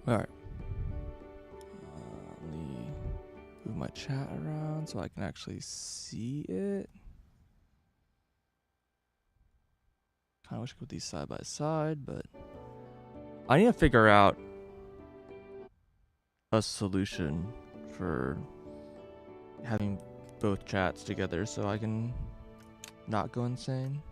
All right. Let me move my chat around so I can actually see it. Kind of wish I could put these side by side, but I need to figure out a solution for having both chats together so I can not go insane.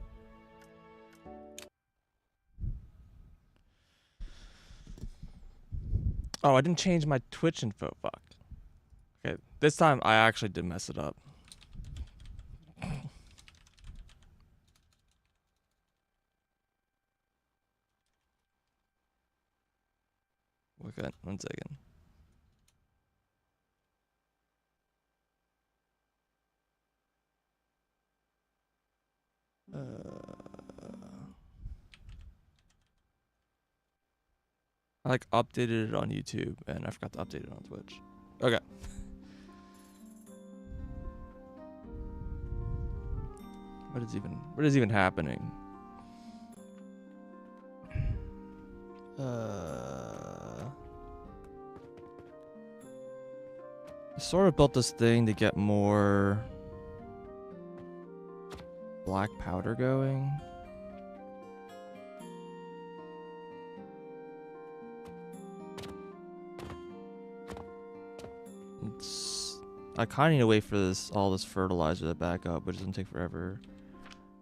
Oh, I didn't change my Twitch info. Fuck. Okay, this time I actually did mess it up. Okay, 1 second. I like updated it on YouTube and I forgot to update it on Twitch. Okay. What is even happening? I sort of built this thing to get more black powder going. I kind of need to wait for all this fertilizer to back up, which doesn't take forever.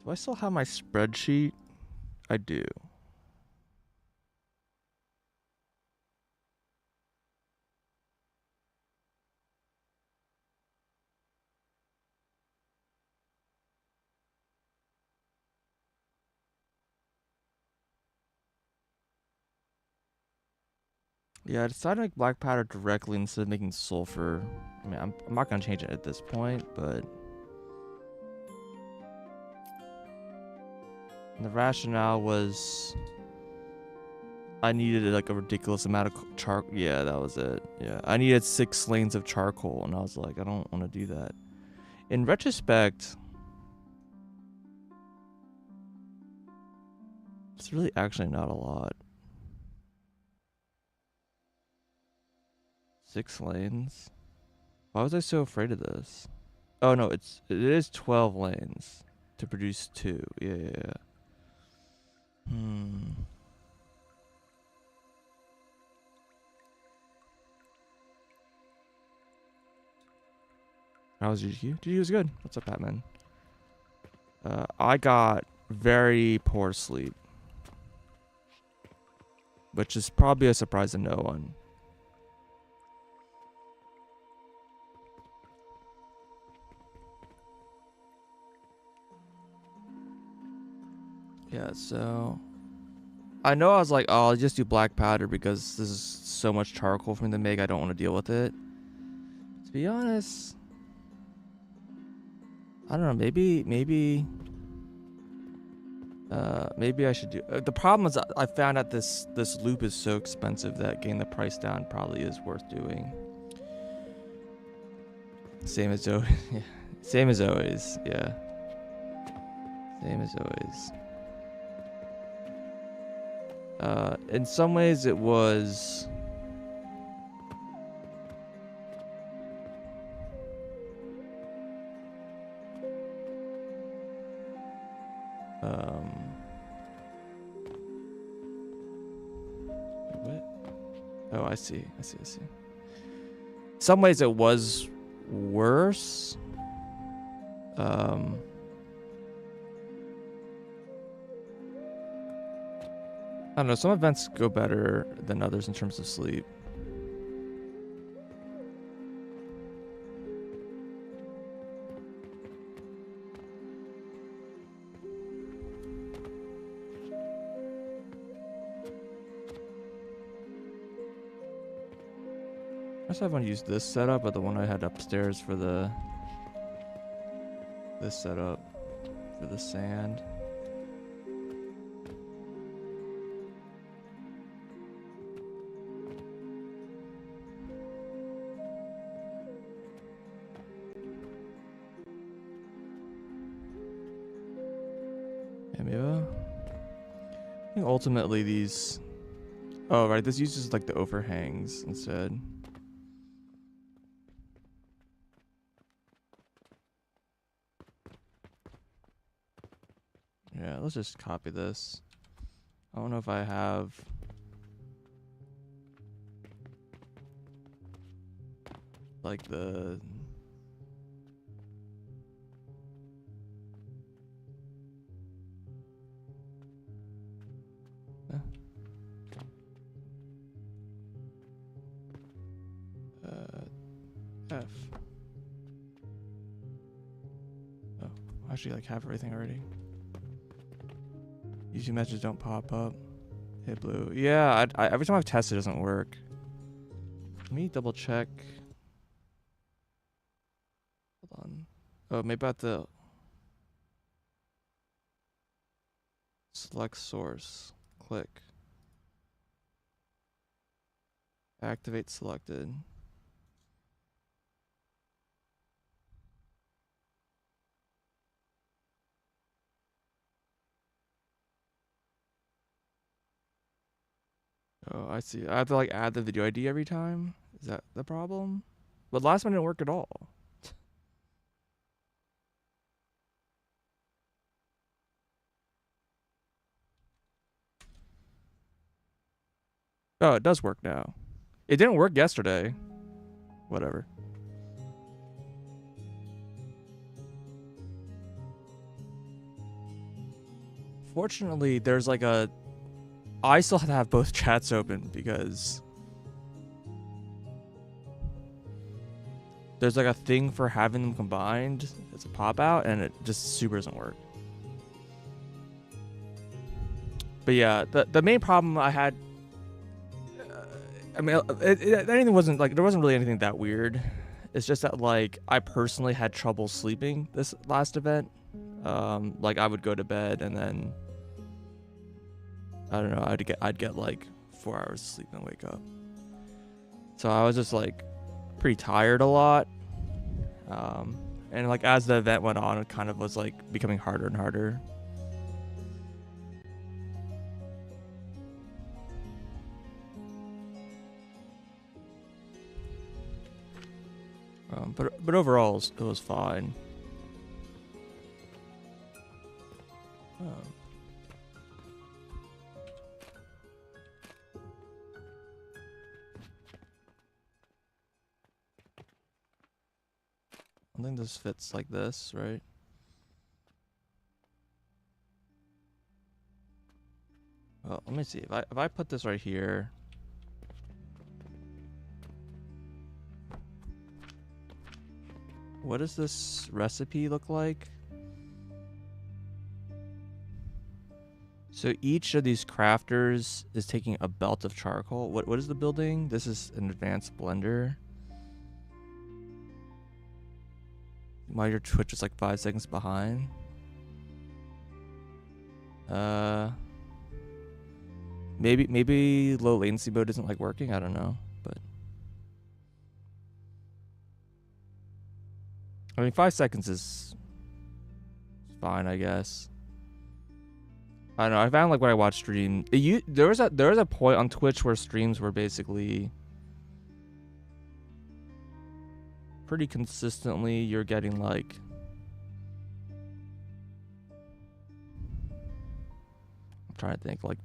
Do I still have my spreadsheet? I do. Yeah, I decided to make black powder directly instead of making sulfur. I mean, I'm not gonna change it at this point, but the rationale was I needed like a ridiculous amount of charcoal. Yeah, that was it. Yeah, I needed 6 lanes of charcoal, and I was like, I don't want to do that. In retrospect, it's really actually not a lot. 6 lanes. Why was I so afraid of this? Oh no, it is 12 lanes to produce 2. Yeah. How was GQ? GQ was good. What's up, Batman? I got very poor sleep, which is probably a surprise to no one. Yeah, so I know I was like, oh, I'll just do black powder because this is so much charcoal for me to make. I don't want to deal with it. To be honest, I don't know. Maybe I should do. The problem is I found out this loop is so expensive that getting the price down probably is worth doing. Same as always. Yeah. Same as always. Yeah. Same as always. In some ways it was what? Oh, I see. Some ways it was worse. I don't know, some events go better than others in terms of sleep. I just haven't used this setup, but the one I had upstairs for this setup for the sand. Yeah, maybe. I think ultimately these Oh, right. This uses like the overhangs instead. Yeah, let's just copy this. I don't know if I have... like the... F. Oh, I actually like have everything already. Usually messages don't pop up. Hit blue. Yeah, every time I've tested, it doesn't work. Let me double check. Hold on. Oh, maybe about the select source. Click. Activate selected. Oh, I see. I have to like add the video ID every time. Is that the problem? But last one didn't work at all. Oh, it does work now. It didn't work yesterday. Whatever. Fortunately, there's like a... I still have to have both chats open because... there's like a thing for having them combined. It's a pop out and it just super doesn't work. But yeah, the main problem I had... I mean, anything wasn't like... there wasn't really anything that weird. It's just that like I personally had trouble sleeping this last event. Like I would go to bed and then... I don't know, I'd get like 4 hours of sleep and wake up. So I was just like pretty tired a lot. And like as the event went on, it kind of was like becoming harder and harder. But overall it was fine. I think this fits like this, right? Well, let me see. If I put this right here. What does this recipe look like? So each of these crafters is taking a belt of charcoal. What is the building? This is an advanced blender. Why your Twitch is like 5 seconds behind? Maybe low latency mode isn't like working. I don't know, but I mean 5 seconds is fine, I guess. I don't know. I found like when I watched stream, there was a point on Twitch where streams were basically pretty consistently you're getting like I'm trying to think like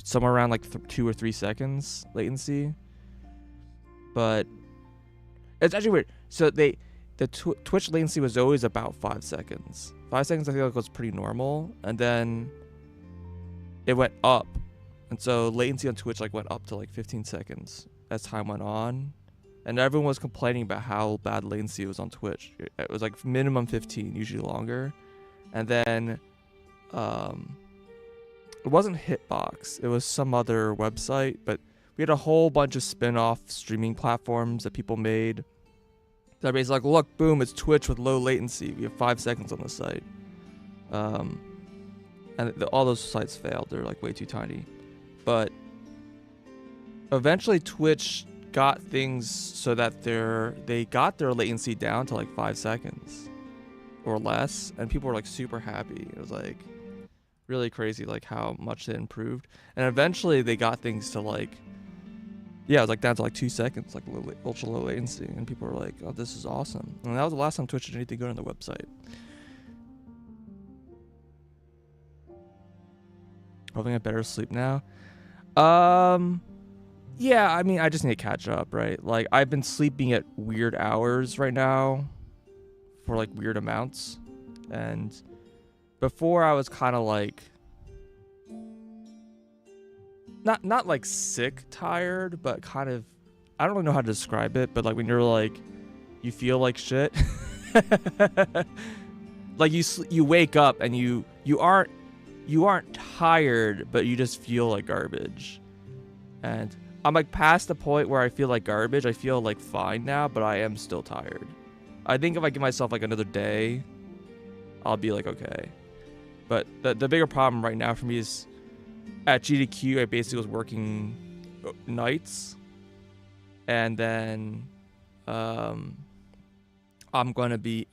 somewhere around like 2 or 3 seconds latency. But it's actually weird. So the Twitch latency was always about 5 seconds. 5 seconds I feel like was pretty normal, and then it went up, and so latency on Twitch like went up to like 15 seconds as time went on, and everyone was complaining about how bad latency was on Twitch. It was like minimum 15, usually longer, and then it wasn't Hitbox, it was some other website, but we had a whole bunch of spin-off streaming platforms that people made. So everybody's like, look, boom, it's Twitch with low latency. We have 5 seconds on the site. And all those sites failed. They're like way too tiny. But eventually Twitch got things so that they got their latency down to like 5 seconds or less, and people were like super happy. It was like really crazy like how much they improved. And eventually they got things to like, yeah, it was like down to like 2 seconds, like ultra low latency, and people were like, "Oh, this is awesome." And that was the last time Twitch did anything good on the website. Hoping I better sleep now. Yeah, I mean, I just need to catch up, right? Like, I've been sleeping at weird hours right now for like weird amounts. And before I was kind of like not like sick tired, but kind of, I don't really know how to describe it, but like when you're like you feel like shit. Like you wake up and you aren't tired, but you just feel like garbage. And I'm like past the point where I feel like garbage. I feel like fine now, but I am still tired. I think if I give myself like another day, I'll be like okay. But the bigger problem right now for me is at GDQ I basically was working nights, and then I'm gonna be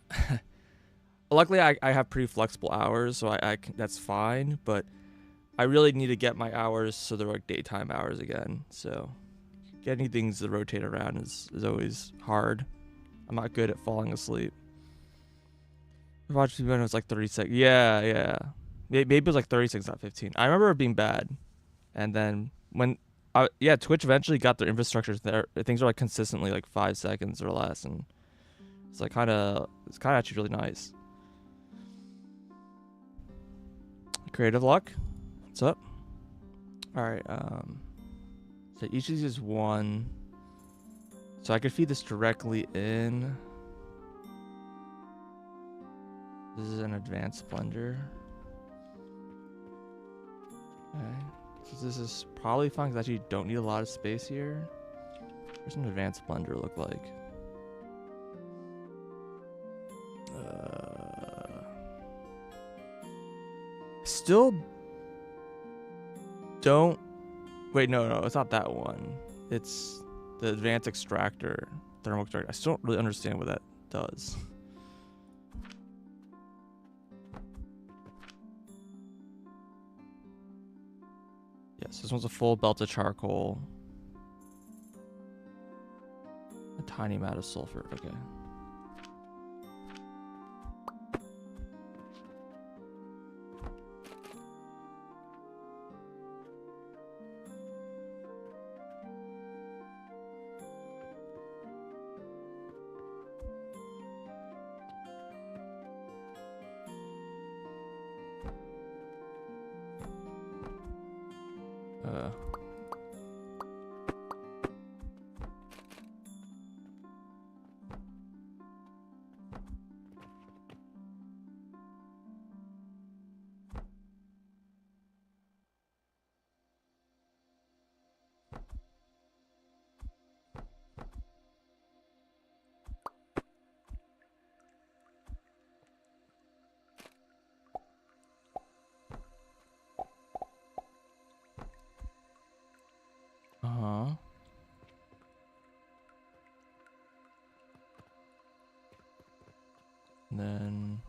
luckily I have pretty flexible hours, so I that's fine, but I really need to get my hours so they're like daytime hours again. So getting things to rotate around is always hard. I'm not good at falling asleep. Watch when it was like 30 seconds. Yeah. Maybe it was like 30 seconds, not 15. I remember it being bad. And then when, Twitch eventually got their infrastructure there. Things are like consistently like 5 seconds or less. And it's like it's actually really nice. Creative luck. What's up? All right. So each of these is one. So I could feed this directly in. This is an advanced blender. Okay. So this is probably fine because actually you don't need a lot of space here. Where's an advanced blender look like? Still don't. Wait, no, it's not that one. It's the advanced extractor, thermal extractor. I still don't really understand what that does. Yes, this one's a full belt of charcoal. A tiny amount of sulfur. Okay. And then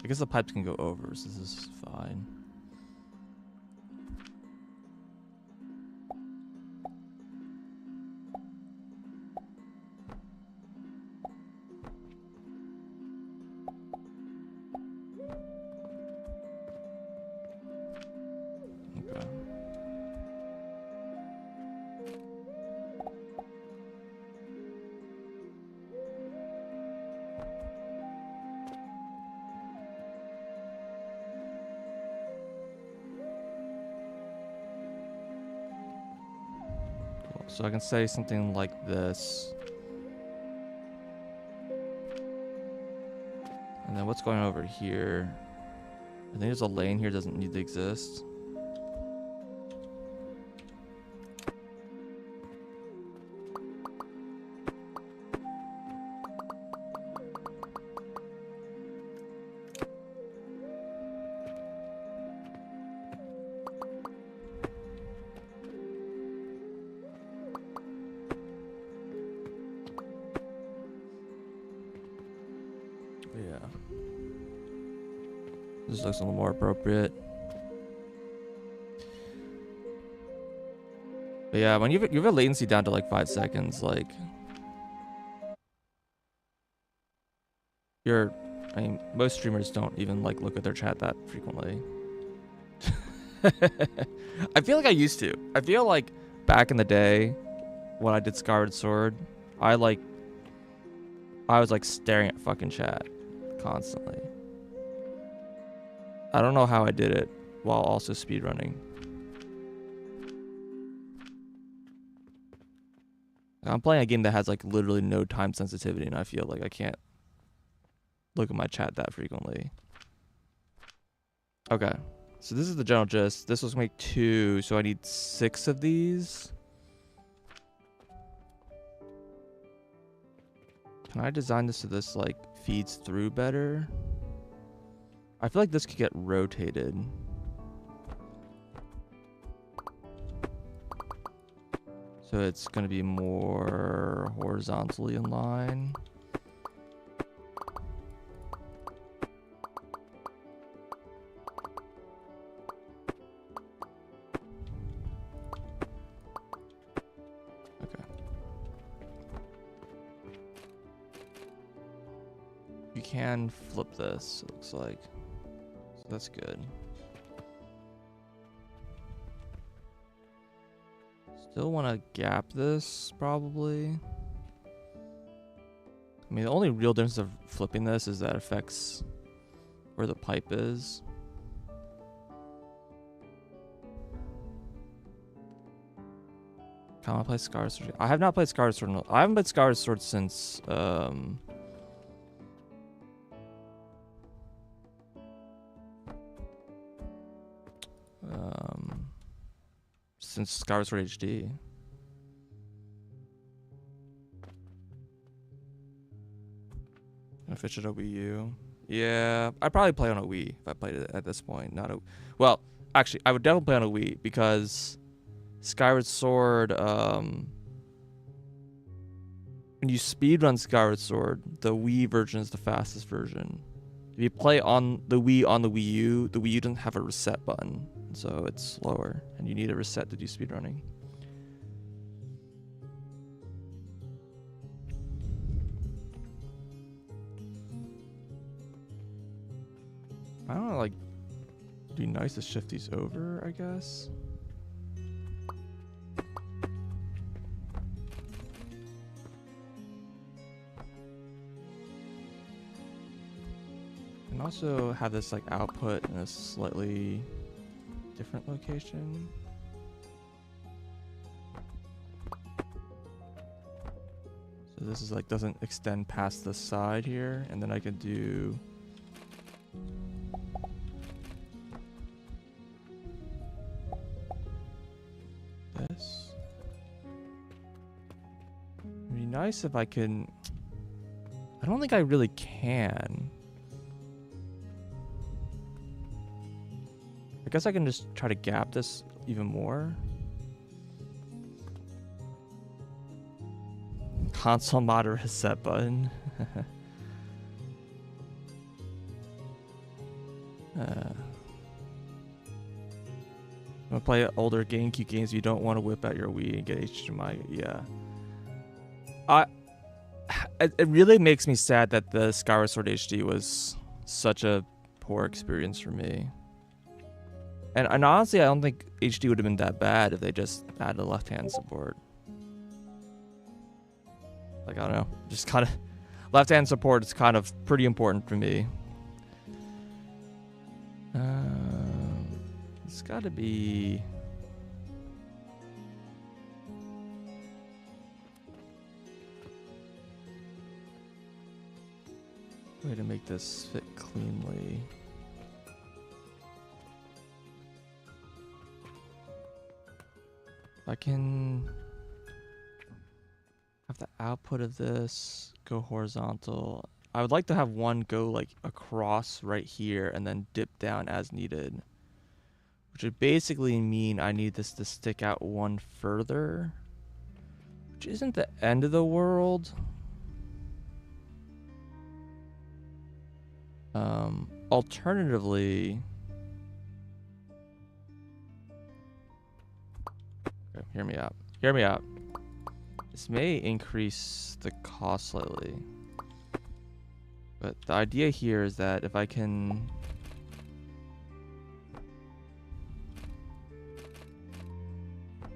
I guess the pipes can go over, so this is fine. So I can say something like this. And then what's going over here? I think there's a lane here that doesn't need to exist. This looks a little more appropriate. But yeah, when you have a latency down to like 5 seconds, like I mean, most streamers don't even like look at their chat that frequently. I feel like I used to. I feel like back in the day when I did Skyward Sword, I was like staring at fucking chat constantly. I don't know how I did it while also speedrunning. I'm playing a game that has like literally no time sensitivity, and I feel like I can't look at my chat that frequently. Okay, so this is the general gist. This was make 2, so I need 6 of these. Can I design this so this like feeds through better? I feel like this could get rotated. So it's gonna be more horizontally in line. Okay. You can flip this, it looks like. So that's good. Still want to gap this, probably. I mean, the only real difference of flipping this is that it affects where the pipe is. Can I play Skyward Sword? I have not played Skyward Sword. I haven't played Skyward Sword since since Skyward Sword HD. If it should a Wii U. Yeah, I'd probably play on a Wii if I played it at this point. Not a, well, actually, I would definitely play on a Wii because Skyward Sword, when you speedrun Skyward Sword, the Wii version is the fastest version. If you play on the Wii U doesn't have a reset button, so it's slower, and you need a reset to do speedrunning. I don't know, like, it'd be nice to shift these over, I guess. And also have this like output in a slightly different location. So this is like doesn't extend past the side here, and then I can do this. It'd be nice if I can. I don't think I really can. I guess I can just try to gap this even more. Console mod reset button. I'm gonna play older GameCube games. You don't want to whip out your Wii and get HDMI. Yeah. It really makes me sad that the Skyward Sword HD was such a poor experience for me. And honestly, I don't think HD would have been that bad if they just added left-hand support. Like, I don't know. Just kind of... Left-hand support is kind of pretty important for me. It's got to be... Way to make this fit cleanly. I can have the output of this go horizontal. I would like to have one go like across right here and then dip down as needed, which would basically mean I need this to stick out one further, which isn't the end of the world. Alternatively, okay, hear me out. Hear me out. This may increase the cost slightly. But the idea here is that if I can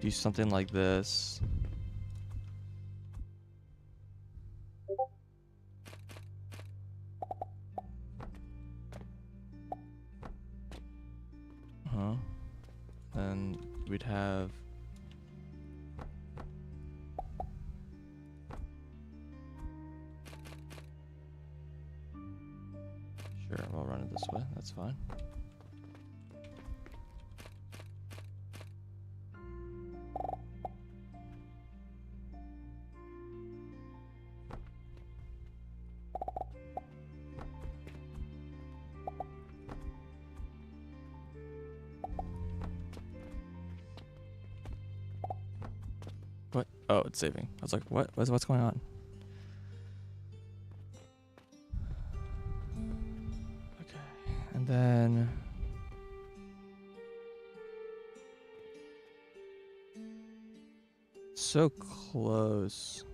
do something like this. Then we'd have sure, I'll run it this way. That's fine. What? Oh, it's saving. I was like, what? What's going on? Okay. And then so close.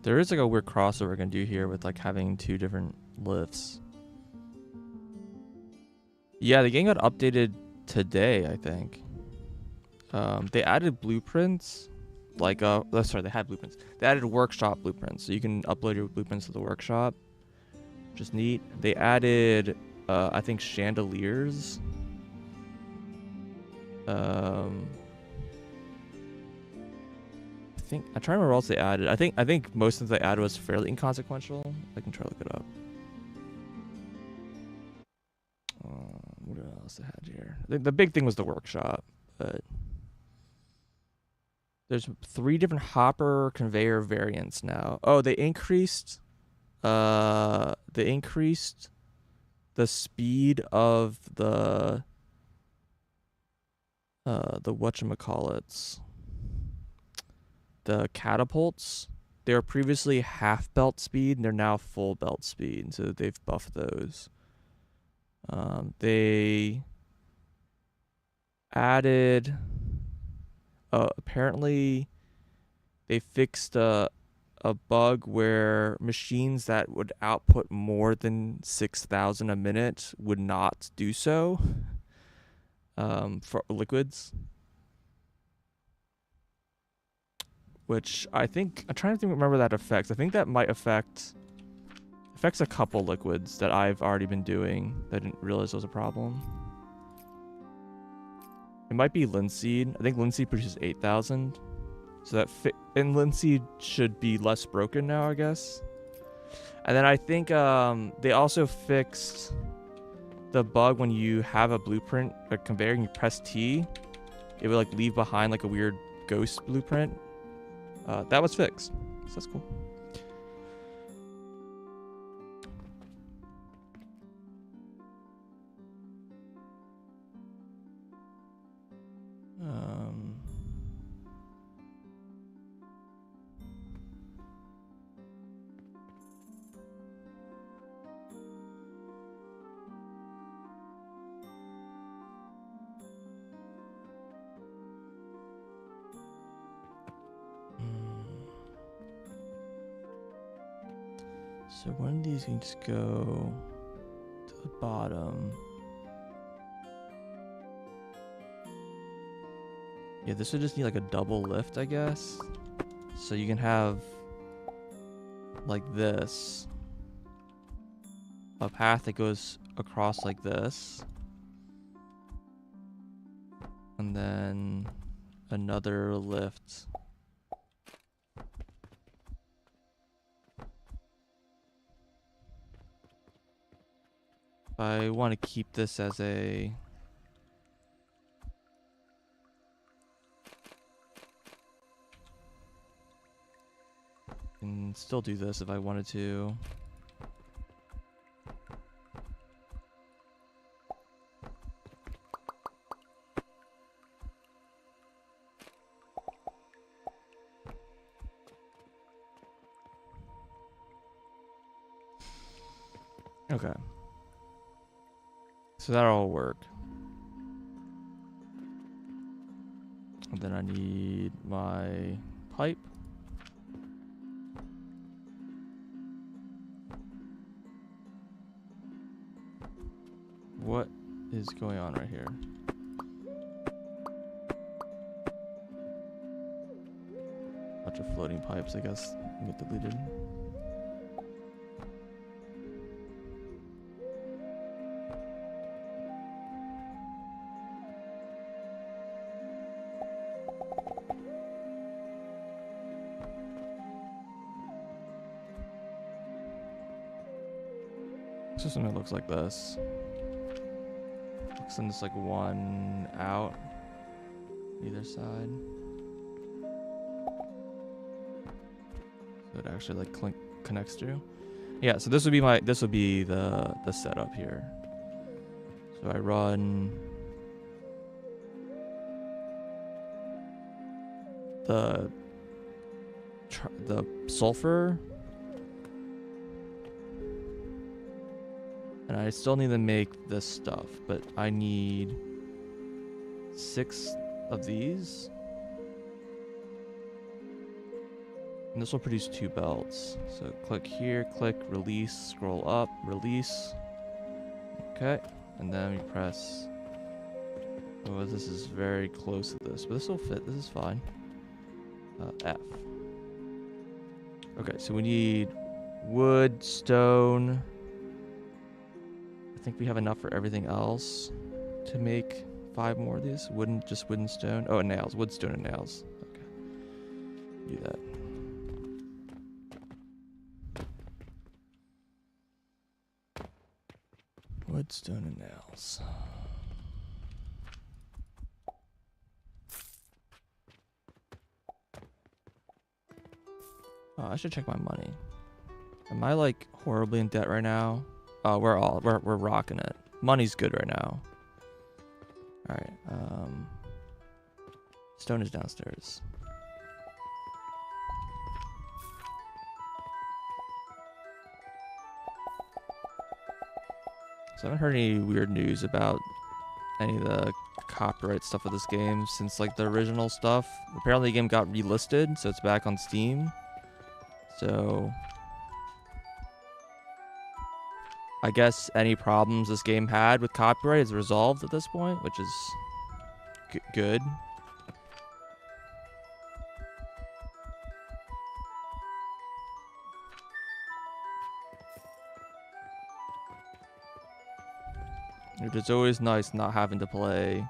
There is like a weird crossover I can do here with like having two different lifts. Yeah, the game got updated today, I think. They added blueprints, like sorry, they had blueprints. They added workshop blueprints, so you can upload your blueprints to the workshop, which is neat. They added, I think, chandeliers. I'm trying to remember what else they added. I think most of the added was fairly inconsequential. I can try to look it up. What else they had here? The big thing was the workshop, but there's 3 different hopper conveyor variants now. Oh, they increased the speed of the whatchamacallits. The catapults. They were previously half belt speed and they're now full belt speed, so they've buffed those. They added apparently they fixed a bug where machines that would output more than 6,000 a minute would not do so for liquids. Which I think, I'm trying to remember that affects. I think that might affects a couple liquids that I've already been doing that I didn't realize was a problem. It might be linseed. I think linseed produces 8,000. So that and linseed should be less broken now, I guess. And then I think they also fixed the bug when you have a blueprint, a conveyor, and you press T, it would like leave behind like a weird ghost blueprint. That was fixed, so that's cool. So one of these can just go to the bottom. Yeah, this would just need like a double lift, I guess. So you can have like this, a path that goes across like this. And then another lift. I want to keep this as a... And still do this if I wanted to. Okay. So that'll all work. And then I need my pipe. What is going on right here? Bunch of floating pipes, I guess, get deleted. So something that looks like this. Send this like one out either side. So it actually like connects through. Yeah, so this would be the setup here. So I run the sulfur. And I still need to make this stuff, but I need 6 of these. And this will produce 2 belts. So click here, click, release, scroll up, release. Okay, and then we press... Oh, this is very close to this, but this will fit, this is fine. F. Okay, so we need wood, stone... I think we have enough for everything else to make 5 more of these. Just wooden, stone. Oh, and nails. Wood, stone, and nails. Okay. Do that. Wood, stone, and nails. Oh, I should check my money. Am I like horribly in debt right now? Oh, we're rocking it. Money's good right now. All right. Stone is downstairs. So I haven't heard any weird news about any of the copyright stuff of this game since like the original stuff. Apparently the game got relisted, so it's back on Steam. So I guess any problems this game had with copyright is resolved at this point, which is good. It's always nice not having to play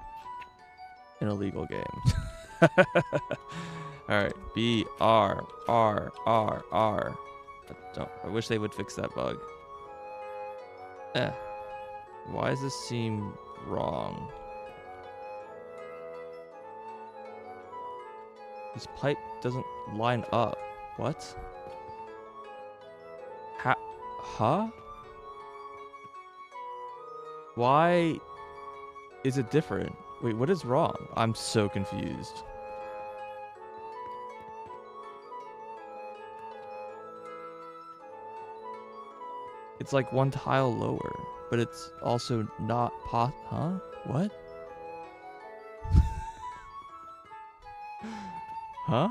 an illegal game. Alright, B, R, R, R, R. I wish they would fix that bug. Why does this seem wrong? This pipe doesn't line up. What? Huh? Why is it different? Wait, what is wrong? I'm so confused. It's like one tile lower, but it's also not huh? What? Huh?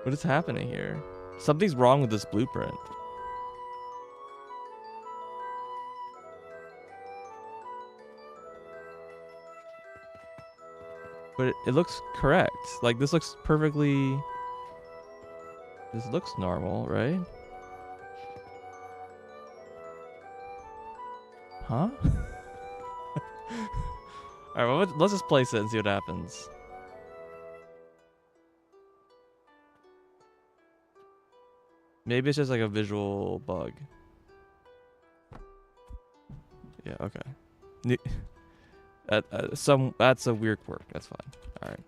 What is happening here? Something's wrong with this blueprint. But it looks correct. Like, this looks perfectly... This looks normal, right? Huh? All right, well, let's just place it and see what happens. Maybe it's just like a visual bug. Yeah, okay. That's a weird quirk. That's fine. All right.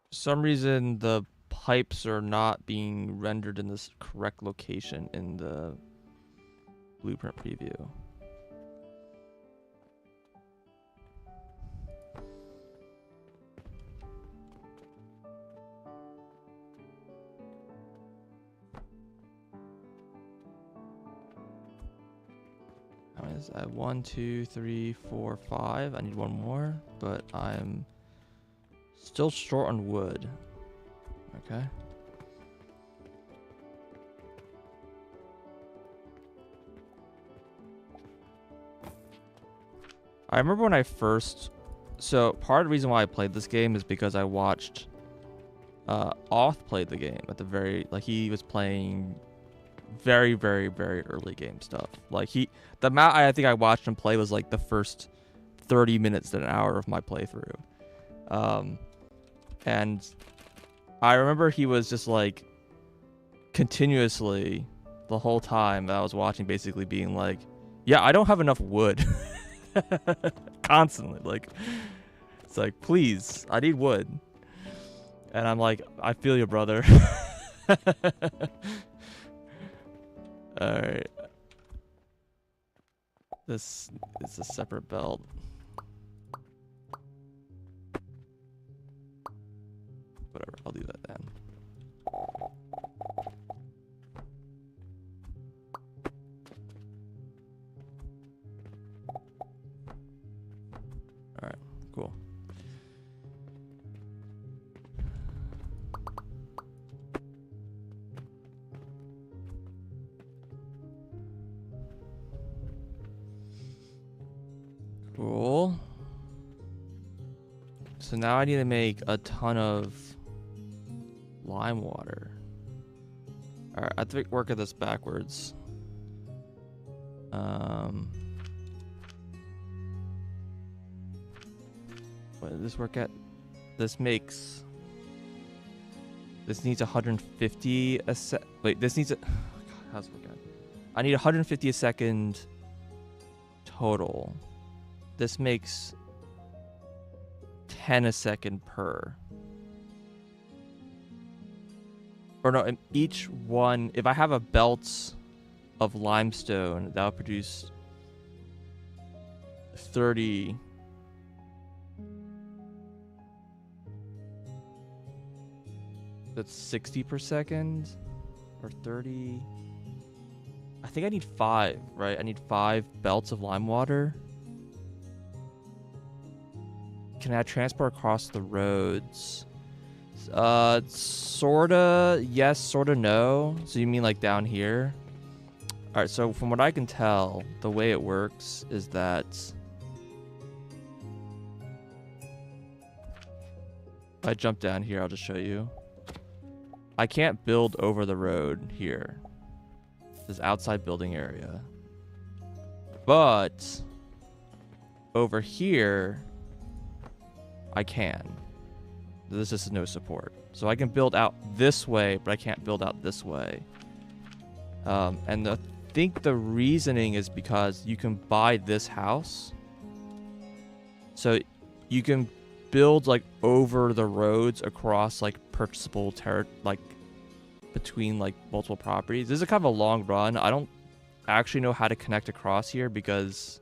For some reason, the pipes are not being rendered in this correct location in the blueprint preview. How many is that? 1, 2, 3, 4, 5. I need one more, but I'm still short on wood. Okay. I remember when I first... So, part of the reason why I played this game is because I watched... Oth played the game at the very... Like, he was playing very, very, very early game stuff. Like, the amount I think I watched him play was, like, the first 30 minutes to an hour of my playthrough. And I remember he was just, like, continuously, the whole time that I was watching, basically being like, yeah, I don't have enough wood. Constantly, like, it's like, please, I need wood. And I'm like, I feel you, brother. Alright. This is a separate belt. Whatever, I'll do that then. Alright, cool. Cool. So now I need to make a ton of lime water. Alright, I have to work at this backwards. What does this work at? This makes... This needs 150 a sec... Wait, this needs a... Oh God, how's it work out? I need 150 a second total. This makes 10 a second per. Or no, in each one... If I have a belt of limestone, that'll produce 30... That's 60 per second, or 30. I think I need 5, right? I need 5 belts of lime water. Can I transport across the roads? Sorta yes, sorta no. So you mean like down here? All right, so from what I can tell, the way it works is that if I jump down here, I'll just show you. I can't build over the road here. This outside building area. But over here, I can. This is no support. So I can build out this way, but I can't build out this way. And I think the reasoning is because you can buy this house. So you can build like over the roads across like purchasable like between like multiple properties. This is kind of a long run. I don't actually know how to connect across here because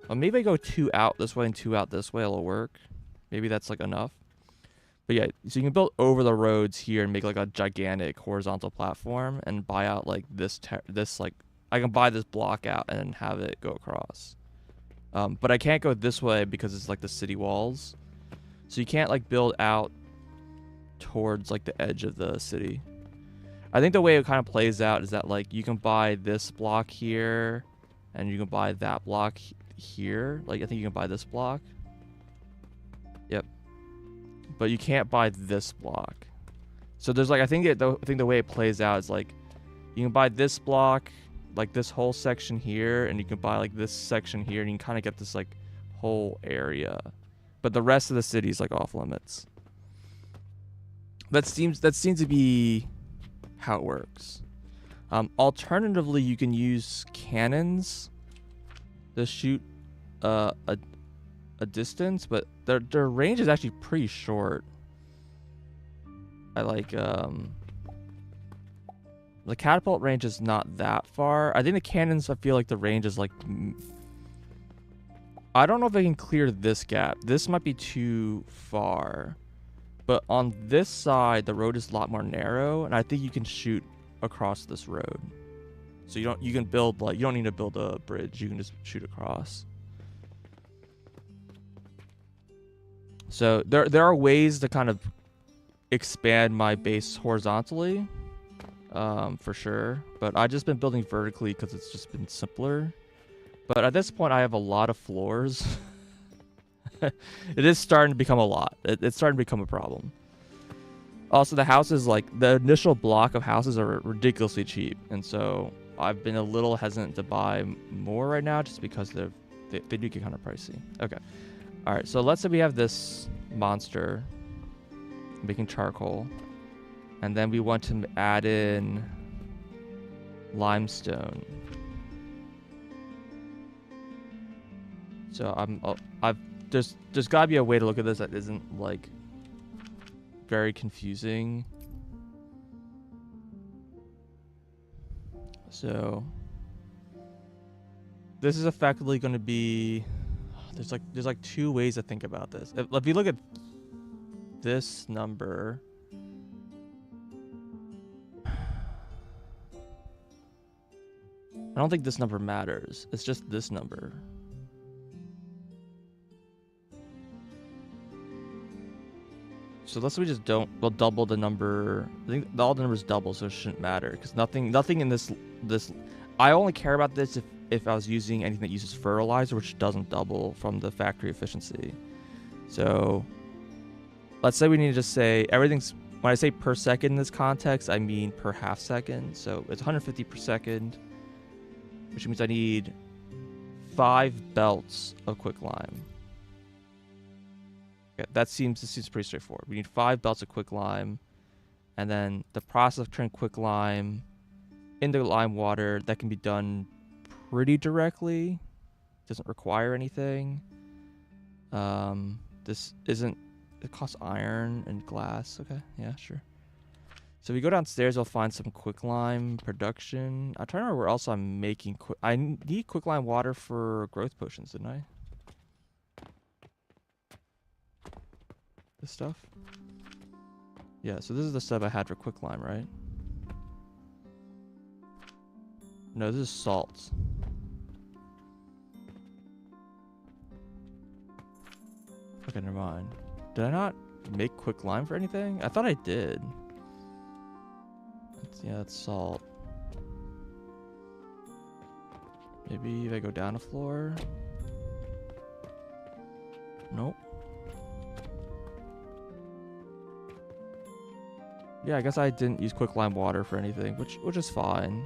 well, maybe I go 2 out this way and 2 out this way, it'll work. Maybe that's like enough. But yeah, so you can build over the roads here and make like a gigantic horizontal platform and buy out like this like I can buy this block out and have it go across. But I can't go this way because it's like the city walls. So you can't like build out towards like the edge of the city. I think the way it kind of plays out is that like you can buy this block here and you can buy that block here. Like I think you can buy this block. Yep. But you can't buy this block. So there's like I think the way it plays out is like you can buy this block, like this whole section here, and you can buy like this section here, and you can kind of get this like whole area. But the rest of the city is like off limits. That seems to be how it works. Alternatively, you can use cannons to shoot a distance, but their range is actually pretty short. I like the catapult range is not that far. I think the cannons, I feel like the range is like, I don't know if they can clear this gap. This might be too far. But on this side, the road is a lot more narrow, and I think you can shoot across this road. So you can build like, you don't need to build a bridge. You can just shoot across. So there are ways to kind of expand my base horizontally, for sure. But I've just been building vertically because it's just been simpler. But at this point, I have a lot of floors. It is starting to become a lot. It's starting to become a problem. Also, the houses, like the initial block of houses are ridiculously cheap. And so I've been a little hesitant to buy more right now just because they do get kind of pricey. Okay. All right. So let's say we have this monster making charcoal. And then we want to add in limestone. So there's gotta be a way to look at this that isn't like very confusing. So this is effectively going to be, there's like two ways to think about this. If you look at this number, I don't think this number matters. It's just this number. So let's say we just we'll double the number. I think all the numbers double, so it shouldn't matter because nothing in this. I only care about this if I was using anything that uses fertilizer, which doesn't double from the factory efficiency. So let's say we need to just say everything's, when I say per second in this context, I mean per half second. So it's 150 per second, which means I need 5 belts of quicklime. Okay, this seems pretty straightforward. We need 5 belts of quicklime, and then the process of turning quicklime into lime water, that can be done pretty directly. Doesn't require anything. This isn't, it costs iron and glass. Okay, yeah, sure. So if we go downstairs, we'll find some quicklime production. I'm trying to remember where else I'm making I need quicklime water for growth potions, didn't I? This stuff? Yeah, so this is the stuff I had for quicklime, right? No, this is salt. Okay, never mind. Did I not make quicklime for anything? I thought I did. Yeah, that's salt. Maybe if I go down a floor? Nope. Yeah, I guess I didn't use quicklime water for anything, which is fine.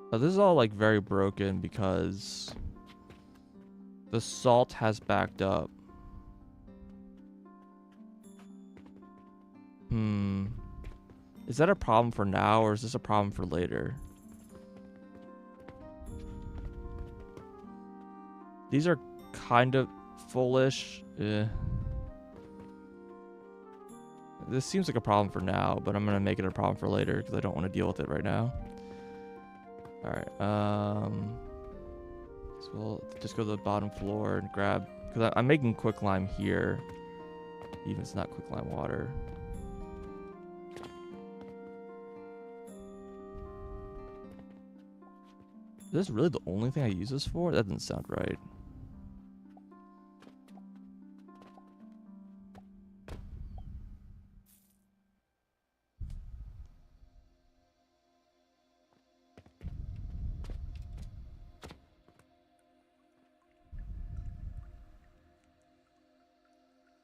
But this is all like very broken because the salt has backed up. Is that a problem for now, or is this a problem for later? These are kind of fullish. This seems like a problem for now, but I'm gonna make it a problem for later because I don't want to deal with it right now. All right. So we'll just go to the bottom floor and grab, because I'm making quicklime here, even if it's not quicklime water. Is this really the only thing I use this for? That doesn't sound right.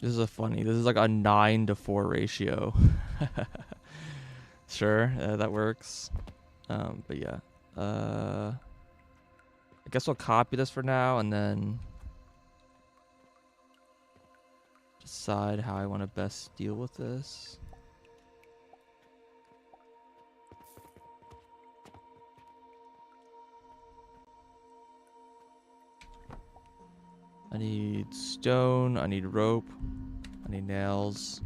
This is like a 9-to-4 ratio. Sure, that works. But yeah. I guess I'll copy this for now and then decide how I want to best deal with this. I need stone, I need rope, I need nails.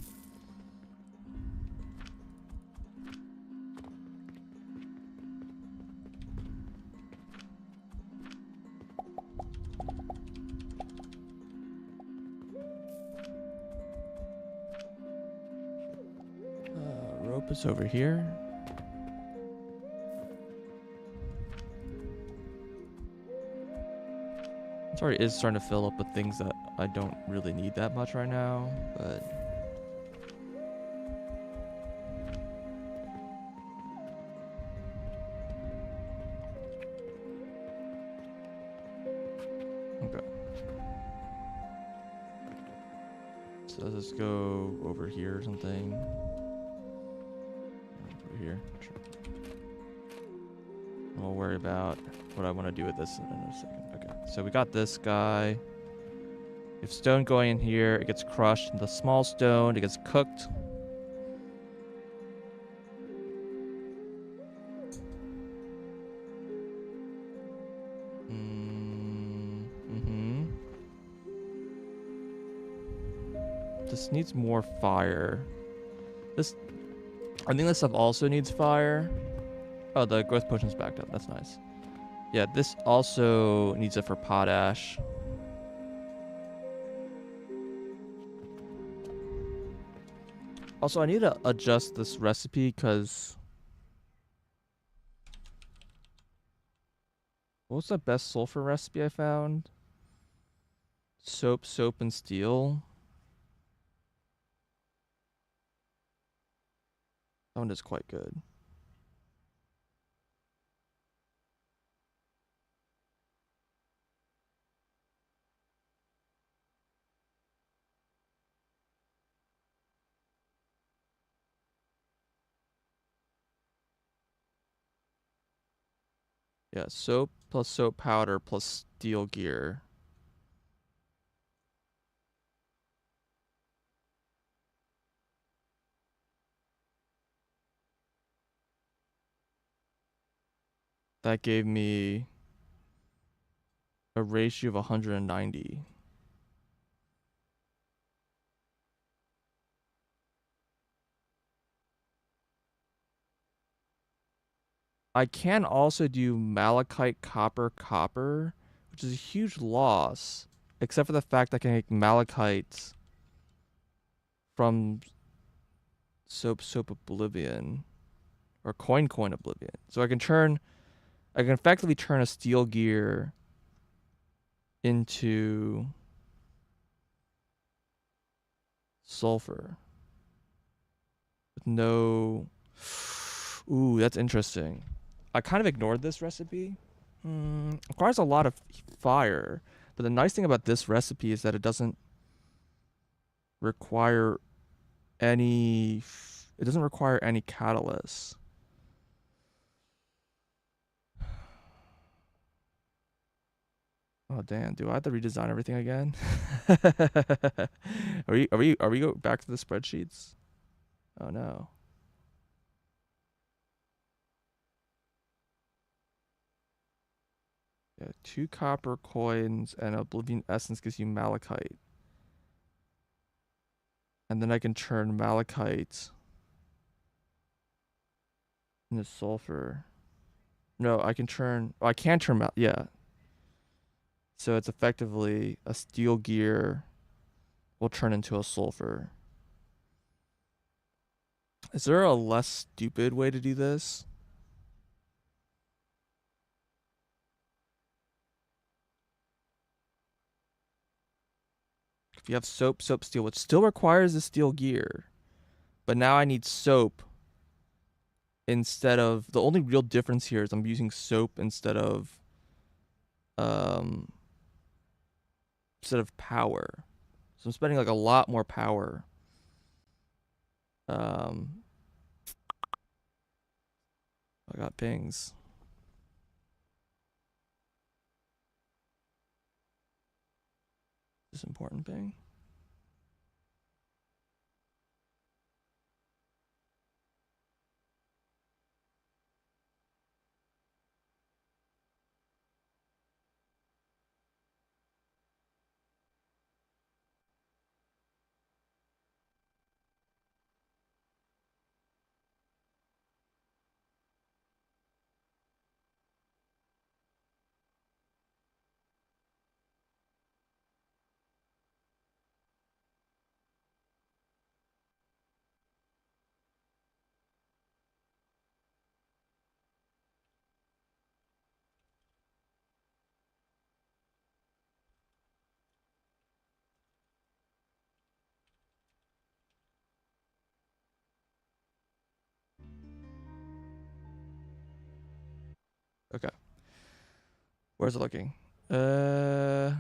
Rope is over here. It already is starting to fill up with things that I don't really need that much right now, but okay. So let's just go over here or something. Over here. Sure. We'll worry about what I want to do with this in a second. Okay, so we got this guy. If stone going in here, it gets crushed. The small stone, it gets cooked. This needs more fire. I think this stuff also needs fire. Oh, the growth potion's backed up. That's nice. Yeah, this also needs it for potash. Also, I need to adjust this recipe because... What was the best sulfur recipe I found? Soap, and steel. That one is quite good. Yeah, soap plus soap powder plus steel gear. That gave me a ratio of 190. I can also do malachite copper, which is a huge loss, except for the fact I can make malachite from soap oblivion or coin oblivion. So I can effectively turn a steel gear into sulfur with no... Ooh, that's interesting. I kind of ignored this recipe. Requires a lot of fire, but the nice thing about this recipe is that it doesn't require any... It doesn't require any catalyst. Oh damn! Do I have to redesign everything again? Are we go back to the spreadsheets? Oh no. Yeah, 2 copper coins and Oblivion Essence gives you malachite. And then I can turn malachite into sulfur. No, I can turn... Oh, I can turn... Yeah. So it's effectively a steel gear will turn into a sulfur. Is there a less stupid way to do this? If you have soap, steel, which still requires a steel gear. But now I need soap instead of... The only real difference here is I'm using soap instead of power. So I'm spending like a lot more power. Um, I got pings. This important ping. Okay. Where's it looking? Uh,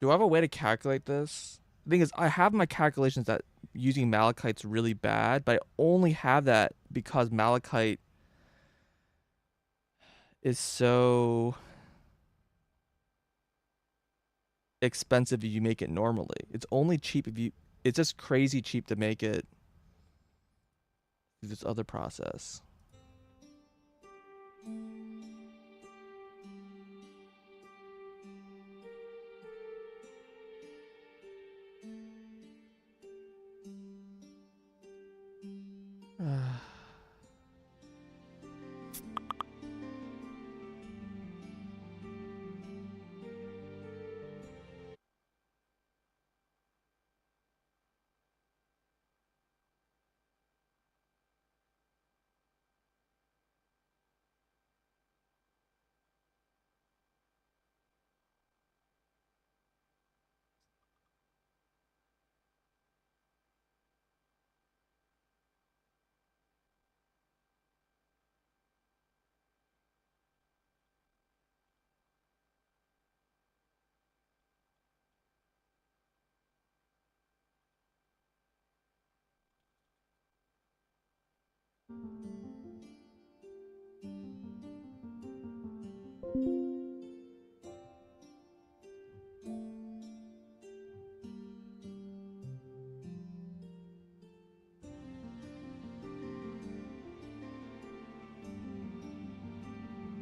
do I have a way to calculate this? The thing is, I have my calculations that using malachite's really bad, but I only have that because malachite is so expensive if you make it normally. It's only cheap if you. It's just crazy cheap to make it through this other process.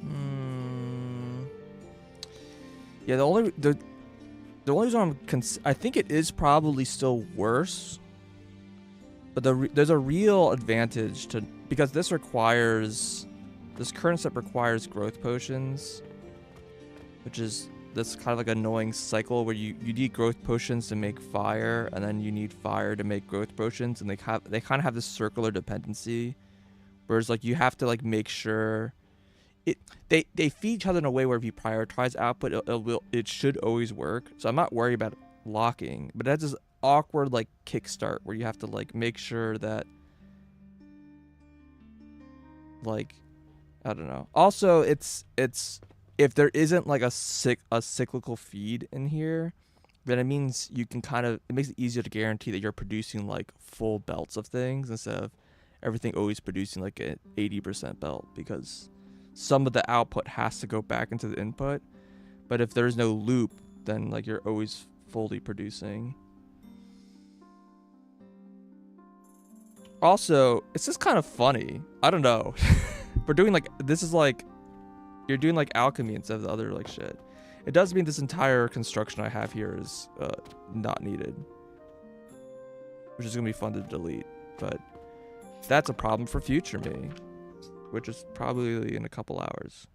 Hmm. Yeah, the only reason I think it is probably still worse, but there's a real advantage to because this current set requires growth potions, which is this kind of like annoying cycle where you need growth potions to make fire, and then you need fire to make growth potions, and they kind of have this circular dependency, whereas like you have to like make sure it they feed each other in a way where if you prioritize output, it should always work. So I'm not worried about locking, but that's this awkward like kickstart where you have to like make sure that like I don't know. Also, it's if there isn't like a cyclical feed in here, then it means you can kind of it makes it easier to guarantee that you're producing like full belts of things instead of everything always producing like an 80% belt because some of the output has to go back into the input. But if there's no loop, then like you're always fully producing. Also, it's just kind of funny. I don't know. We're doing like this is like you're doing like alchemy instead of the other like shit. It does mean this entire construction I have here is not needed, which is gonna be fun to delete. But that's a problem for future me, which is probably in a couple hours.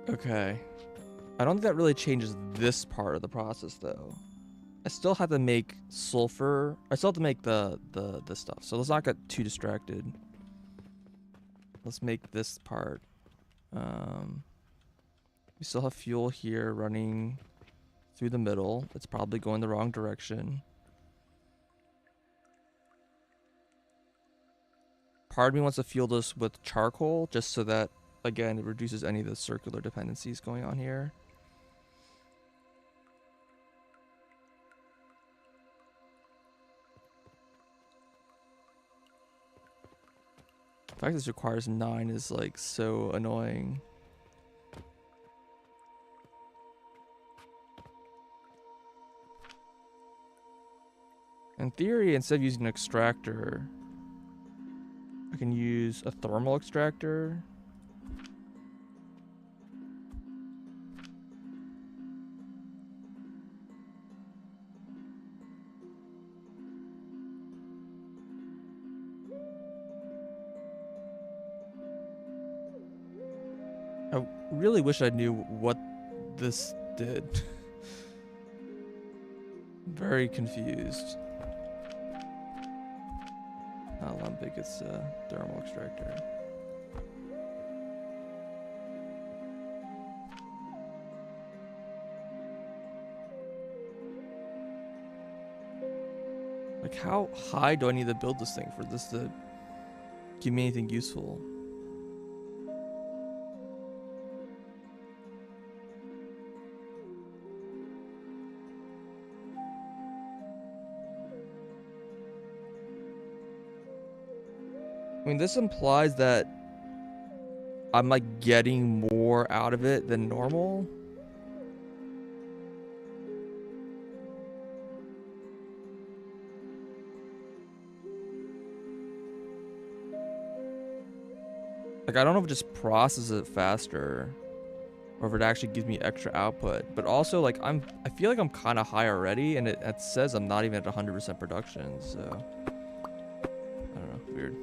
Okay. I don't think that really changes this part of the process though. I still have to make sulfur. I still have to make the stuff. So let's not get too distracted. Let's make this part. We still have fuel here running through the middle. It's probably going the wrong direction. Part of me wants to fuel this with charcoal just so that, again, it reduces any of the circular dependencies going on here. The fact this requires 9 is like so annoying. In theory, instead of using an extractor, I can use a thermal extractor. I really wish I knew what this did. Very confused. Alembic, it's a thermal extractor. Like, how high do I need to build this thing for this to give me anything useful? I mean, this implies that I'm like getting more out of it than normal. Like, I don't know if it just processes it faster or if it actually gives me extra output. But also, like, I feel like I'm kind of high already, and it says I'm not even at 100% production, so I don't know, weird.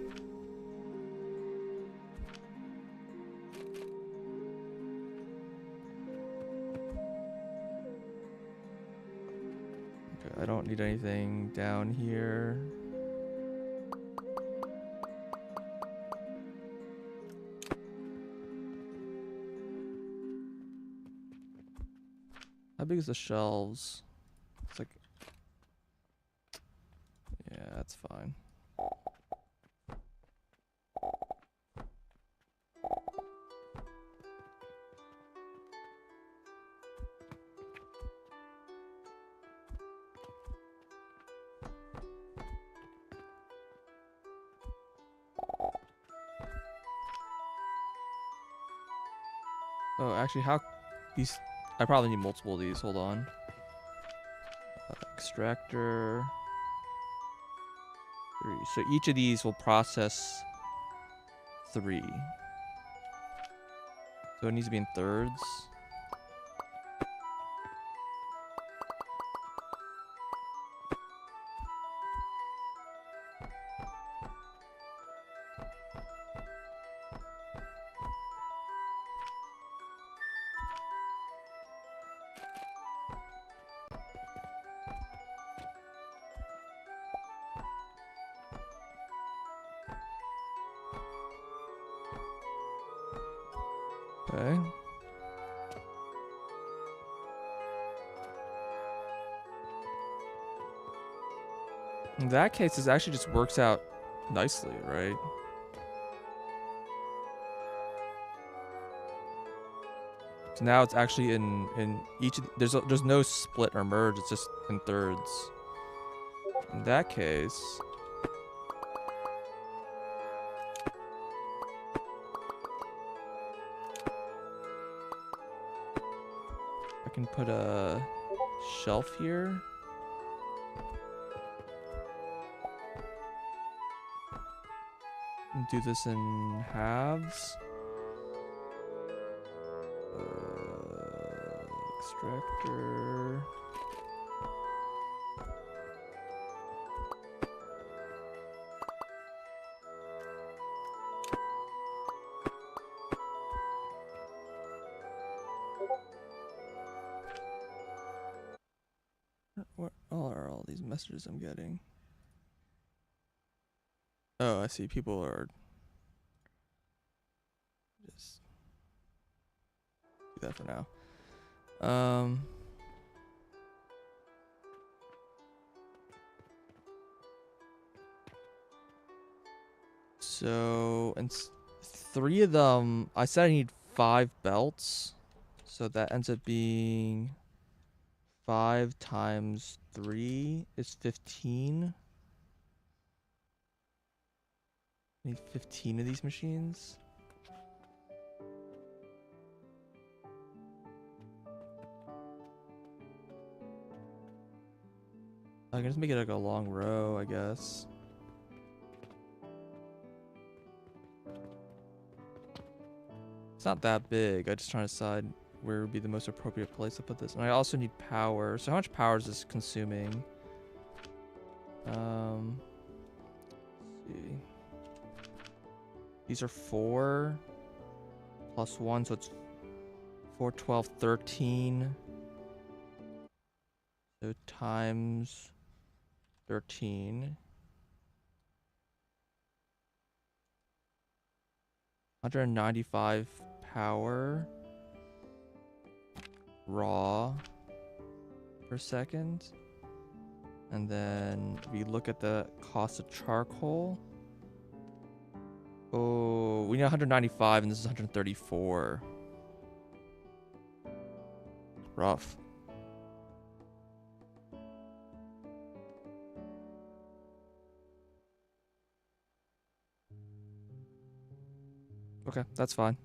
Okay, I don't need anything down here. How big is the shelves? It's like, yeah, that's fine. Oh, actually, how these? I probably need multiple of these. Hold on. Extractor. 3. So each of these will process 3. So it needs to be in thirds. Okay. In that case, this actually just works out nicely, right? So now it's actually in each of there's no split or merge, it's just in thirds. In that case, I can put a shelf here. And do this in halves. Extractor. What are all these messages I'm getting? Oh, I see. People are just do that for now. So, and 3 of them, I said I need 5 belts. So that ends up being 5 times 3 is 15. I need 15 of these machines. I can just make it like a long row, I guess. It's not that big. I'm just trying to decide where would be the most appropriate place to put this. And I also need power. So how much power is this consuming? Let's see. These are 4 plus 1, so it's 4, 12, 13. So times 13. 195 power raw per second. And then we look at the cost of charcoal. Oh, we need 195 and this is 134. Rough. Okay, that's fine.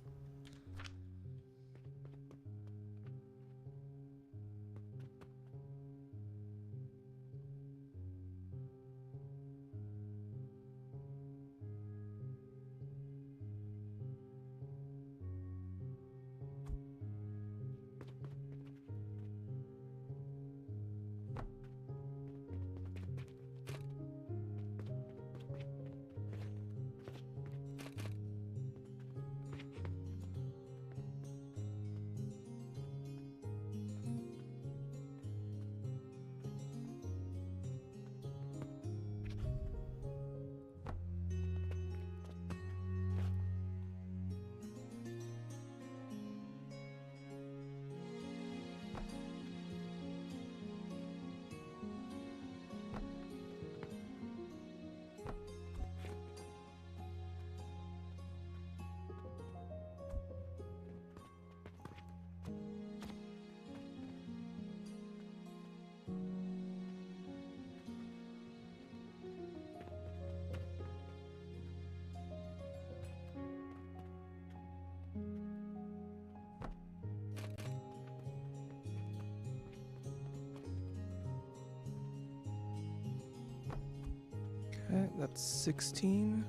Okay, that's 16.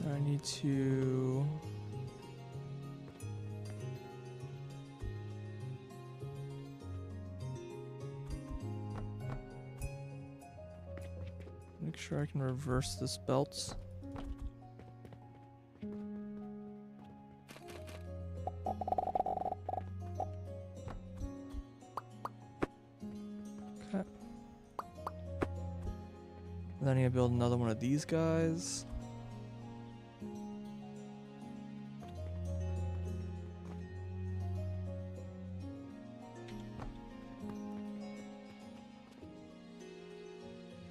Then I need to make sure I can reverse this belt. Okay. Then I need to build another one of these guys.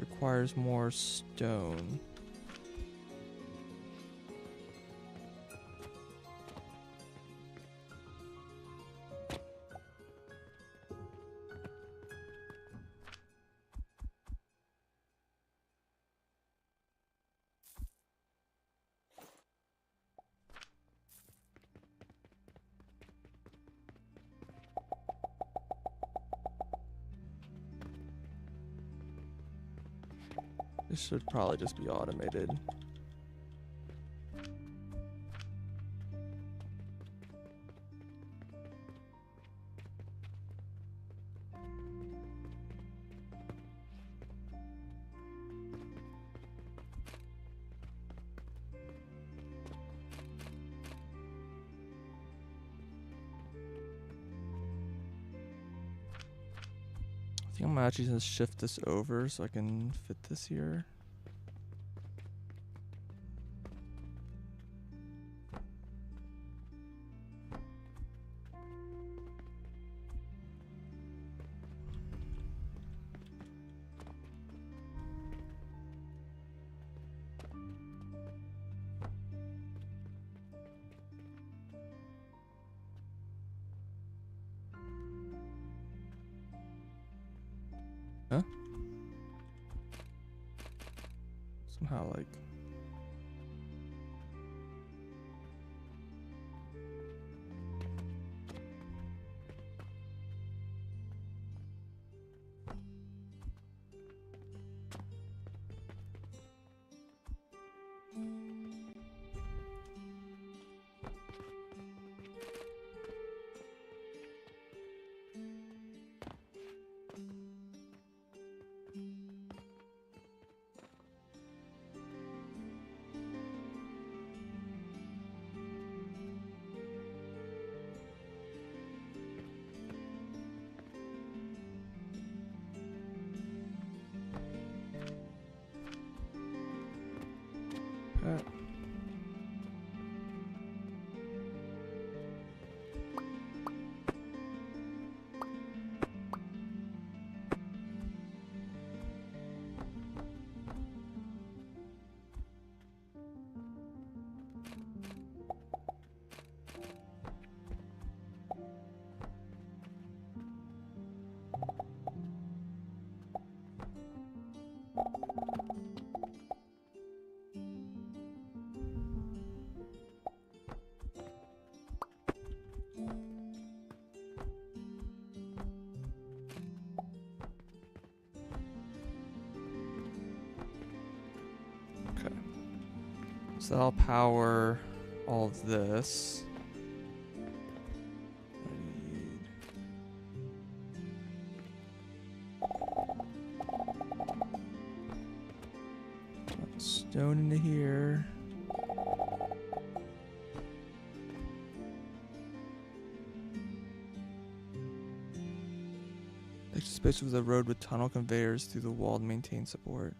Requires more stone. This should probably just be automated. I think I'm actually gonna shift this over so I can fit this here. Huh? Somehow like... Okay. So that'll power all of this. Stone into here. Extra space with a road with tunnel conveyors through the wall to maintain support.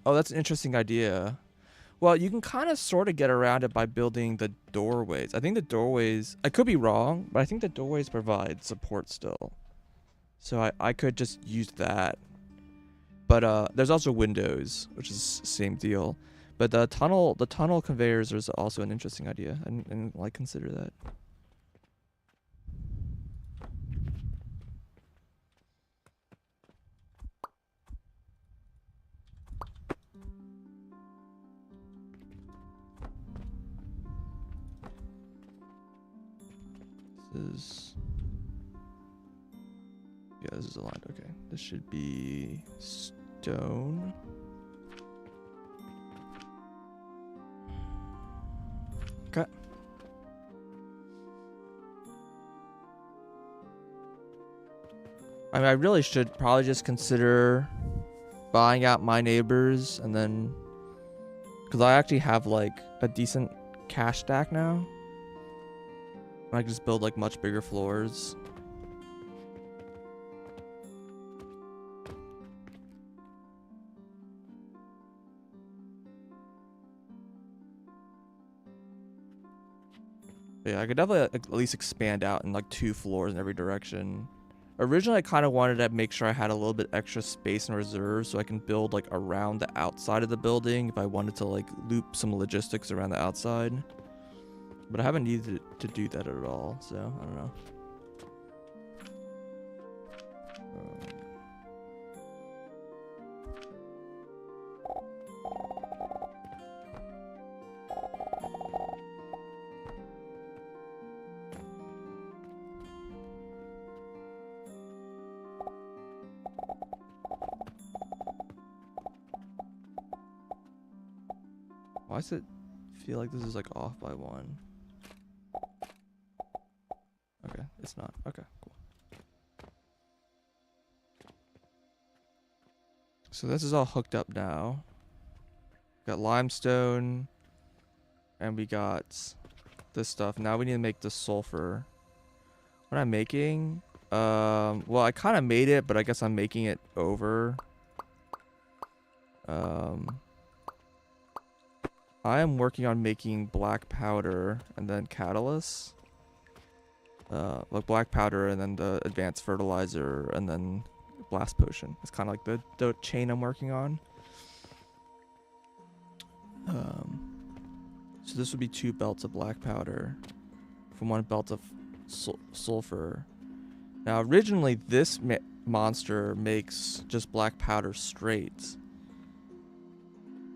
Oh, that's an interesting idea. Well, you can kind of sort of get around it by building the doorways. I think the doorways, I could be wrong, but I think the doorways provide support still. So I could just use that. But there's also windows, which is same deal. But the tunnel conveyors is also an interesting idea. I didn't like consider that. Yeah, this is aligned. Okay, this should be stone. Okay. I mean, I really should probably just consider buying out my neighbors and then, because I actually have like a decent cash stack now. I can just build like much bigger floors. Yeah, I could definitely at least expand out in like 2 floors in every direction. Originally, I kind of wanted to make sure I had a little bit extra space in reserve so I can build like around the outside of the building if I wanted to like loop some logistics around the outside. But I haven't needed to do that at all, so I don't know. Why does it feel like this is like off by 1? Okay, it's not. Okay, cool. So this is all hooked up now. Got limestone, and we got this stuff. Now we need to make the sulfur. What I'm making Well, I kind of made it, but I guess I'm making it over. I am working on making black powder and then catalyst. Like black powder and then the advanced fertilizer and then blast potion. It's kind of like the chain I'm working on. So this would be 2 belts of black powder from 1 belt of sulfur. Now originally this monster makes just black powder straight,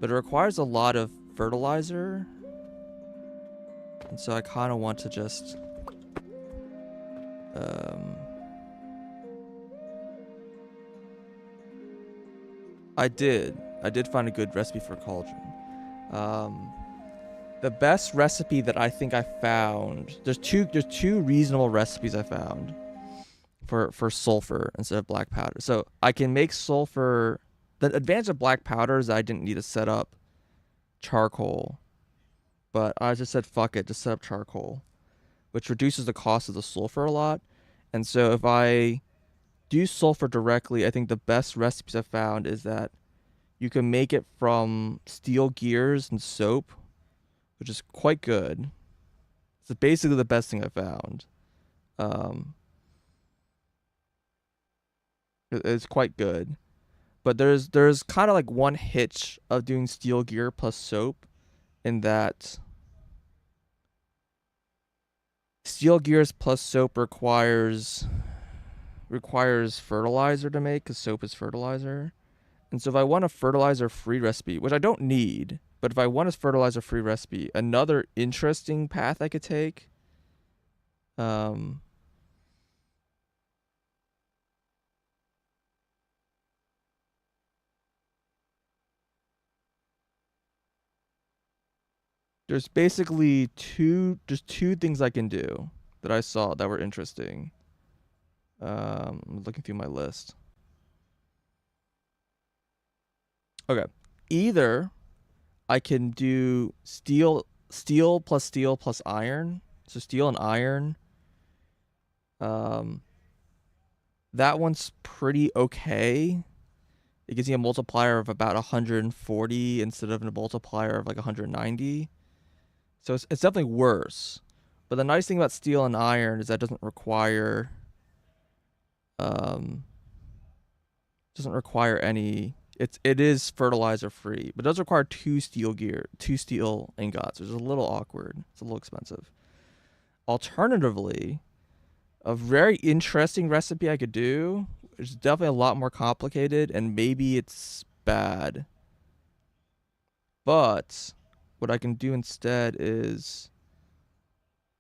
but it requires a lot of fertilizer, and so I kind of want to just I did find a good recipe for cauldron. The best recipe that I think I found, there's two reasonable recipes I found for sulfur instead of black powder. So I can make sulfur. The advantage of black powder is I didn't need to set up charcoal, but I just said fuck it, just set up charcoal, which reduces the cost of the sulfur a lot. And so if I do sulfur directly, I think the best recipes I found is that you can make it from steel gears and soap, which is quite good. It's basically the best thing I found. It's quite good. But there's kind of like one hitch of doing steel gear plus soap, in that steel gears plus soap requires fertilizer to make, because soap is fertilizer. And so if I want a fertilizer-free recipe, which I don't need, but if I want a fertilizer-free recipe, another interesting path I could take, there's basically two things I can do that I saw that were interesting. I'm looking through my list. Okay. Either I can do steel plus iron. So steel and iron. That one's pretty okay. It gives you a multiplier of about 140 instead of a multiplier of like 190. So it's definitely worse. But the nice thing about steel and iron is that it doesn't require any. It is fertilizer free, but it does require 2 steel ingots, which is a little awkward. It's a little expensive. Alternatively, a very interesting recipe I could do, which is definitely a lot more complicated, and maybe it's bad, but what I can do instead is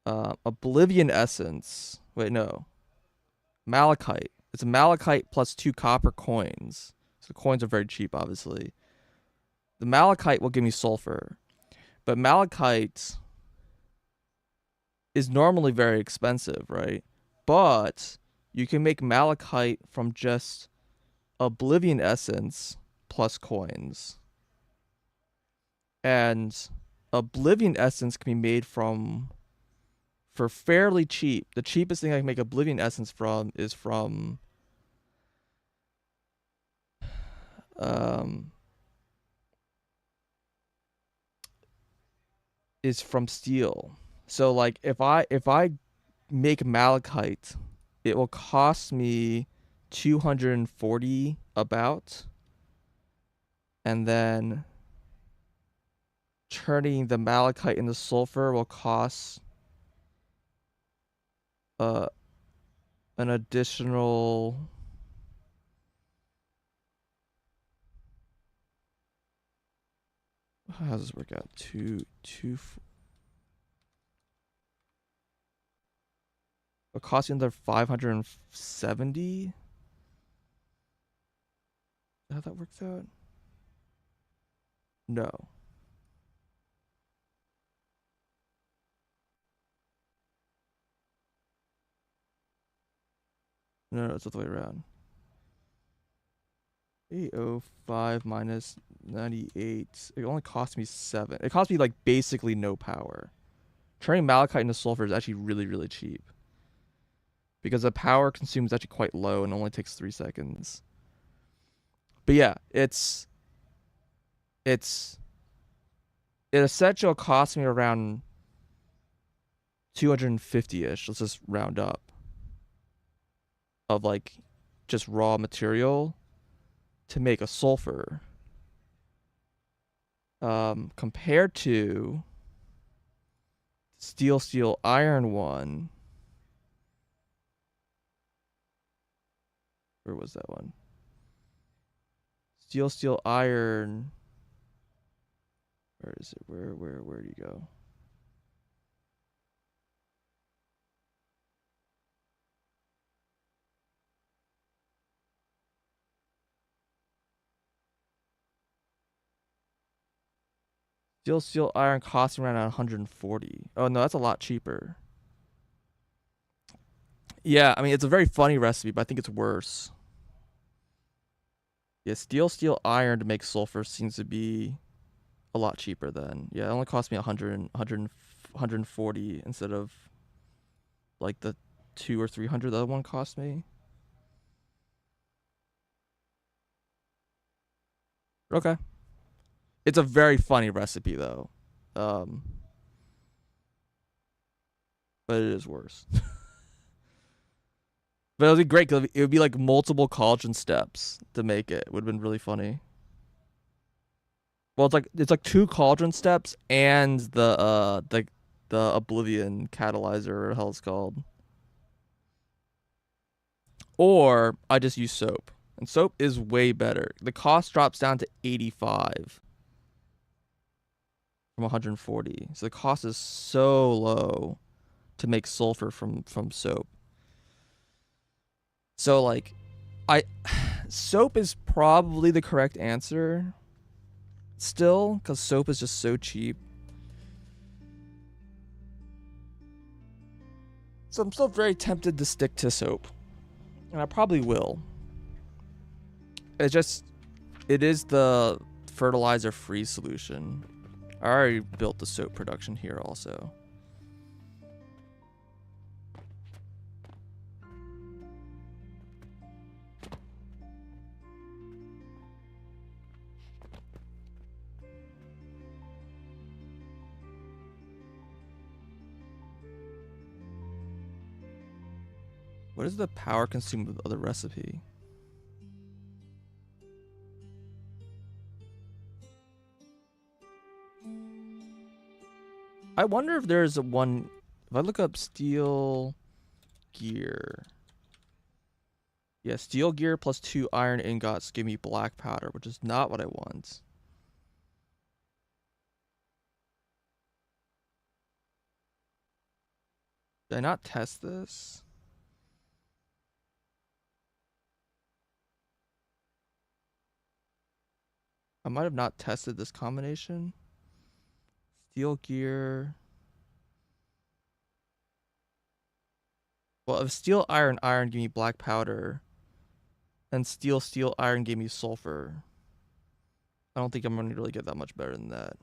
Oblivion Essence. Wait, no. Malachite. It's a malachite plus 2 copper coins. So coins are very cheap, obviously. The malachite will give me sulfur, but malachite is normally very expensive, right? But you can make malachite from just Oblivion Essence plus coins. And Oblivion Essence can be made for fairly cheap. The cheapest thing I can make Oblivion Essence from is from steel. So like if I make malachite, it will cost me 240 about, and then turning the malachite into sulfur will cost an additional how does this work out? It'll cost you another 570. Is that how that works out? No. No, it's the other way around. 805 minus 98. It only cost me 7. It cost me like basically no power. Turning malachite into sulfur is actually really, really cheap. because the power consumed is actually quite low and only takes 3 seconds. But yeah, it's it essentially cost me around 250-ish. Let's just round up of like just raw material to make a sulfur. Compared to steel iron one. Where was that one? Steel iron. Where is it? Where do you go? Steel iron costs around 140. Oh no, that's a lot cheaper. Yeah, I mean it's a very funny recipe, but I think it's worse. Yeah, steel iron to make sulfur seems to be a lot cheaper then. Yeah, it only cost me 140 instead of like the 2 or 300 the other one cost me. Okay. It's a very funny recipe though. Um but it is worse. But it would be great because it would be like multiple collagen steps to make it. It would have been really funny. Well, it's like 2 cauldron steps and the Oblivion catalyzer or the hell it's called. Or I just use soap. And soap is way better. The cost drops down to 85 from 140. So the cost is so low to make sulfur from soap. So like I soap is probably the correct answer still cuz soap is just so cheap. So I'm still very tempted to stick to soap. And I probably will. It is the fertilizer free solution. I already built the soap production here also. What is the power consumed of the recipe? I wonder if there's a one. If I look up steel gear. Yeah, steel gear plus 2 iron ingots give me black powder, which is not what I want. Did I not test this? I might have not tested this combination. Steel gear. Well, if steel iron give me black powder, and steel iron gave me sulfur. I don't think I'm gonna really get that much better than that.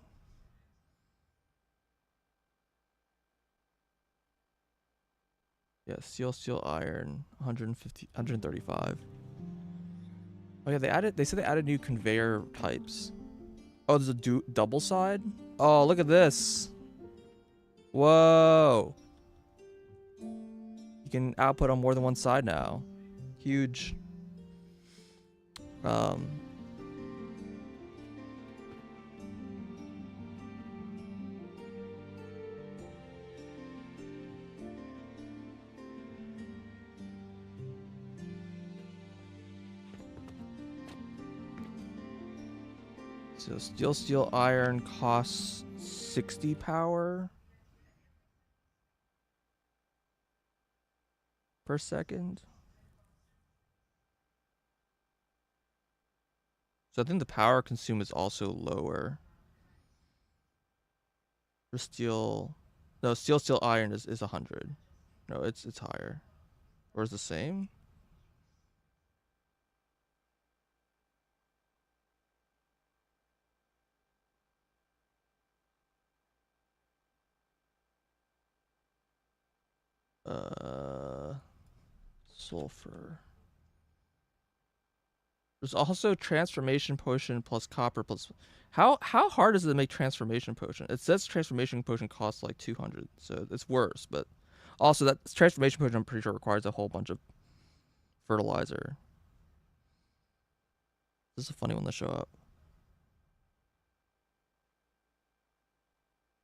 Yeah, steel iron, 150, 135. Oh yeah, they said they added new conveyor types. Oh, there's a double side? Oh, look at this. Whoa. You can output on more than one side now. Huge. Um, so steel iron costs 60 power per second. So I think the power consumed is also lower. For steel, no, steel iron is 100. No, it's higher. Or is the same? Uh sulfur. There's also transformation potion plus copper plus. How hard is it to make transformation potion? It says transformation potion costs like 200, so it's worse. But also that transformation potion, I'm pretty sure requires a whole bunch of fertilizer. This is a funny one to show up.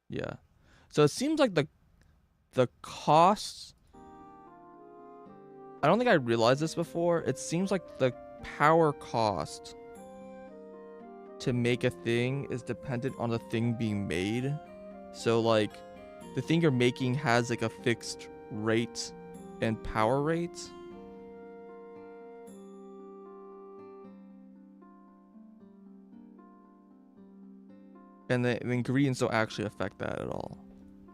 Yeah. So it seems like the cost. I don't think I realized this before. It seems like the power cost to make a thing is dependent on the thing being made. So like the thing you're making has like a fixed rate and power rate. And the ingredients don't actually affect that at all.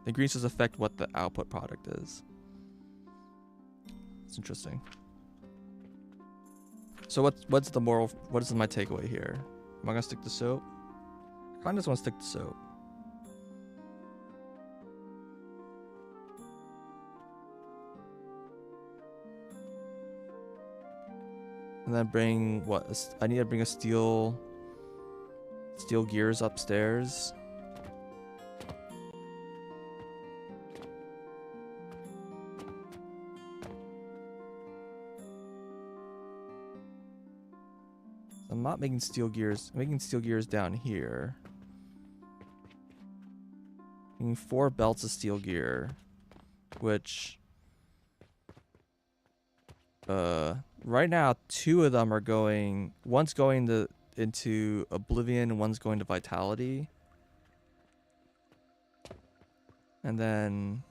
The ingredients just affect what the output product is. It's interesting. So what's the moral? What is my takeaway here? Am I gonna stick to soap? I kinda just wanna stick to soap. And then bring what? I need to bring a steel gears upstairs. I'm not making steel gears. I'm making steel gears down here. Making 4 belts of steel gear, which right now 2 of them are going. One's going into Oblivion, and one's going to Vitality. And then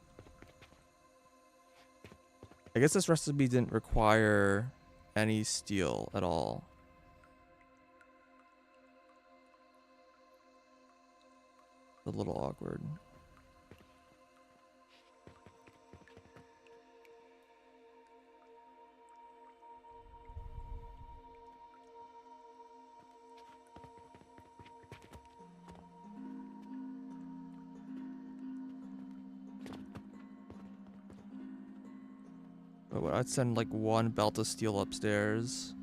I guess this recipe didn't require any steel at all. A little awkward. But I'd send like 1 belt of steel upstairs.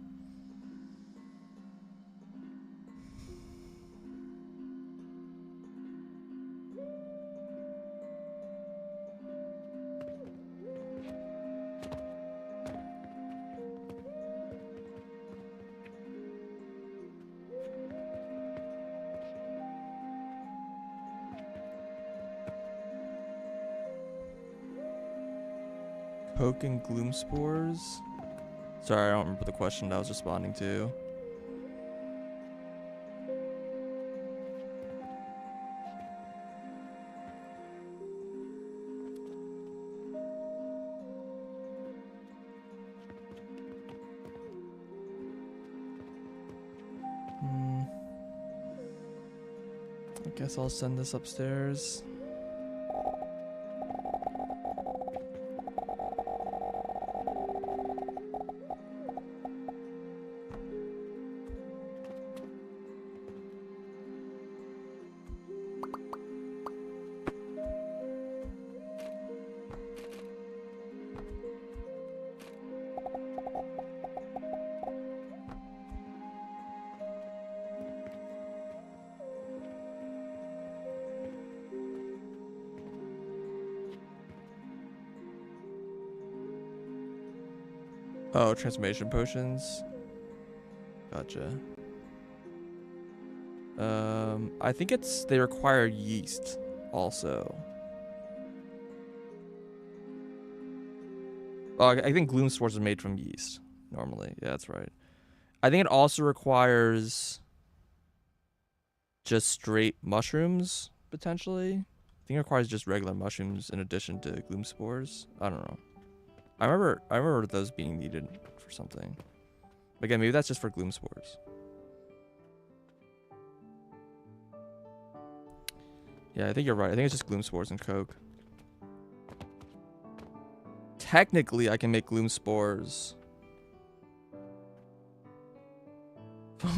Coke and gloom spores? Sorry, I don't remember the question that I was responding to. I guess I'll send this upstairs. Oh, transformation potions. Gotcha. I think they require yeast also. Oh, I think gloom spores are made from yeast normally. Yeah, that's right. I think it also requires just straight mushrooms potentially. I think it requires just regular mushrooms in addition to gloom spores. I don't know. I remember those being needed for something. But again, maybe that's just for gloom spores. Yeah, I think you're right. I think it's just gloom spores and coke. Technically, I can make gloom spores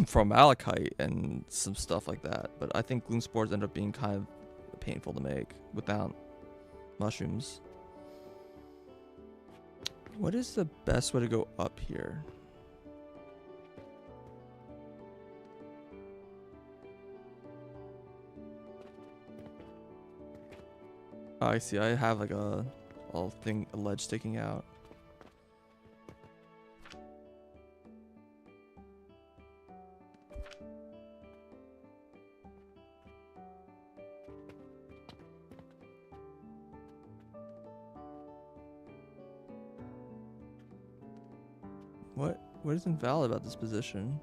from malachite and some stuff like that. But I think gloom spores end up being kind of painful to make without mushrooms. What is the best way to go up here? Oh, I see. I have like a ledge sticking out. What is invalid about this position?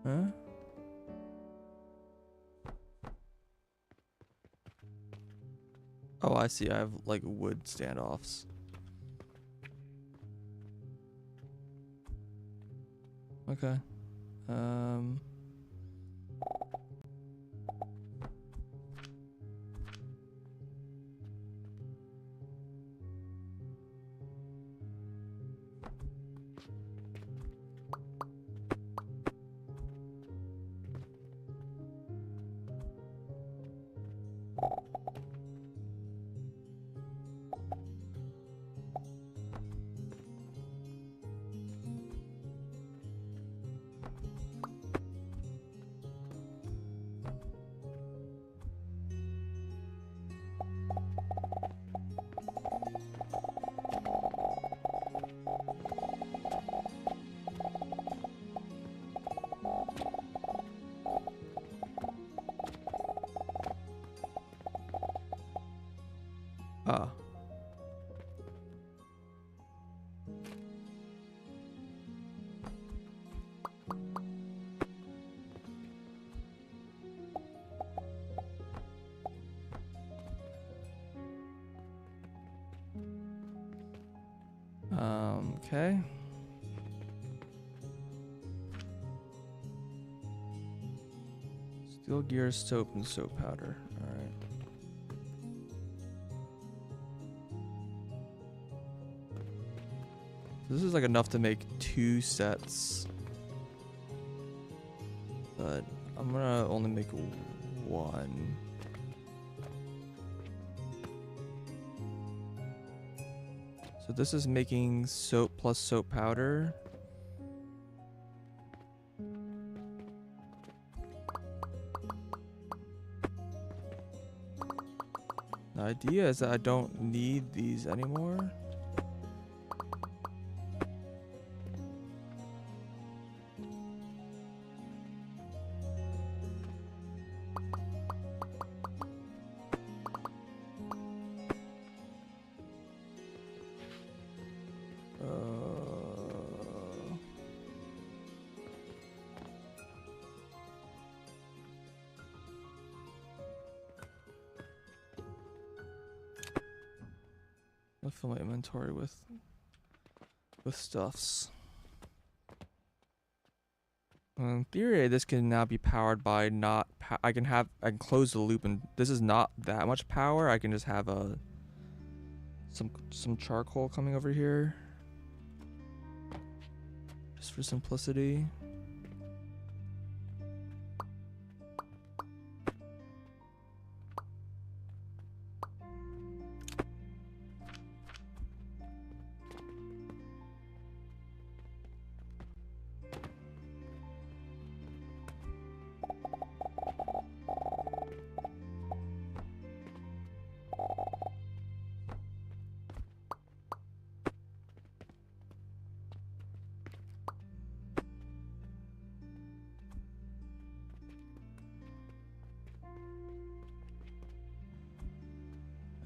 Huh? Oh, I see. I have like wood standoffs. Okay. Ah. Okay. Steel gears, soap, and soap powder. Alright. This is like enough to make 2 sets. But I'm gonna only make 1. So this is making soap plus soap powder. The idea is that I don't need these anymore. I'll fill my inventory with stuffs. In theory, this can now be powered by not. I can close the loop, and this is not that much power. I can just have some charcoal coming over here, just for simplicity.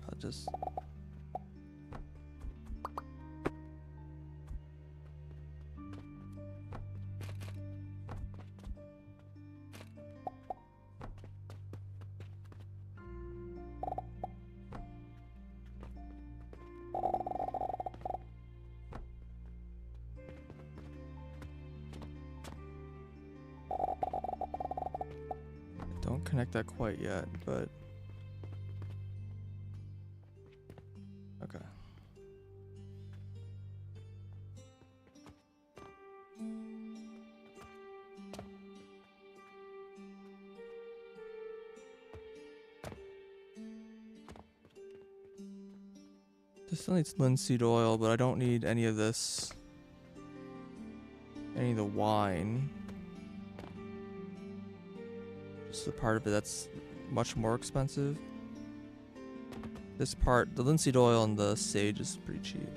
I'll just. Don't connect that quite yet, but okay. This still needs linseed oil, but I don't need any of this. Any of the wine. Just the part of it that's much more expensive. This part, the linseed oil and the sage is pretty cheap.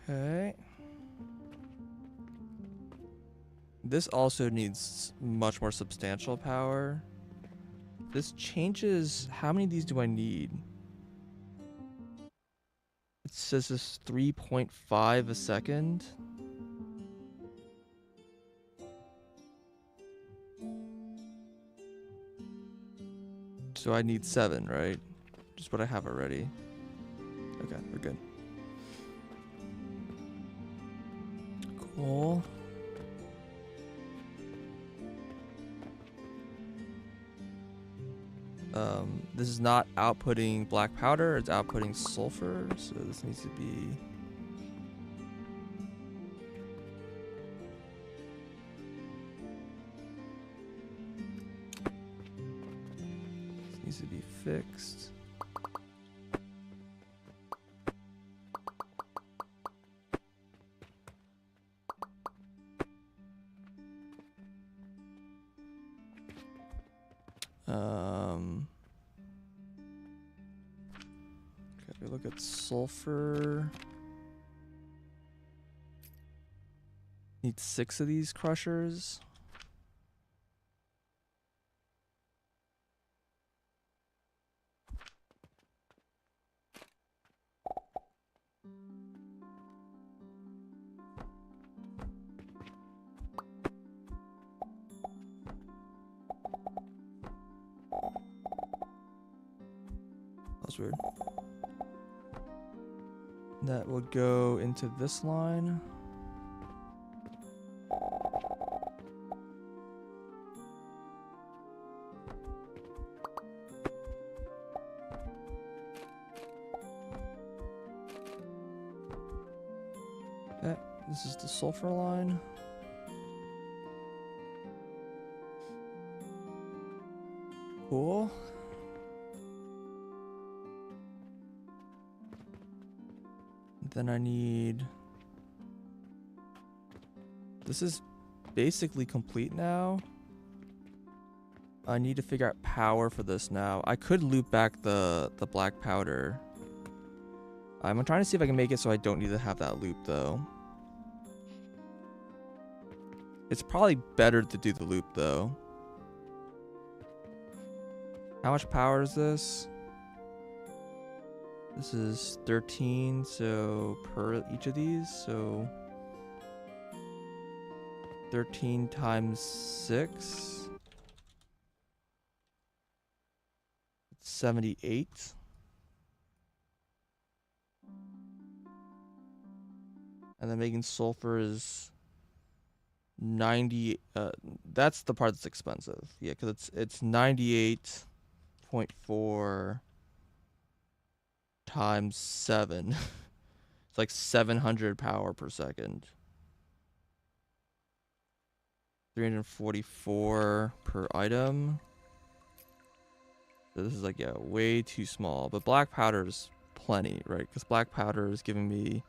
Okay. This also needs much more substantial power. This changes, how many of these do I need? It says this 3.5 a second. So I need 7, right? Just what I have already. Okay, we're good. Cool. This is not outputting black powder, it's outputting sulfur, so this needs to be... This needs to be fixed. Okay, we look at sulfur. Need 6 of these crushers. That's weird. That would go into this line. Okay, this is the sulfur line. Cool. Then I need... This is basically complete now. I need to figure out power for this now. I could loop back the black powder. I'm trying to see if I can make it so I don't need to have that loop though. It's probably better to do the loop though. How much power is this? This is 13, so per each of these, so 13 times 6. 78. And then making sulfur is 90. That's the part that's expensive. Yeah, because it's 98.4 times 7. It's like 700 power per second. 344 per item. So this is like, yeah, way too small. But black powder is plenty, right? Because black powder is giving me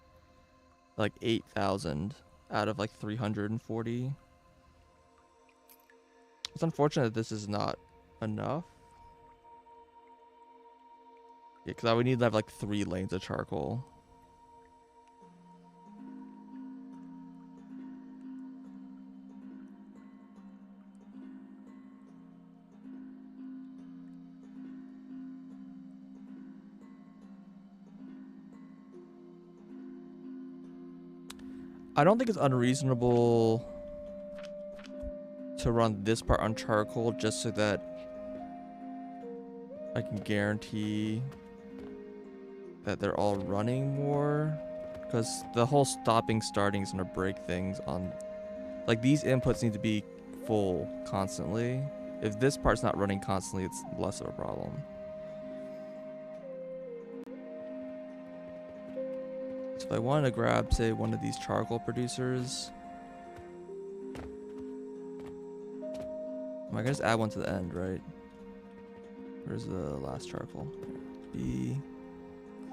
like 8,000 out of like 340. It's unfortunate that this is not enough. Yeah, because I would need to have like 3 lanes of charcoal. I don't think it's unreasonable to run this part on charcoal just so that I can guarantee that they're all running more, because the whole stopping starting is going to break things on, like, these inputs need to be full constantly. If this part's not running constantly, it's less of a problem. So if I wanted to grab, say, one of these charcoal producers, I can just add one to the end, right? Where's the last charcoal? B,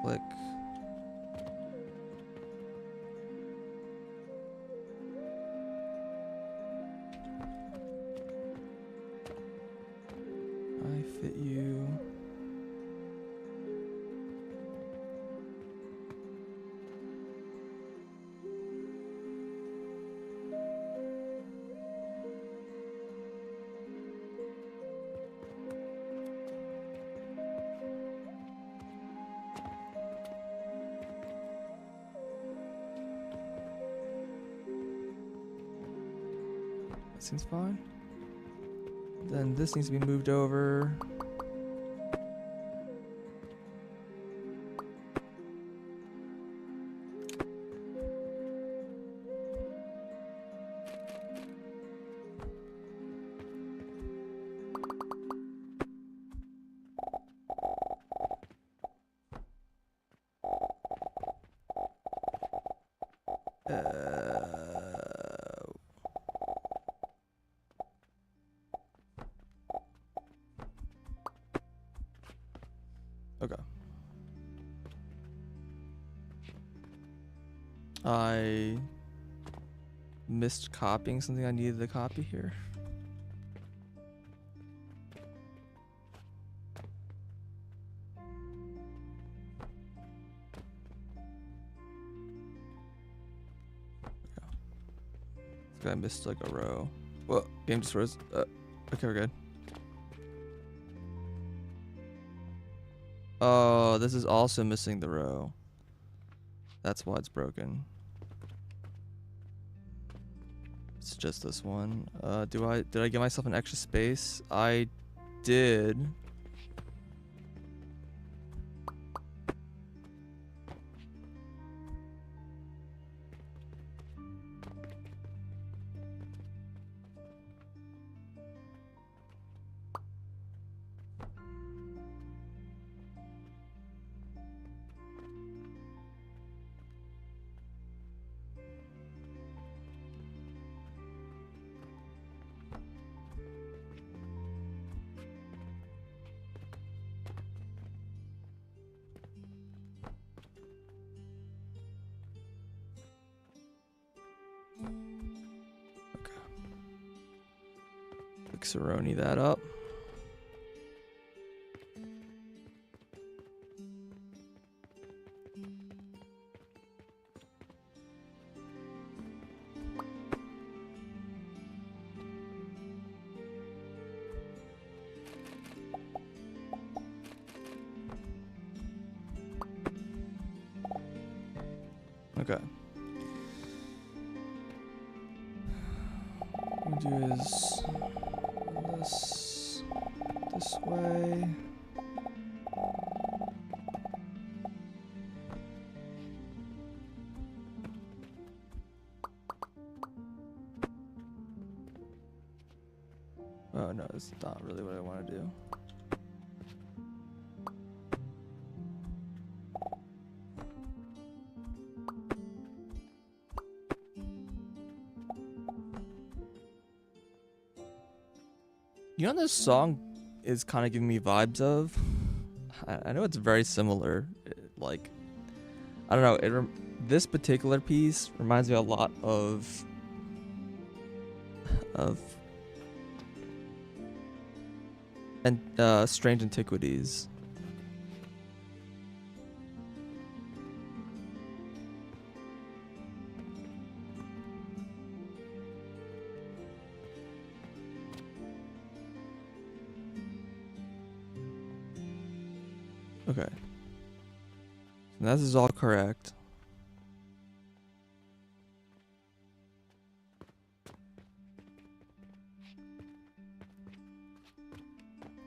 click. I fit you. That seems fine. Then this needs to be moved over. Okay. I missed copying something I needed to copy here. I missed like a row. Well, game just froze. Okay, we're good. Oh, this is also missing the row. That's why it's broken. It's just this one. Did I give myself an extra space? I did. Mixeroni that up. Okay. What we'll do is this way. Oh no, it's not really what I want to do. You know, this song is kind of giving me vibes of. I know it's very similar. Like, I don't know. This particular piece reminds me a lot of Strange Antiquities. Okay. So this is all correct.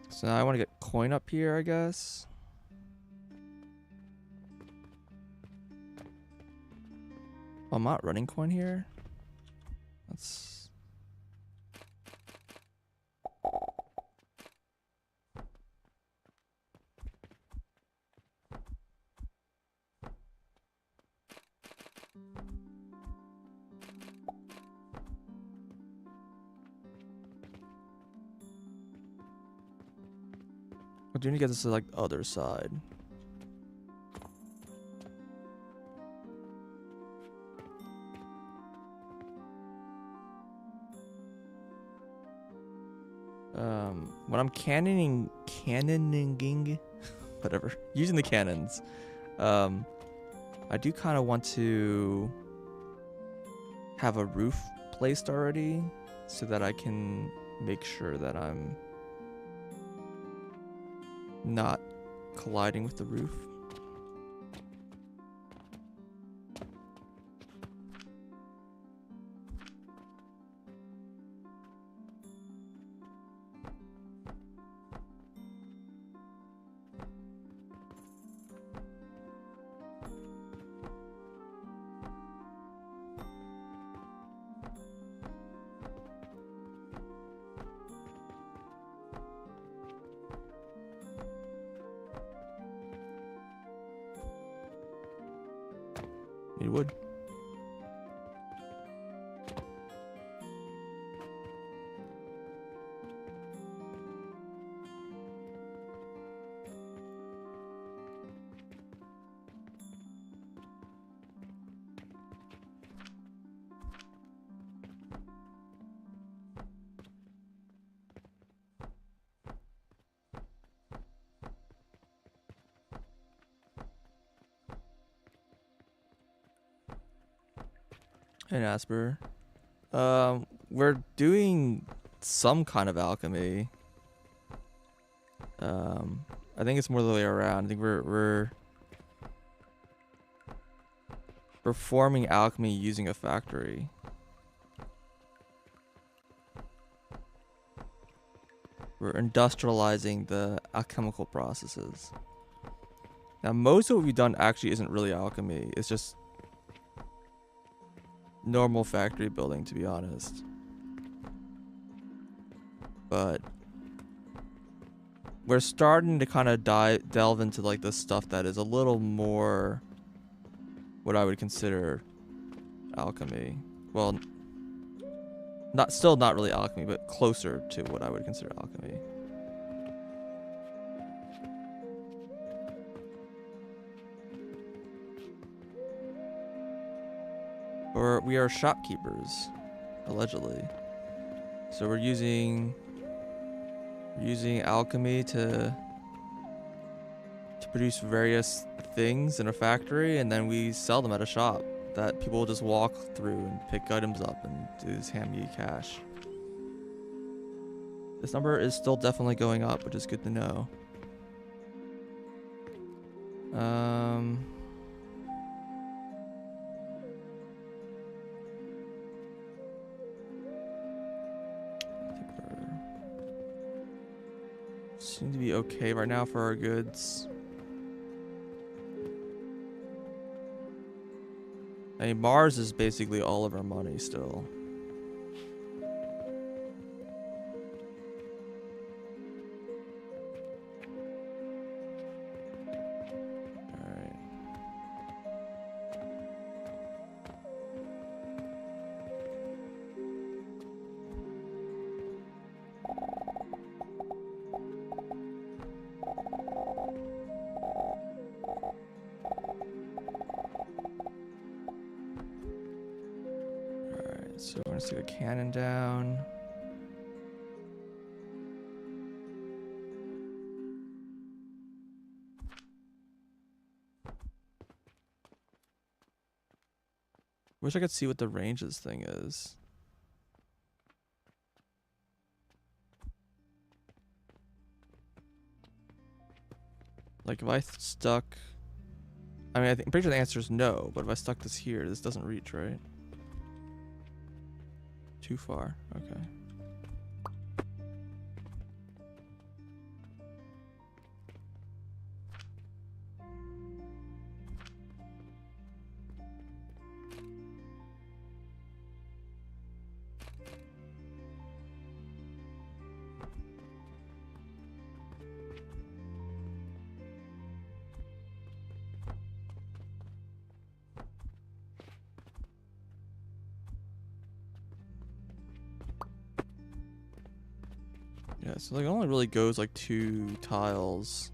So now I want to get coin up here, I guess. Oh, I'm not running coin here. That's... I do need to get this to like the other side. When I'm cannoning, whatever, using the cannons, I do kind of want to have a roof placed already so that I can make sure that I'm not colliding with the roof. Need wood. And Asper. We're doing some kind of alchemy. I think it's more the way around. I think we're performing alchemy using a factory. We're industrializing the alchemical processes. Now, most of what we've done actually isn't really alchemy. It's just normal factory building, to be honest. But we're starting to kind of delve into like the stuff that is a little more what I would consider alchemy. Well, still not really alchemy, but closer to what I would consider alchemy. Or we are shopkeepers, allegedly. So we're using alchemy to produce various things in a factory, and then we sell them at a shop that people will just walk through and pick items up and do this hand-me cash. This number is still definitely going up, which is good to know. Seem to be okay right now for our goods. I mean, Mars is basically all of our money still. Alright. So we're gonna stick a cannon down. Wish I could see what the range of this thing is. Like if I stuck, I mean, I'm pretty sure the answer is no, but if I stuck this here, this doesn't reach, right? Too far, okay. Yeah, so like it only really goes like 2 tiles.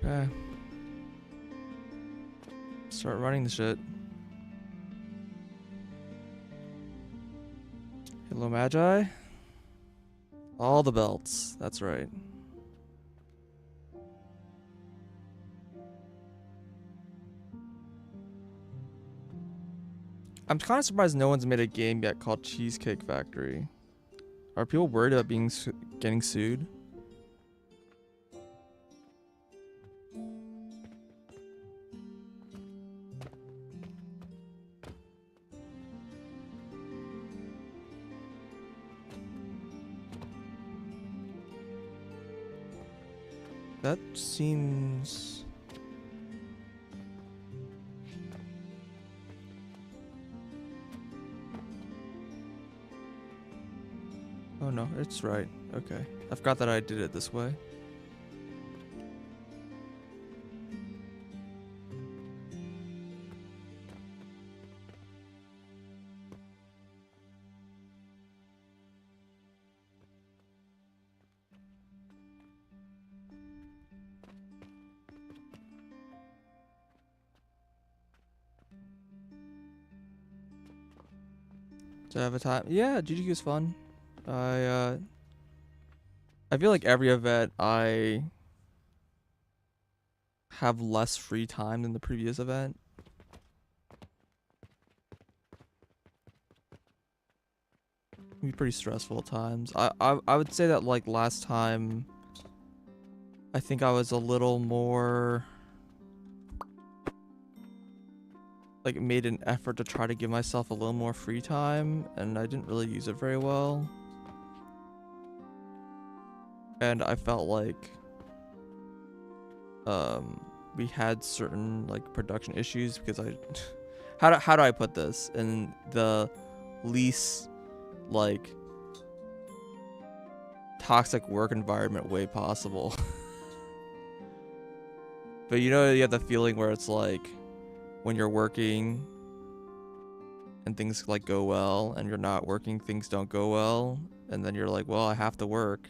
Okay. Start running the shit. Hello, Magi. All the belts. That's right. I'm kind of surprised no one's made a game yet called Cheesecake Factory. Are people worried about getting sued? That seems... Oh no, it's right. Okay. I forgot that I did it this way. Did I have a time? Yeah, GG was fun. I feel like every event I have less free time than the previous event. It can be pretty stressful at times. I would say that like last time I think I was a little more like made an effort to try to give myself a little more free time, and I didn't really use it very well. And I felt like we had certain like production issues because I how do I put this in the least like toxic work environment way possible. But you know, you have the feeling where it's like when you're working and things like go well, and you're not working, things don't go well, and then you're like, well, I have to work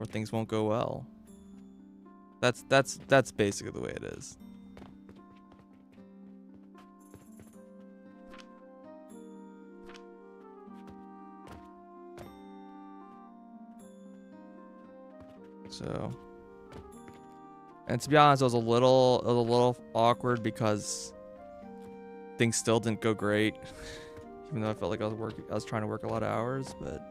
or things won't go well. That's basically the way it is. So, and to be honest, it was a little awkward because things still didn't go great, even though I felt like I was trying to work a lot of hours, but.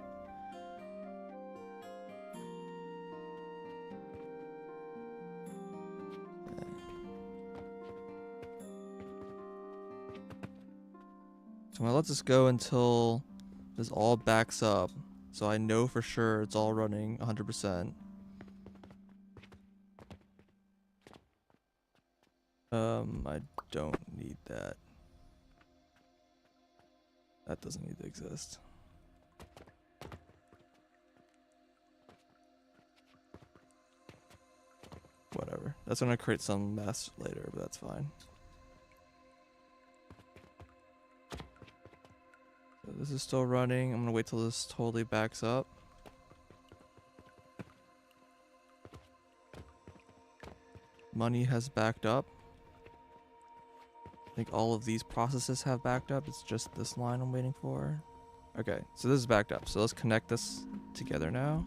So I'm gonna let this go until this all backs up, so I know for sure it's all running 100%. I don't need that. That doesn't need to exist. Whatever. That's gonna create some mess later, but that's fine. So this is still running. I'm gonna wait till this totally backs up. money has backed up. I think all of these processes have backed up. It's just this line I'm waiting for. Okay, so this is backed up. So let's connect this together now.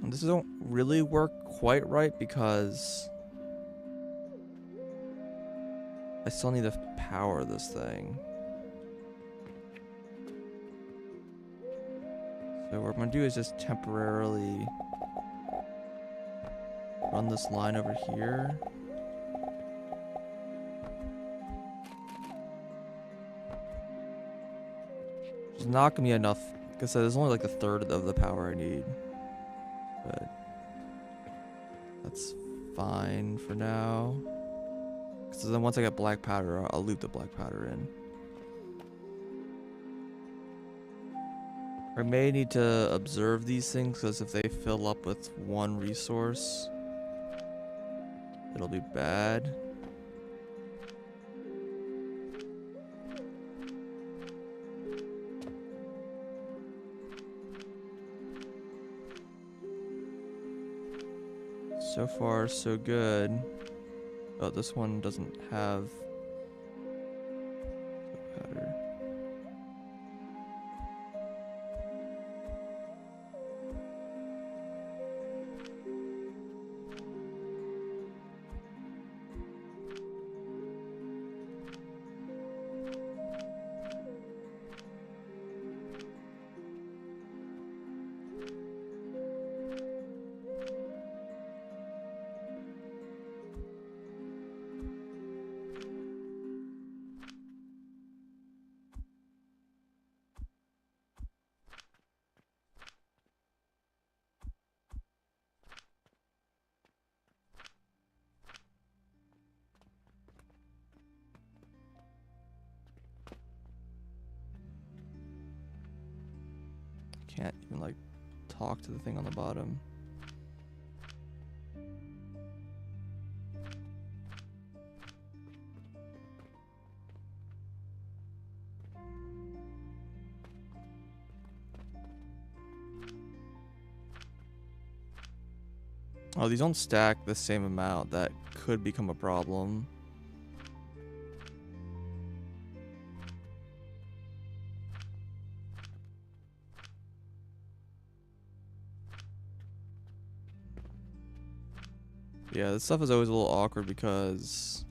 And this don't really work quite right because I still need to power this thing. So what I'm gonna do is just temporarily run this line over here. It's not gonna be enough, because there's only like a third of the power I need. But that's fine for now. So then once I get black powder, I'll loop the black powder in. I may need to observe these things, because if they fill up with one resource, it'll be bad. So far, so good. Oh, this one doesn't have powder. Can't even like talk to the thing on the bottom. Oh, these don't stack the same amount. That could become a problem. Yeah, this stuff is always a little awkward because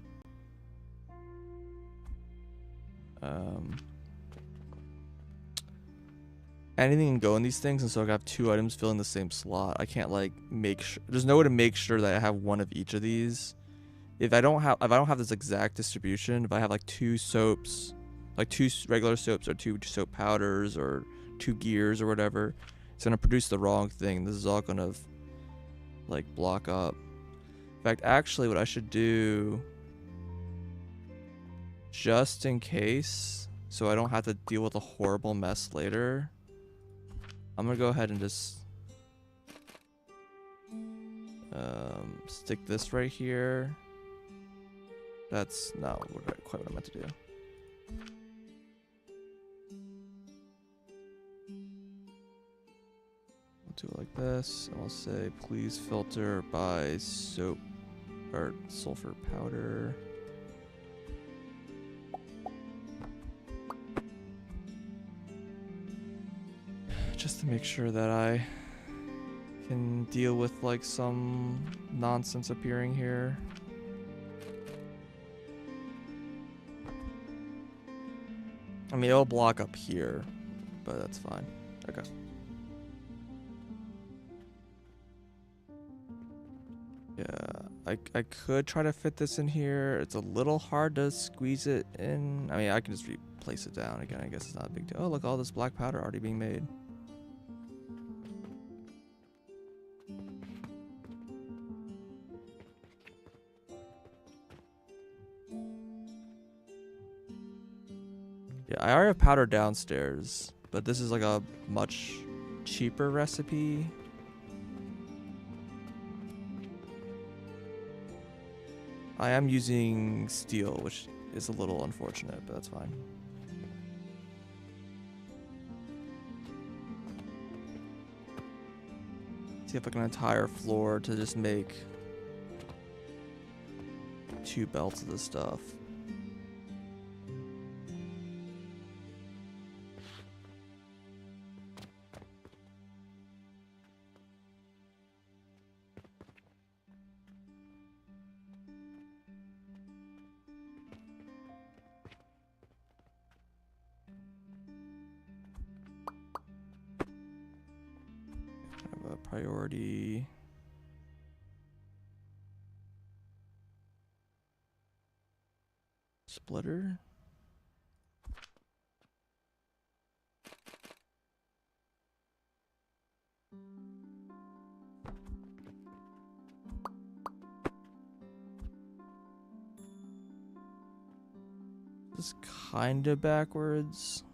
anything can go in these things, and so I have two items filling the same slot. I can't like make sure. There's no way to make sure that I have one of each of these. If I don't have this exact distribution, if I have like two soaps, like two regular soaps or two soap powders or two gears or whatever, it's gonna produce the wrong thing. This is all gonna like block up. In fact, actually, what I should do, just in case, so I don't have to deal with a horrible mess later, I'm gonna go ahead and just stick this right here. That's not quite what I meant to do. I'll do it like this, and I'll say, please filter by soap or sulfur powder. Just to make sure that I can deal with like some nonsense appearing here. I mean, it'll block up here, but that's fine. Okay. Yeah, I could try to fit this in here. It's a little hard to squeeze it in. I mean, I can just replace it down again. I guess it's not a big deal. Oh, look, all this black powder already being made. Yeah, I already have powder downstairs, but this is like a much cheaper recipe. I am using steel, which is a little unfortunate, but that's fine. See if I can entire floor to just make 2 belts of this stuff. Have a priority. Splitter. This is kind of backwards.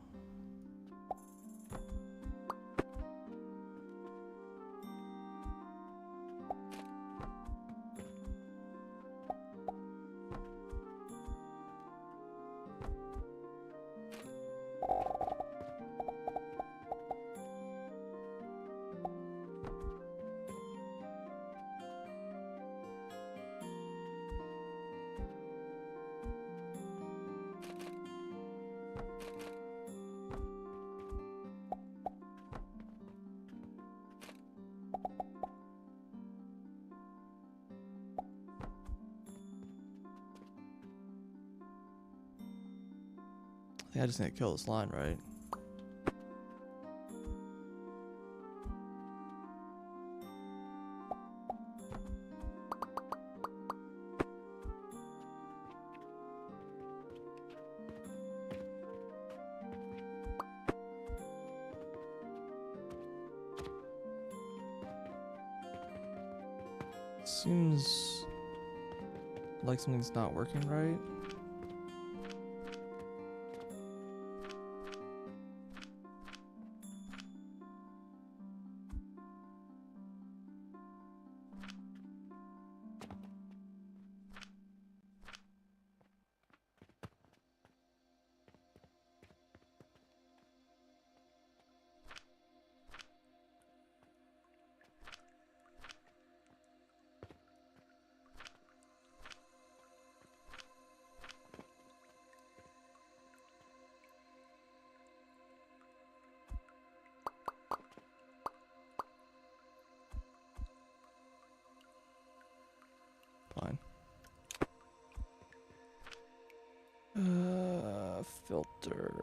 I think I just need to kill this line, right? Seems like something's not working right. Fine. Filter.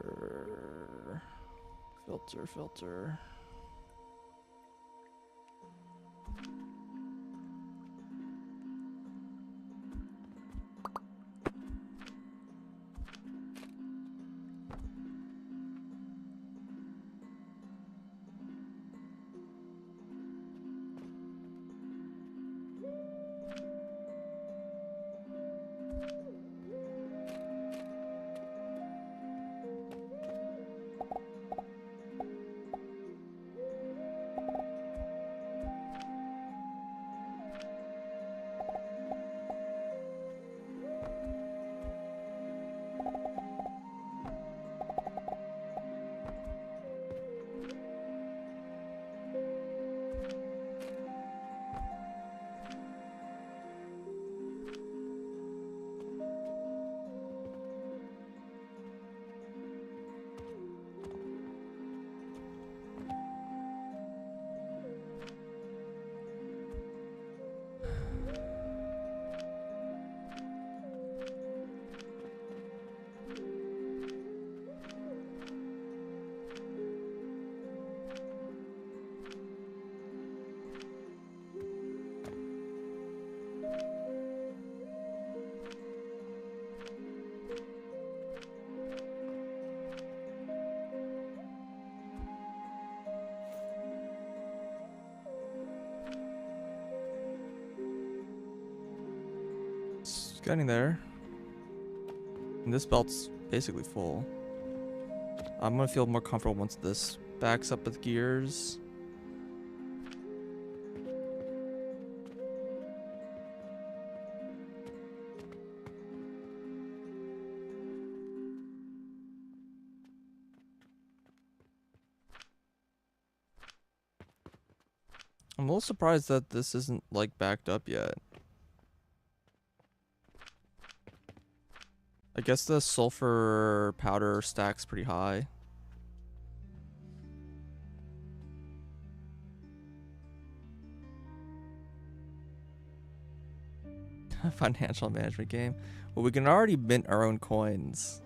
Getting there. And this belt's basically full. I'm gonna feel more comfortable once this backs up with gears. I'm a little surprised that this isn't like backed up yet. I guess the sulfur powder stack's pretty high. Financial management game. Well, we can already mint our own coins.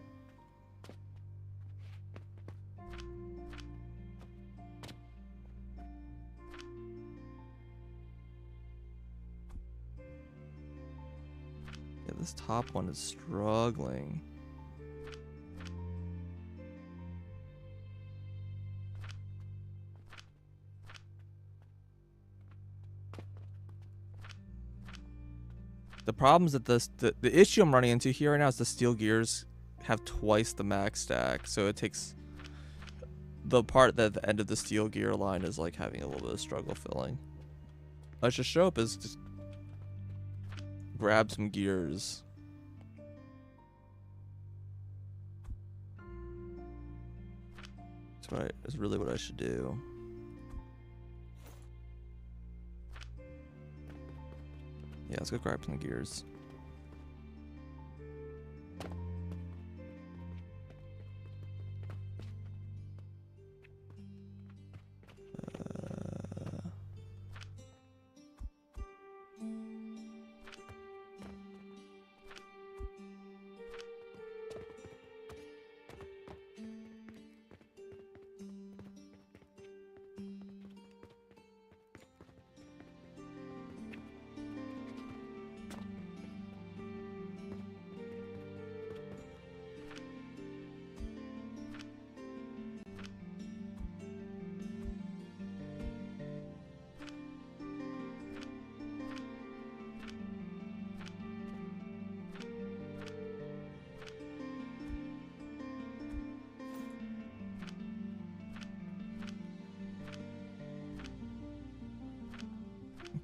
Yeah, this top one is struggling. The problem is that the issue I'm running into here right now is the steel gears have twice the max stack, so it takes the part that the end of the steel gear line is like having a little bit of struggle filling. I should show up as just grab some gears. That's really what I should do. Yeah, let's go grab some gears.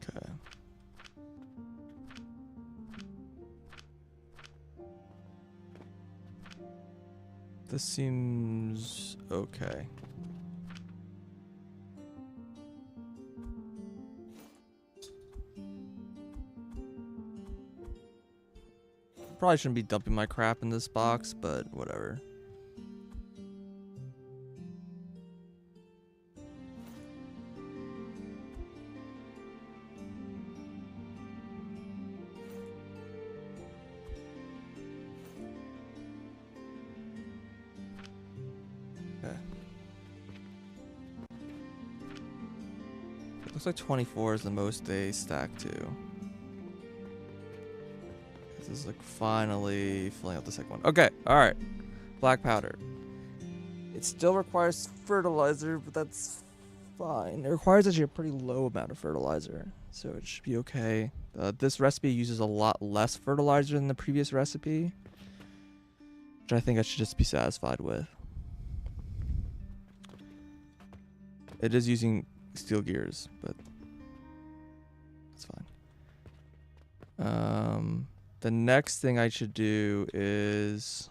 Okay. This seems okay. Probably shouldn't be dumping my crap in this box, but whatever. Okay. It looks like 24 is the most they stack to. This is like finally filling out the second one. Okay, alright. Black powder. It still requires fertilizer, but that's fine. It requires actually a pretty low amount of fertilizer, so it should be okay. This recipe uses a lot less fertilizer than the previous recipe, which I think I should just be satisfied with. It is using steel gears, but it's fine. The next thing I should do is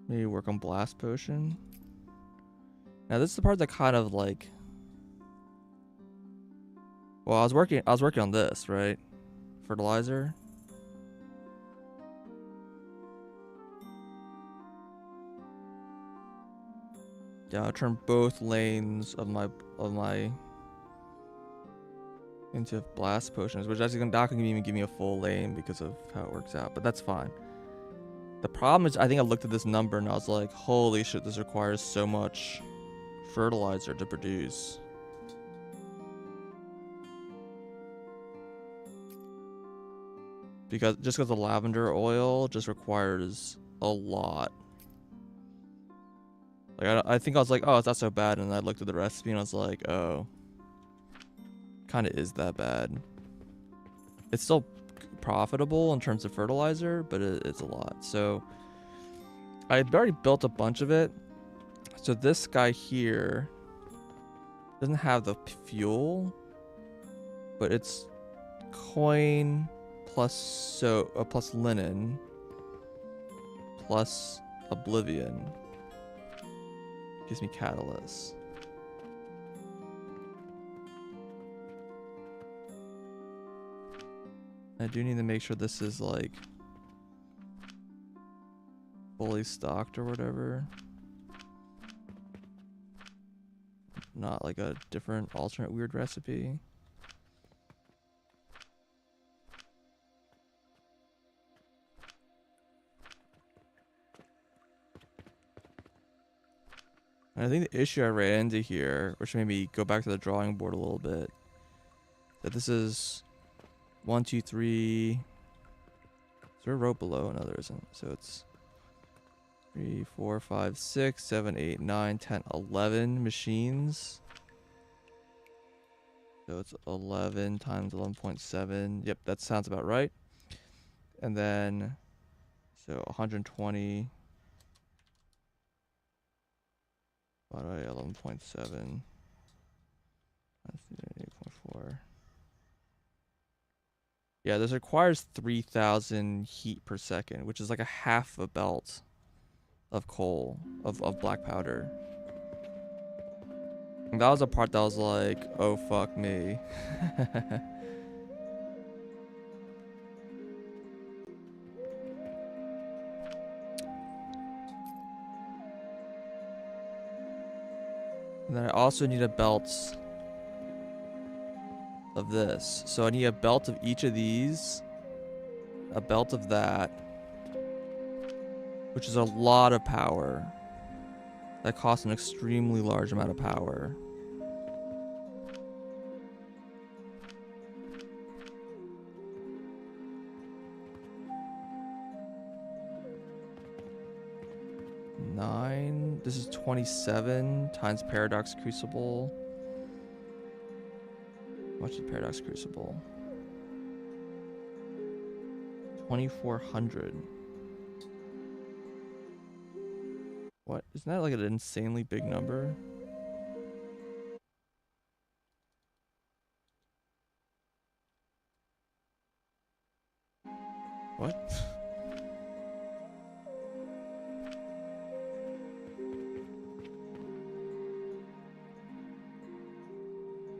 maybe work on blast potion. Now this is the part that kind of like, well, I was working on this, right? Fertilizer. Yeah, I'll turn both lanes of my into blast potions, which actually not gonna even give me a full lane because of how it works out, but that's fine. The problem is I think I looked at this number and I was like, holy shit, this requires so much fertilizer to produce. Because the lavender oil just requires a lot. Like I think I was like, oh, it's not so bad, and I looked at the recipe and I was like, oh, kind of is that bad. It's still profitable in terms of fertilizer, but it's a lot. So I had already built a bunch of it. So this guy here doesn't have the fuel, but it's coin plus linen. plus Oblivion. Gives me Catalyst. I do need to make sure this is like fully stocked or whatever. Not like a different alternate weird recipe. And I think the issue I ran into here, which made me go back to the drawing board a little bit, that this is 1, 2, 3. Is there a row below? No, there isn't. So it's 3, 4, 5, 6, 7, 8, 9, 10, 11 machines. So it's 11 times 11.7. Yep, that sounds about right. And then, so 120 divided by 11.7. That's 8.4. Yeah, this requires 3,000 heat per second, which is like a half a belt of coal, of black powder. And that was a part that was like, oh fuck me. And then I also need a belt of this. So I need a belt of each of these, a belt of that, which is a lot of power. That costs an extremely large amount of power. This is 27 times Paradox Crucible. How much is Paradox Crucible? 2,400. What? Isn't that like an insanely big number? What?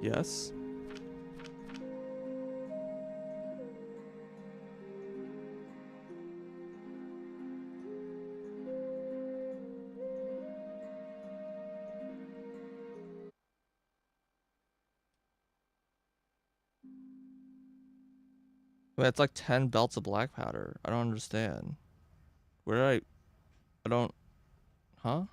Yes. Wait, it's like 10 belts of black powder. I don't understand. Where did I don't... Huh?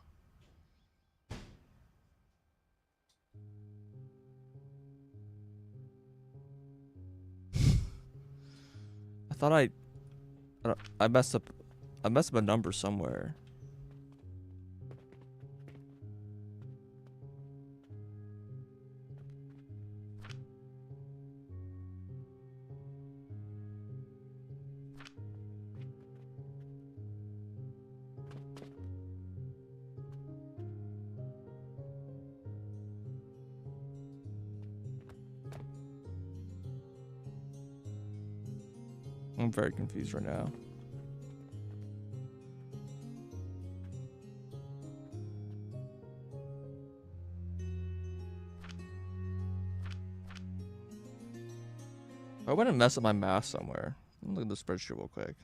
I thought I messed up... I messed up a number somewhere. I'm very confused right now. I went and messed up my math somewhere. Let me look at the spreadsheet real quick.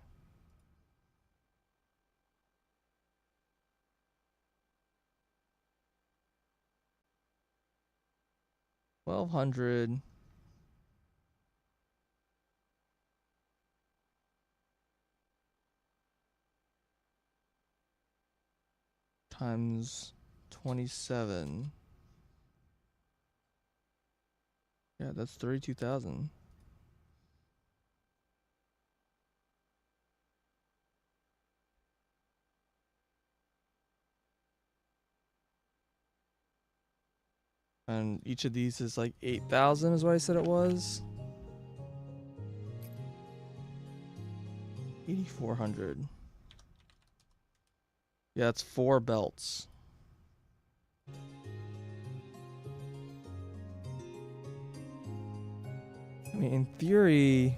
$1,200 times 27. Yeah, that's 32,000. And each of these is like 8,000 is what I said it was. 8,400. Yeah, it's 4 belts. I mean, in theory,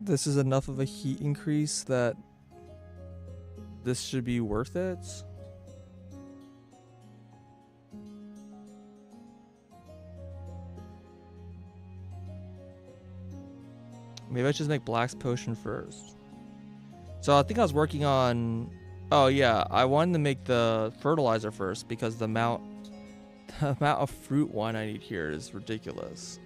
this is enough of a heat increase that this should be worth it. Maybe I should just make Black's Potion first. So I think I was working on... Oh yeah, I wanted to make the fertilizer first because the amount of fruit wine I need here is ridiculous.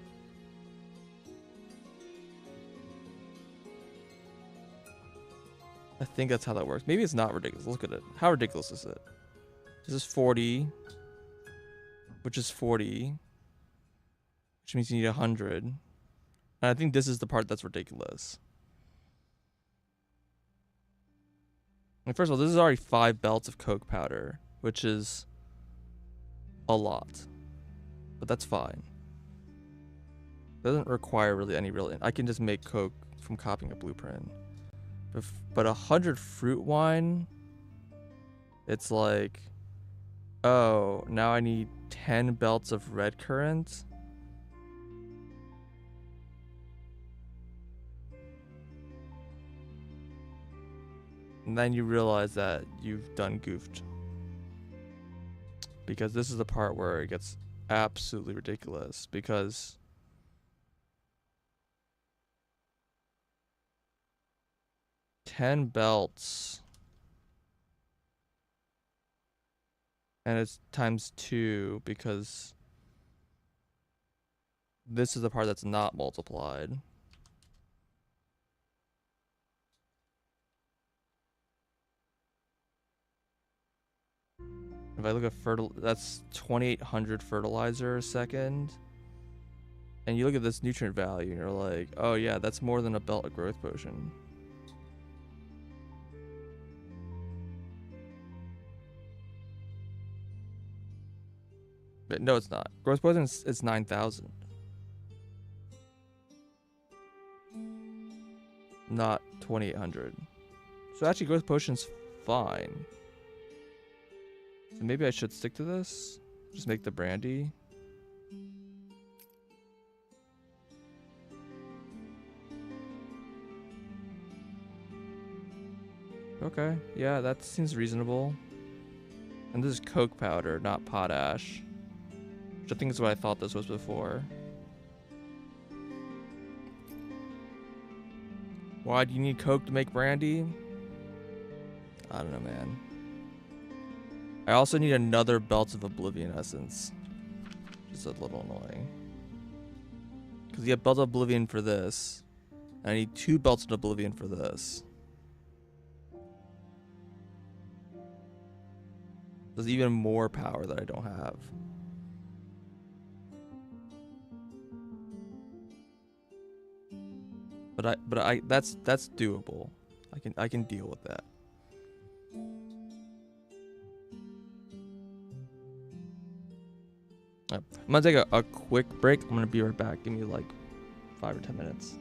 I think that's how that works. Maybe it's not ridiculous. Look at it. How ridiculous is it? This is 40, which is 40, which means you need 100. And I think this is the part that's ridiculous. And first of all, this is already 5 belts of coke powder, which is a lot. But that's fine. Doesn't require really any real... I can just make coke from copying a blueprint. But 100 fruit wine, it's like, oh, now I need 10 belts of red currant. And then you realize that you've done goofed. Because this is the part where it gets absolutely ridiculous. Because ten belts, and it's times 2 because this is the part that's not multiplied. If I look at that's 2,800 fertilizer a second. And you look at this nutrient value and you're like, oh yeah, that's more than a belt of growth potion. But no, it's not. Growth potion is 9,000. Not 2,800. So actually growth potion's fine. So maybe I should stick to this. Just make the brandy. Okay, yeah, that seems reasonable. And this is coke powder, not potash. Which I think is what I thought this was before. Why do you need coke to make brandy? I don't know, man. I also need another belt of oblivion essence. Just a little annoying. Because you have belt of oblivion for this. And I need 2 belts of oblivion for this. There's even more power that I don't have. But I that's doable. I can deal with that. I'm gonna take a quick break. I'm gonna be right back. Give me like 5 or 10 minutes.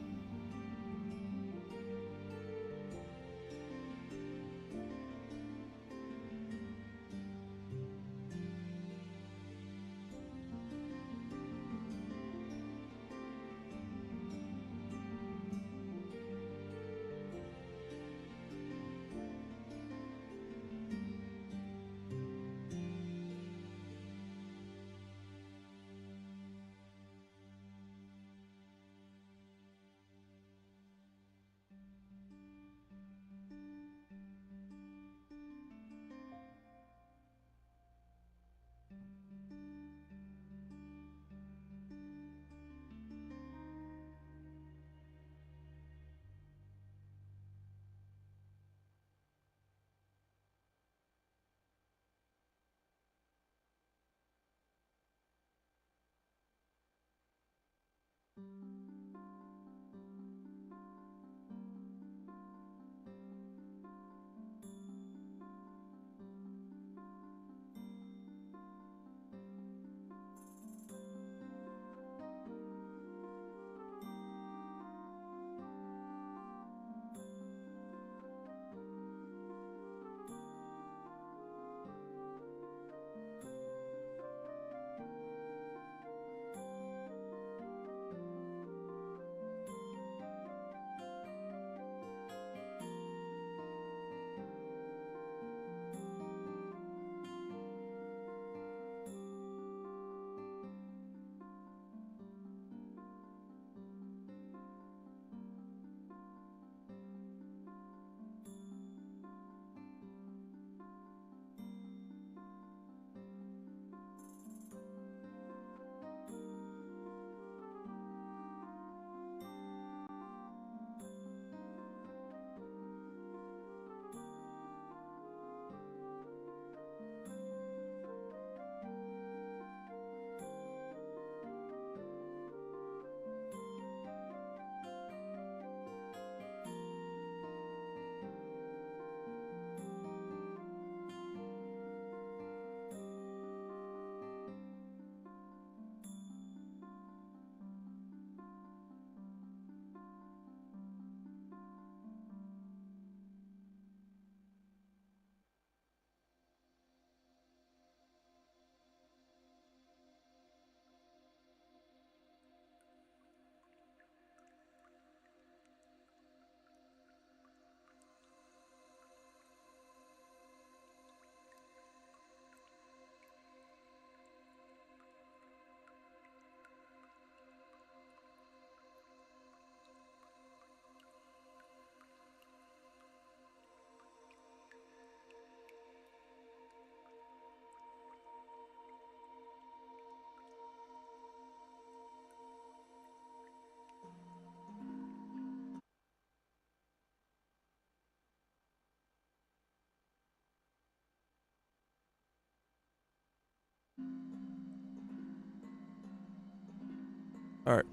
All right.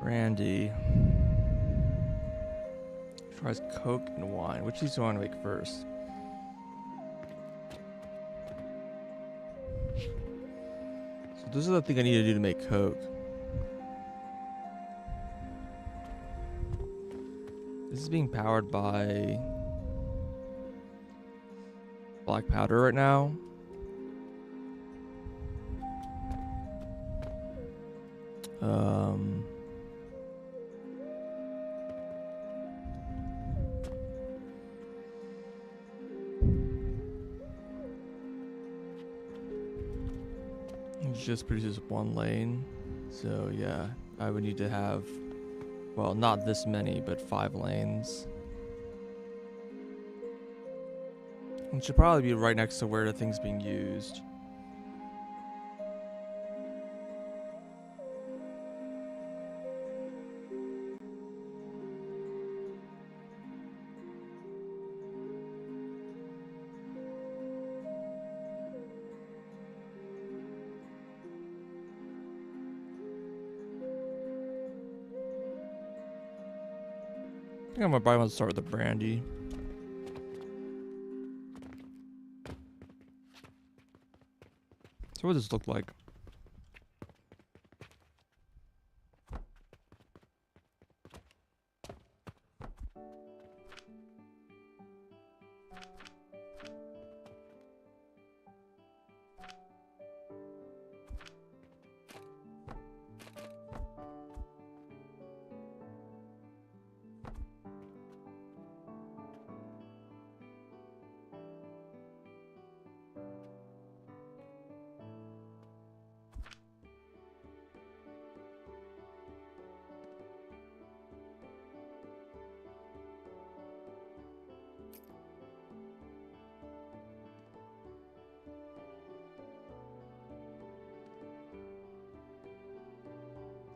Brandy. Tries Coke and wine. Which do you want to make first? So this is the thing I need to do to make Coke. This is being powered by black powder right now. It just produces one lane. So yeah, I would need to have, well, not this many, but 5 lanes. It should probably be right next to where the thing's being used. I think I'm probably want to start with the brandy. So what does this look like?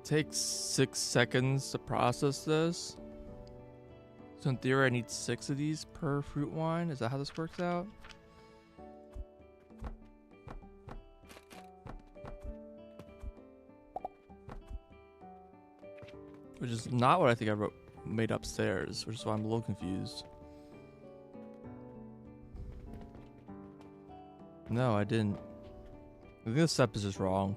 Takes 6 seconds to process this. So in theory I need 6 of these per fruit wine. Is that how this works out? Which is not what I think I made upstairs, which is why I'm a little confused. No, I didn't. I think this step is just wrong.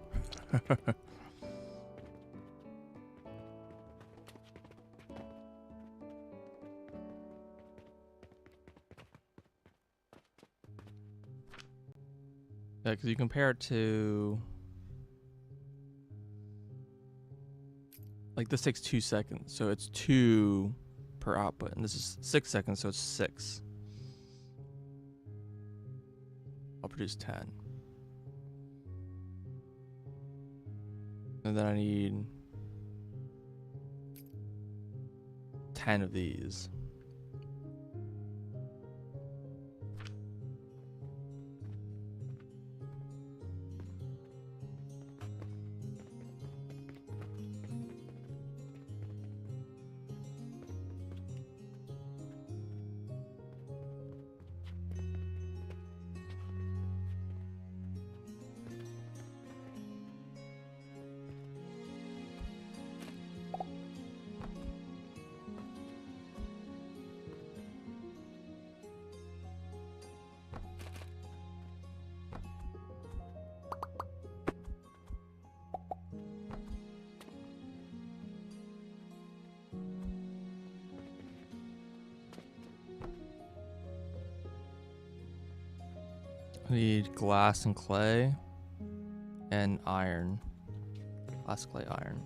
Yeah, because you compare it to, like, this takes 2 seconds, so it's 2 per output, and this is 6 seconds, so it's 6. I'll produce 10. And then I need 10 of these. I need glass and clay and iron. Glass, clay, iron.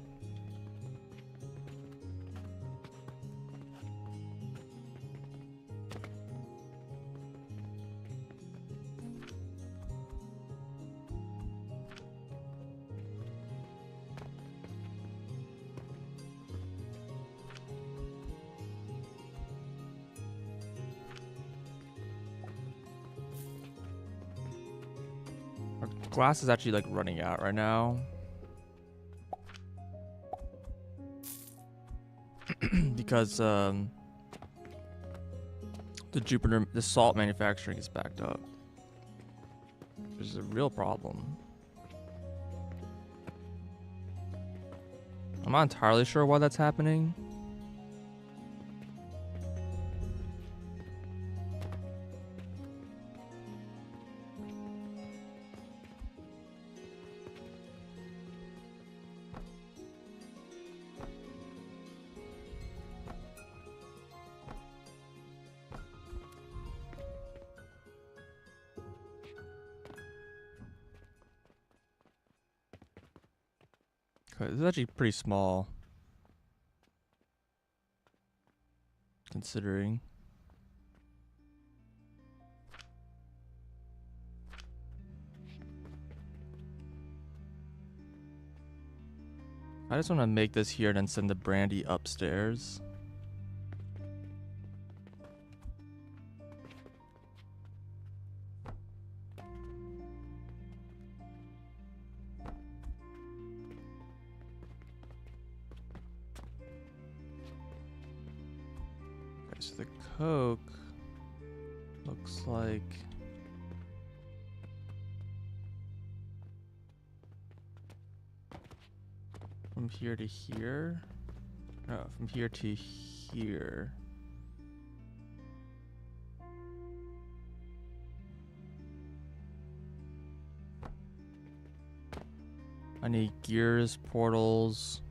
Our glass is actually like running out right now. because the salt manufacturing is backed up, which is a real problem. I'm not entirely sure why that's happening. Okay, this is actually pretty small, considering. I just want to make this here and then send the brandy upstairs. Okay, so the coke looks like from here to here. No, from here to here. I need gears, portals.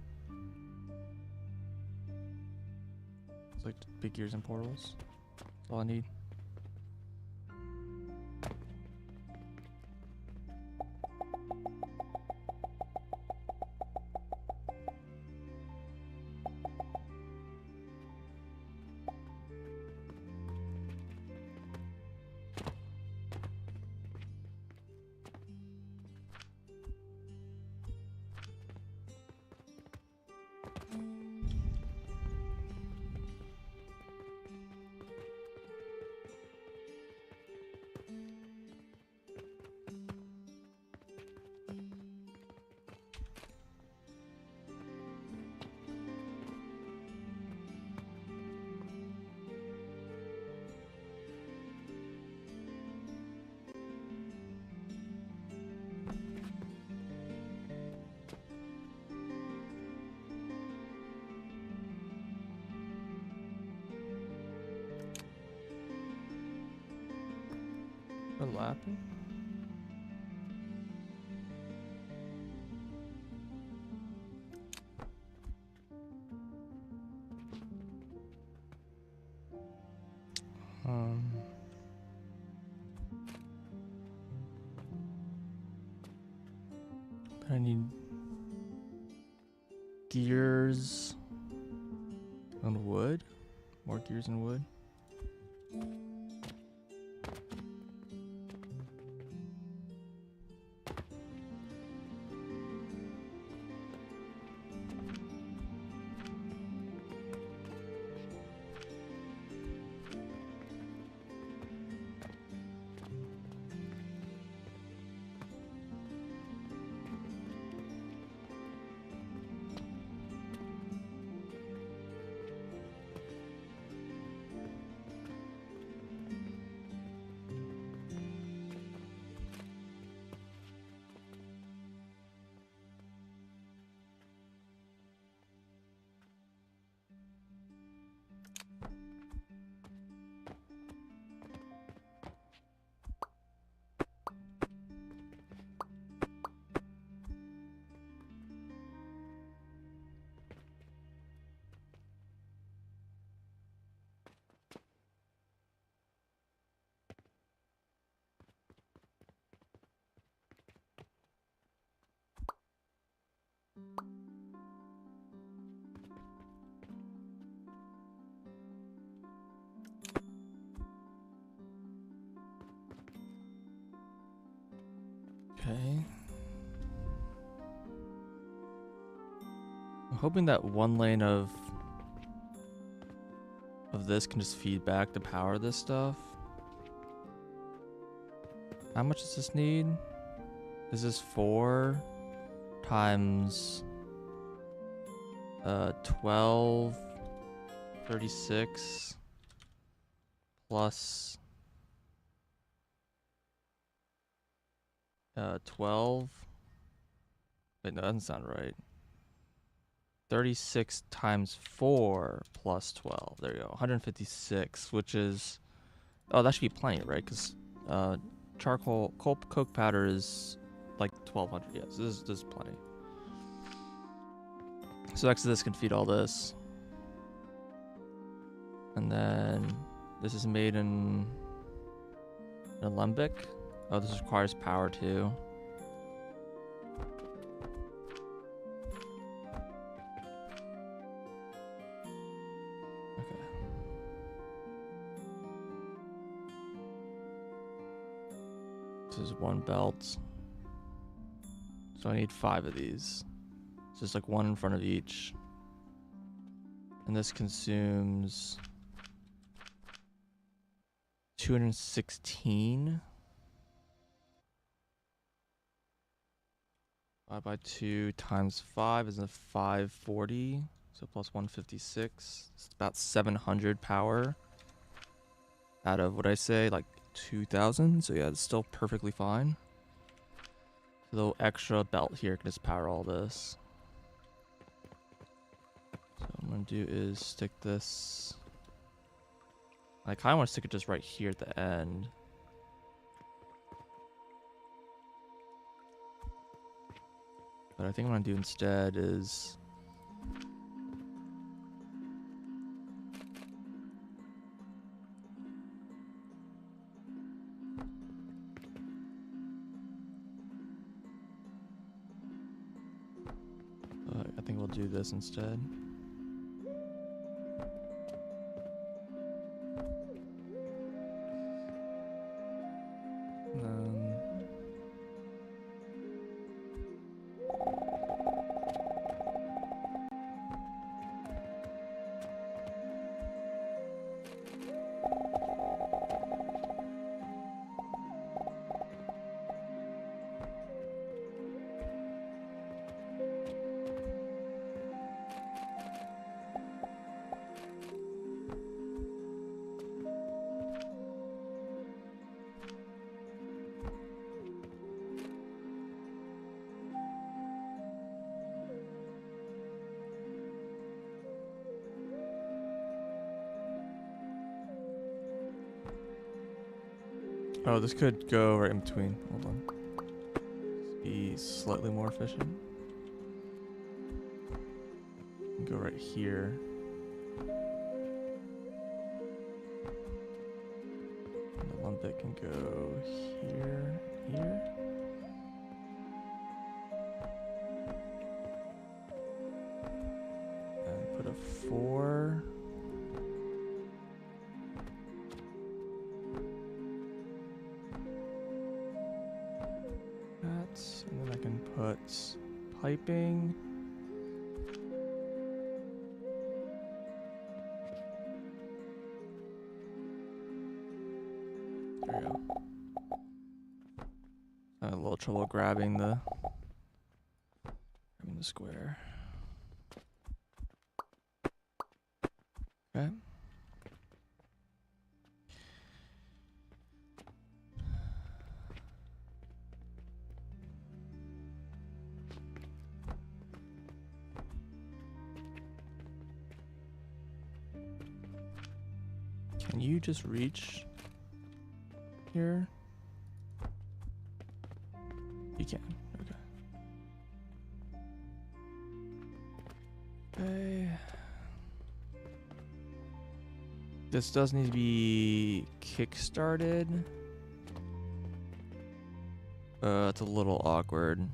It's like big gears and portals. That's all I need. Overlapping? I need gears and wood. More gears and wood. Okay. I'm hoping that one lane of this can just feed back to power this stuff. How much does this need? Is this 4 times 12 36 plus 12. Wait, no, that doesn't sound right. 36 times 4 plus 12. There you go. 156, which is... Oh, that should be plenty, right? Because charcoal, coke powder is like 1200. Yes, this is plenty. So next to this can feed all this. And then this is made in alembic. Oh, this requires power too. Okay. This is one belt. So I need 5 of these. So just like one in front of each. And this consumes 216. 5 by 2 times 5 is a 540. So plus 156. It's about 700 power. Out of, what I say, like 2,000. So yeah, it's still perfectly fine. A little extra belt here can just power all this. So what I'm going to do is stick this... I kind of want to stick it just right here at the end. But I think what I'm going to do instead is... I think we'll do this instead. Oh, this could go right in between. Hold on. Be slightly more efficient. Go right here. And the alembic can go here, here. And put a 4. And then I can put piping. There we go. I had a little trouble grabbing the square. Okay. Can you just reach here? You can. Okay. Okay. This does need to be kick-started. It's a little awkward.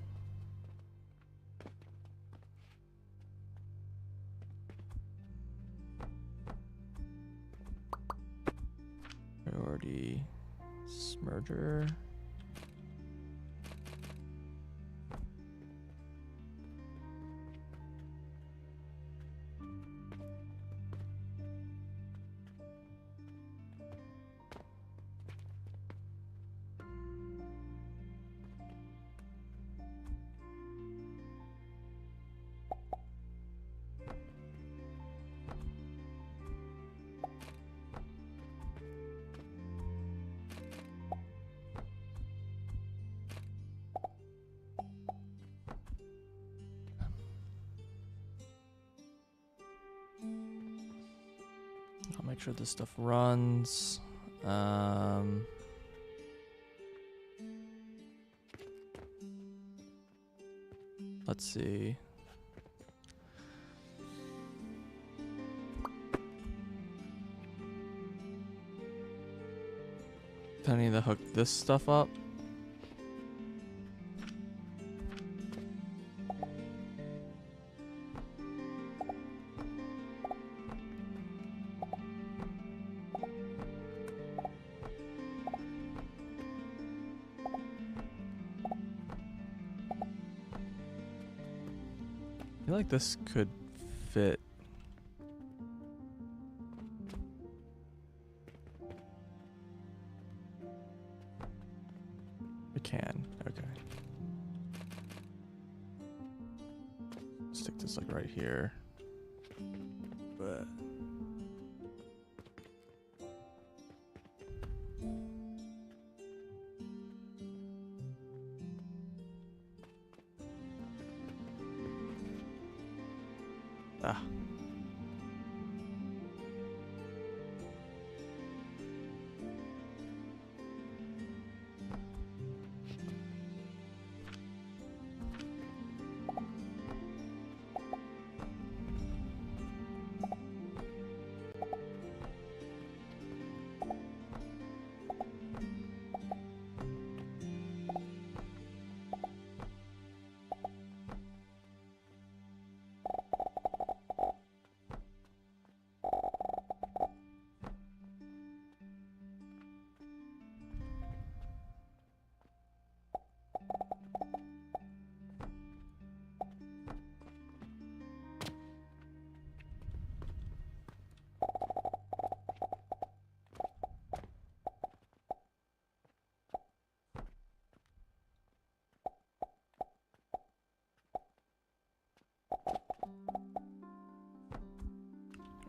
Priority merger. make sure this stuff runs. Let's see. I need to hook this stuff up. I feel like this could fit. It can. Okay. Stick this like right here. But ah.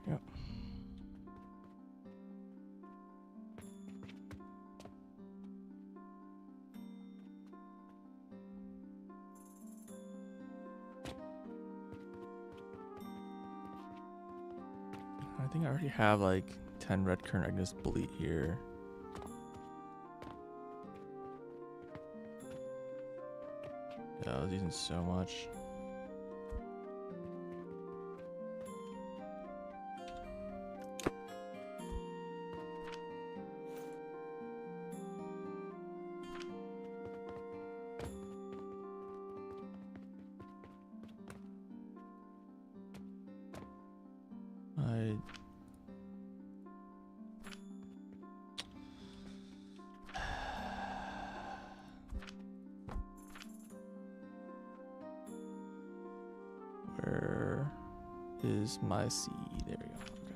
Yep. I think I already have like 10 red current. I can just bleed here. Yeah, I was using so much. Where is my C? There we go. Okay.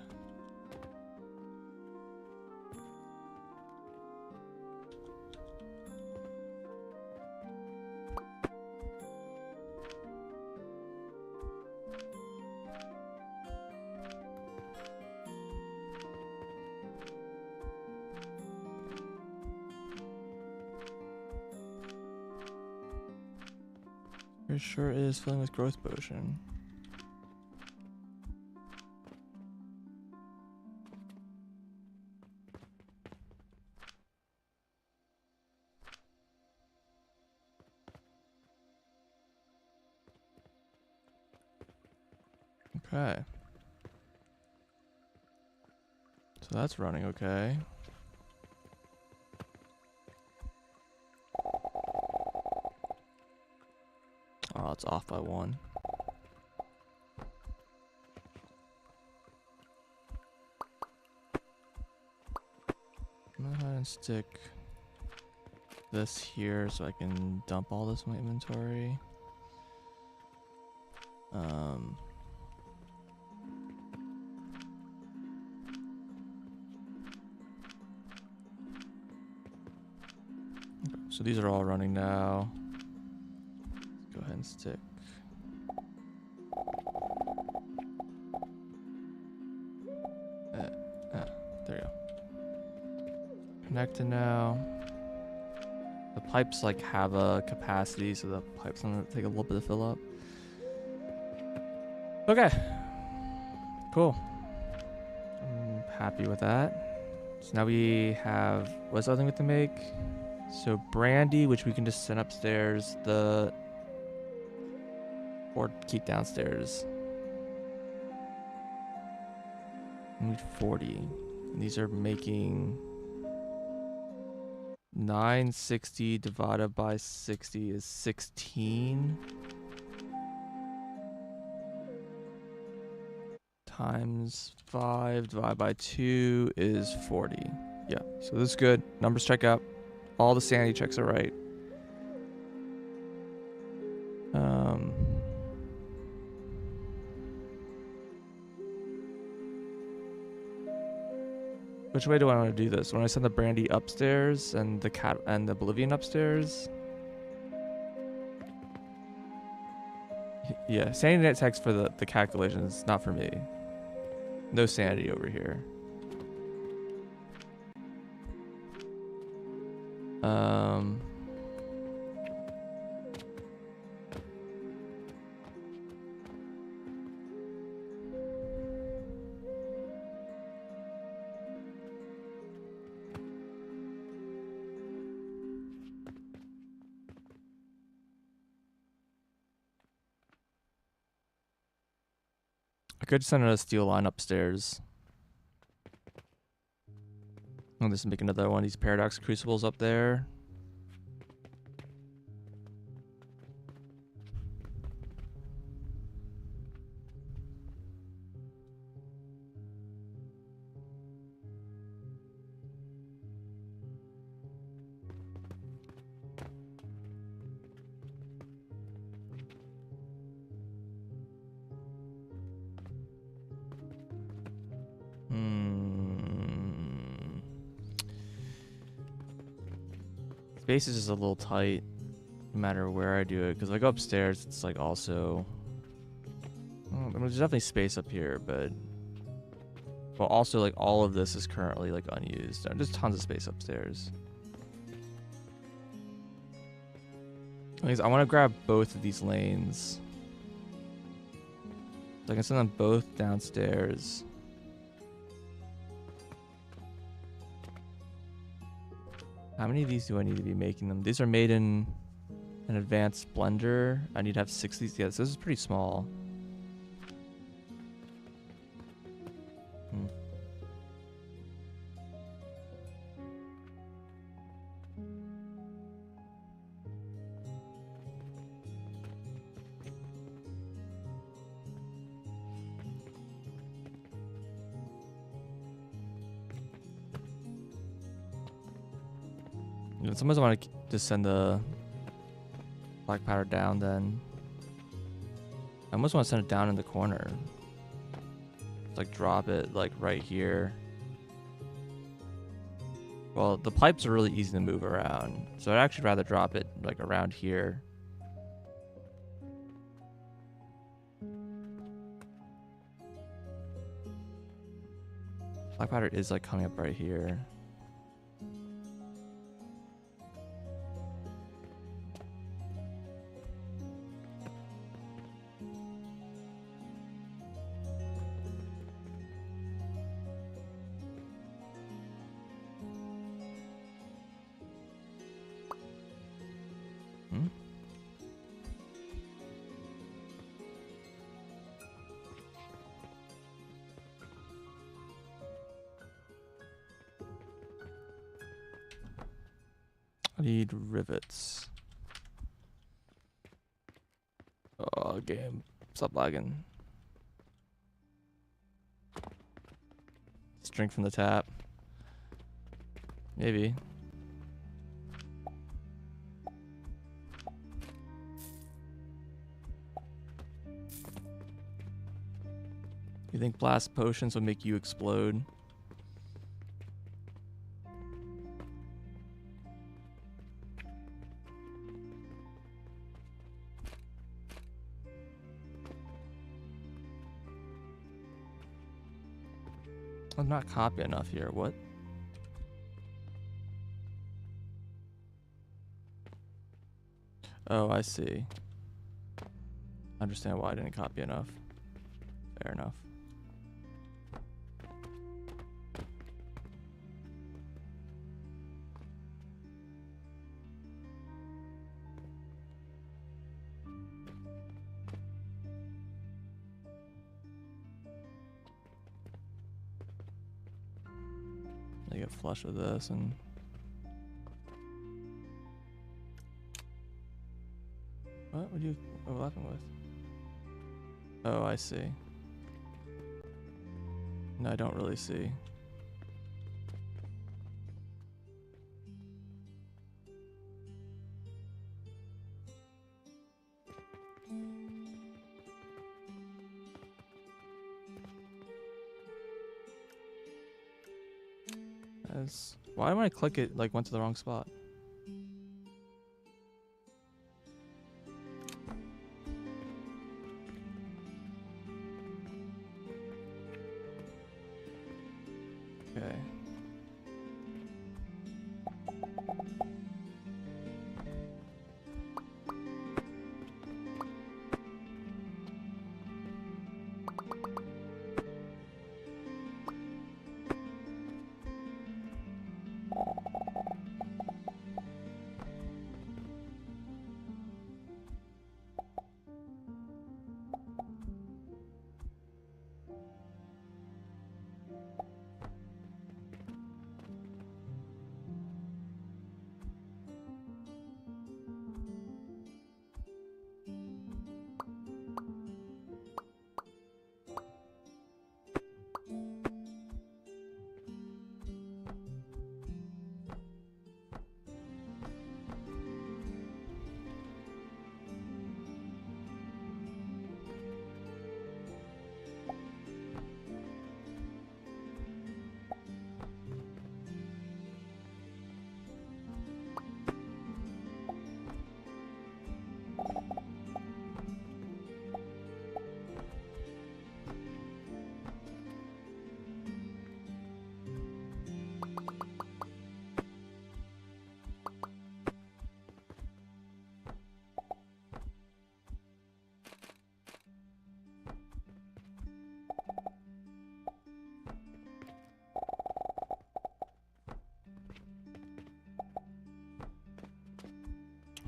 It sure is filling with growth potion. Okay. So that's running okay. Oh, it's off by 1. I'm gonna go ahead and stick this here so I can dump all this in my inventory. So these are all running now. Go ahead and stick. There you go. Connected now. The pipes like have a capacity, so the pipes gonna take a little bit to fill up. Okay. Cool. I'm Happy with that. So now we have, what's the other thing we have to make? So brandy, which we can just send upstairs, or keep downstairs. We need 40. And these are making 960 divided by 60 is 16. Times 5 divided by 2 is 40. Yeah, so this is good. Numbers check out. All the sanity checks are right. Which way do I want to do this? When I send the brandy upstairs and the cat and the Bolivian upstairs? Yeah, sanity net checks for the calculations, not for me. No sanity over here. I could send a steel line upstairs. I'll just make another one of these paradox crucibles up there. Space is just a little tight, no matter where I do it. Because if I go upstairs, it's like also... there's definitely space up here, but... Well, also, like, all of this is currently, like, unused. There's tons of space upstairs. Anyways, I want to grab both of these lanes. So I can send them both downstairs. How many of these do I need to be making them? These are made in an advanced blender. I need to have 60. Yeah, so this is pretty small. Sometimes I want to just send the black powder down then. I almost want to send it down in the corner. Like drop it like right here. Well, the pipes are really easy to move around. So I'd actually rather drop it like around here. Black powder is like coming up right here. I need rivets. Oh, game. Stop lagging. Just drink from the tap. Maybe. You think blast potions will make you explode? I'm not copy enough here. What? Oh, I see. I understand why I didn't copy enough. Fair enough. get flush with this and. What would you overlapping with? Oh, I see. No, I don't really see. Why when I click it, like, went to the wrong spot? Okay.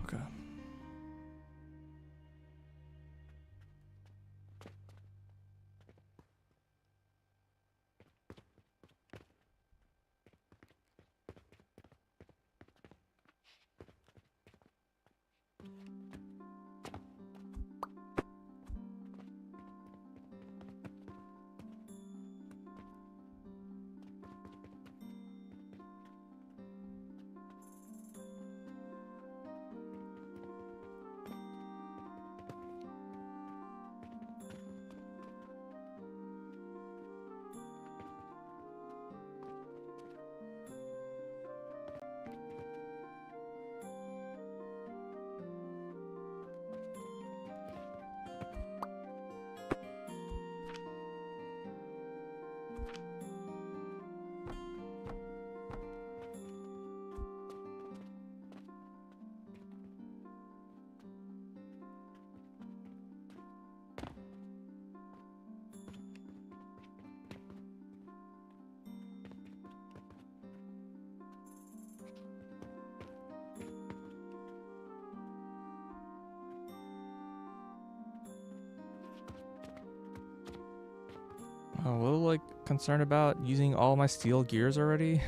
Okay. Oh, a little like concerned about using all my steel gears already.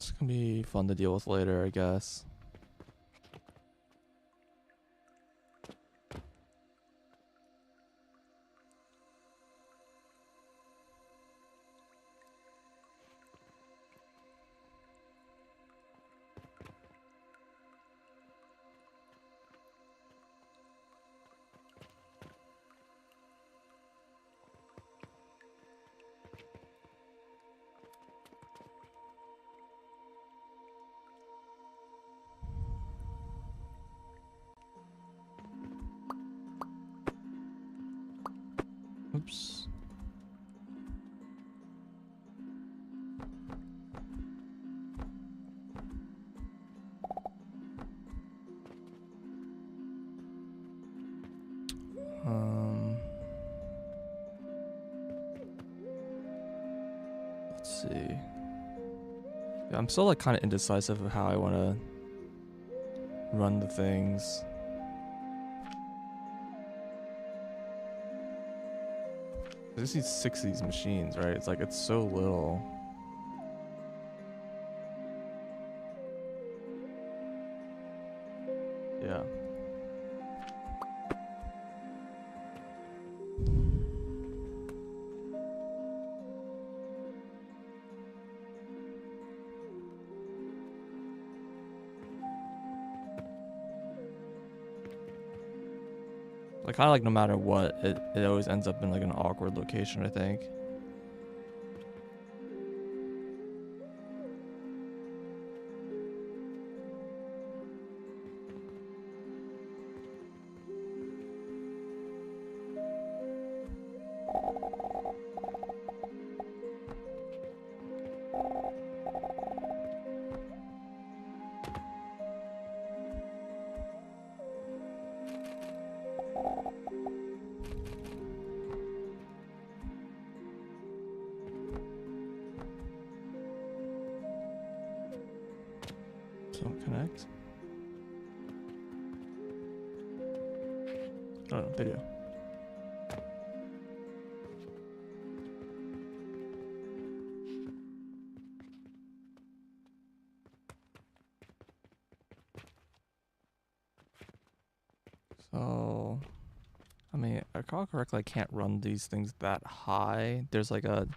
It's gonna be fun to deal with later, I guess. Oops. see. Yeah, I'm still like kind of indecisive of how I want to run the things. I just need 6 of these machines, right? It's like, it's so little. Yeah. Like, kind of like no matter what, it always ends up in like an awkward location, I think. Don't connect. Oh, no, they do. So, I mean, if I recall correctly, I can't run these things that high. There's like a...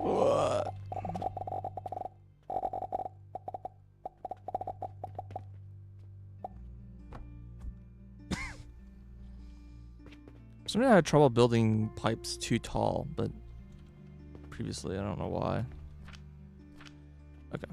What? Somebody had trouble building pipes too tall, but previously, I don't know why. Okay.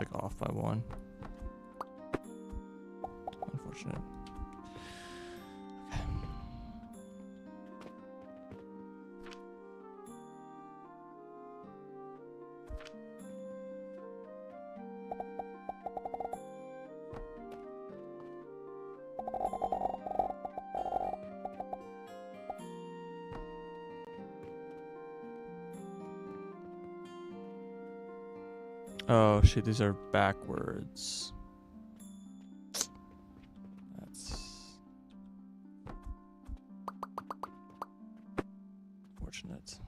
like off by 1. Unfortunate. Oh shit, these are backwards. That's fortunate.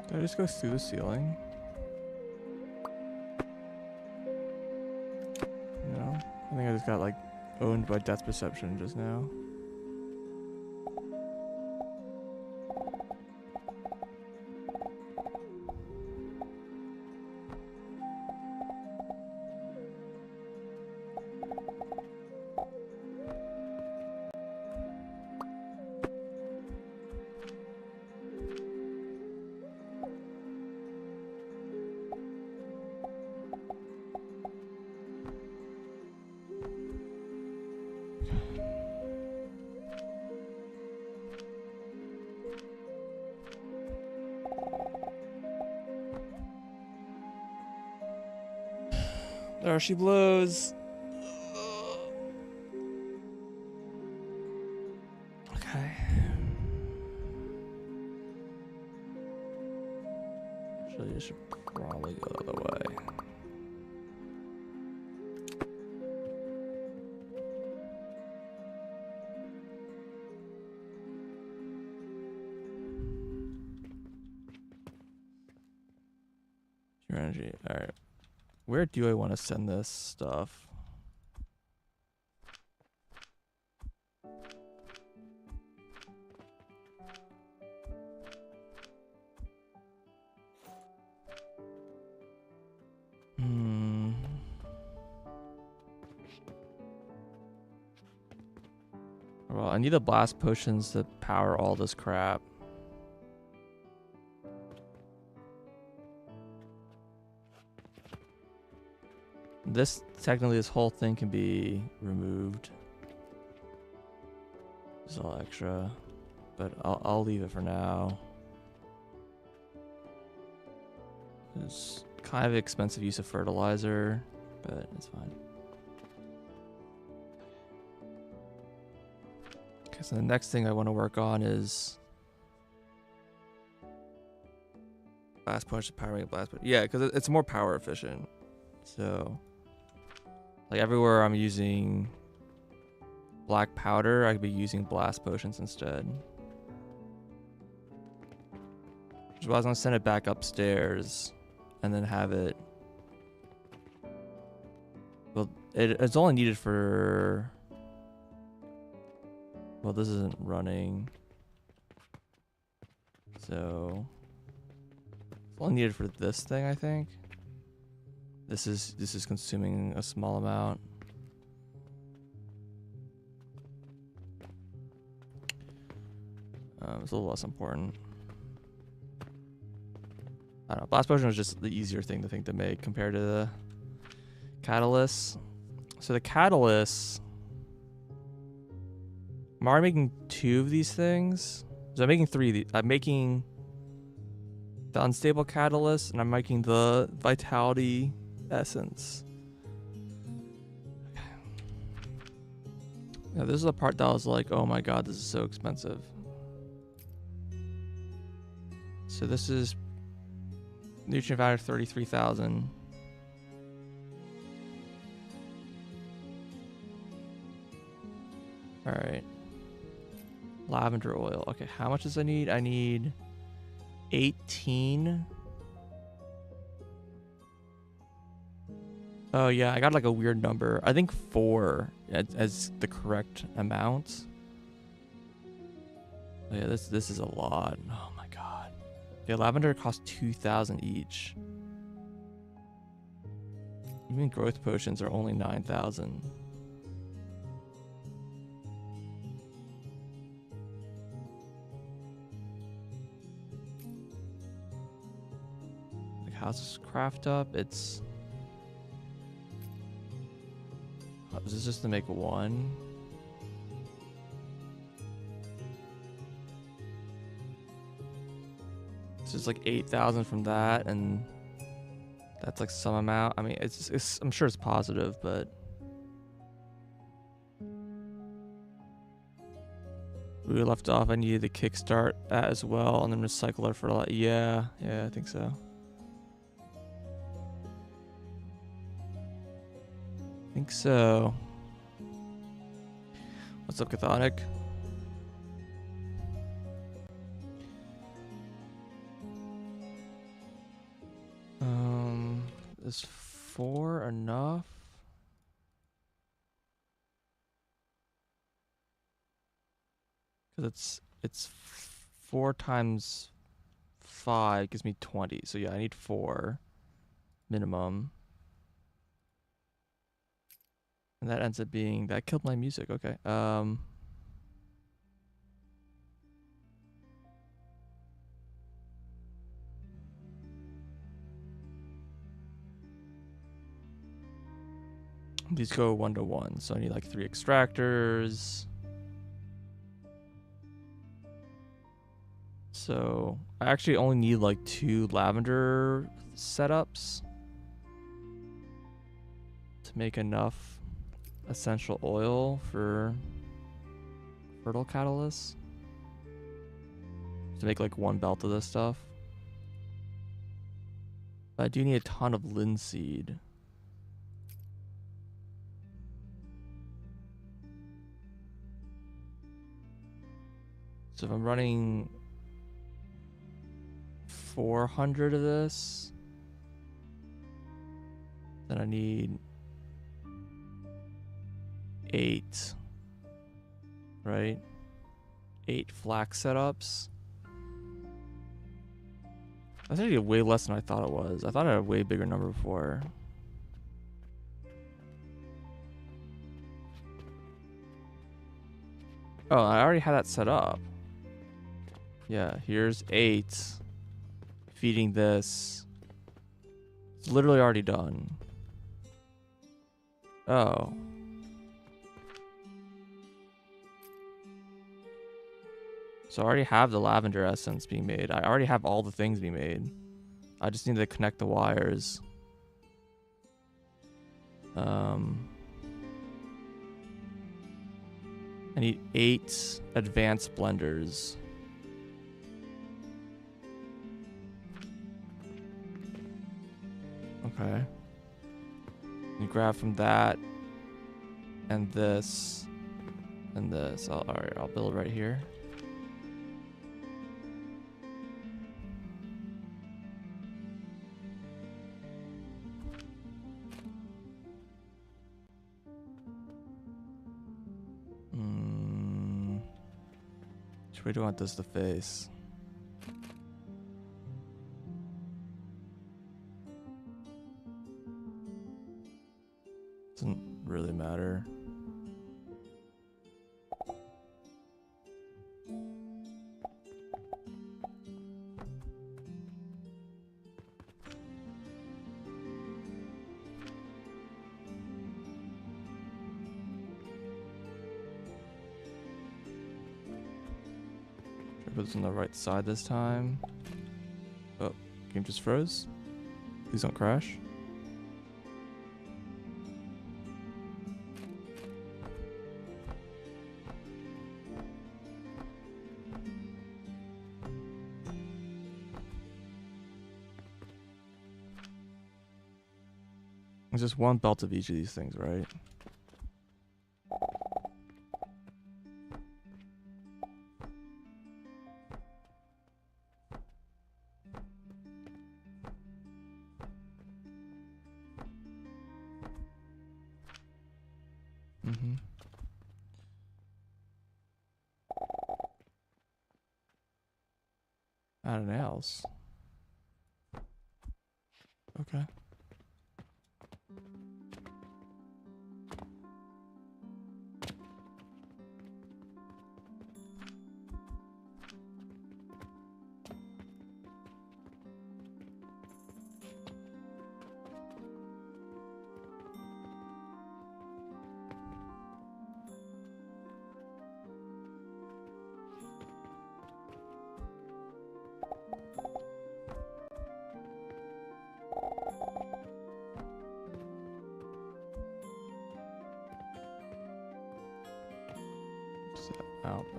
Did I just go through the ceiling? No. I think I just got like owned by death perception just now. There she blows. Okay. Actually, I should probably go the other way. Your energy. All right. Where do I want to send this stuff? Well, I need the blast potions to power all this crap. Technically, this whole thing can be removed. It's all extra, but I'll leave it for now. It's kind of expensive use of fertilizer, but it's fine. Okay, so the next thing I want to work on is blast potion powering a blast potion. Yeah, because it's more power efficient. So, like everywhere I'm using black powder, I could be using blast potions instead. Which is why I was gonna send it back upstairs and then have it. Well, it's only needed for. Well, this isn't running, so it's only needed for this thing, I think. This is consuming a small amount. It's a little less important. I don't know. Blast potion was just the easier thing to think to make compared to the catalyst. So the catalyst, am I already making 2 of these things? So I'm making 3 of these. I'm making the unstable catalyst, and I'm making the vitality essence. Yeah, this is the part that I was like, oh my god, this is so expensive. So this is nutrient value 33,000. All right. Lavender oil. Okay, how much does I need? I need 18. Oh yeah, I got like a weird number. I think 4 as the correct amount. Oh, yeah, this is a lot. Oh my god. Yeah, lavender costs 2,000 each. Even growth potions are only 9,000. Like, how's this craft up? It's... Is this just to make 1? So it's like 8,000 from that, and that's like some amount. I mean, it's I'm sure it's positive, but we left off. I needed to kickstart that as well, and then recycle it for a lot. Yeah, I think so. I think so. What's up, Cathonic? Is 4 enough? Because it's 4 times 5 gives me 20. So yeah, I need 4 minimum. And that ends up being, that killed my music. Okay. These go 1 to 1, so I need like 3 extractors. So I actually only need like 2 lavender setups to make enough essential oil for fertile catalyst. To make like 1 belt of this stuff. But I do need a ton of linseed. So if I'm running 400 of this, then I need 8, right? 8 flax setups. That's actually way less than I thought it was. I thought I had a way bigger number before. Oh, I already had that set up. Yeah, here's 8. Feeding this. It's literally already done. Oh. So I already have the lavender essence being made. I already have all the things being made. I just need to connect the wires. I need 8 advanced blenders. Okay. You grab from that and this and this. Alright, I'll build right here. Which way do I want this to face? Doesn't really matter. Put this on the right side this time. Oh, game just froze. Please don't crash. There's just one belt of each of these things, right? Mm-hmm. Add an else. Okay.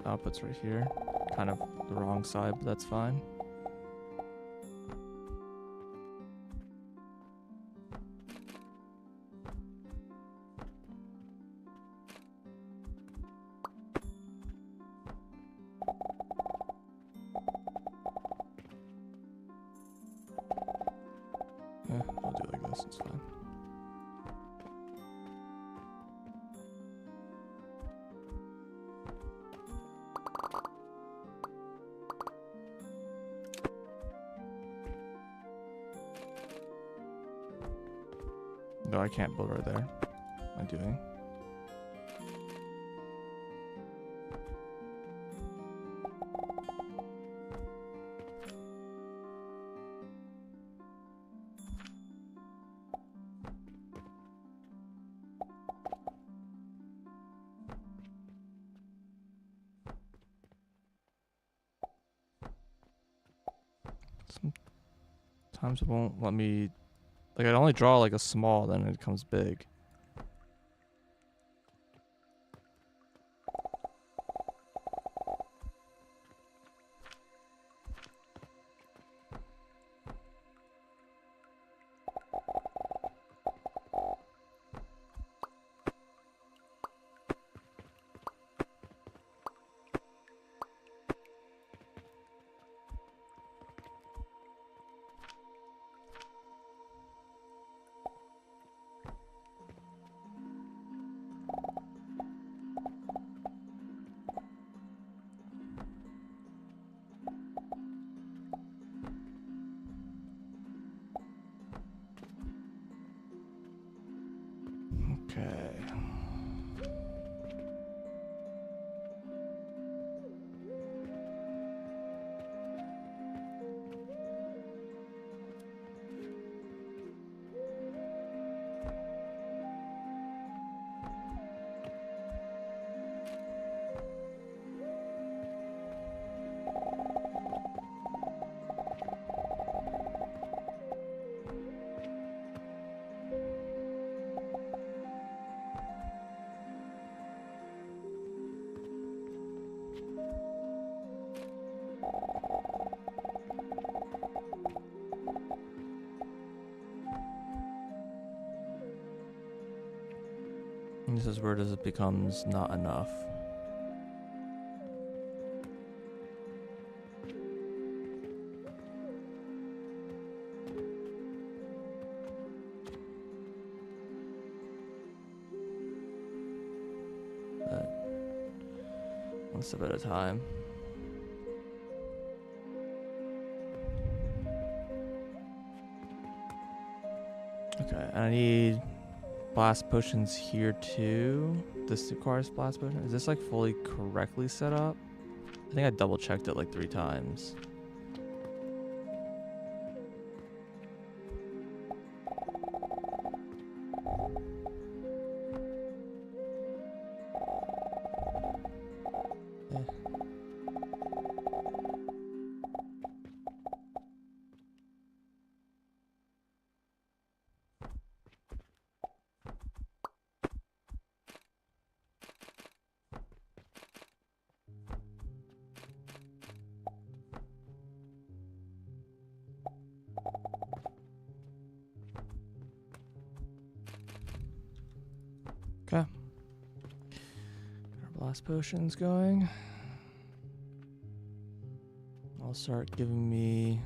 Output's right here. Kind of the wrong side, but that's fine. I'll do it like this, it's fine. No, I can't build right there. What am I doing? Sometimes it won't let me. Like, I only draw like a small, then it becomes big. Okay. And this is where it becomes not enough. But one step at a time. Okay, and I need blast potions here too. This requires blast potion. Is this like fully correctly set up? I think I double checked it like 3 times. Okay. Our blast potions going. I'll start giving me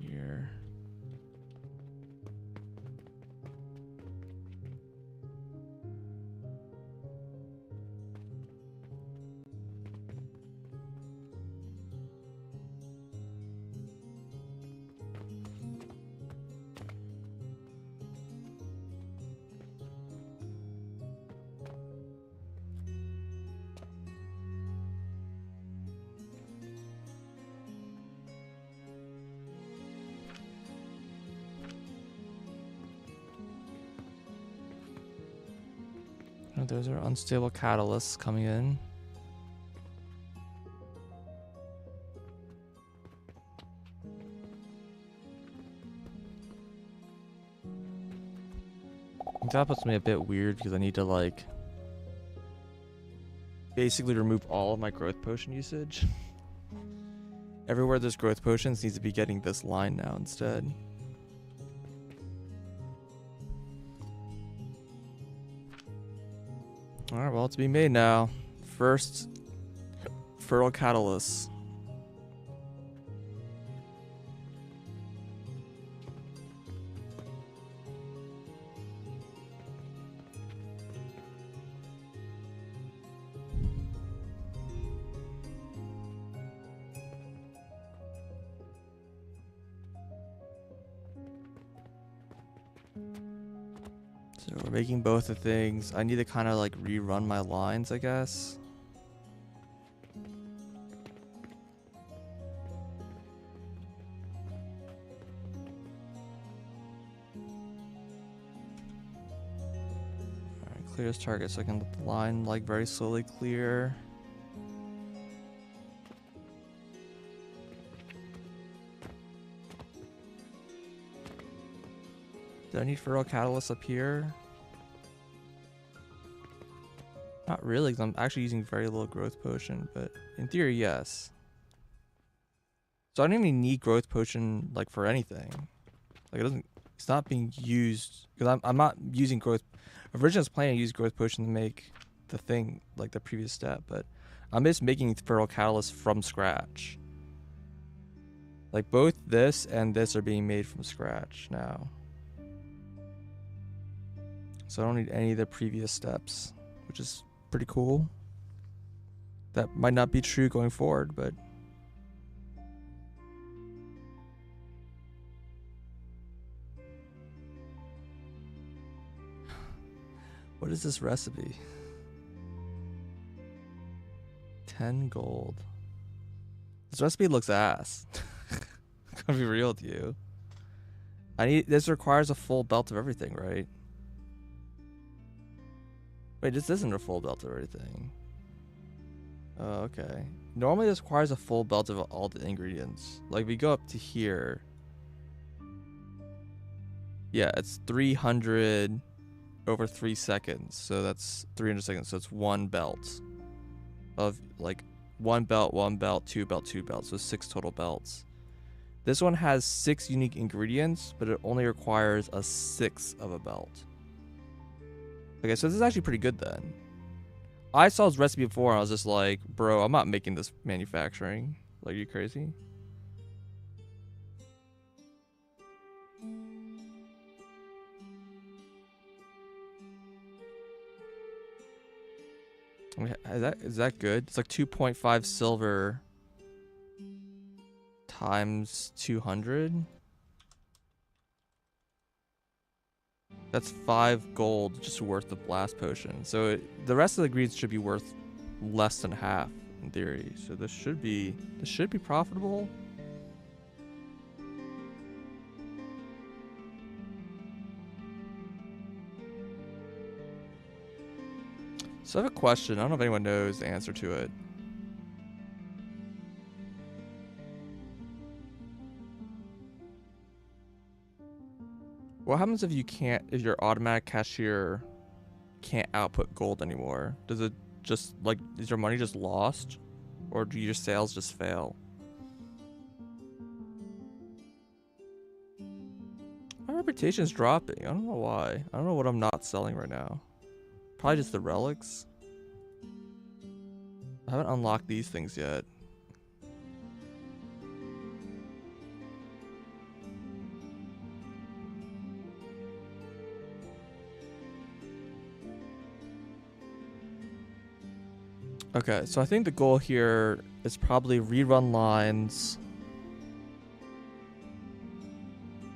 here. Oh, those are unstable catalysts coming in. That puts me a bit weird because I need to like basically remove all of my growth potion usage. Everywhere there's growth potions needs to be getting this line now instead. Alright, well, it's being made now. First, fertile catalyst. So we're making both the things. I need to kind of like rerun my lines, I guess. Alright, clear this target so I can let the line like very slowly clear. Do I need fertile catalyst up here? Not really, because I'm actually using very little growth potion, but in theory, yes. So I don't even need growth potion like for anything. Like it's not being used because I'm not using growth. Originally I was planning to use growth potion to make the thing like the previous step, but I'm just making fertile catalyst from scratch. Like both this and this are being made from scratch now. So I don't need any of the previous steps, which is pretty cool. That might not be true going forward, but what is this recipe? 10 gold. This recipe looks ass. I'm gonna be real with you. This requires a full belt of everything, right? Wait, this isn't a full belt of everything. Oh, okay. Normally this requires a full belt of all the ingredients. Like we go up to here. Yeah, it's 300 over 3 seconds. So that's 300 seconds. So it's one belt of like one belt, 2 belt, 2 belts. So 6 total belts. This one has 6 unique ingredients, but it only requires a 1/6 of a belt. Okay, so this is actually pretty good then. I saw this recipe before and I was just like, bro, I'm not making this manufacturing. Like, are you crazy? I mean, is that good? It's like 2.5 silver times 200. That's 5 gold just worth of blast potion. So the rest of the ingredients should be worth less than half in theory. So this should be profitable. So I have a question. I don't know if anyone knows the answer to it. What happens if if your automatic cashier can't output gold anymore? Does it just like, is your money just lost? Or do your sales just fail? I remember reputation's dropping. I don't know why. I don't know what I'm not selling right now. Probably just the relics. I haven't unlocked these things yet. Okay, so I think the goal here is probably rerun lines.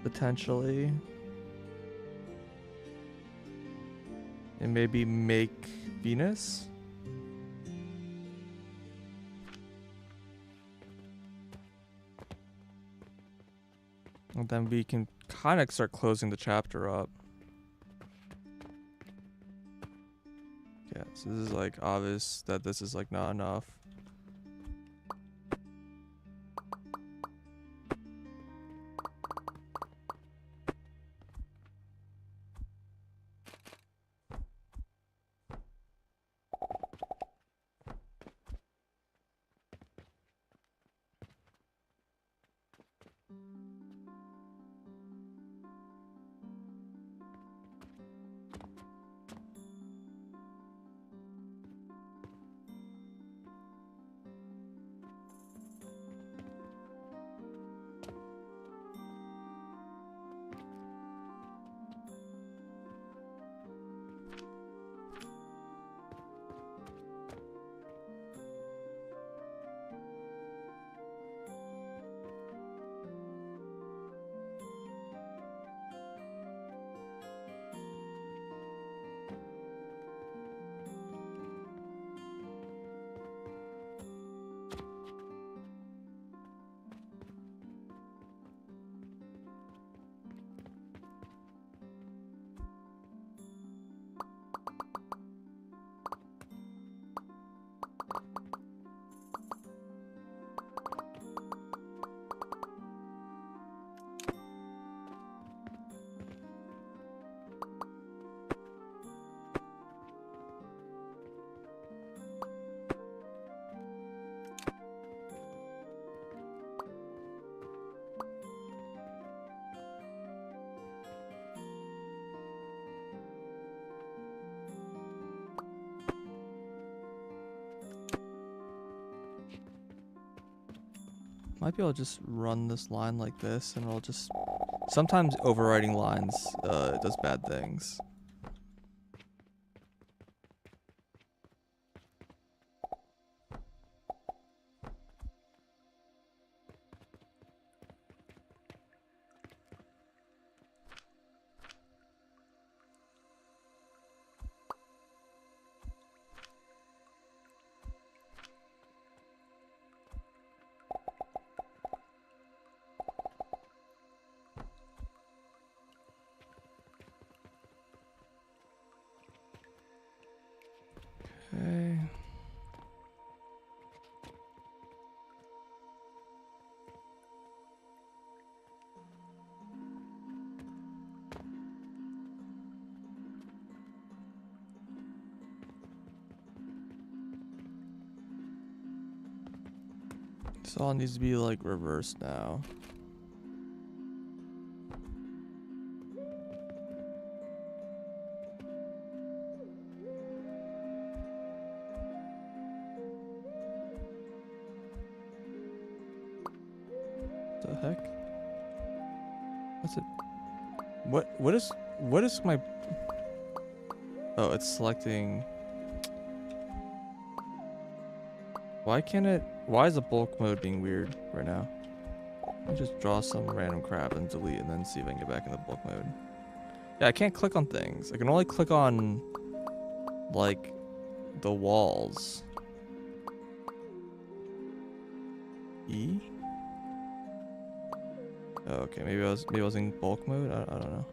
Potentially. And maybe make Venus. And then we can kind of start closing the chapter up. Yeah, so this is like obvious that this is like not enough. Might be able to just run this line like this and it'll just... Sometimes overriding lines does bad things. Okay. This all needs to be like reversed now. The heck? What's it? What is my... Oh, it's selecting... Why can't it... Why is the bulk mode being weird right now? Let me just draw some random crap and delete and then see if I can get back in the bulk mode. Yeah, I can't click on things. I can only click on, like, the walls. E? Oh, okay, maybe I was in bulk mode? I don't know.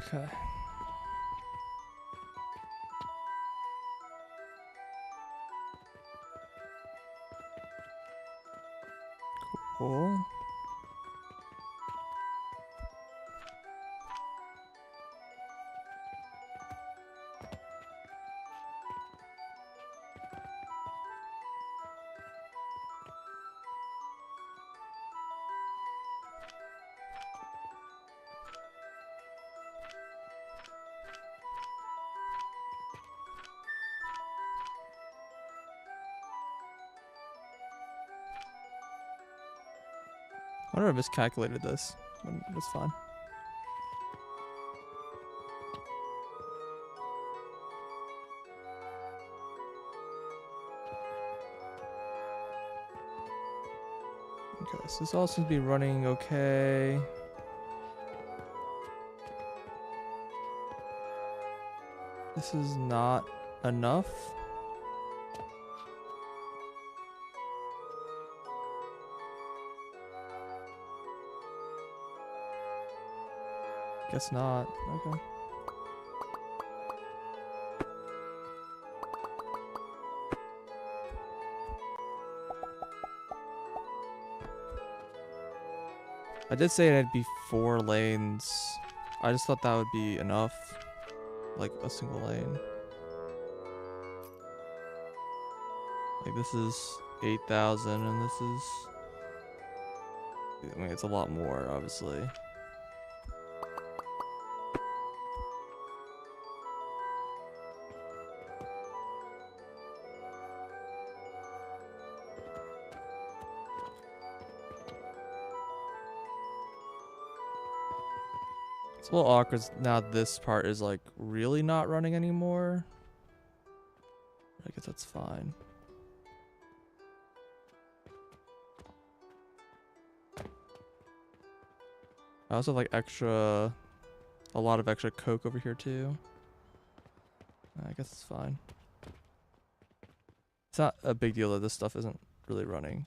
Okay. Cool. I wonder if I miscalculated this. It's fine. Okay, so this all seems to be running okay. This is not enough. Guess not. Okay. I did say it'd be 4 lanes. I just thought that would be enough. Like a single lane. Like this is 8,000 and this is... I mean, it's a lot more, obviously. It's a little awkward now this part is like really not running anymore. I guess that's fine. I also have like a lot of extra coke over here too. I guess it's fine. It's not a big deal that this stuff isn't really running.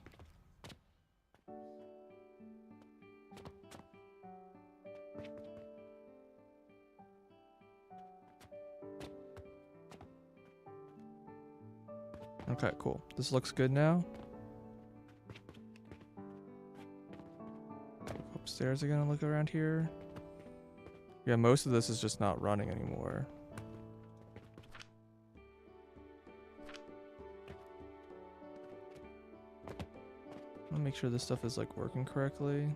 Okay, cool. This looks good now. Upstairs again and look around here. Yeah, most of this is just not running anymore. I'll make sure this stuff is like working correctly.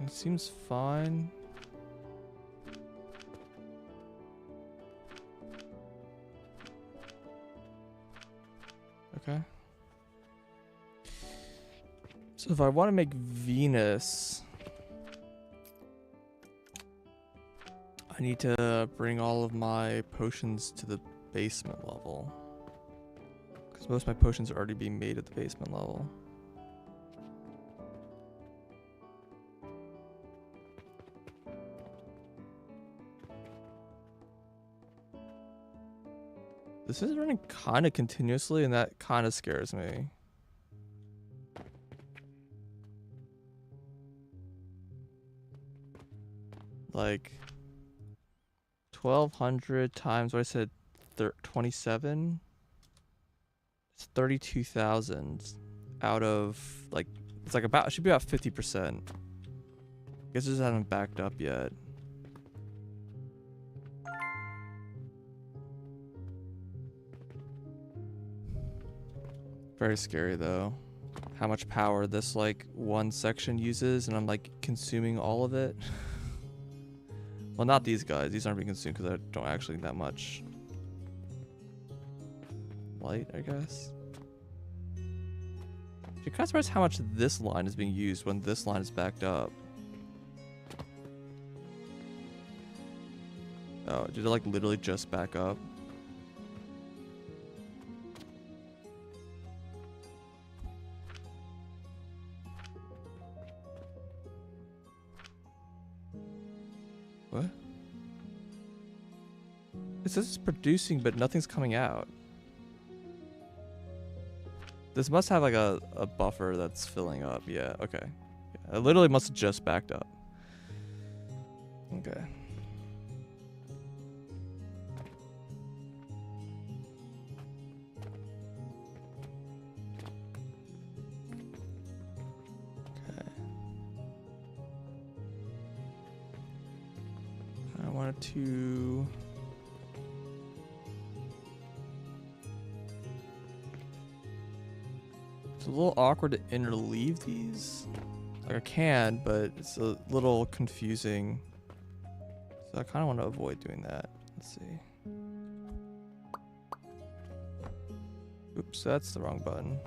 It seems fine. Okay. So if I want to make Venus, I need to bring all of my potions to the basement level. Because most of my potions are already being made at the basement level. This is running kind of continuously, and that kind of scares me. Like 1,200 times what I said, 27. It's 32,000 out of like it's like about it should be about 50%. I guess it just hasn't backed up yet. Very scary though. How much power this like one section uses, and I'm like consuming all of it. Well, not these guys. These aren't being consumed because I don't actually need that much light, I guess. You're kind of surprised how much this line is being used when this line is backed up. Oh, did it like literally just back up? What? It says it's producing, but nothing's coming out. This must have like a buffer that's filling up. Yeah, okay. Yeah, it literally must have just backed up. Okay. I wanted to... It's a little awkward to interleave these. Like I can, but it's a little confusing. So I kind of want to avoid doing that. Let's see. Oops, that's the wrong button.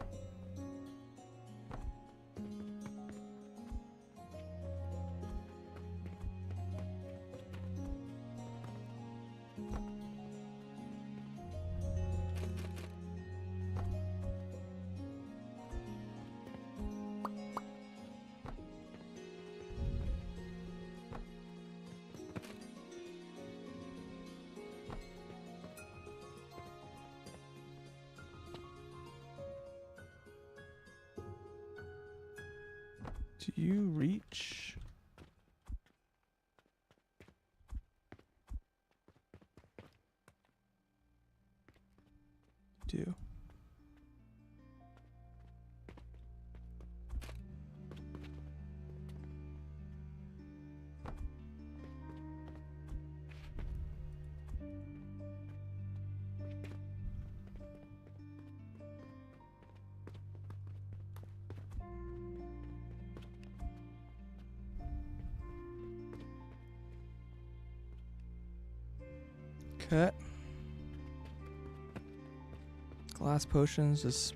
Do you reach? Do. Okay. Glass potions just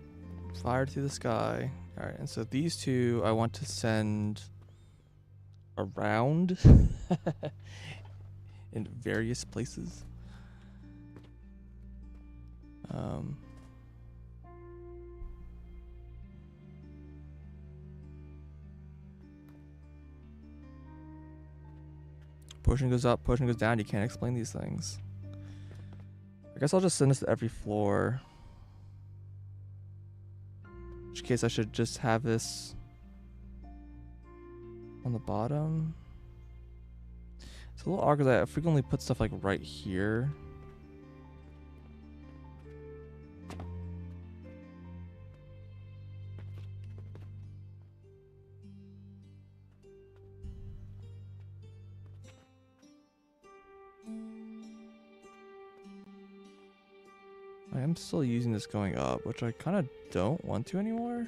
fired through the sky. Alright, and so these two I want to send around in various places. Potion goes up, potion goes down. You can't explain these things. I guess I'll just send this to every floor. In which case I should just have this on the bottom. It's a little awkward that I frequently put stuff like right here. I am still using this going up, which I kind of don't want to anymore.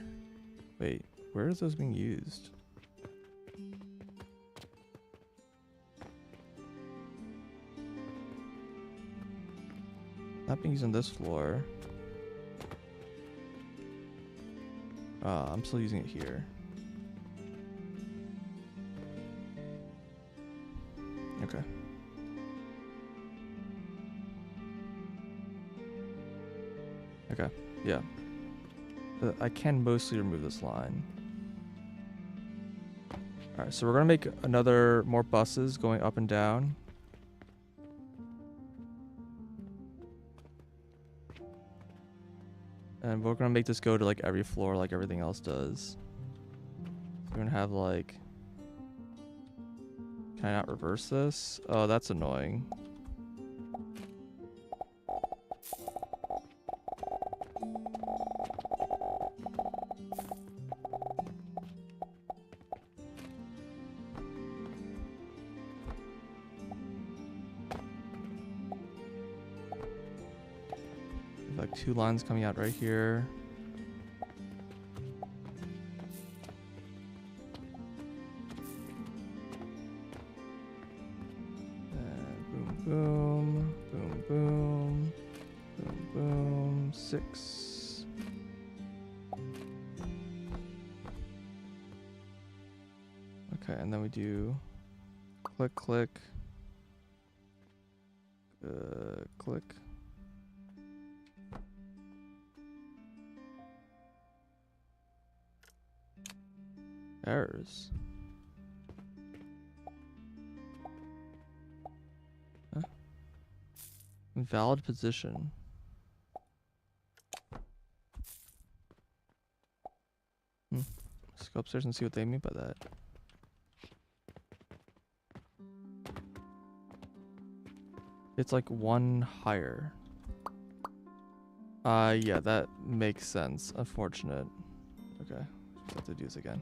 Wait, where is those being used? Not being used on this floor. I'm still using it here. Okay. Okay, yeah. I can mostly remove this line. Alright, so we're gonna make more buses going up and down. And we're gonna make this go to like every floor like everything else does. We're gonna have like... Can I not reverse this? Oh, that's annoying. Like 2 lines coming out right here. And boom, boom, boom, boom, boom, boom, 6. Okay, and then we do click, click, click. Errors. Huh? Invalid position. Let's go upstairs and see what they mean by that. It's like one higher. Yeah, that makes sense. Unfortunate. Okay, have to do this again.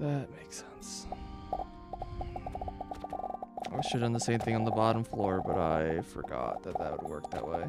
That makes sense. I should have done the same thing on the bottom floor, but I forgot that that would work that way.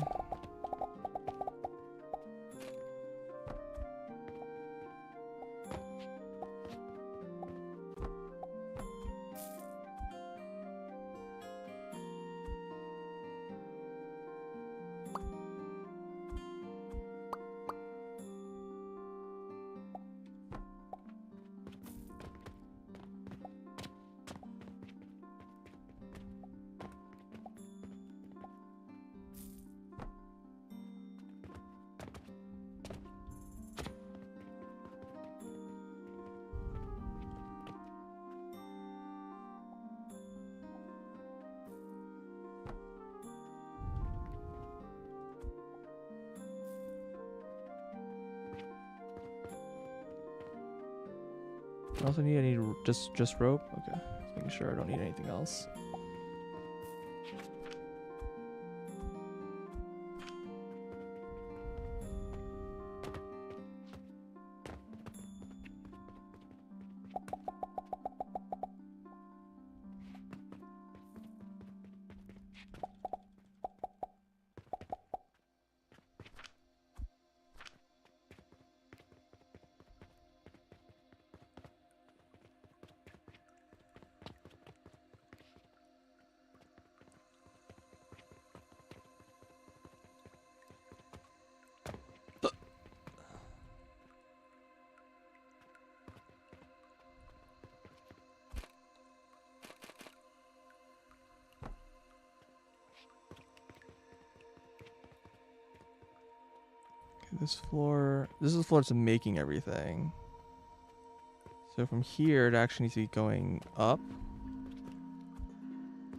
I also need just rope. Okay, just making sure I don't need anything else. This is the floor to making everything. So from here, it actually needs to be going up,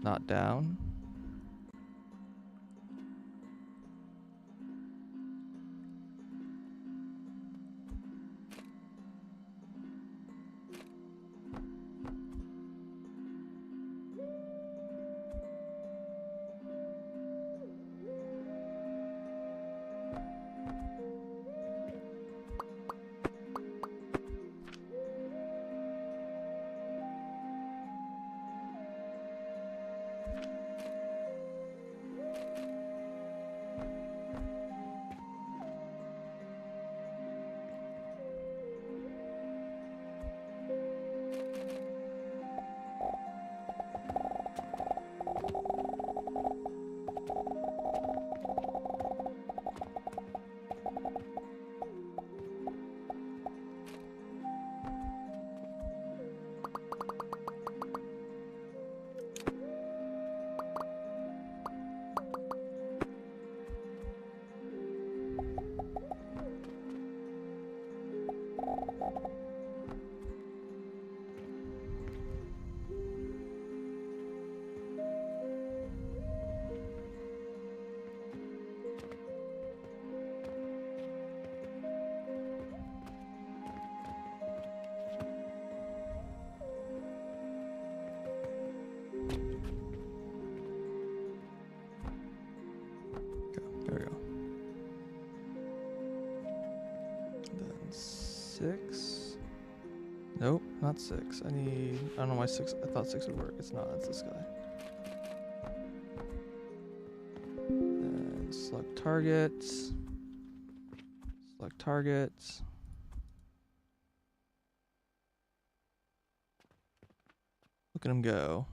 not down. There we go. Then 6. Nope, not 6. I don't know why 6. I thought 6 would work. It's not. It's this guy. And select targets. Select targets. Look at him go.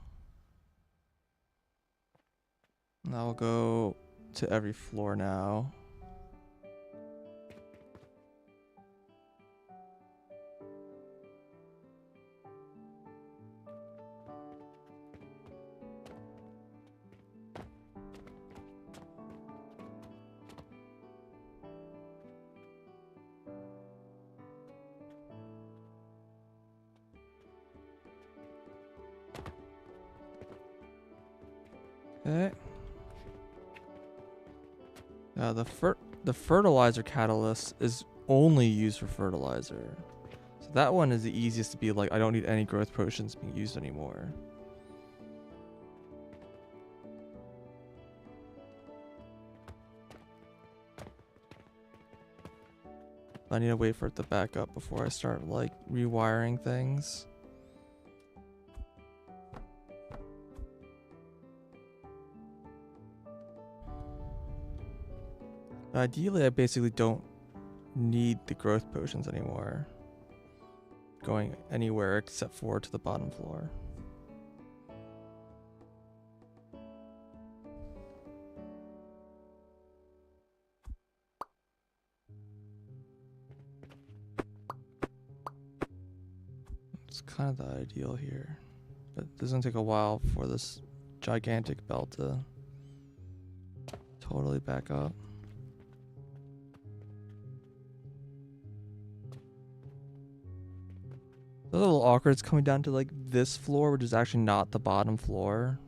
Now we'll go to every floor now. Okay. The fertilizer catalyst is only used for fertilizer. So that one is the easiest to be like, I don't need any growth potions being used anymore. I need to wait for it to back up before I start like rewiring things. Ideally, I basically don't need the growth potions anymore. Going anywhere except for to the bottom floor. It's kind of the ideal here. But this is gonna take a while for this gigantic belt to totally back up. It's a little awkward. It's coming down to like this floor, which is actually not the bottom floor.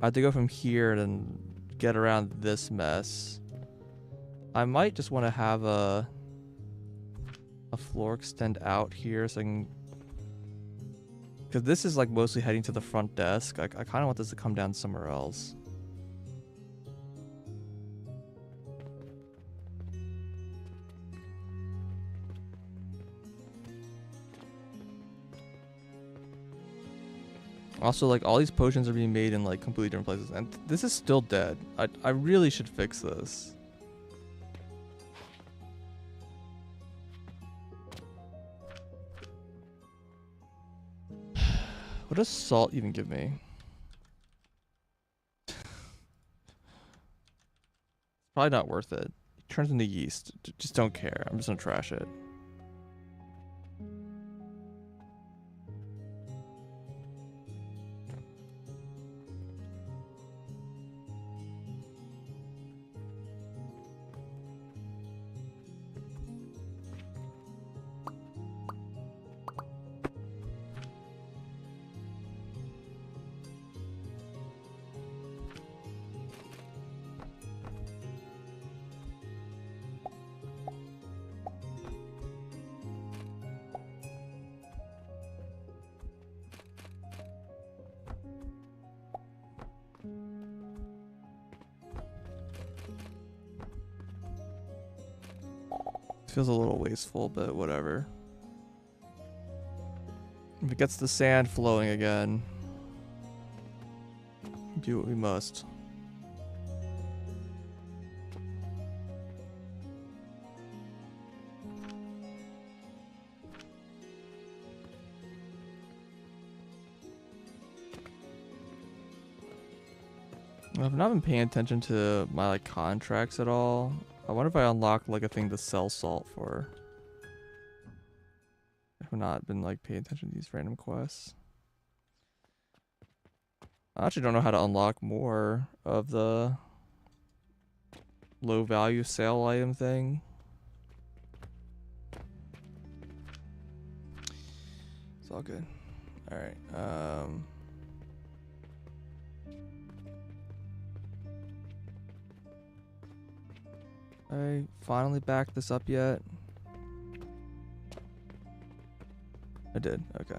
I have to go from here and get around this mess. I might just want to have a floor extend out here so I can, because this is like mostly heading to the front desk. I kind of want this to come down somewhere else. Also, like, all these potions are being made in like completely different places, and this is still dead. I really should fix this. What does salt even give me? Probably not worth it. It turns into yeast. Just don't care. I'm just gonna trash it. Feels a little wasteful, but whatever. If it gets the sand flowing again, do what we must. I've not been paying attention to my like contracts at all. I wonder if I unlocked like a thing to sell salt for. I've not been like paying attention to these random quests. I actually don't know how to unlock more of the low value sale item thing. It's all good. All right. I finally backed this up yet? I did. Okay.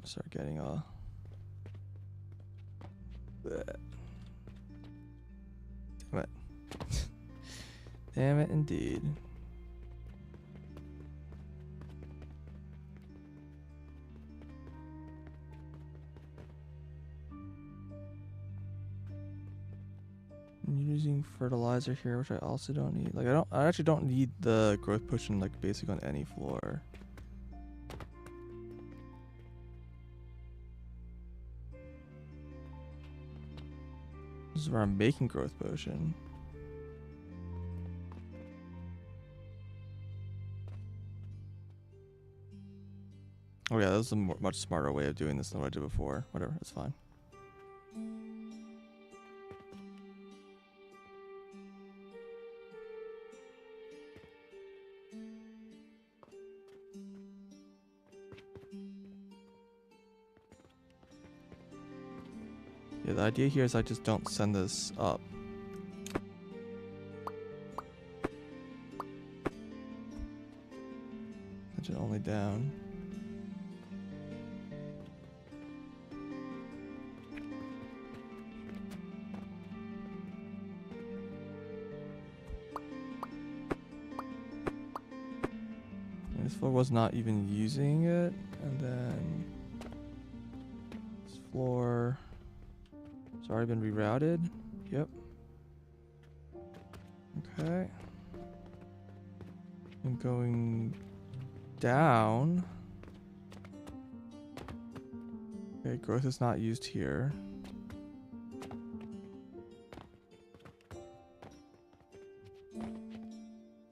Start getting a. Damn it. Damn it, indeed. I'm using fertilizer here, which I also don't need. Like, I actually don't need the growth potion, like, basic on any floor. This is where I'm making growth potion. Oh yeah, that was a much smarter way of doing this than what I did before. Whatever, it's fine. Yeah, the idea here is I just don't send this up. Send it only down. And this floor was not even using it, and then this floor has already been rerouted. Yep. Okay. And going down. Okay, growth is not used here.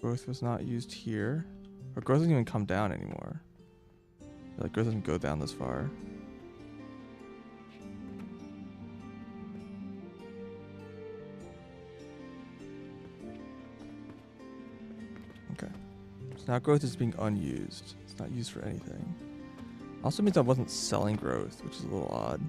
Growth was not used here. Or growth doesn't even come down anymore. Like growth doesn't go down this far. Okay. So now growth is being unused. It's not used for anything. Also means I wasn't selling growth, which is a little odd.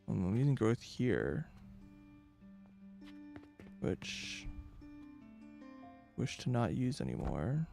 I'm using growth here, which wish to not use anymore.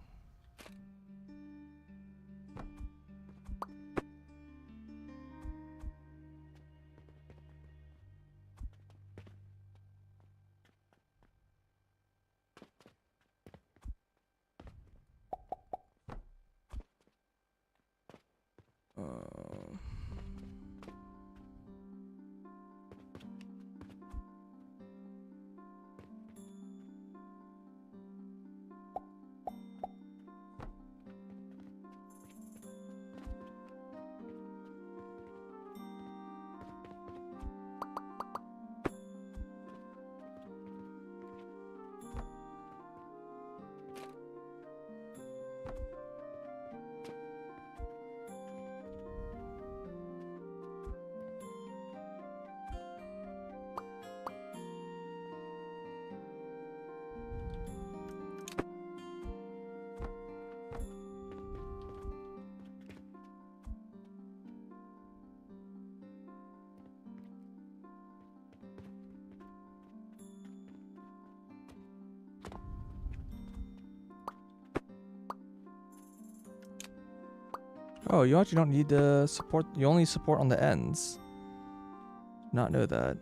Oh, you actually don't need to support. You only support on the ends. Not know that.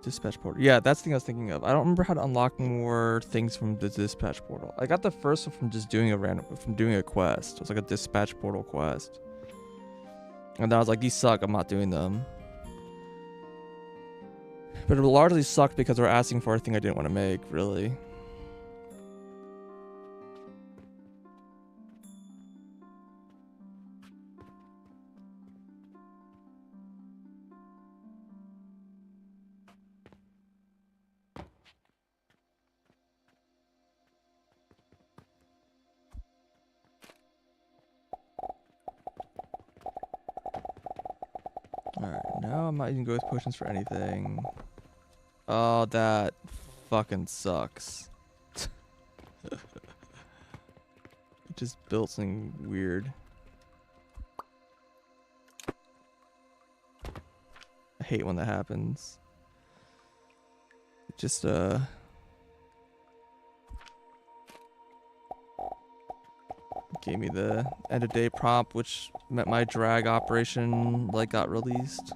Dispatch portal. Yeah, that's the thing I was thinking of. I don't remember how to unlock more things from the dispatch portal. I got the first one from just doing a quest. It was like a dispatch portal quest. And then I was like, these suck, I'm not doing them. But it largely sucked because they're asking for a thing I didn't want to make, really. Alright, now I'm not using growth potions for anything. Oh, that fucking sucks. It just built something weird. I hate when that happens. It just, gave me the end of day prompt, which meant my drag operation, like, got released.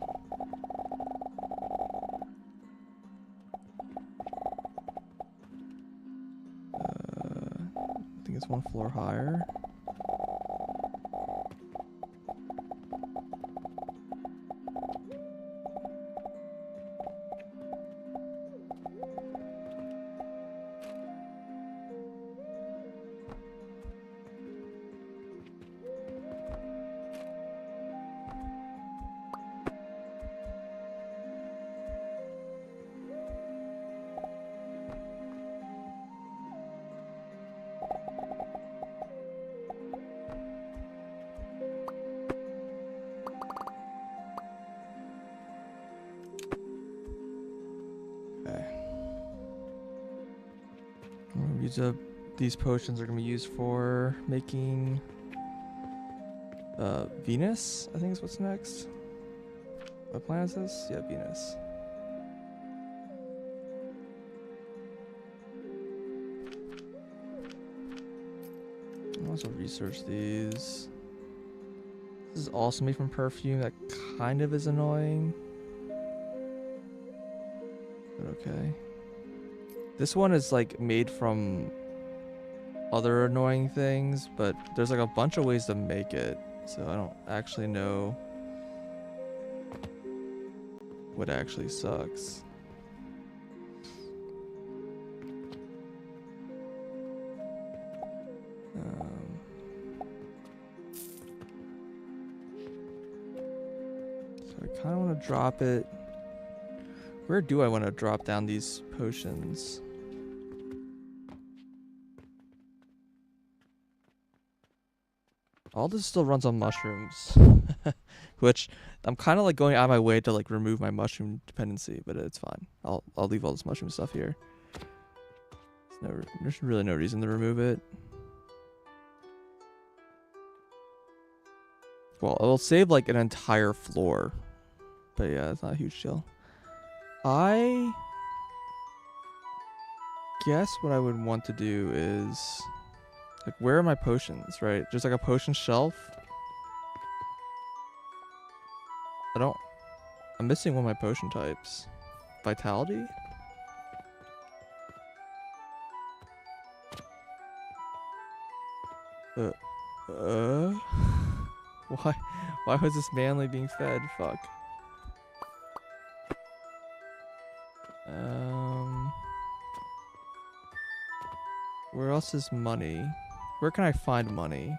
I think it's one floor higher. These potions are gonna be used for making Venus, I think is what's next. What planet is this? Yeah, Venus. I'll also research these. This is also made from perfume. That kind of is annoying. But okay. This one is like made from other annoying things, but there's like a bunch of ways to make it. So I don't actually know what actually sucks. So I kind of want to drop it. Where do I want to drop down these potions? All this still runs on mushrooms. Which I'm kind of like going out of my way to like remove my mushroom dependency, but it's fine. I'll leave all this mushroom stuff here. There's really no reason to remove it. Well, it'll save like an entire floor. But yeah, it's not a huge deal. I guess what I would want to do is like, where are my potions, right? There's like a potion shelf. I'm missing one of my potion types. Vitality? Why was this manly being fed? Fuck. Where else is money? Where can I find money?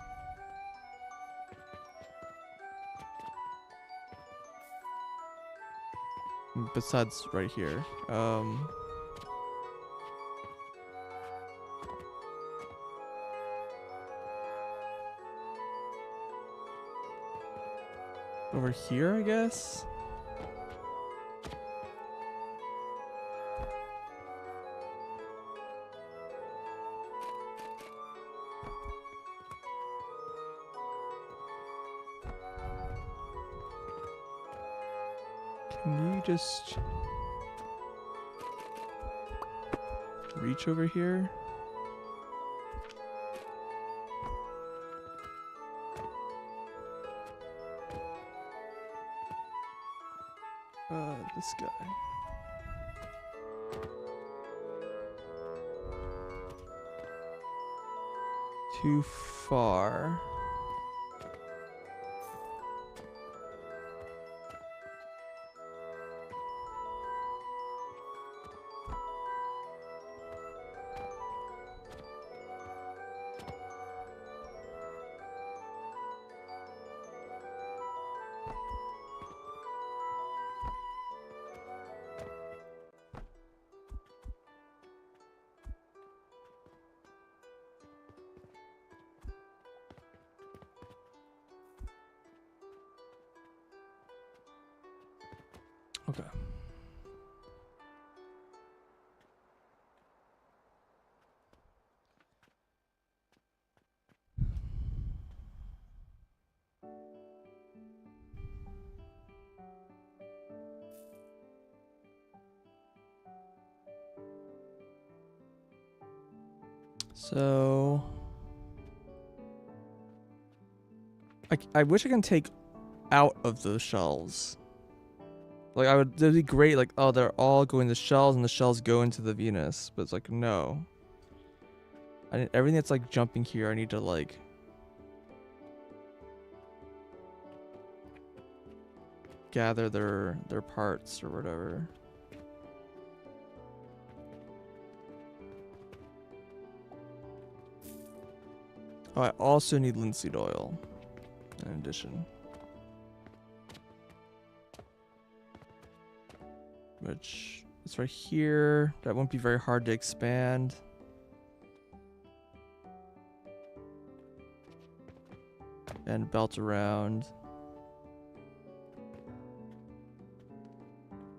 Besides right here. Over here, I guess? Can you just reach over here? This guy. Too far. Okay. So I wish I can take out of those shells. Like it'd be great, like, oh, they're all going to shells and the shells go into the Venus, but it's like, no. Everything that's like jumping here, I need to like gather their parts or whatever. Oh, I also need linseed oil in addition. Which is right here. That won't be very hard to expand. And belt around.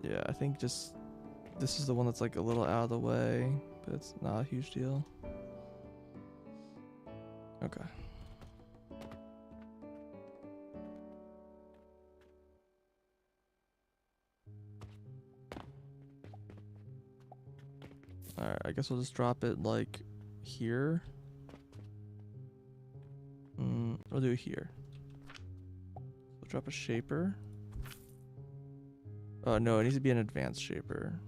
Yeah, I think just this is the one that's like a little out of the way, but it's not a huge deal. Okay. Alright, I guess we'll just drop it like here. We'll do it here. We'll drop a shaper. Oh no, it needs to be an advanced shaper.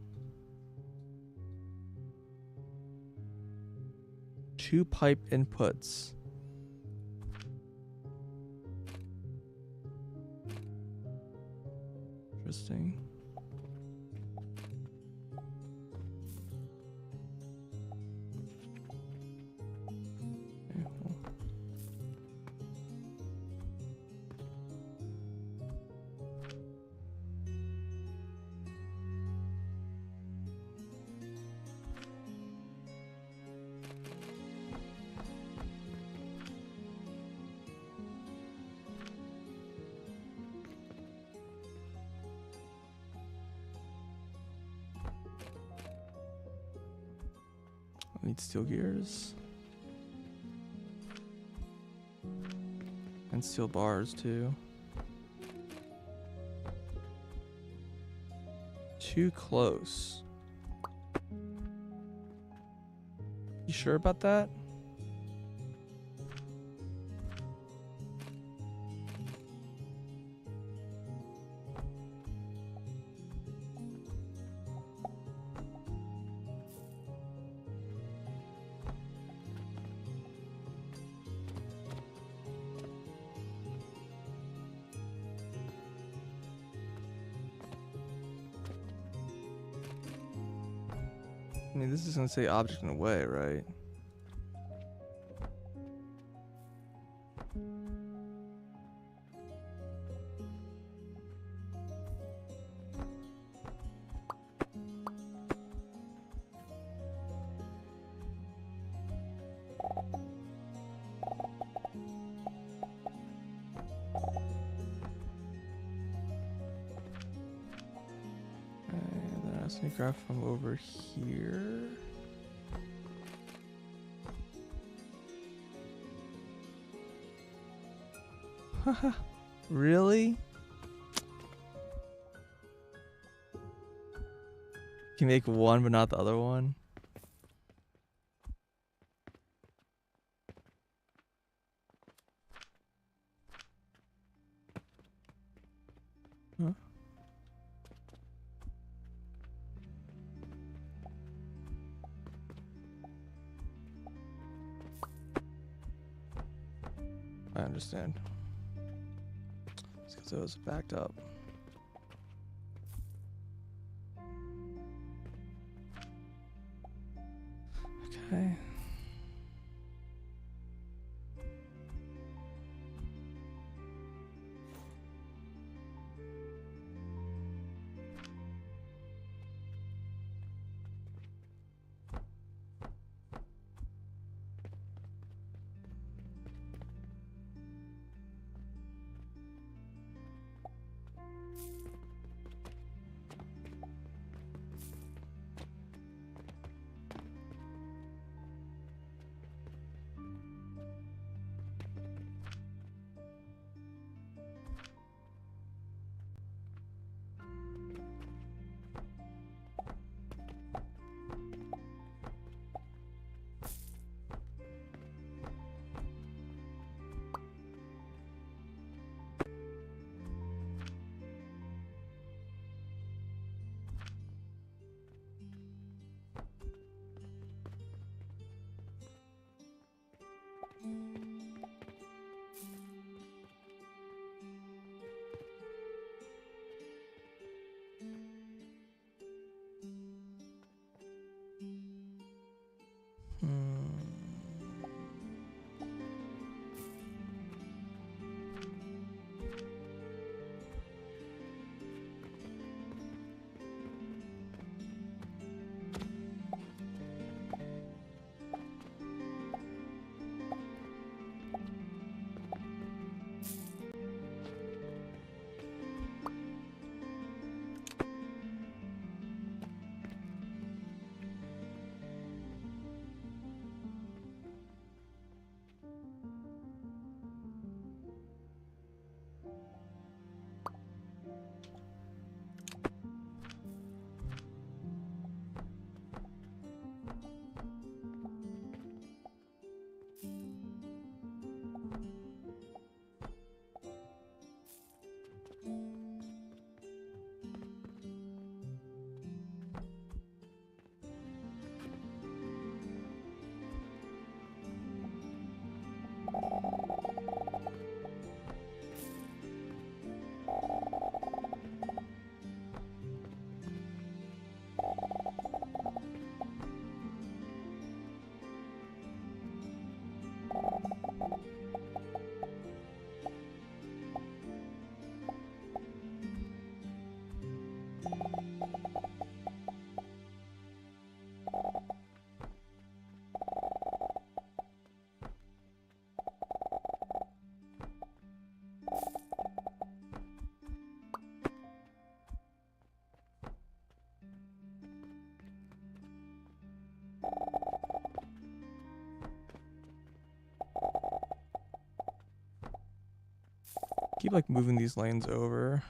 2 pipe inputs. Interesting. Okay, well. I need steel gears. And steel bars too. Too close. You sure about that? I mean, this is gonna say object in a way, right? And then I also grab from over here. Haha, really? Can you make one but not the other one? Huh? I understand. It's because it was backed up. Okay. keep like moving these lanes over.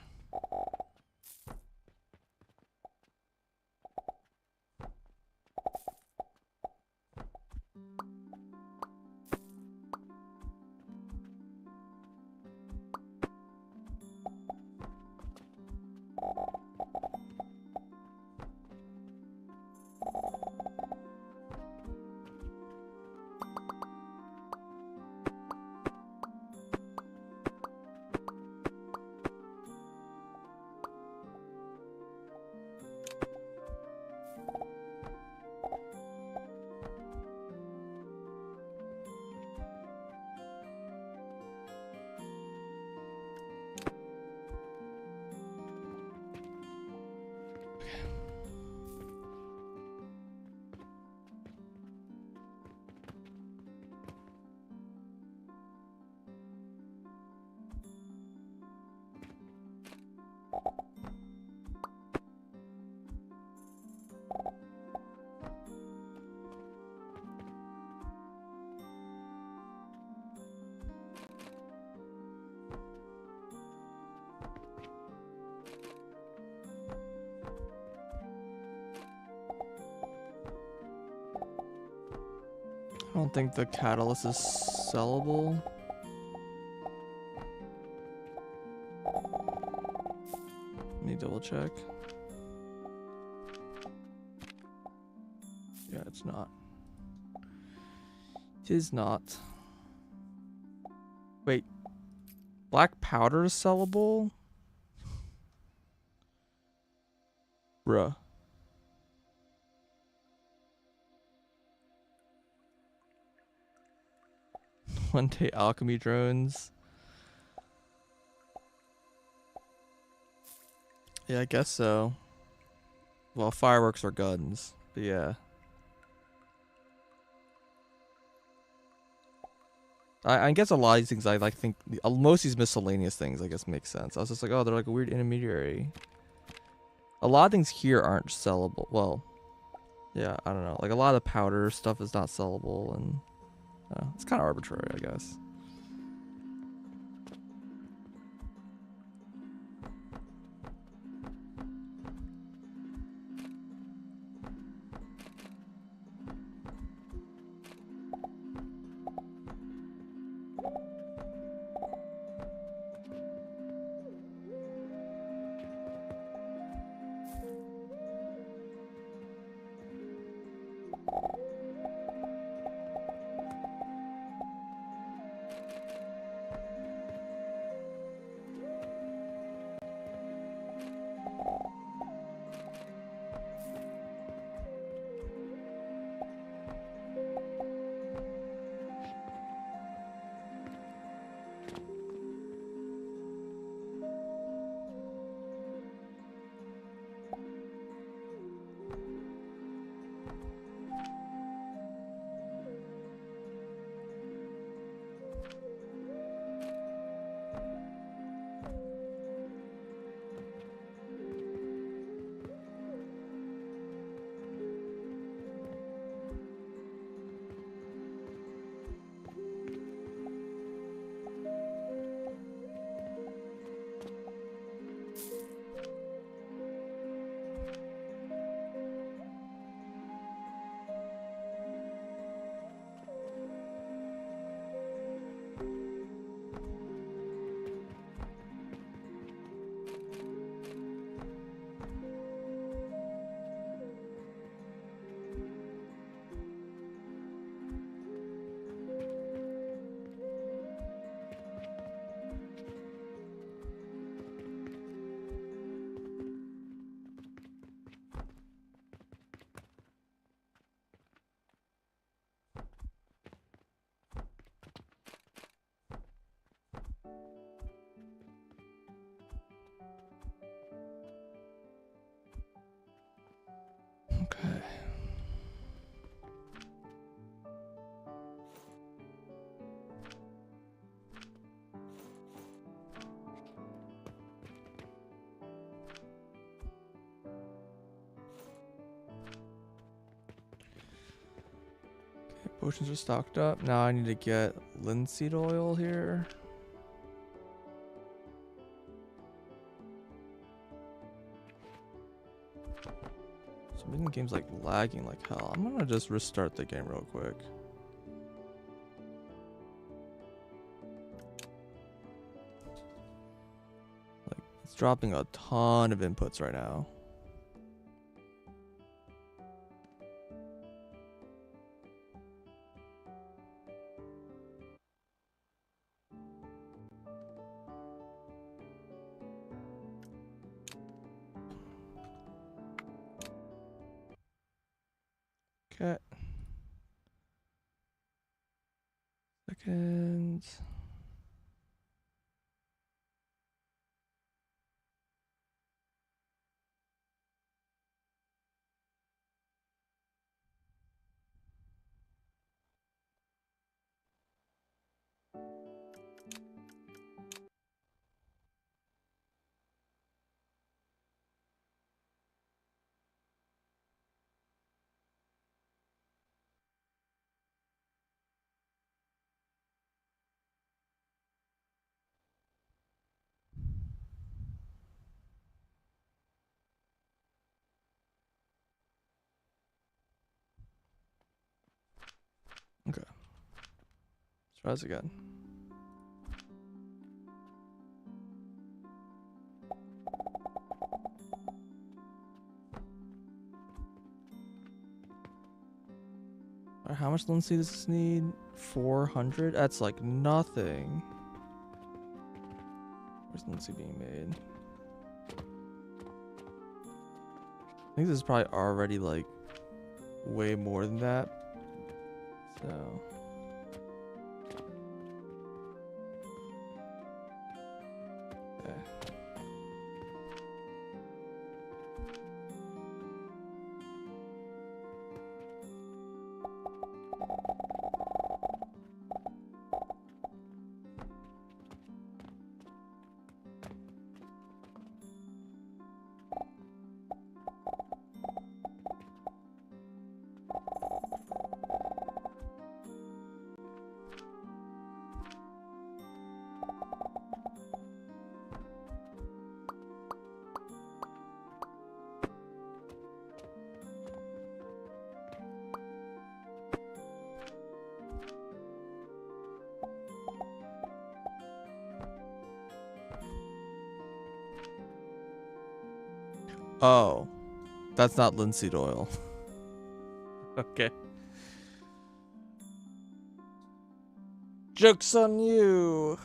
I don't think the catalyst is sellable. Let me double check. Yeah, it's not. It is not. Wait. Black powder is sellable? Bruh. One day alchemy drones. Yeah, I guess so. Well, fireworks are guns, but yeah. I guess a lot of these things I like think most of these miscellaneous things I guess make sense. I was just like, oh, they're like a weird intermediary. A lot of things here aren't sellable. Well, yeah, I don't know. Like a lot of the powder stuff is not sellable, and it's kind of arbitrary, I guess. Okay. Potions are stocked up. Now I need to get linseed oil here. Making game's like lagging like hell. I'm gonna just restart the game real quick. Like it's dropping a ton of inputs right now. Okay. Second. Okay. Let's try this again. Alright, how much linseed does this need? 400? That's like nothing. Where's linseed being made? I think this is probably already like way more than that. So okay. Oh, that's not linseed oil. Okay. Joke's on you.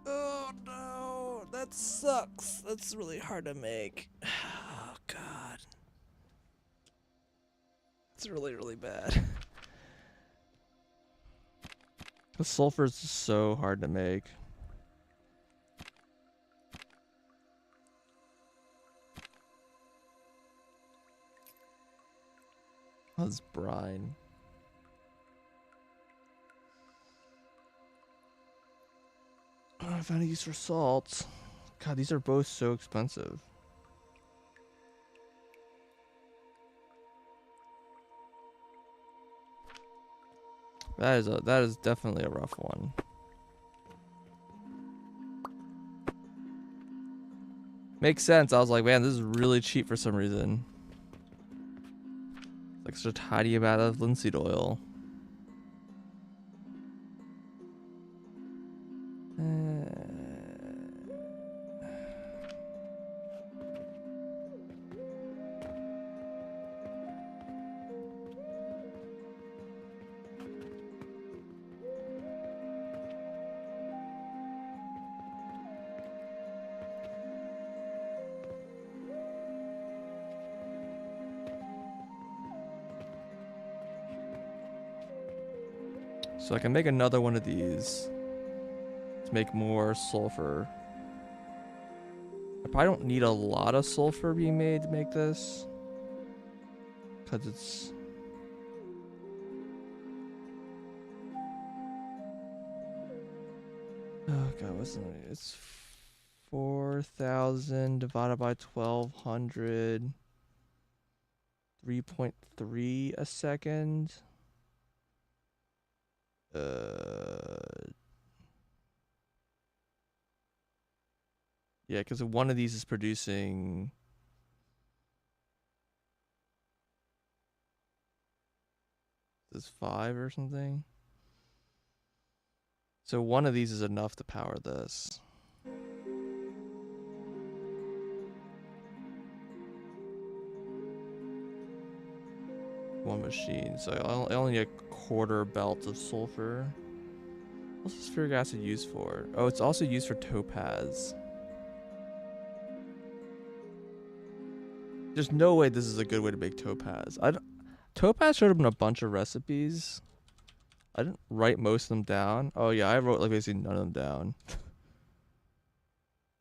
Oh no, that sucks. That's really hard to make. Oh god. It's really, really bad. The sulfur is so hard to make. That's brine. I don't know if I have any use for salt. God, these are both so expensive. That is definitely a rough one. Makes sense. I was like, man, this is really cheap for some reason. Like such a tiny amount of linseed oil. So I can make another one of these to make more sulfur. I probably don't need a lot of sulfur being made to make this, because it's... Oh god, what's it? It's 4,000 divided by 1,200. 3.3 a second. Yeah, because one of these is producing is 5 or something. So one of these is enough to power this. One machine. So I only need a quarter belt of sulfur. What's sulfuric acid used for? Oh, it's also used for topaz. There's no way this is a good way to make topaz. Topaz showed up in a bunch of recipes. I didn't write most of them down. Oh yeah, I wrote like basically none of them down.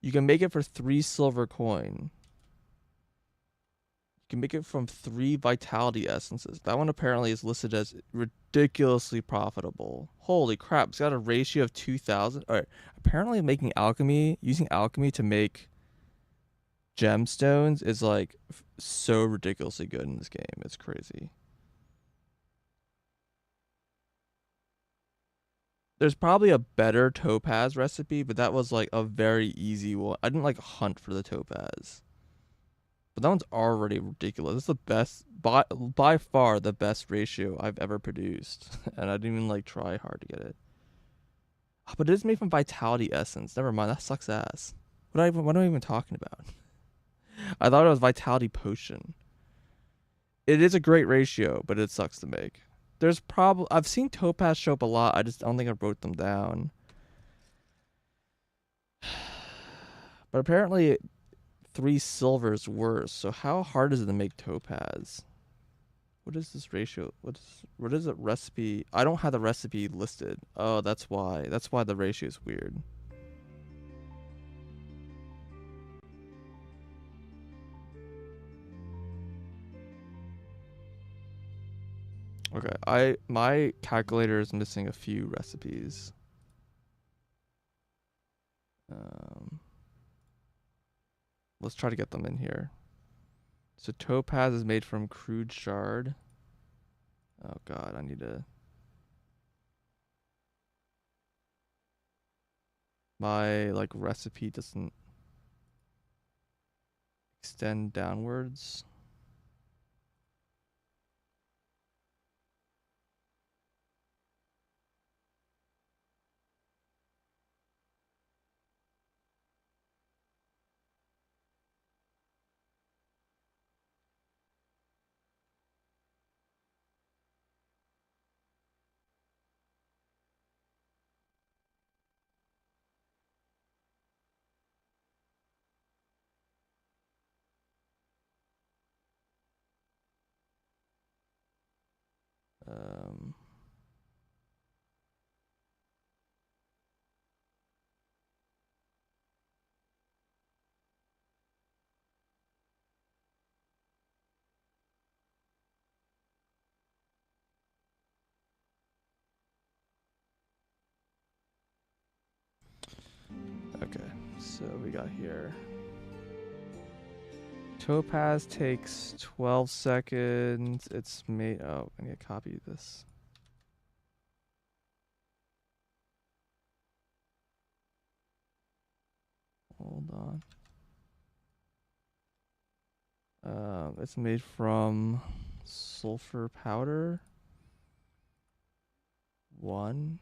You can make it for 3 silver coin. You can make it from 3 vitality essences. That one apparently is listed as ridiculously profitable. Holy crap, it's got a ratio of 2,000. Alright, apparently using alchemy to make gemstones is like so ridiculously good in this game. It's crazy. There's probably a better topaz recipe, but that was like a very easy one. I didn't like hunt for the topaz. But that one's already ridiculous. It's the best, by far the best ratio I've ever produced. And I didn't even like try hard to get it. Oh, but it is made from vitality essence. Never mind, that sucks ass. What am I even talking about? I thought it was vitality potion. It is a great ratio, but it sucks to make. There's probably I've seen topaz show up a lot. I don't think I wrote them down. But apparently 3 silver is worse. So how hard is it to make topaz? What is this ratio? What is it recipe? I don't have the recipe listed. Oh, that's why. That's why the ratio is weird. Okay, my calculator is missing a few recipes. Let's try to get them in here. So topaz is made from crude shard. Oh god, I need to. My like recipe doesn't extend downwards. Okay, so we got here. Topaz takes 12 seconds. It's made. Oh, I need to copy this. Hold on. It's made from sulfur powder. 1.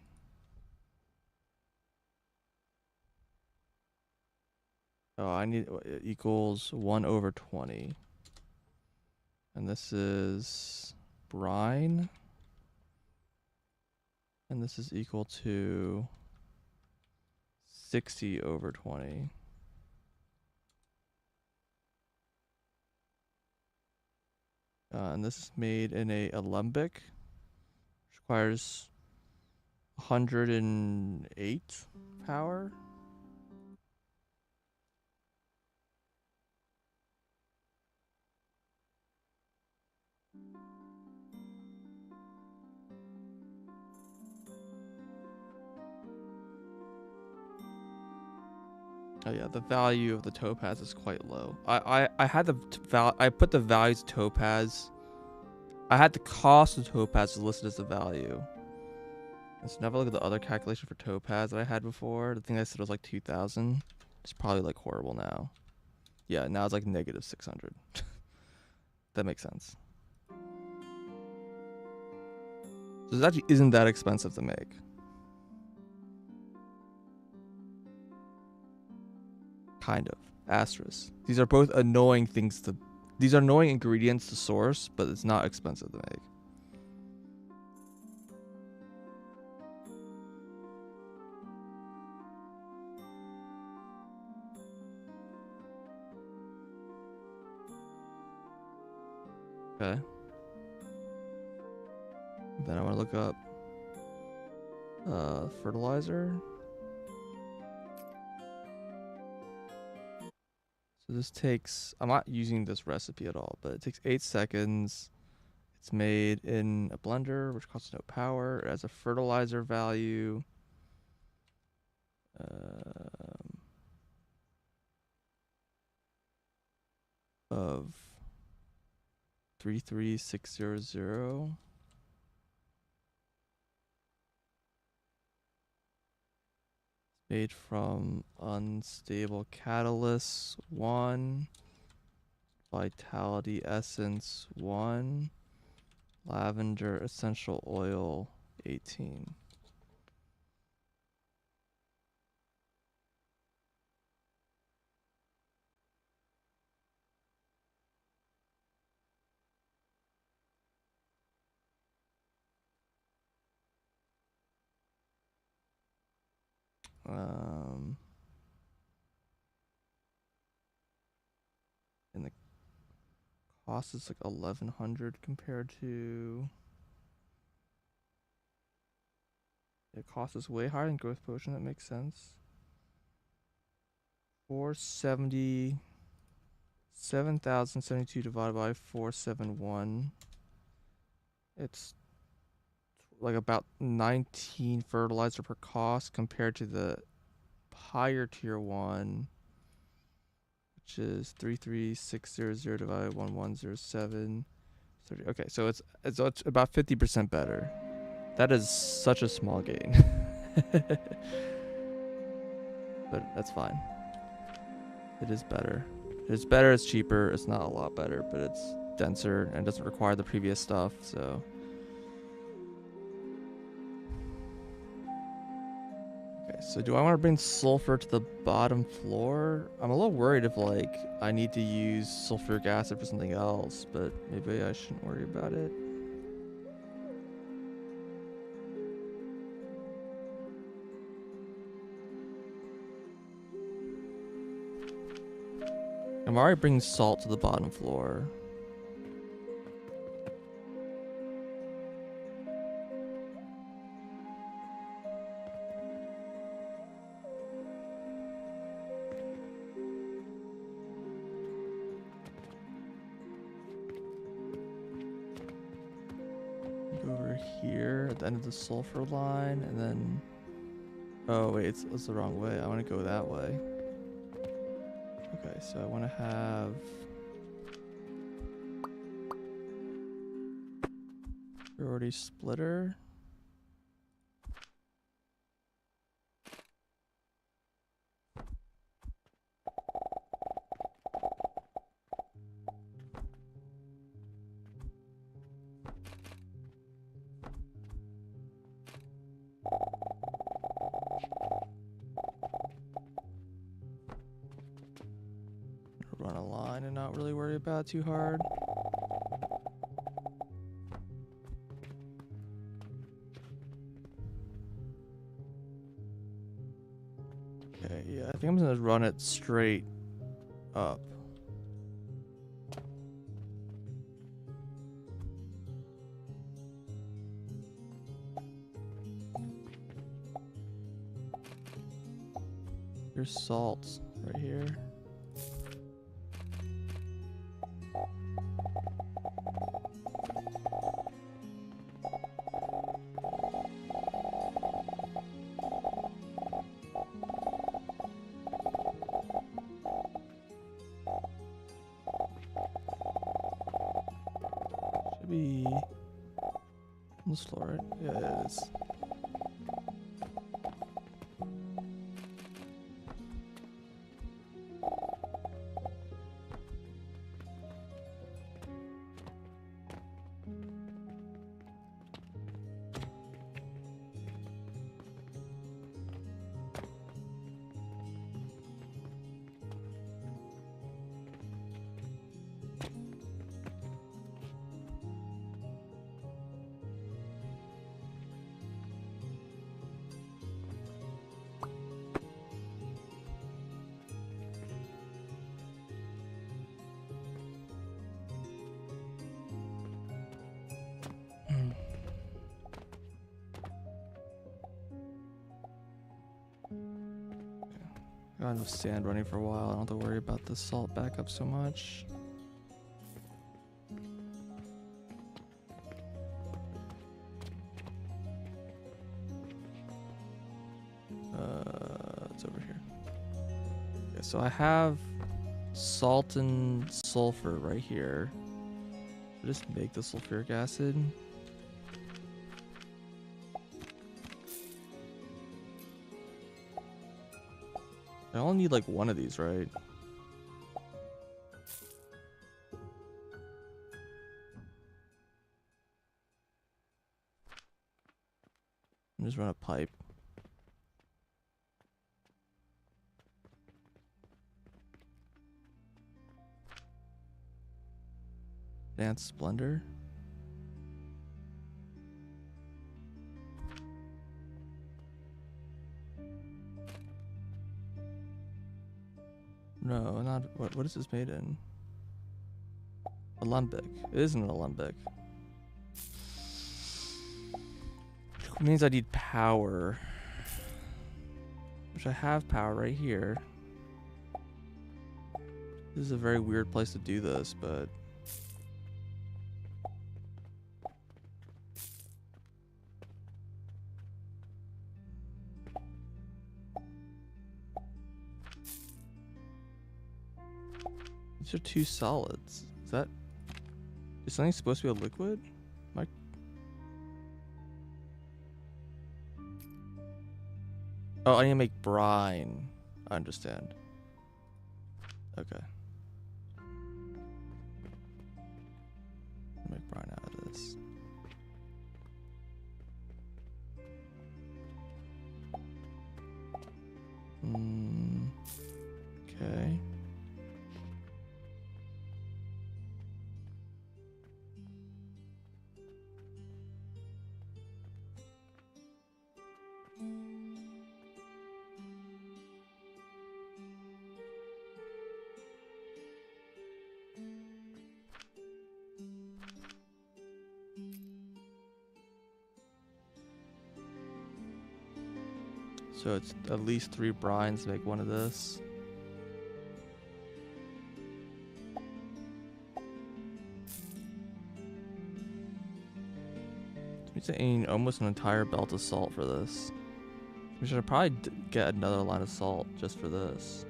Oh, I need it equals 1/20. And this is brine. And this is equal to 60/20. And this is made in a alembic, which requires 108 power. Oh yeah, the value of the topaz is quite low. I had I put the values of topaz. I had the cost of topaz listed as the value. Let's never look at the other calculation for topaz that I had before. The thing I said was like 2,000. It's probably like horrible now. Yeah, now it's like negative 600. That makes sense. So it actually isn't that expensive to make. Kind of. Asterisk. These are both annoying things to... These are annoying ingredients to source, but it's not expensive to make. Okay. Then I want to look up fertilizer. So this takes, I'm not using this recipe at all, but it takes 8 seconds. It's made in a blender, which costs no power. It has a fertilizer value. Of 33600. Made from unstable catalyst 1, vitality essence 1, lavender essential oil 18. And the cost is like 1100 compared to... The cost is way higher than growth potion. That makes sense. 470, 7,072 divided by 471. It's like about 19 fertilizer per cost compared to the higher tier one, which is 33600 divided by 1107. 30. Okay, so it's about 50% better. That is such a small gain. But that's fine. It is better. It's better, it's cheaper, it's not a lot better, but it's denser and doesn't require the previous stuff, so... So do I want to bring sulfur to the bottom floor? I'm a little worried if like I need to use sulfuric acid for something else, but maybe I shouldn't worry about it. I'm already bringing salt to the bottom floor. Here at the end of the sulfur line, and then oh wait, it's the wrong way. I want to go that way. Okay, so I want to have priority splitter. Run a line and not really worry about it too hard. Okay, yeah, I think I'm gonna run it straight up. Here's salt right here. Should be on this floor, right? Yeah, it is. Got enough sand running for a while. I don't have to worry about the salt backup so much. It's over here. Okay, so I have salt and sulfur right here. I'll just make the sulfuric acid. I only need like one of these, right? And just run a pipe. Dance Splendor. No, not what is this made in? Alembic. It isn't an alembic. It means I need power. Which I have power right here. This is a very weird place to do this, but these are two solids. Is something supposed to be a liquid? Oh, I need to make brine. I understand. Okay. Make brine out of this. Okay. So it's at least 3 brines to make one of this. It's almost an entire belt of salt for this. We should probably get another line of salt just for this.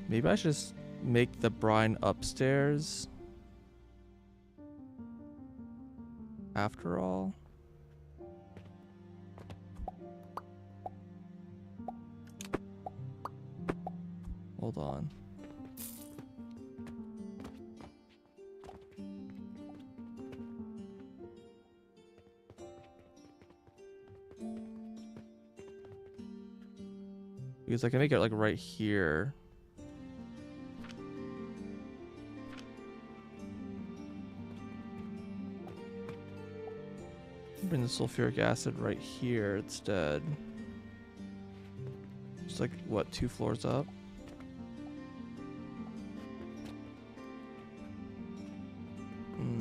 Maybe I should just make the brine upstairs. After all. Hold on. Because I can make it like right here. Bring the sulfuric acid right here instead. Just like, what, 2 floors up?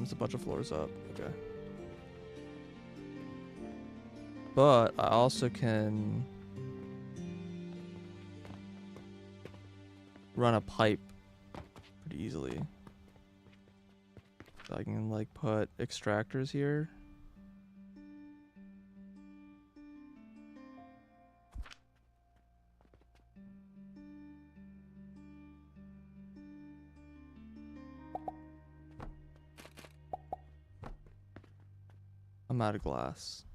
It's a bunch of floors up. Okay. But I also can run a pipe pretty easily. So I can like put extractors here. I'm out of glass.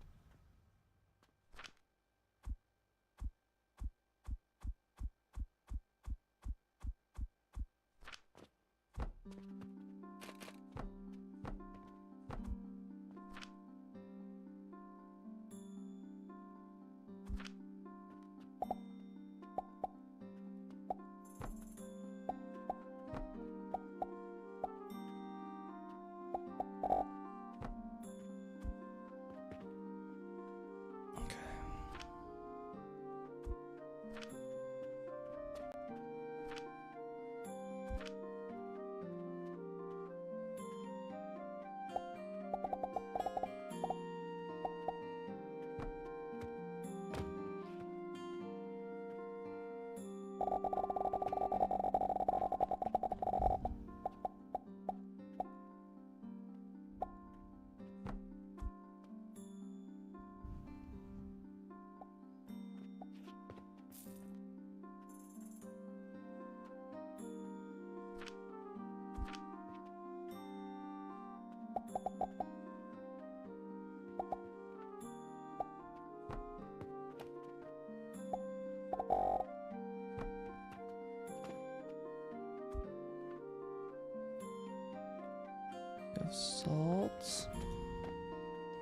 of salt.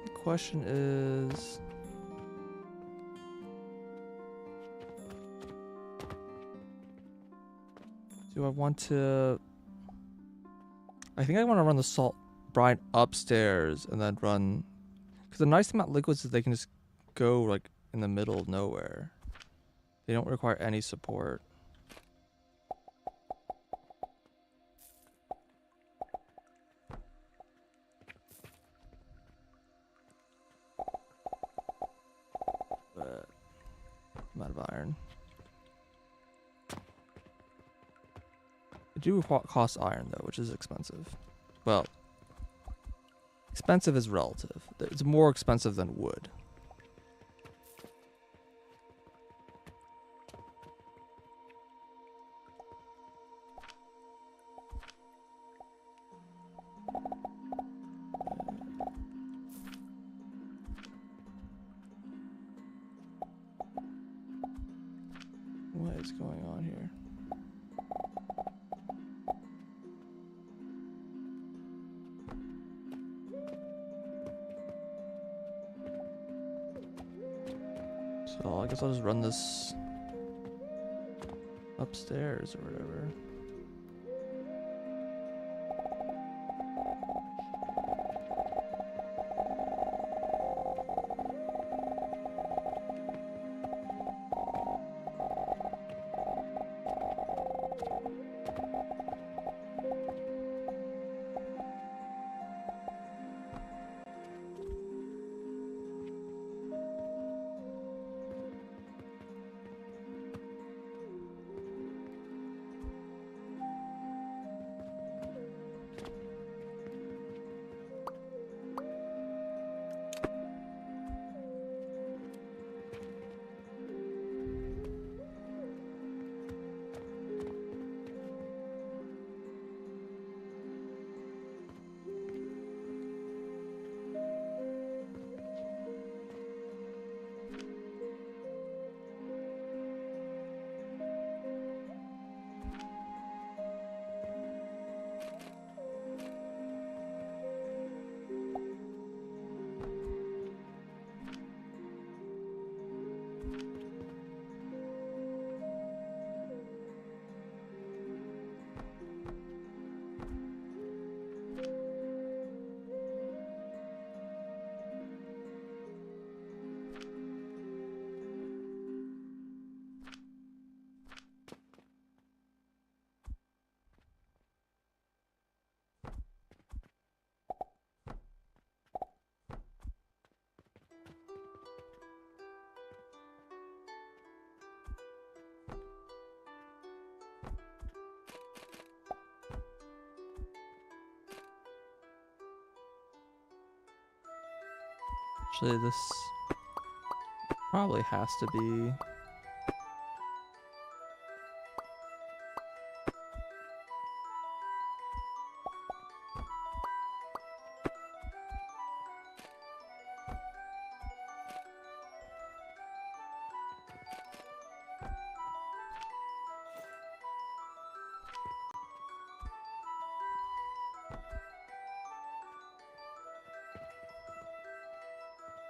The question is, do I want to... I think I want to run the salt brine upstairs and then run... Because the nice thing about liquids is they can just go like in the middle of nowhere. They don't require any support. But I'm out of iron. It do cost iron though, which is expensive. Well, expensive is relative. It's more expensive than wood. What is going on here? So I guess I'll just run this upstairs or whatever. Actually, this probably has to be...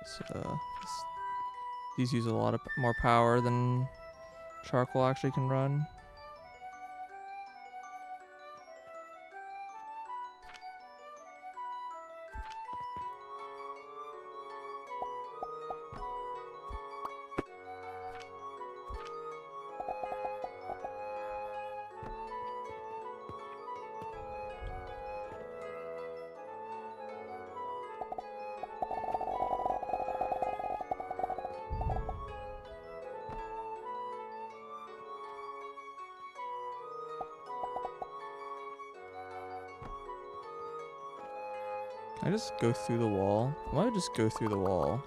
So, these use a lot of more power than charcoal actually can run. Can I just go through the wall? Why don't I just go through the wall?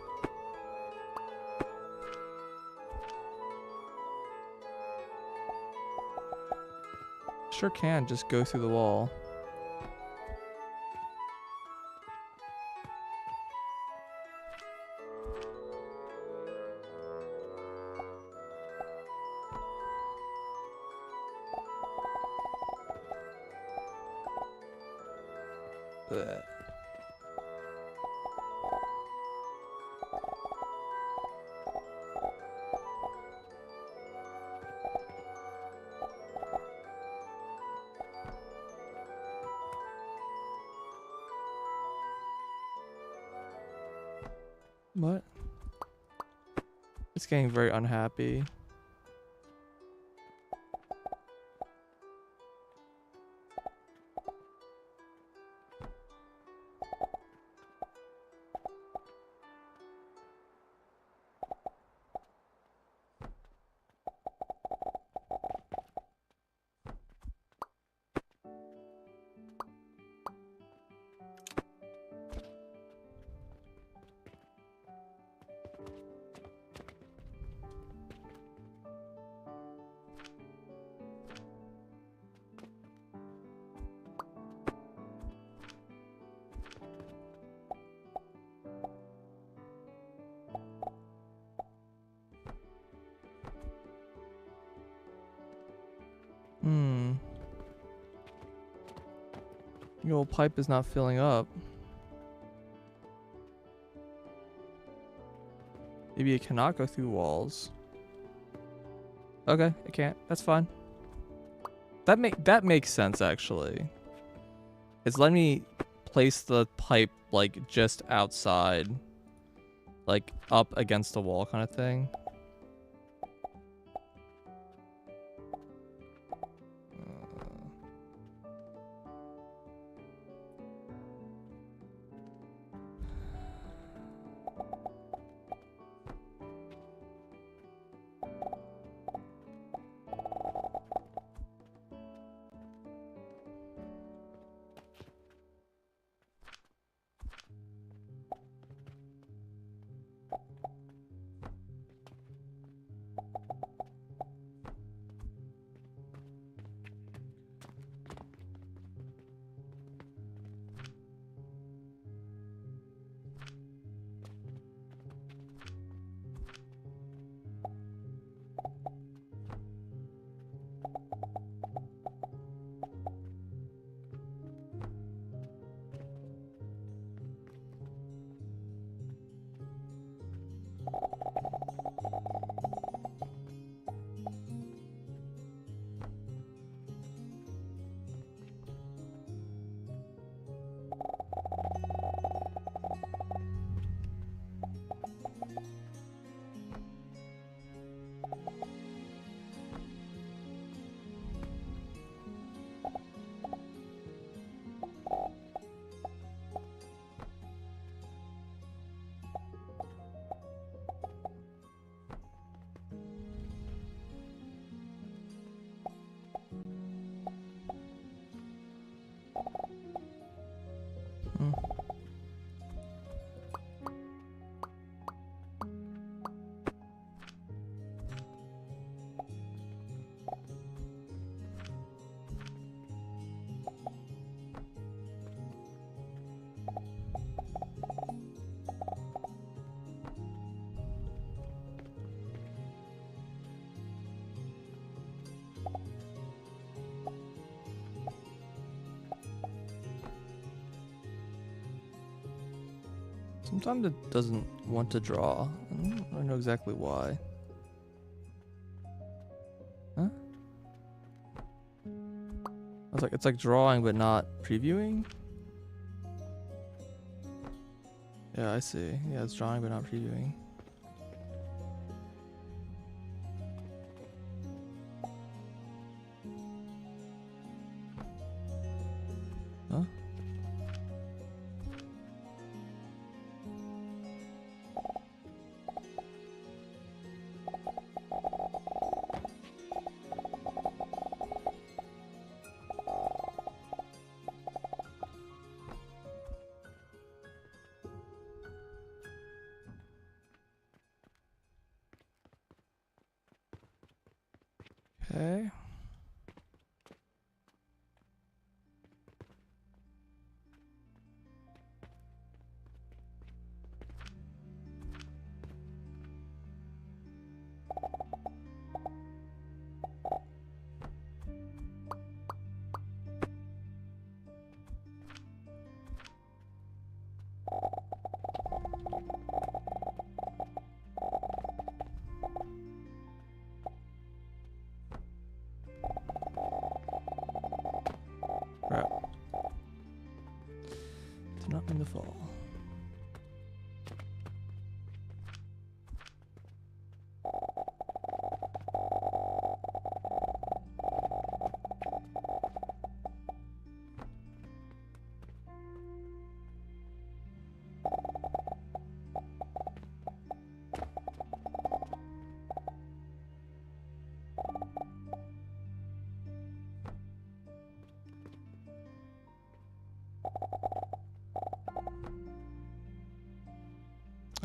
Sure can just go through the wall. Blech. What? It's getting very unhappy. Your old pipe is not filling up. Maybe it cannot go through walls. Okay, it can't. That's fine. That makes sense actually. It's letting me place the pipe like just outside, like up against the wall kind of thing. Sometimes it doesn't want to draw. I don't know exactly why. Huh? I was like, it's like drawing but not previewing? Yeah, I see. Yeah, it's drawing but not previewing. Huh? Okay. Crap. Did not mean to fall.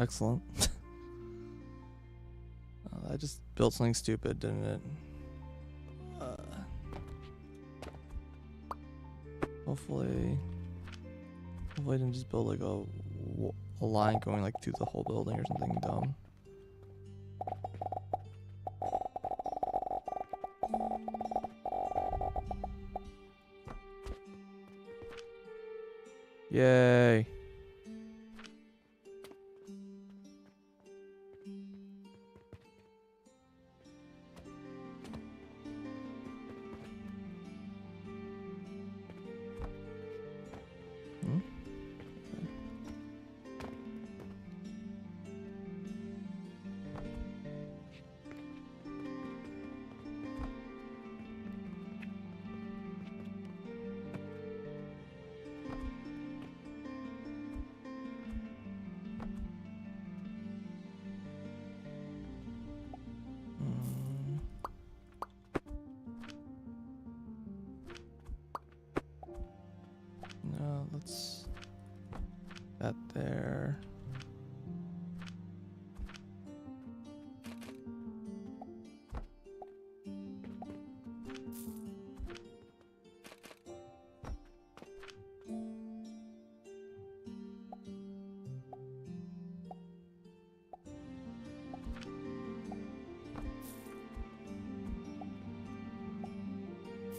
Excellent. I just built something stupid, didn't it? Hopefully I didn't just build like a line going like through the whole building or something dumb. Yay. No, let's that there.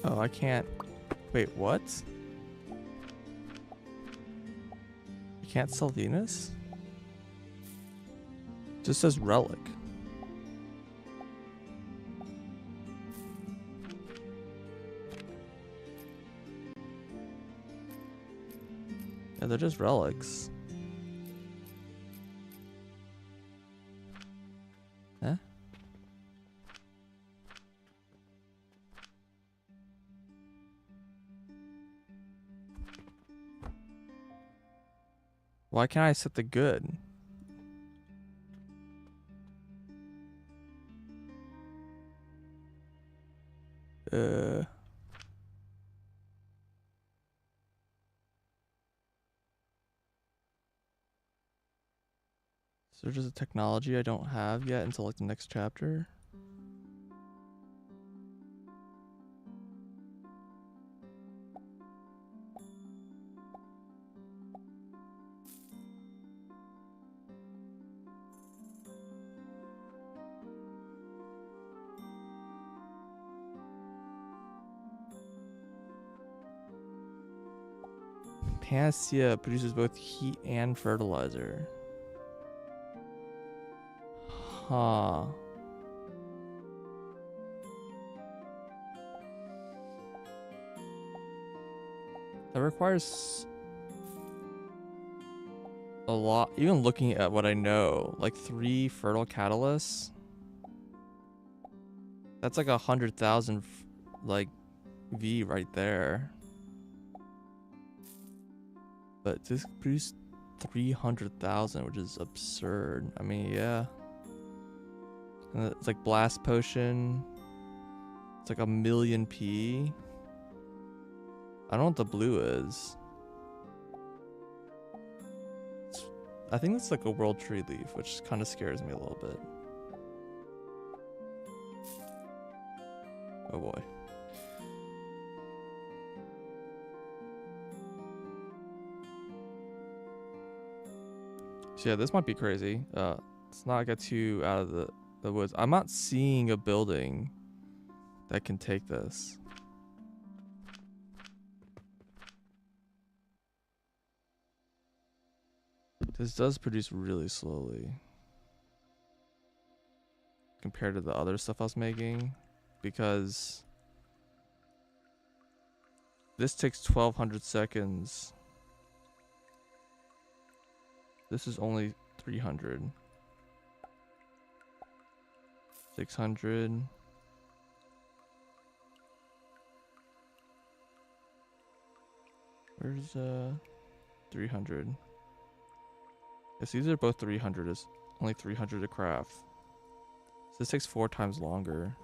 Oh, I can't. Wait, what? You can't sell Venus? Just says relic. Yeah, they're just relics. Huh? Why can't I set the good? So there's just a technology I don't have yet until like the next chapter. Panacea produces both heat and fertilizer. Huh. That requires a lot. Even looking at what I know, like 3 fertile catalysts. That's like 100,000 like V right there. But this produced 300,000, which is absurd. I mean, yeah. And it's like blast potion. It's like 1,000,000 P. I don't know what the blue is. I think it's like a world tree leaf, which kind of scares me a little bit. Oh boy. So yeah, this might be crazy. Let's not get too out of the woods. I'm not seeing a building that can take this. This does produce really slowly compared to the other stuff I was making, because this takes 1,200 seconds. This is only 300. 600. Where's 300? Yes, these are both 300. It's only 300 to craft. So this takes 4 times longer.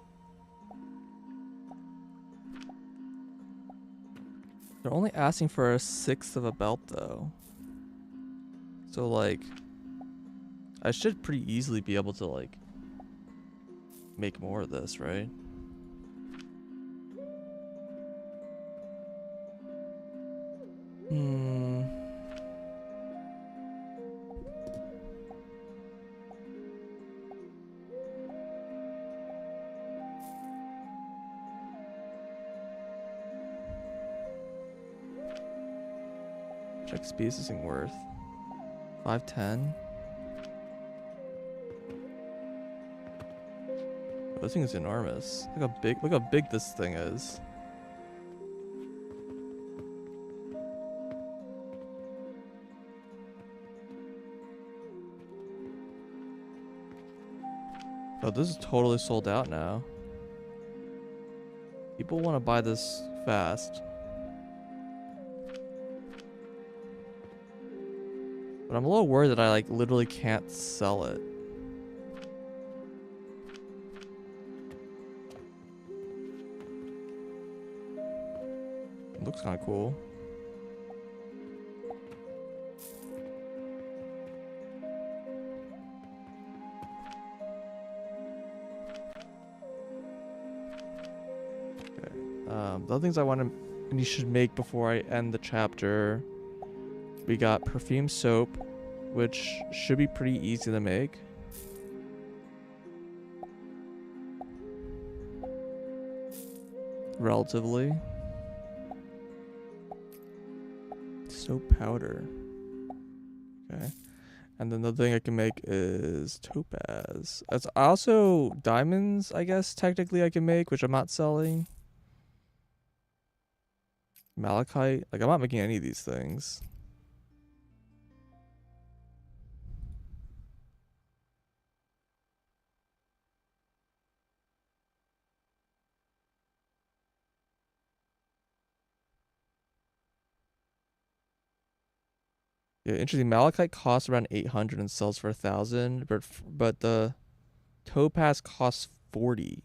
They're only asking for 1/6 of a belt though. So like, I should pretty easily be able to like make more of this, right? Hmm. Check speed is this thing worth? 510. Oh, this thing is enormous. Look how big this thing is. Oh, this is totally sold out now. People want to buy this fast. But I'm a little worried that I like literally can't sell it. It looks kind of cool. Okay. The other things I want to and you should make before I end the chapter. We got perfume soap, which should be pretty easy to make. Relatively. Soap powder. Okay. And then the thing I can make is topaz. That's also diamonds, I guess, technically I can make, which I'm not selling. Malachite. Like, I'm not making any of these things. Yeah, interesting. Malachite costs around 800 and sells for 1,000, but the topaz costs 40.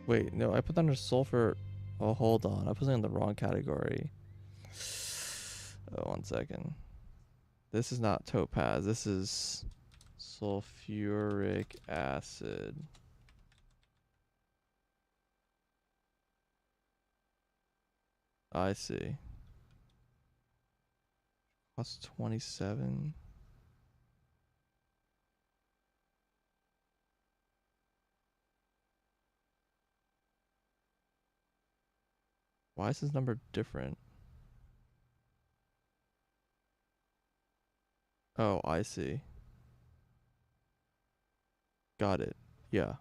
Wait, no, I put that under sulfur. Oh, hold on. I put it in the wrong category. Oh, 1 second. This is not topaz. This is sulfuric acid. I see. Costs 27. Why is this number different? Oh, I see. Got it. Yeah.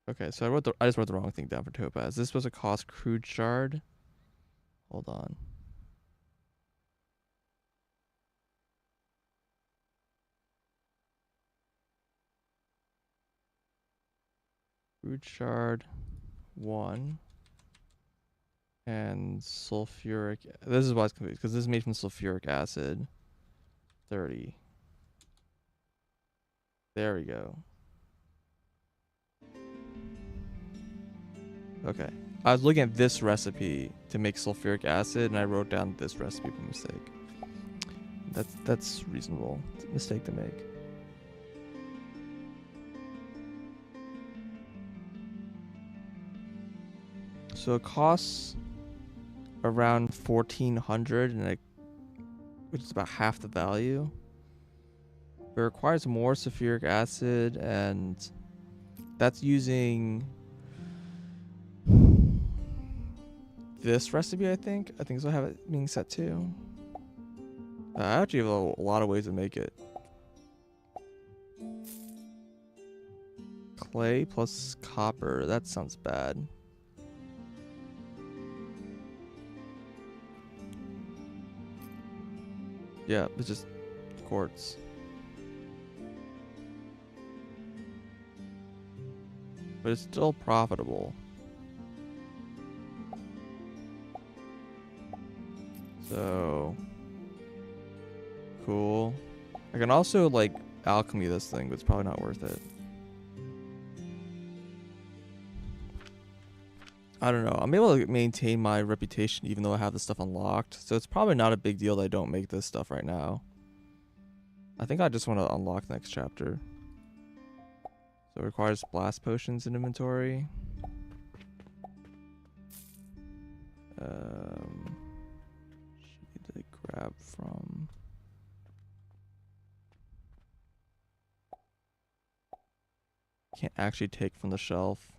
Okay, so I just wrote the wrong thing down for topaz. This was a cost crude shard. Hold on. Crude shard 1 and sulfuric. This is why it's confused because this is made from sulfuric acid. 30. There we go. Okay. I was looking at this recipe to make sulfuric acid, and I wrote down this recipe by mistake. That's reasonable. It's a mistake to make. So it costs around 1,400, which is about half the value. It requires more sulfuric acid, and that's using this recipe, I think. I think so. I have it being set to. I actually have a lot of ways to make it. Clay plus copper. That sounds bad. Yeah, it's just quartz. But it's still profitable. So cool. I can also like alchemy this thing, but it's probably not worth it. I don't know. I'm able to maintain my reputation even though I have this stuff unlocked. So it's probably not a big deal that I don't make this stuff right now. I think I just want to unlock the next chapter. So it requires blast potions in inventory. Need to grab from... Can't actually take from the shelf.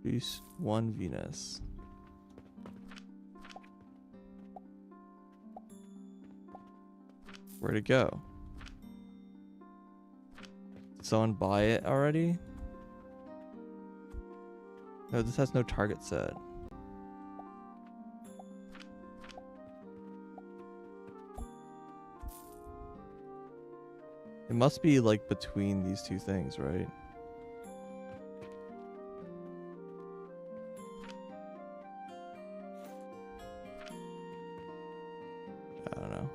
Produce 1 Venus. Where'd it go? Did someone buy it already? No, this has no target set. It must be like between these two things, right? I don't know.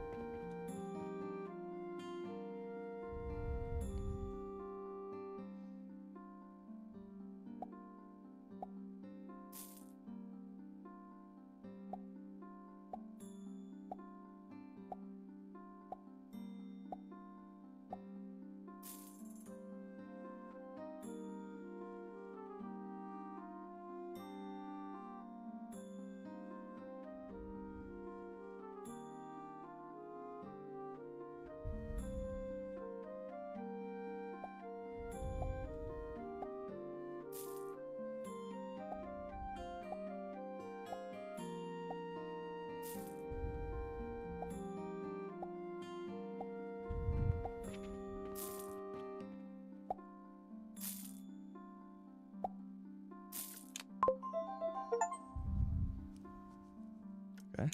Okay.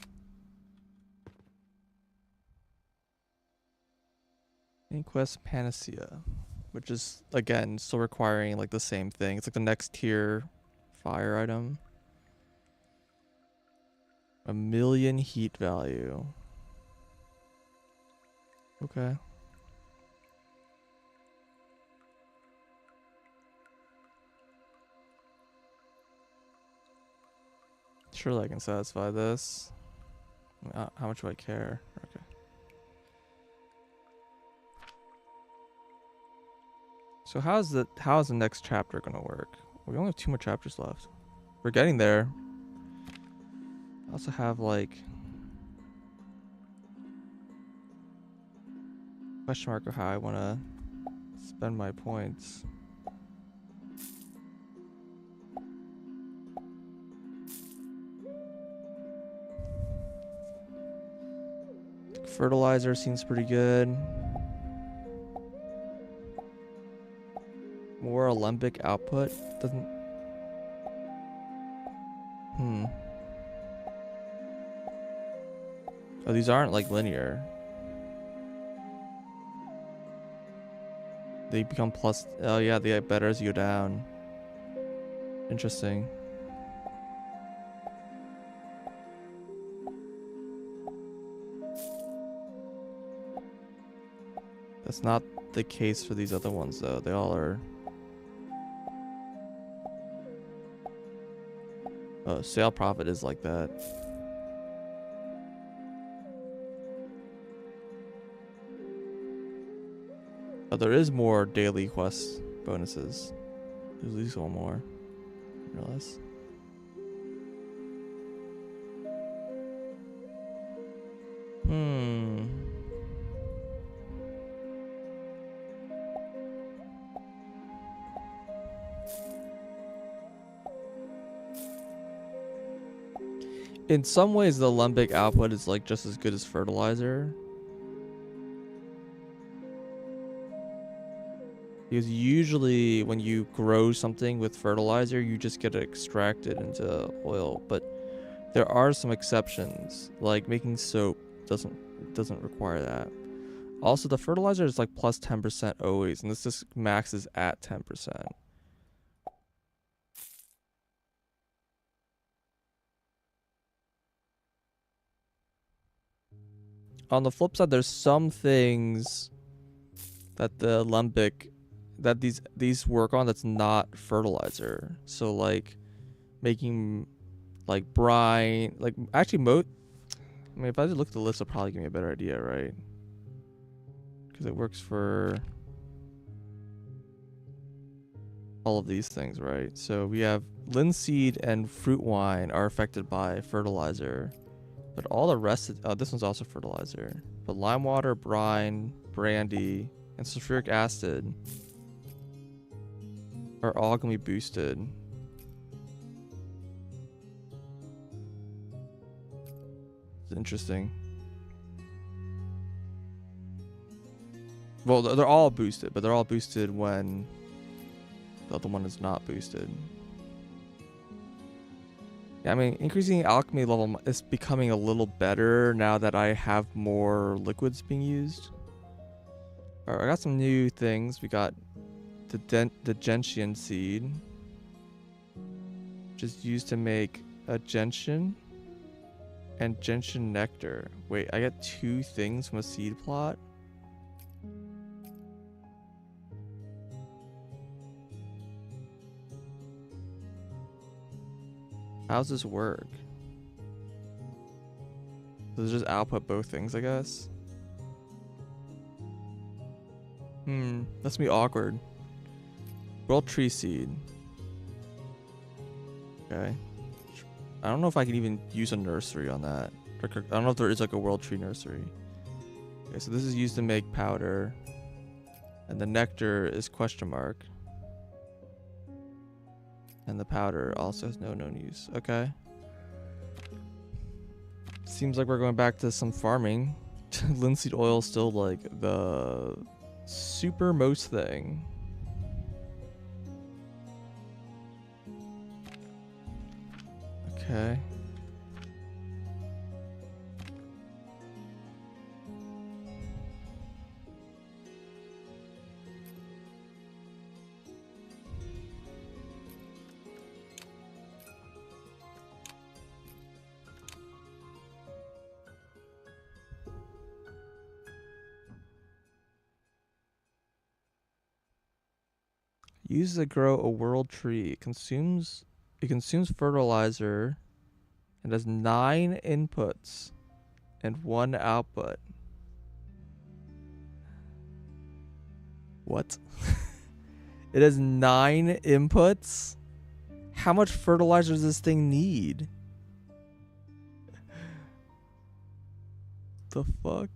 Inquest Panacea, which is again still requiring like the same thing. It's like the next tier fire item. 1,000,000 heat value. Okay. Surely I can satisfy this. How much do I care? Okay. So how's the next chapter gonna work? We only have 2 more chapters left. We're getting there. I also have like question mark of how I wanna spend my points. Fertilizer seems pretty good. More alembic output doesn't. Oh, these aren't like linear. They become plus. Oh yeah, they get better as you go down. Interesting. That's not the case for these other ones though. They all are. Oh, sale profit is like that. Oh, there is more daily quest bonuses. There's at least one more. I realize. In some ways, the alembic output is like just as good as fertilizer. Because usually when you grow something with fertilizer, you just get it extracted into oil. But there are some exceptions, like making soap doesn't require that. Also, the fertilizer is like plus 10% always, and this just maxes at 10%. On the flip side, there's some things that the alembic that these work on that's not fertilizer. So like making like brine, like actually I mean, if I just look at the list, it'll probably give me a better idea, right? Because it works for all of these things, right? So we have linseed and fruit wine are affected by fertilizer, but all the rest this one's also fertilizer. But lime water, brine, brandy, and sulfuric acid are all gonna be boosted. It's interesting. Well, they're all boosted, but they're all boosted when the other one is not boosted. Yeah, I mean, increasing alchemy level is becoming a little better now that I have more liquids being used. Alright, I got some new things. We got the gentian seed, which is used to make a gentian and gentian nectar. Wait, I get 2 things from a seed plot? How's this work? Does it just output both things, I guess? That's gonna be awkward. World tree seed. Okay. I don't know if I can even use a nursery on that. I don't know if there is like a world tree nursery. Okay, so this is used to make powder. And the nectar is question mark. And the powder also has no known use. Okay. Seems like we're going back to some farming. Linseed oil is still like the super most thing. Okay. Used to grow a world tree. It consumes fertilizer and has 9 inputs and 1 output. What? It has 9 inputs? How much fertilizer does this thing need? The fuck?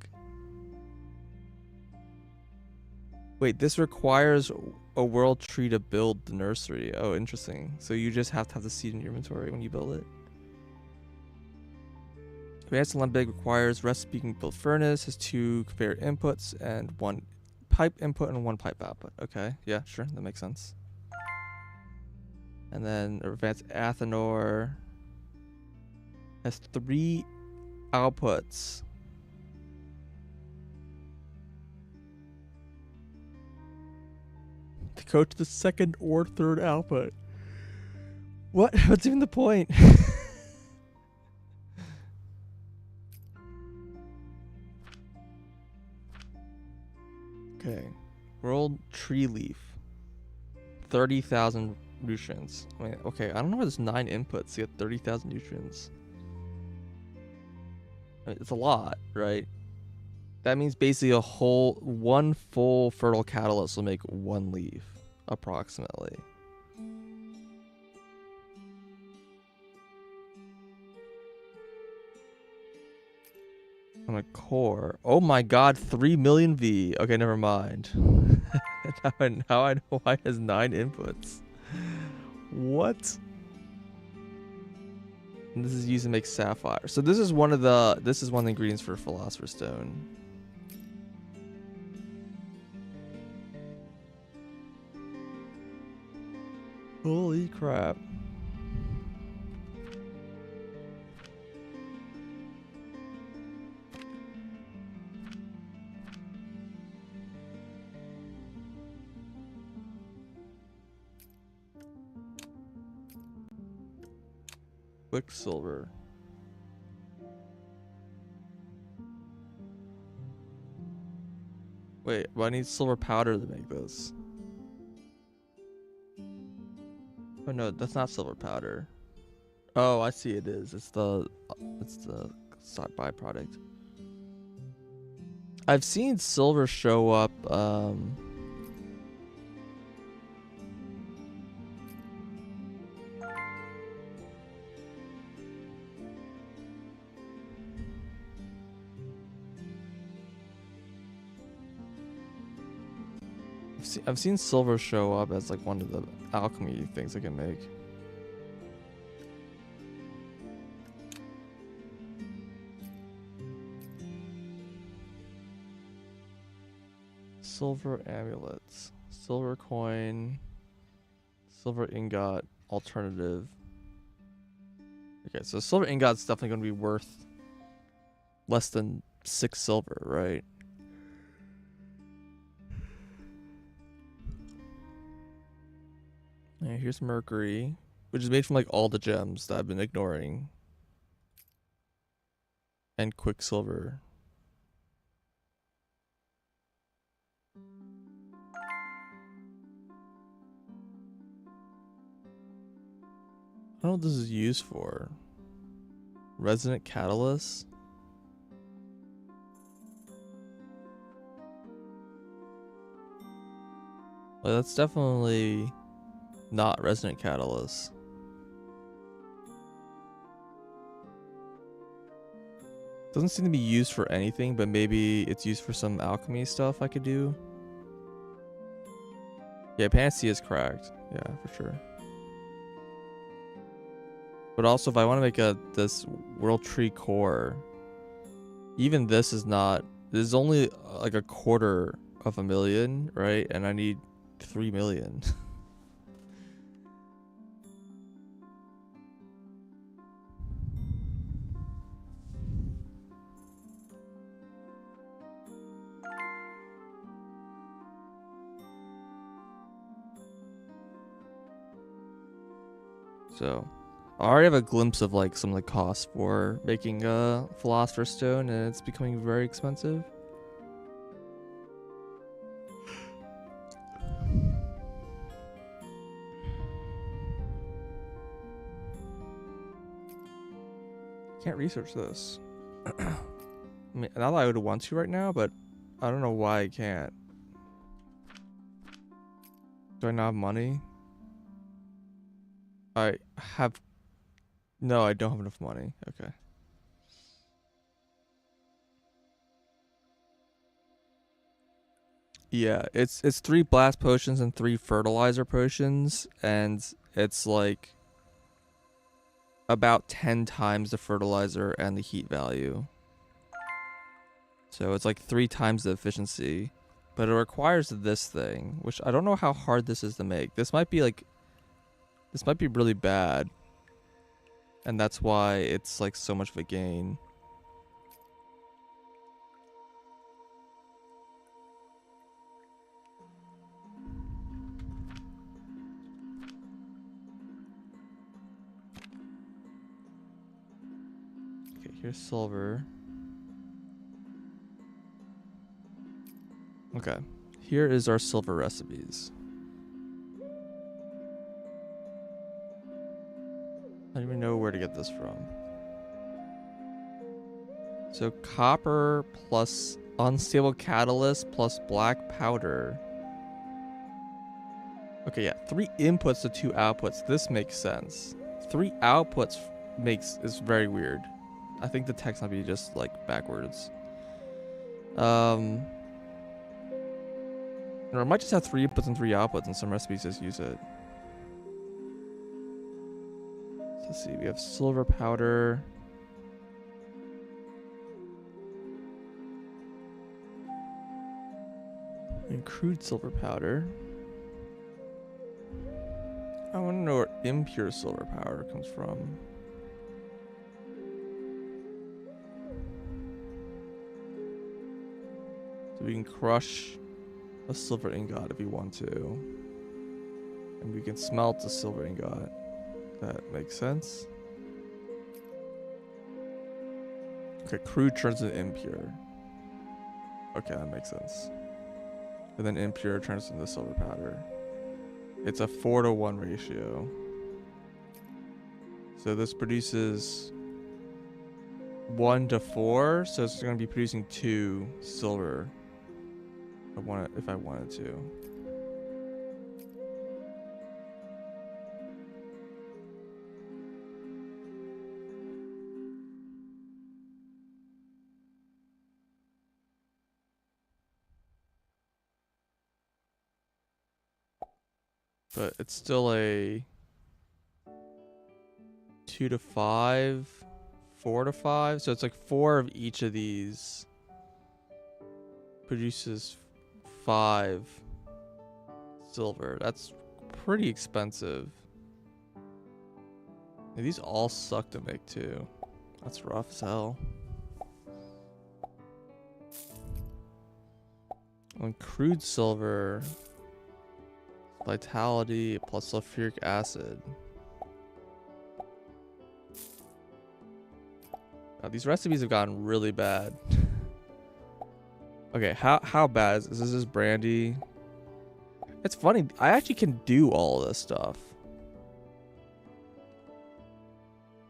Wait, this requires a world tree to build the nursery. Oh, interesting. So you just have to have the seed in your inventory when you build it. Advanced Lembic requires recipe built furnace, has 2 conveyor inputs and 1 pipe input and 1 pipe output. Okay, yeah, sure, that makes sense. And then Advanced Athanor has 3 outputs. To go to the 2nd or 3rd output. What? What's even the point? Okay. World tree leaf. 30,000 nutrients. I mean, okay, I don't know why there's 9 inputs to get 30,000 nutrients. I mean, it's a lot, right? That means basically one full fertile catalyst will make 1 leaf, approximately. On a core. Oh my god, 3 million V. Okay, never mind. now I know why it has 9 inputs. What? And this is used to make sapphire. So this is one of the ingredients for Philosopher's Stone. Holy crap. Quicksilver. Wait, but I need silver powder to make this. Oh no, that's not silver powder. Oh, I see it is. It's the side byproduct. I've seen silver show up I've seen silver show up as like one of the alchemy things I can make. Silver amulets, silver coin, silver ingot, alternative. Okay, so silver ingot's definitely going to be worth less than 6 silver, right? Yeah, here's mercury, which is made from like all the gems that I've been ignoring. And quicksilver. I don't know what this is used for. Resonant catalyst? Well, that's definitely not resonant catalyst. Doesn't seem to be used for anything, but maybe it's used for some alchemy stuff I could do. Yeah, Panacea is cracked. Yeah, for sure. But also, if I want to make this World Tree core, even this is not. This is only like a quarter of a million, right? And I need 3 million. So, I already have a glimpse of like some of the costs for making a Philosopher's Stone, and it's becoming very expensive. Can't research this. I mean, not that I would want to right now, but I don't know why I can't. Do I not have money? I have... No, I don't have enough money. Okay. Yeah, it's 3 blast potions and 3 fertilizer potions, and it's like about 10 times the fertilizer and the heat value. So it's like 3 times the efficiency, but it requires this thing, which I don't know how hard this is to make. This might be really bad, and that's why it's like so much of a gain. Okay, here's silver. Okay, here is our silver recipes. I don't even know where to get this from. So copper plus unstable catalyst plus black powder. Okay, yeah, 3 inputs to 2 outputs. This makes sense. 3 outputs is very weird. I think the text might be just like backwards. Or I might just have 3 inputs and 3 outputs, and some recipes just use it. Let's see, we have silver powder. And crude silver powder. I want to know where impure silver powder comes from. So we can crush a silver ingot if we want to. And we can smelt a silver ingot. That makes sense. Okay, crude turns into impure. Okay, that makes sense. And then impure turns into silver powder. It's a 4-to-1 ratio. So this produces 1 to 4, so it's going to be producing 2 silver. If I wanted to. But it's still a 2 to 5, 4 to 5. So it's like 4 of each of these produces 5 silver. That's pretty expensive. Yeah, these all suck to make too. That's rough as hell. On crude silver, vitality plus sulfuric acid. Now, these recipes have gotten really bad. Okay, how bad is this? Is brandy? It's funny. I actually can do all of this stuff.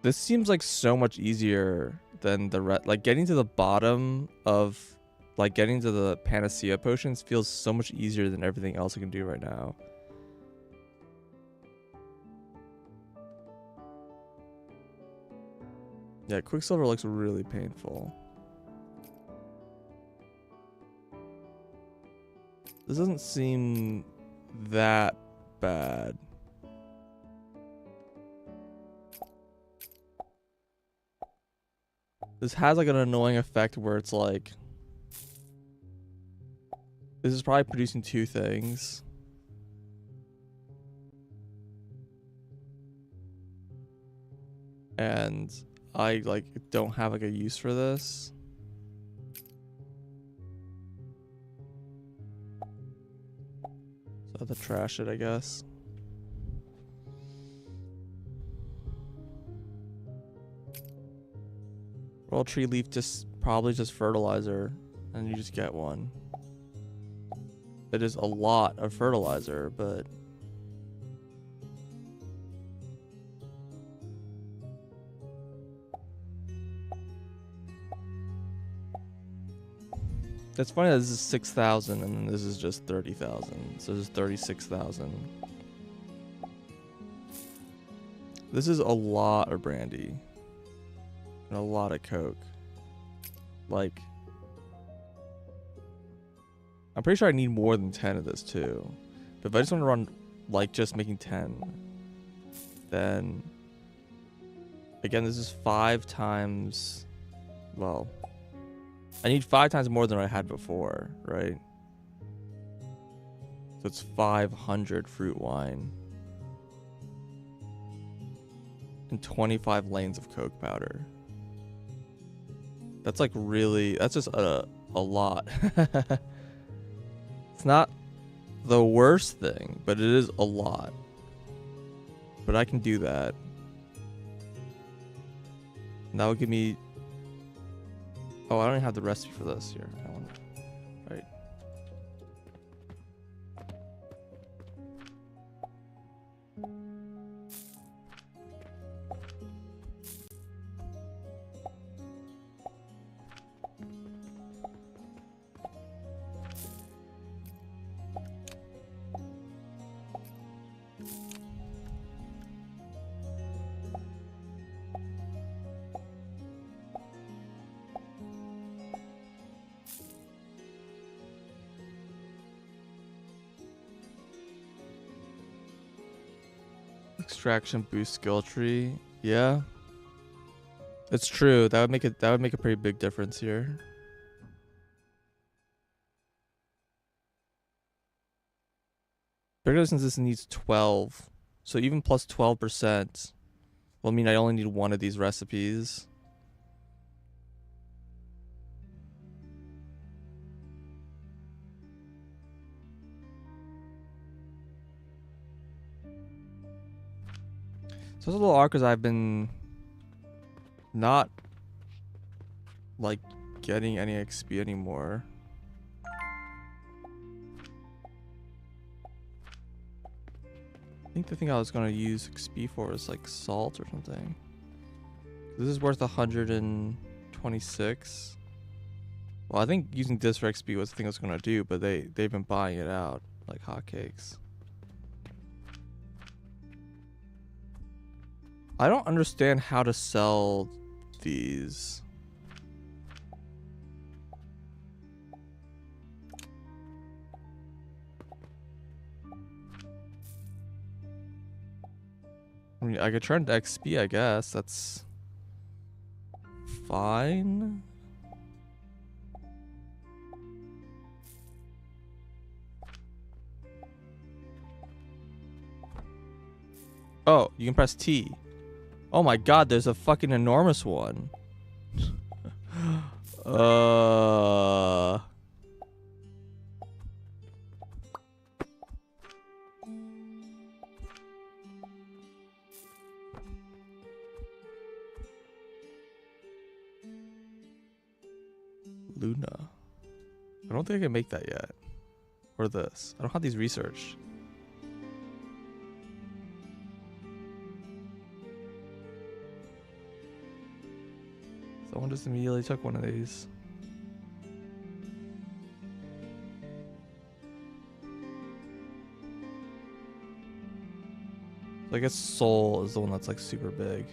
This seems like so much easier than like getting to the bottom of like getting to the panacea potions feels so much easier than everything else I can do right now. Yeah, Quicksilver looks really painful. This doesn't seem that bad. This has like an annoying effect where it's like this is probably producing 2 things. And I like don't have like a use for this. So I have to trash it, I guess. Roll tree leaf probably just fertilizer, and you just get one. It is a lot of fertilizer, but it's funny that this is 6,000 and then this is just 30,000. So this is 36,000. This is a lot of brandy. And a lot of coke. Like, I'm pretty sure I need more than 10 of this too. But if I just want to run like just making 10, then again, this is 5 times, well, I need 5 times more than I had before, right? So it's 500 fruit wine and 25 lanes of coke powder. That's like really, that's just a lot. It's not the worst thing, but it is a lot. But I can do that. And that would give me, oh, I don't even have the recipe for this here. Right. Extraction boost skill tree. Yeah. It's true. That would make a pretty big difference here. Particularly since this needs 12. So even plus 12% will mean I only need one of these recipes. So it's a little awkward because I've been not like getting any XP anymore. I think the thing I was gonna use XP for is like salt or something. This is worth 126. Well, I think using this for XP was the thing I was gonna do, but they've been buying it out like hotcakes. I don't understand how to sell these. I mean, I could turn to XP, I guess. That's fine. Oh, you can press T. Oh my god, there's a fucking enormous one. Luna. I don't think I can make that yet. Or this. I don't have these research. Someone just immediately took one of these. So I guess Soul is the one that's like super big.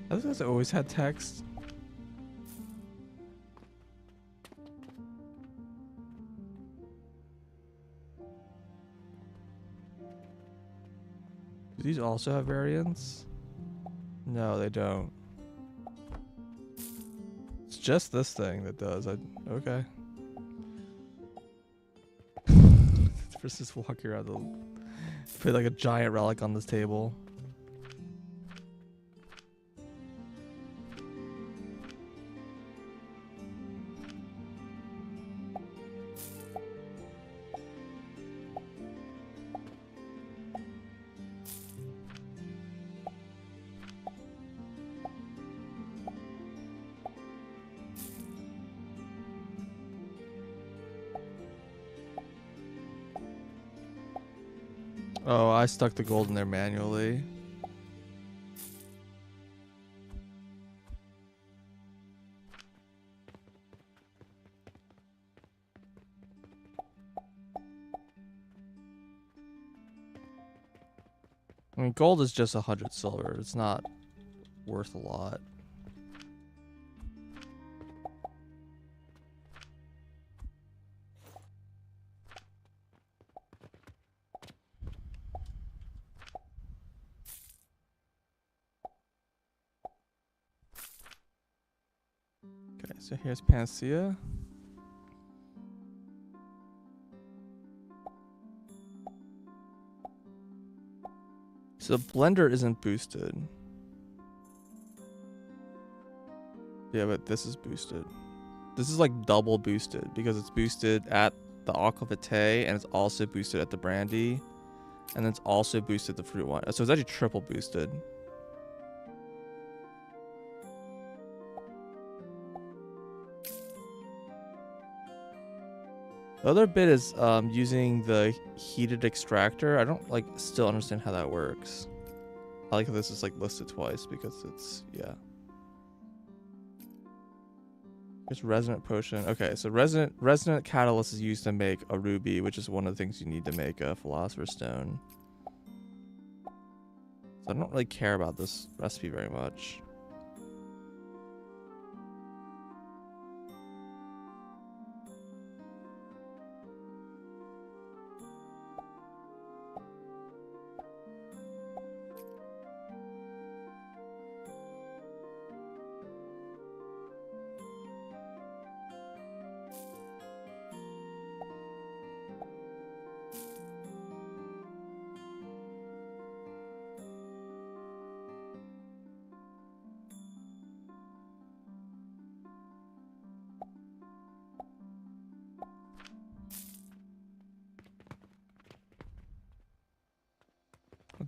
I think that's always had text. Do these also have variants? No, they don't. It's just this thing that does. Okay. First, just walking around the. Put like a giant relic on this table. Oh, I stuck the gold in there manually. I mean, gold is just 100 silver. It's not worth a lot. Okay, so here's Panacea. So the blender isn't boosted. Yeah, but this is boosted. This is like double boosted because it's boosted at the Aqua Vitae and it's also boosted at the brandy. And then it's also boosted the fruit wine. So it's actually triple boosted. The other bit is using the heated extractor. I don't like still understand how that works. I like how this is like listed twice because it's yeah. It's resonant potion. Okay, so resonant catalyst is used to make a ruby, which is one of the things you need to make a philosopher's stone. So I don't really care about this recipe very much.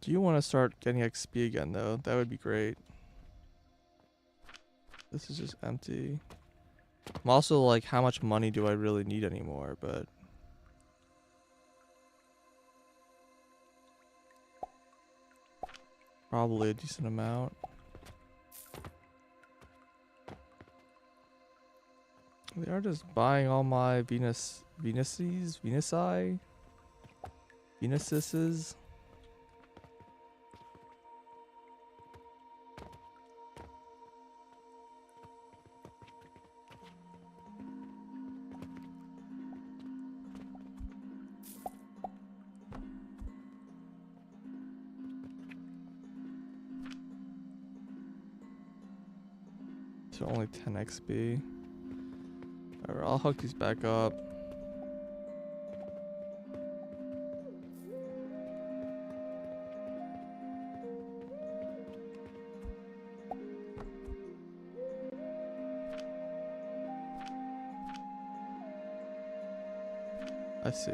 Do you want to start getting XP again, though? That would be great. This is just empty. I'm also like, how much money do I really need anymore? But probably a decent amount. They are just buying all my Venuses. So only 10 XP. Alright, I'll hook these back up. I see.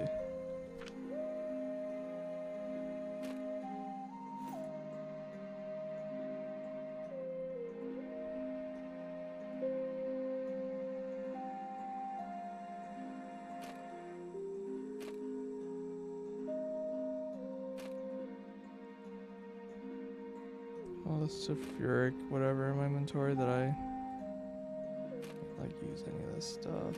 Oh, that's sulfuric whatever in my inventory that I like use any of this stuff.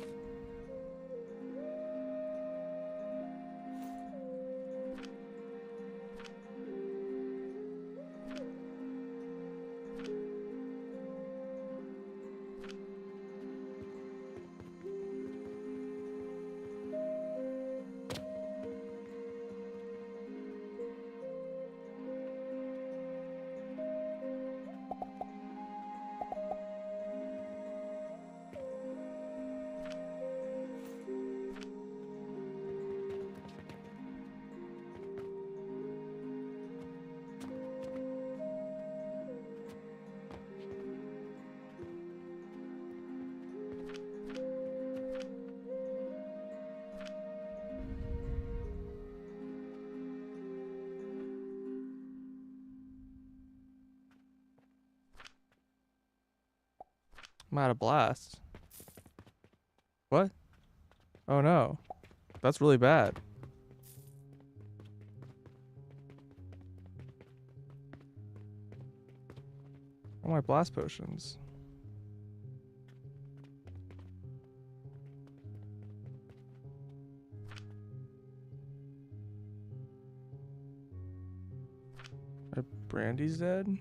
I'm out of blast. What? Oh no. That's really bad. Oh, my blast potions. My brandy's dead?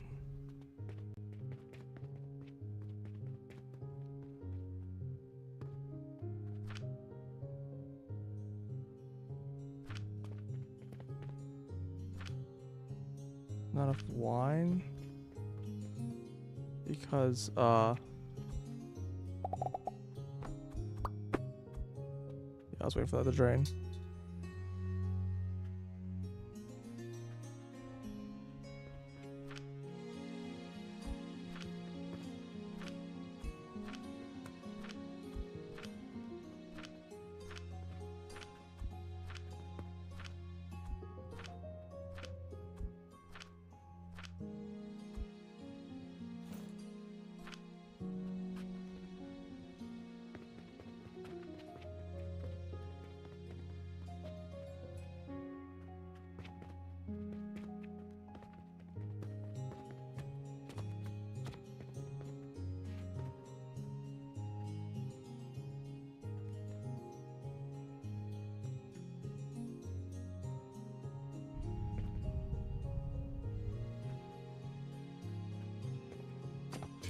Not enough wine? Because, yeah, I was waiting for that to drain.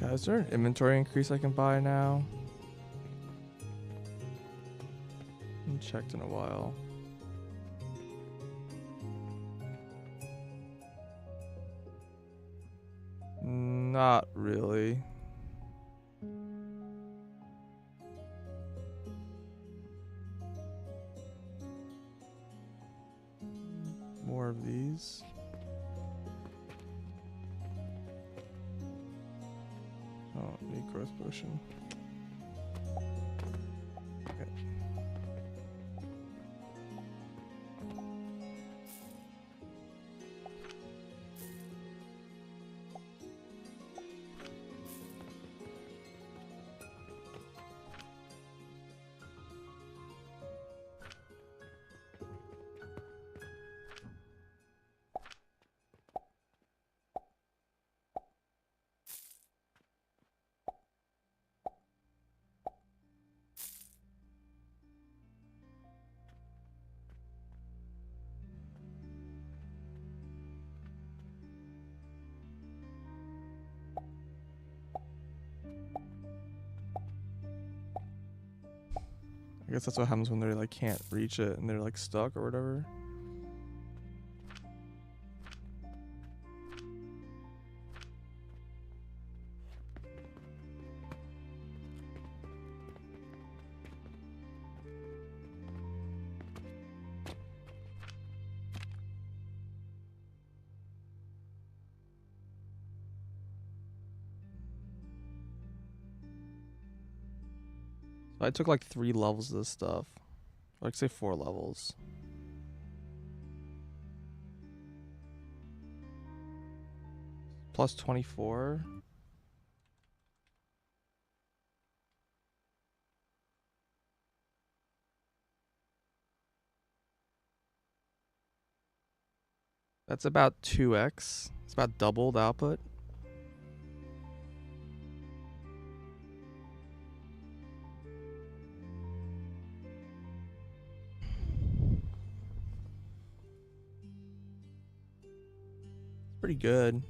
Okay, is there an inventory increase I can buy now? I haven't checked in a while. Not really. More of these. Oh, need growth potion. Okay. I guess that's what happens when they like can't reach it and they're like stuck or whatever. So I took like 3 levels of this stuff. Like say 4 levels. Plus 24. That's about 2x. It's about double the output. It's pretty good.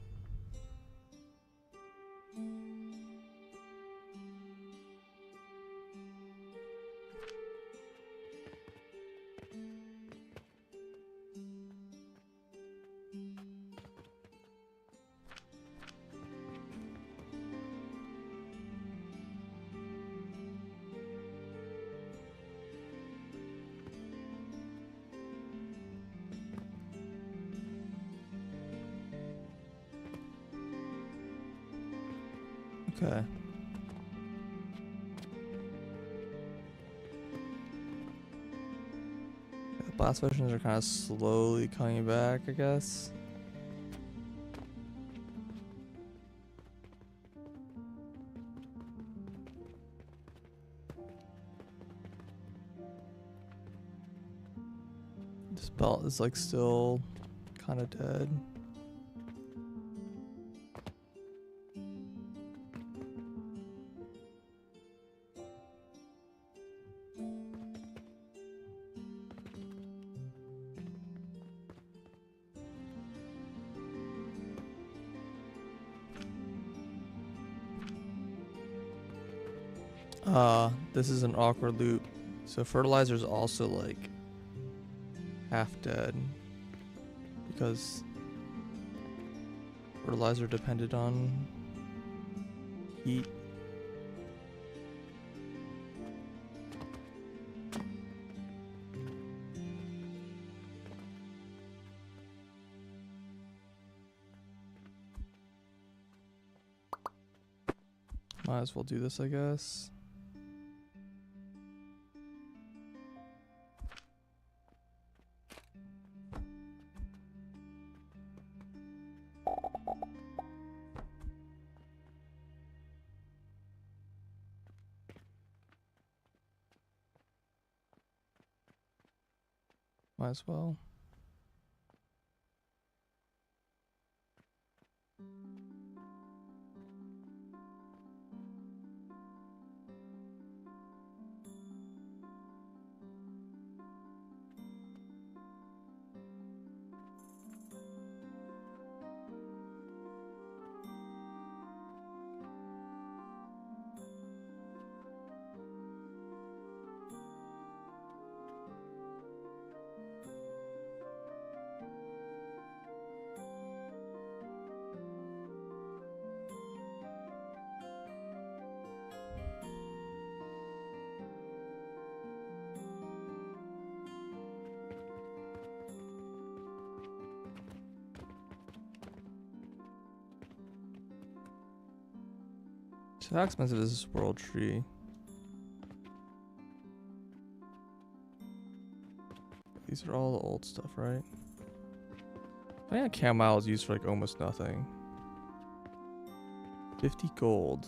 Okay. The blast potions are kind of slowly coming back, I guess. This belt is like still kind of dead. This is an awkward loop. So fertilizer's also like half dead because fertilizer depended on heat. Might as well do this, I guess. Might as well. So how expensive is this world tree? These are all the old stuff, right? I think Camile is used for like almost nothing. 50 gold.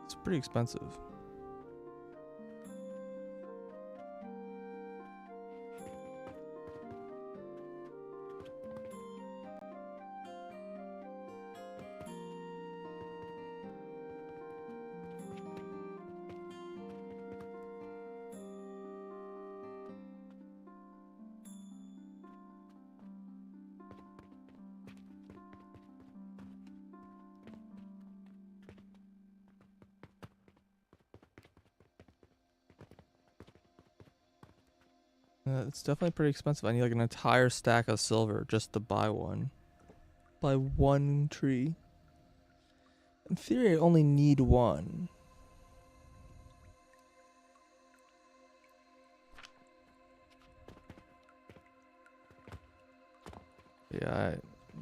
It's pretty expensive. It's definitely pretty expensive. I need like an entire stack of silver just to buy one. Buy one tree. In theory, I only need one. Yeah,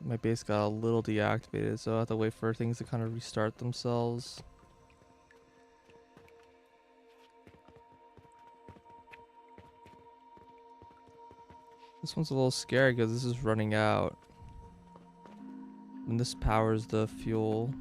my base got a little deactivated, so I have to wait for things to kind of restart themselves. This one's a little scary because this is running out. And this powers the fuel.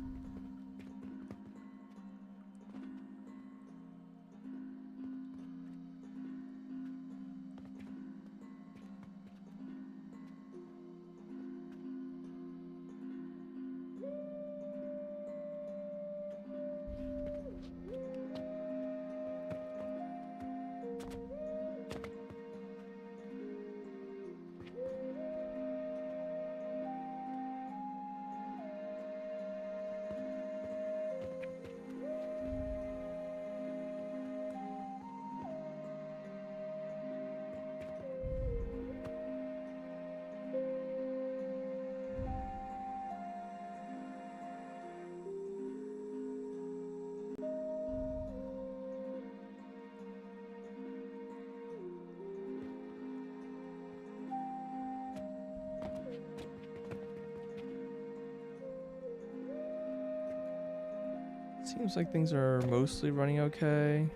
Seems like things are mostly running okay.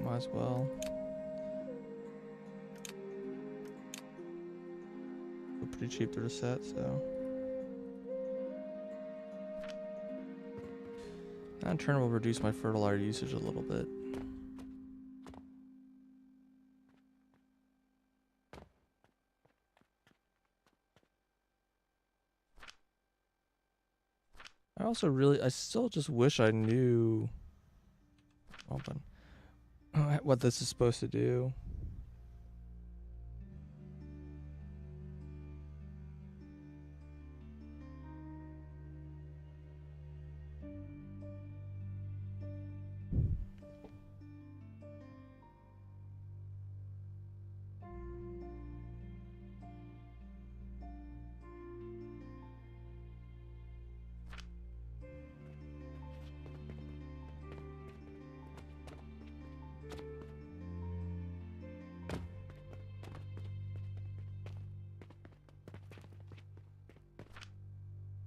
Might as well. They're pretty cheap to reset, so. That in turn will reduce my fertilizer usage a little bit. I still just wish I knew what this is supposed to do.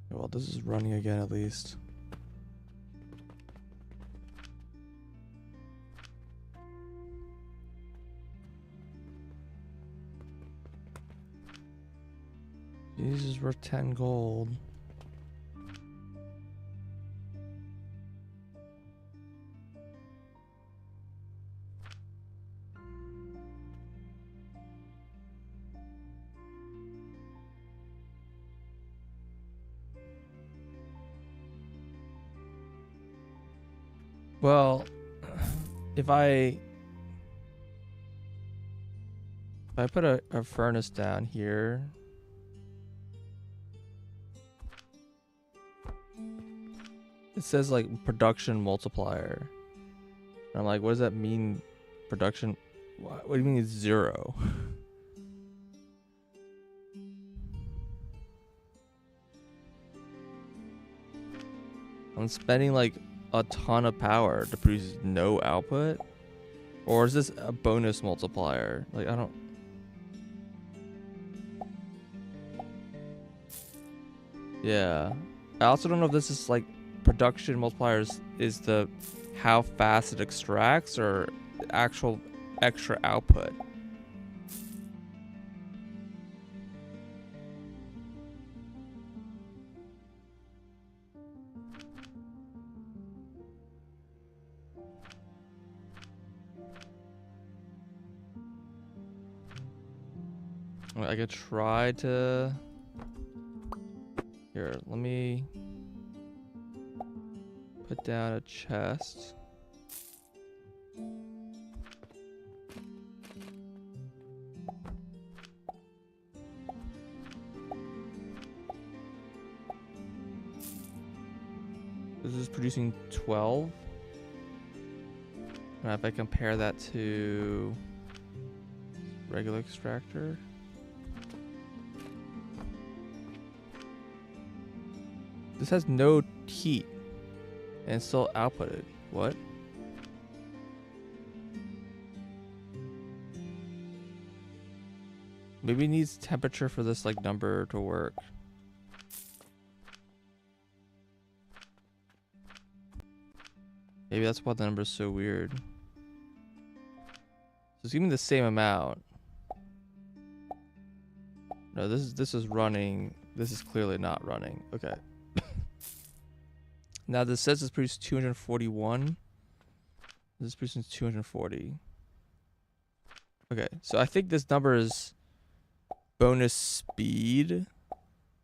Well, this is running again at least. This is worth 10 gold. Well, if I put a furnace down here, it says like production multiplier. And I'm like, what does that mean? Production? What do you mean it's 0? I'm spending like a ton of power to produce no output? Or is this a bonus multiplier? Like, I don't... Yeah. I also don't know if this is like production multipliers is the how fast it extracts or actual extra output. I could try to... Here, let me put down a chest. This is producing 12. And if I compare that to regular extractor, this has no heat and it's still outputted. What? Maybe it needs temperature for this like number to work. Maybe that's why the number is so weird. So it's giving me the same amount. No, this is running. This is clearly not running. Okay. Now this says it's produced 241. This is producing 240. Okay, so I think this number is bonus speed,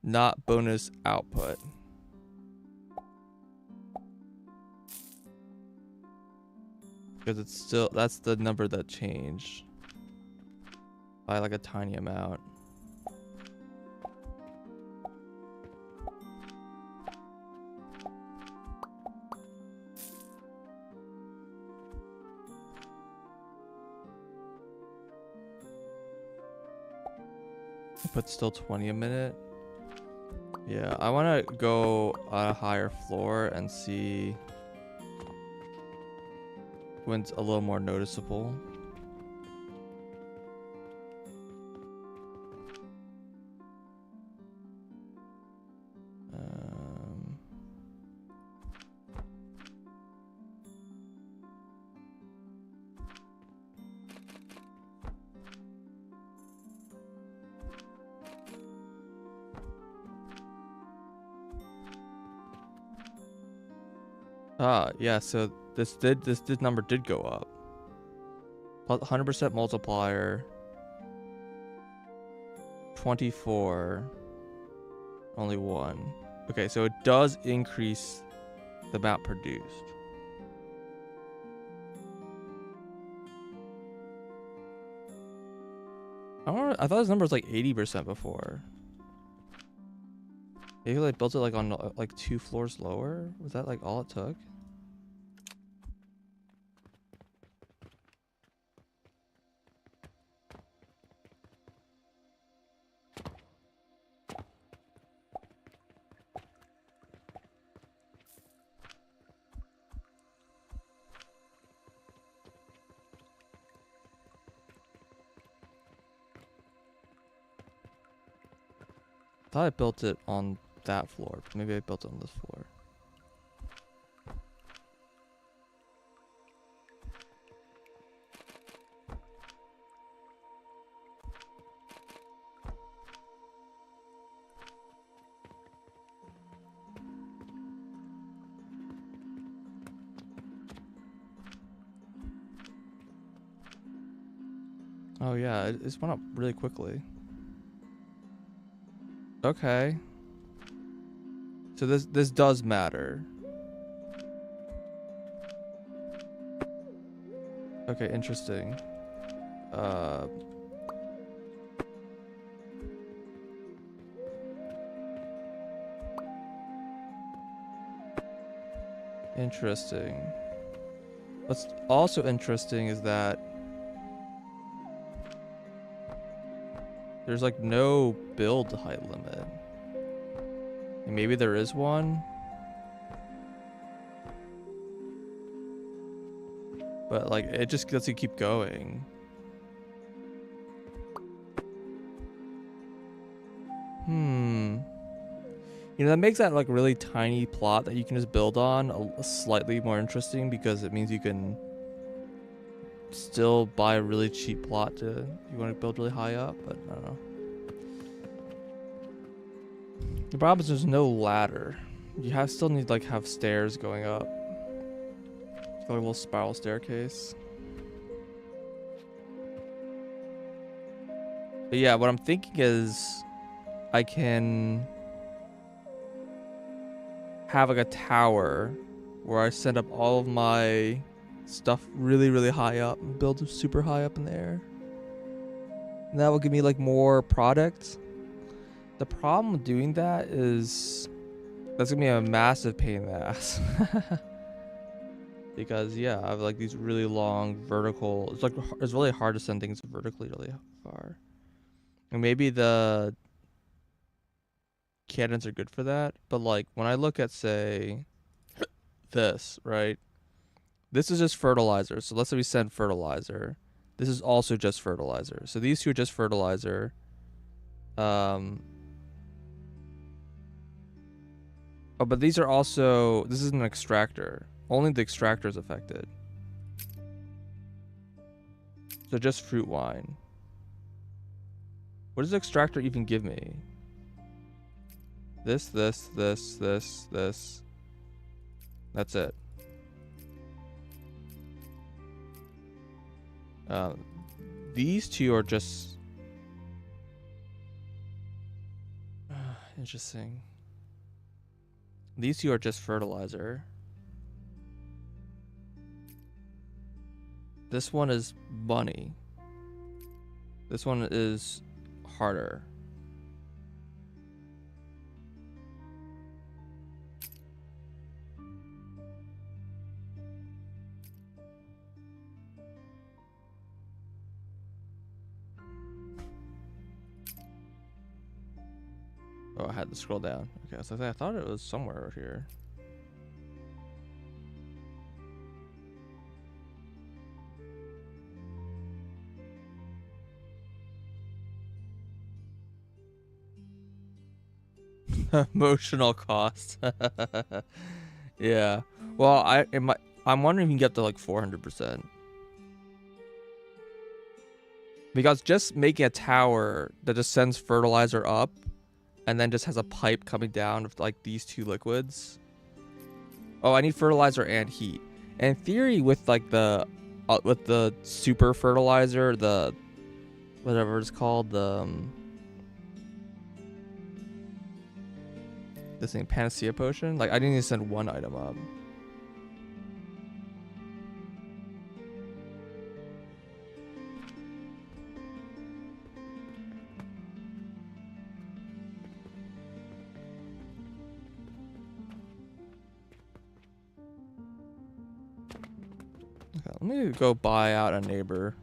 not bonus output. Because it's still, that's the number that changed by like a tiny amount. But still 20 a minute. Yeah, I want to go on a higher floor and see when it's a little more noticeable. Yeah, so this number did go up. 100% multiplier. 24. Only 1. Okay, so it does increase the amount produced. I thought this number was like 80% before. Maybe like built it like on like 2 floors lower? Was that like all it took? I thought I built it on that floor, but maybe I built it on this floor. Oh yeah, it just went up really quickly. Okay. So this does matter. Okay, interesting. Interesting. What's also interesting is that there's like no build height limit. Maybe there is one. But like it just lets you keep going. You know, that makes that like really tiny plot that you can just build on a slightly more interesting, because it means you can still buy a really cheap plot to, you want to build really high up, but I don't know. The problem is there's no ladder. You still need like have stairs going up. Like a little spiral staircase. But yeah, what I'm thinking is I can have like a tower where I send up all of my stuff really, really high up and build it super high up in the air. And that will give me like more product. The problem with doing that is that's gonna be a massive pain in the ass. Because yeah, I have like these really long vertical. It's really hard to send things vertically really far. And maybe the cannons are good for that, but like when I look at say this, right? This is just fertilizer. So let's say we send fertilizer. This is also just fertilizer. So these two are just fertilizer. Oh, but these are also, this is an extractor. Only the extractor is affected. So just fruit wine. What does the extractor even give me? This. That's it. These two are just interesting. These two are just fertilizer. This one is bunny. This one is harder. Oh, I had to scroll down. Okay, so I thought it was somewhere over here. Emotional cost. Yeah. Well, I'm wondering if you can get to like 400%. Because just making a tower that just sends fertilizer up and then just has a pipe coming down with like these two liquids. Oh, I need fertilizer and heat. And in theory, with like the super fertilizer, the whatever it's called, the this thing, panacea potion. Like I didn't even send one item up. Okay, let me go buy out a neighbor.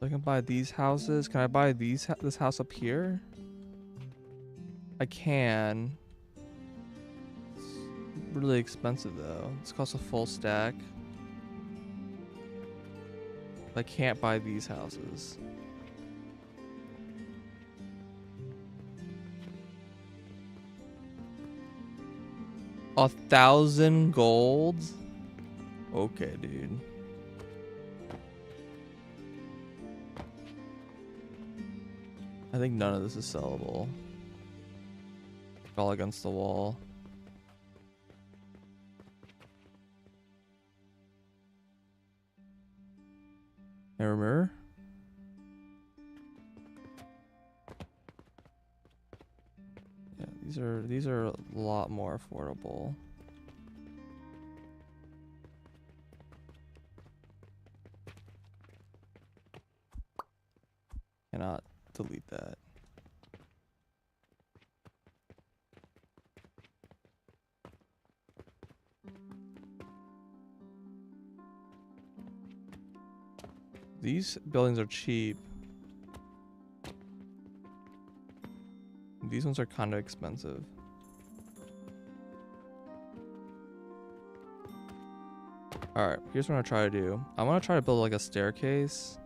I can buy these houses. Can I buy this house up here? I can. It's really expensive though. This costs a full stack. I can't buy these houses. $1,000 gold? Okay, dude. I think none of this is sellable. All against the wall. Mirror. Yeah, these are a lot more affordable. Cannot delete that. These buildings are cheap. These ones are kind of expensive. Alright, here's what I'm gonna try to do. I want to try to build like a staircase.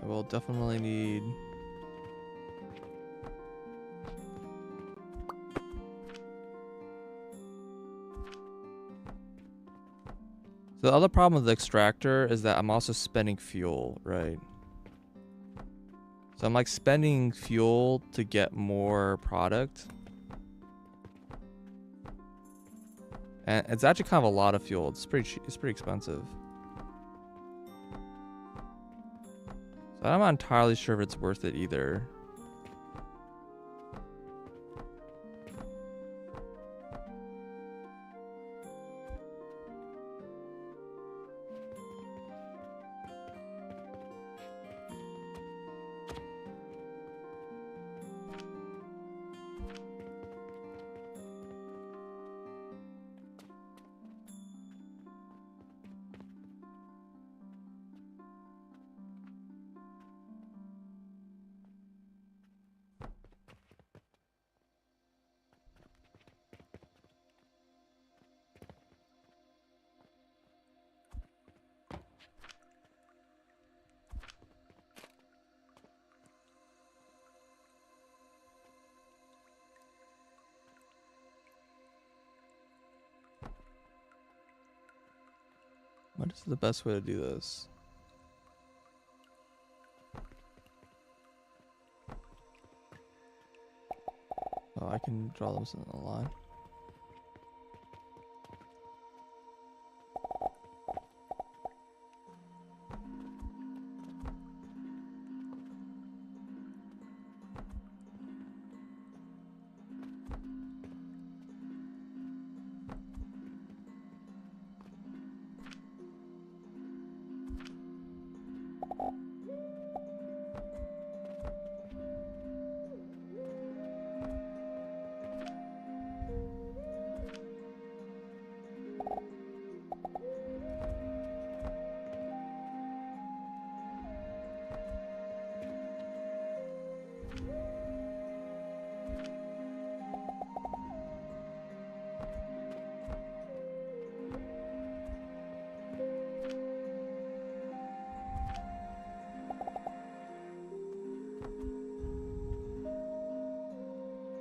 I will definitely need... So the other problem with the extractor is that I'm also spending fuel, right? So I'm like spending fuel to get more product. And it's actually kind of a lot of fuel. It's pretty cheap, it's pretty expensive. So I'm not entirely sure if it's worth it either. What is the best way to do this? Oh, I can draw them in a line.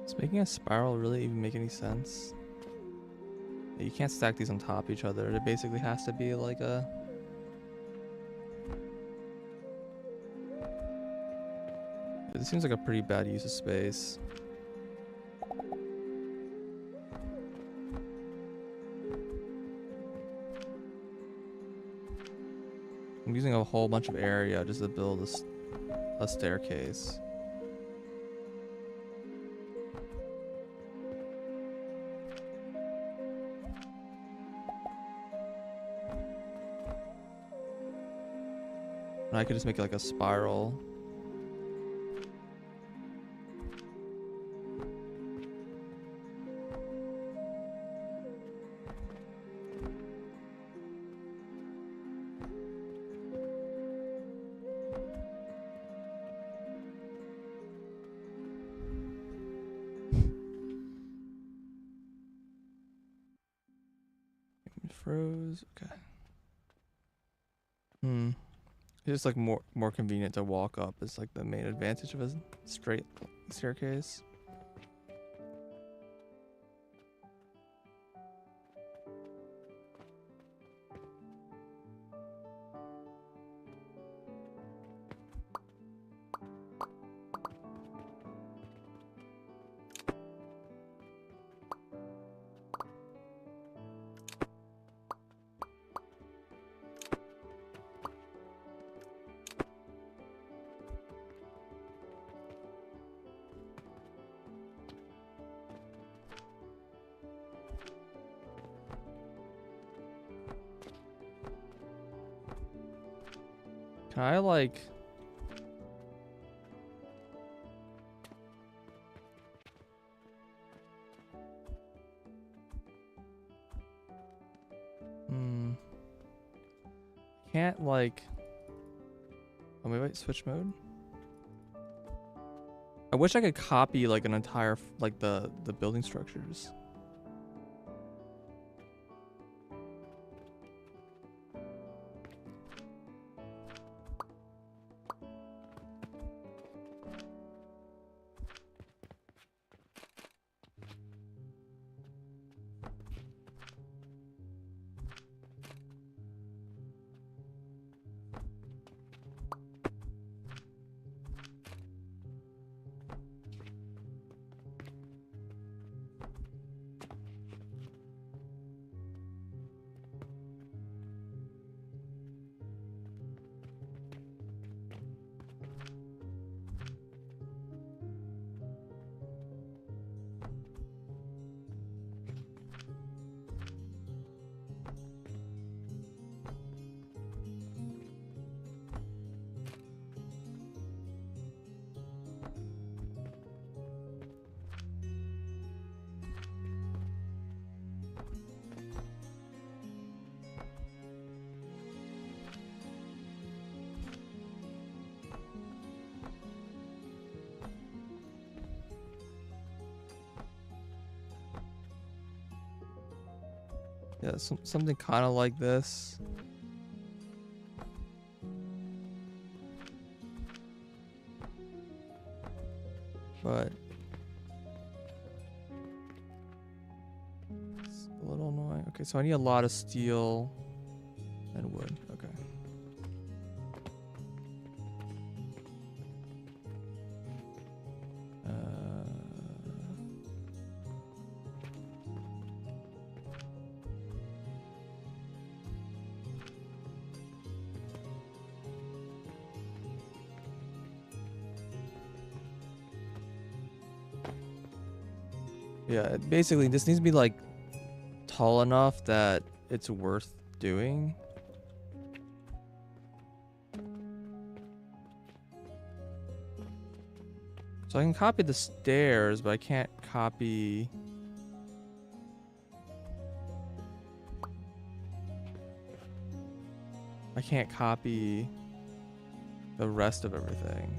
Does making a spiral really even make any sense? You can't stack these on top of each other. It basically has to be like a... It seems like a pretty bad use of space. I'm using a whole bunch of area just to build a staircase. And I could just make it like a spiral. Froze. Okay. It's just like more convenient to walk up. It's like the main advantage of a straight staircase. Can I like... Can't like... Oh, maybe switch mode? I wish I could copy like an entire, like the building structures. Yeah, something kind of like this. But it's a little annoying. Okay, so I need a lot of steel and wood. Okay. Yeah, basically this needs to be like tall enough that it's worth doing. So I can copy the stairs, but I can't copy... I can't copy the rest of everything.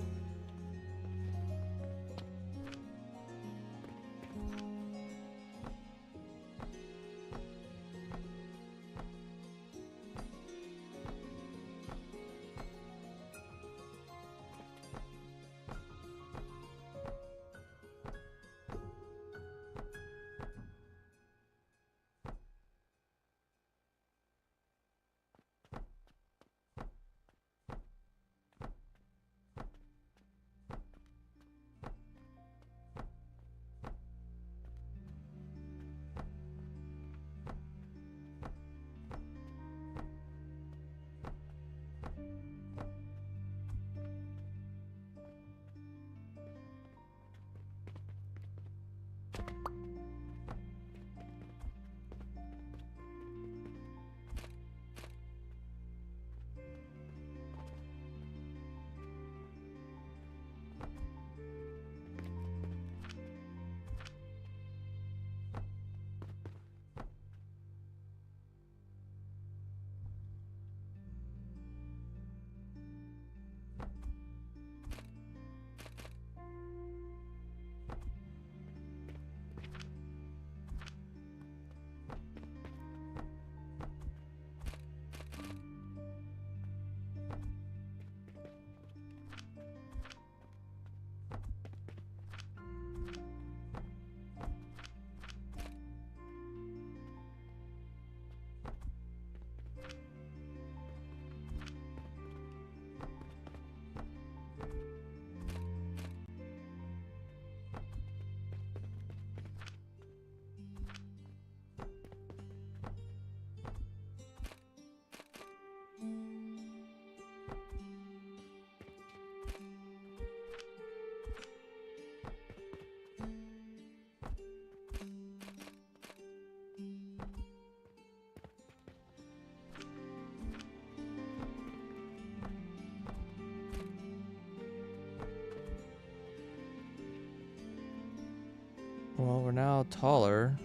Well, we're now taller.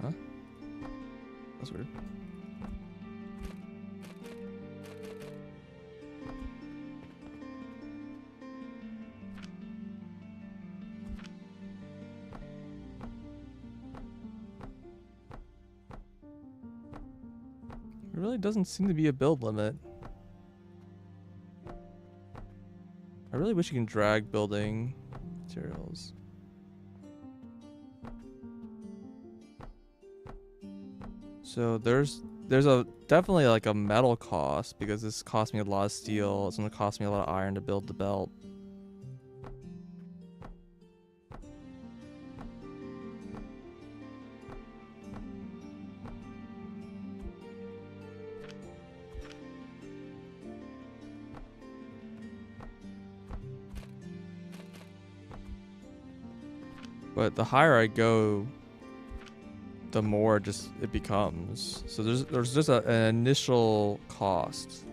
Huh? That's weird. There really doesn't seem to be a build limit. I really wish you can drag building materials. So there's a definitely like a metal cost because this cost me a lot of steel. It's gonna cost me a lot of iron to build the belt. But the higher I go, the more just it becomes. So there's just an initial cost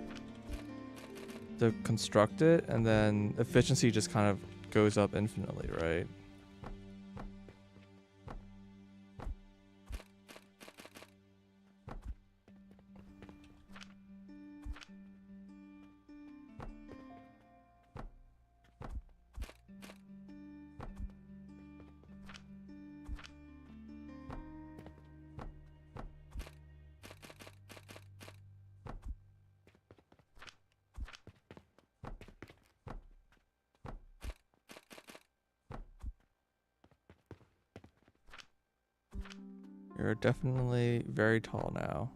to construct it, and then efficiency just kind of goes up infinitely, right? You're definitely very tall now.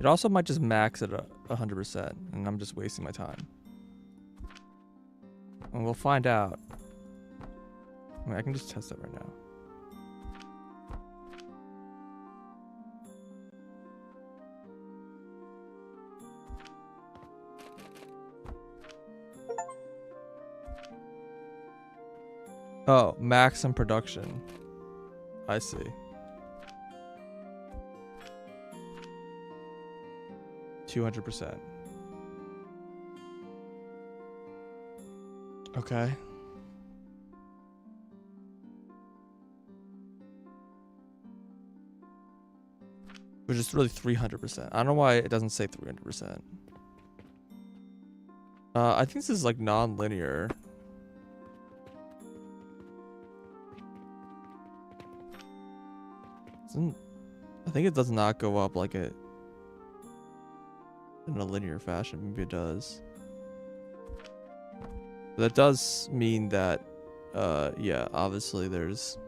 It also might just max at 100%, and I'm just wasting my time. And we'll find out. I mean, I can just test it right now. Oh, max in production. I see. %200. Okay. Which is really 300%. I don't know why it doesn't say 300%. I think this is like non-linear. I think it does not go up like it in a linear fashion. Maybe it does. But that does mean that, yeah, obviously there's...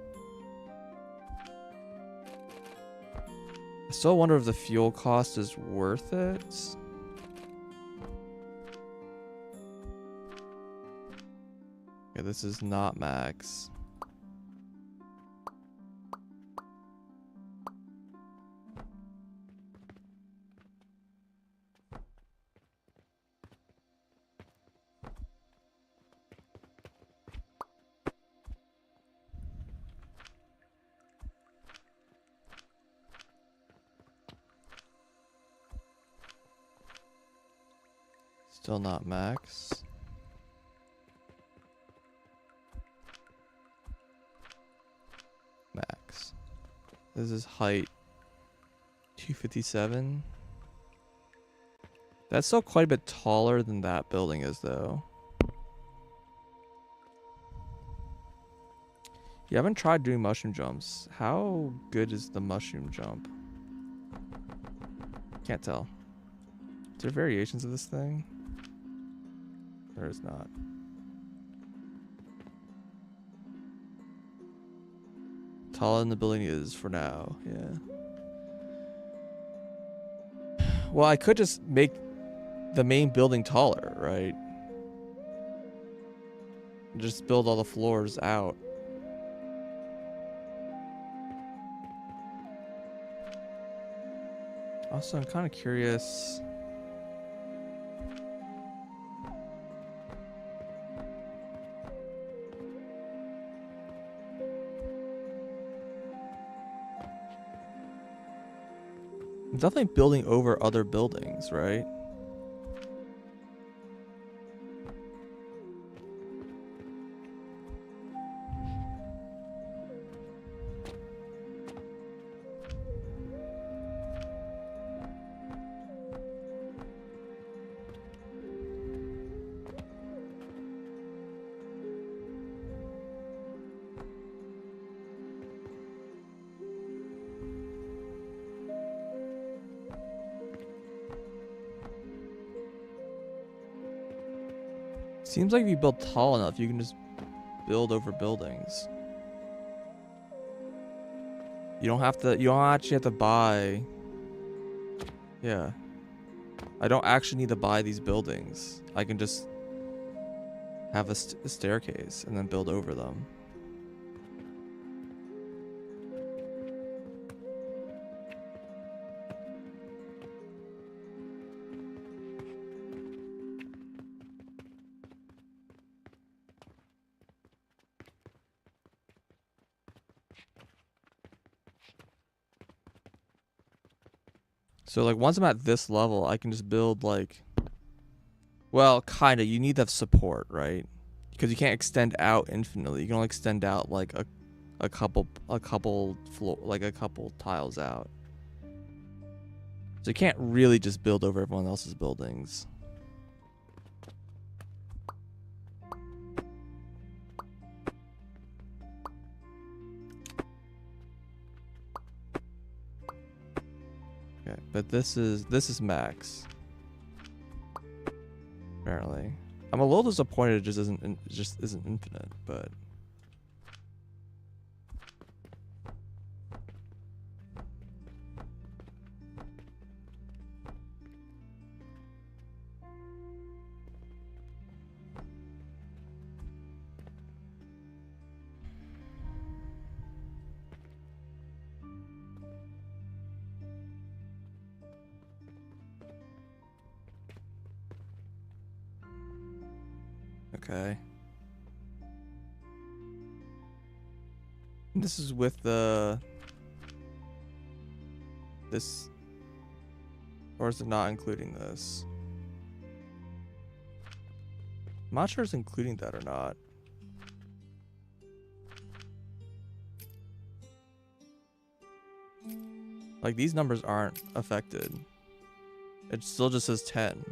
I still wonder if the fuel cost is worth it. Okay, this is not max. Still not max. Max. This is height 257. That's still quite a bit taller than that building is, though. You haven't tried doing mushroom jumps. How good is the mushroom jump? Can't tell. Is there variations of this thing? There is not. Taller than the building is for now, yeah. Well, I could just make the main building taller, right? Just build all the floors out. Also, I'm kind of curious. I'm definitely building over other buildings, right? Seems like if you build tall enough, you can just build over buildings. You don't actually have to buy. Yeah. I don't actually need to buy these buildings. I can just have a staircase and then build over them. So like once I'm at this level, I can just build like, well, kind of, you need that support, right? Because you can't extend out infinitely. You can only extend out like a couple floor, like a couple tiles out. So you can't really just build over everyone else's buildings. Okay, but this is max. Apparently, I'm a little disappointed. It just isn't infinite, but Okay. This is with the... This... Or is it not including this? I'm not sure it's including that or not. Like, these numbers aren't affected. It still just says 10.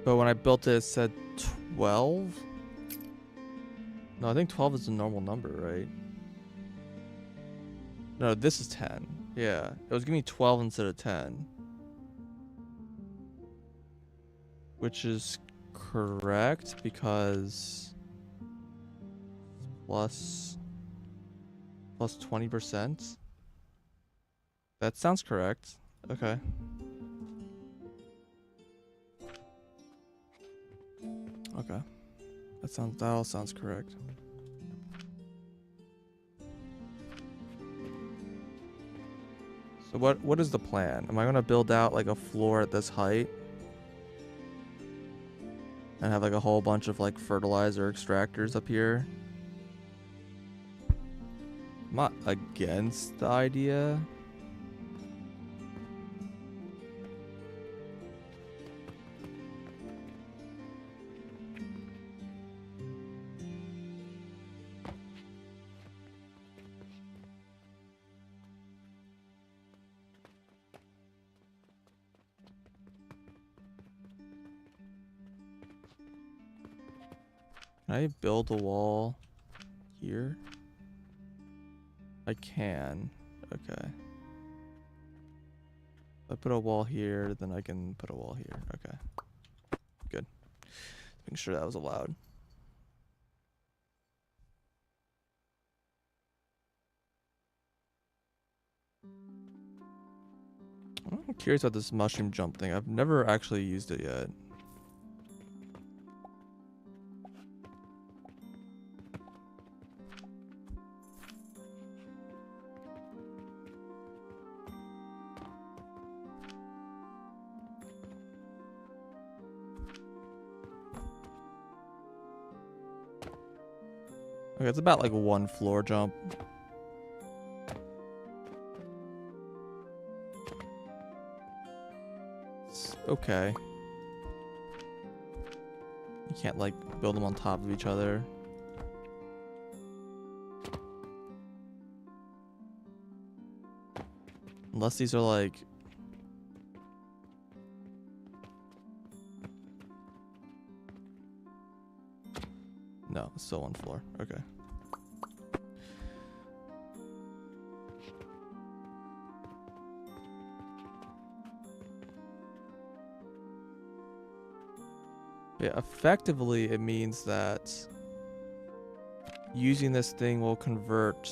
But when I built it, it said 12? No, I think 12 is the normal number, right? No, this is 10. Yeah, it was giving me 12 instead of 10. Which is correct because plus 20%. That sounds correct. Okay. Okay. That all sounds correct. So what is the plan? Am I gonna build out like a floor at this height? And have like a whole bunch of like fertilizer extractors up here? I'm not against the idea. Can I build a wall here? I can. Okay. If I put a wall here, then I can put a wall here. Okay. Good. Making sure that was allowed. I'm curious about this mushroom jump thing. I've never actually used it yet. Okay, it's about like one floor jump. It's okay. You can't like build them on top of each other. Unless these are like... No, it's still one floor. Okay. Yeah, effectively it means that using this thing will convert...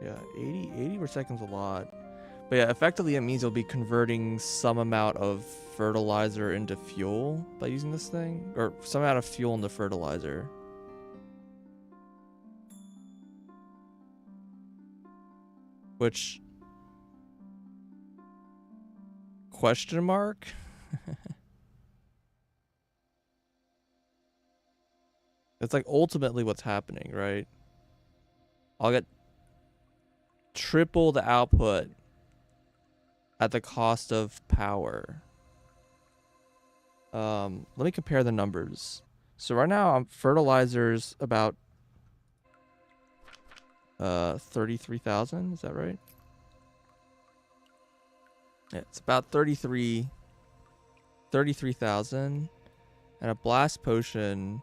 Yeah, 80 per second's a lot. But yeah, effectively it means it'll be converting some amount of fertilizer into fuel by using this thing. Or some amount of fuel into fertilizer. Which... Question mark? It's like ultimately what's happening, right? I'll get triple the output at the cost of power. Let me compare the numbers. So right now, fertilizer's about 33,000. Is that right? Yeah, it's about 33,000, and a blast potion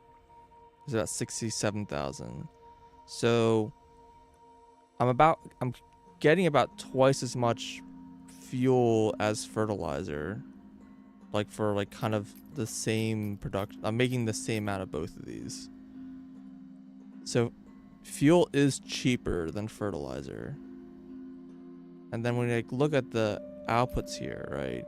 is about 67,000. So I'm getting about twice as much fuel as fertilizer. like for like kind of the same production. I'm making the same amount of both of these. So fuel is cheaper than fertilizer. And then when you like look at the outputs here, right?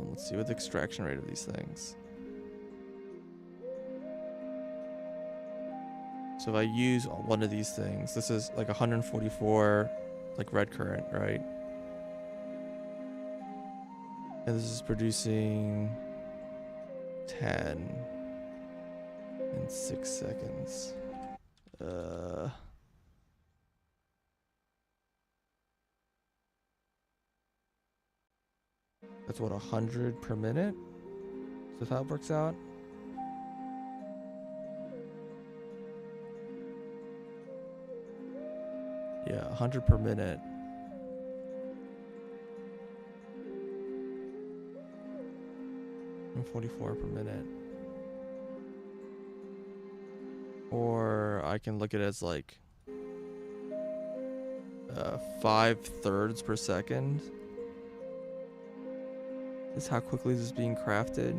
Let's see what the extraction rate of these things. So if I use one of these things, this is like 144, like red current, right? And this is producing 10 in 6 seconds. That's what, 100 per minute? Is that how it works out? Yeah, 100 per minute. And 44 per minute. Or I can look at it as like 5/3 per second. Is how quickly this is being crafted.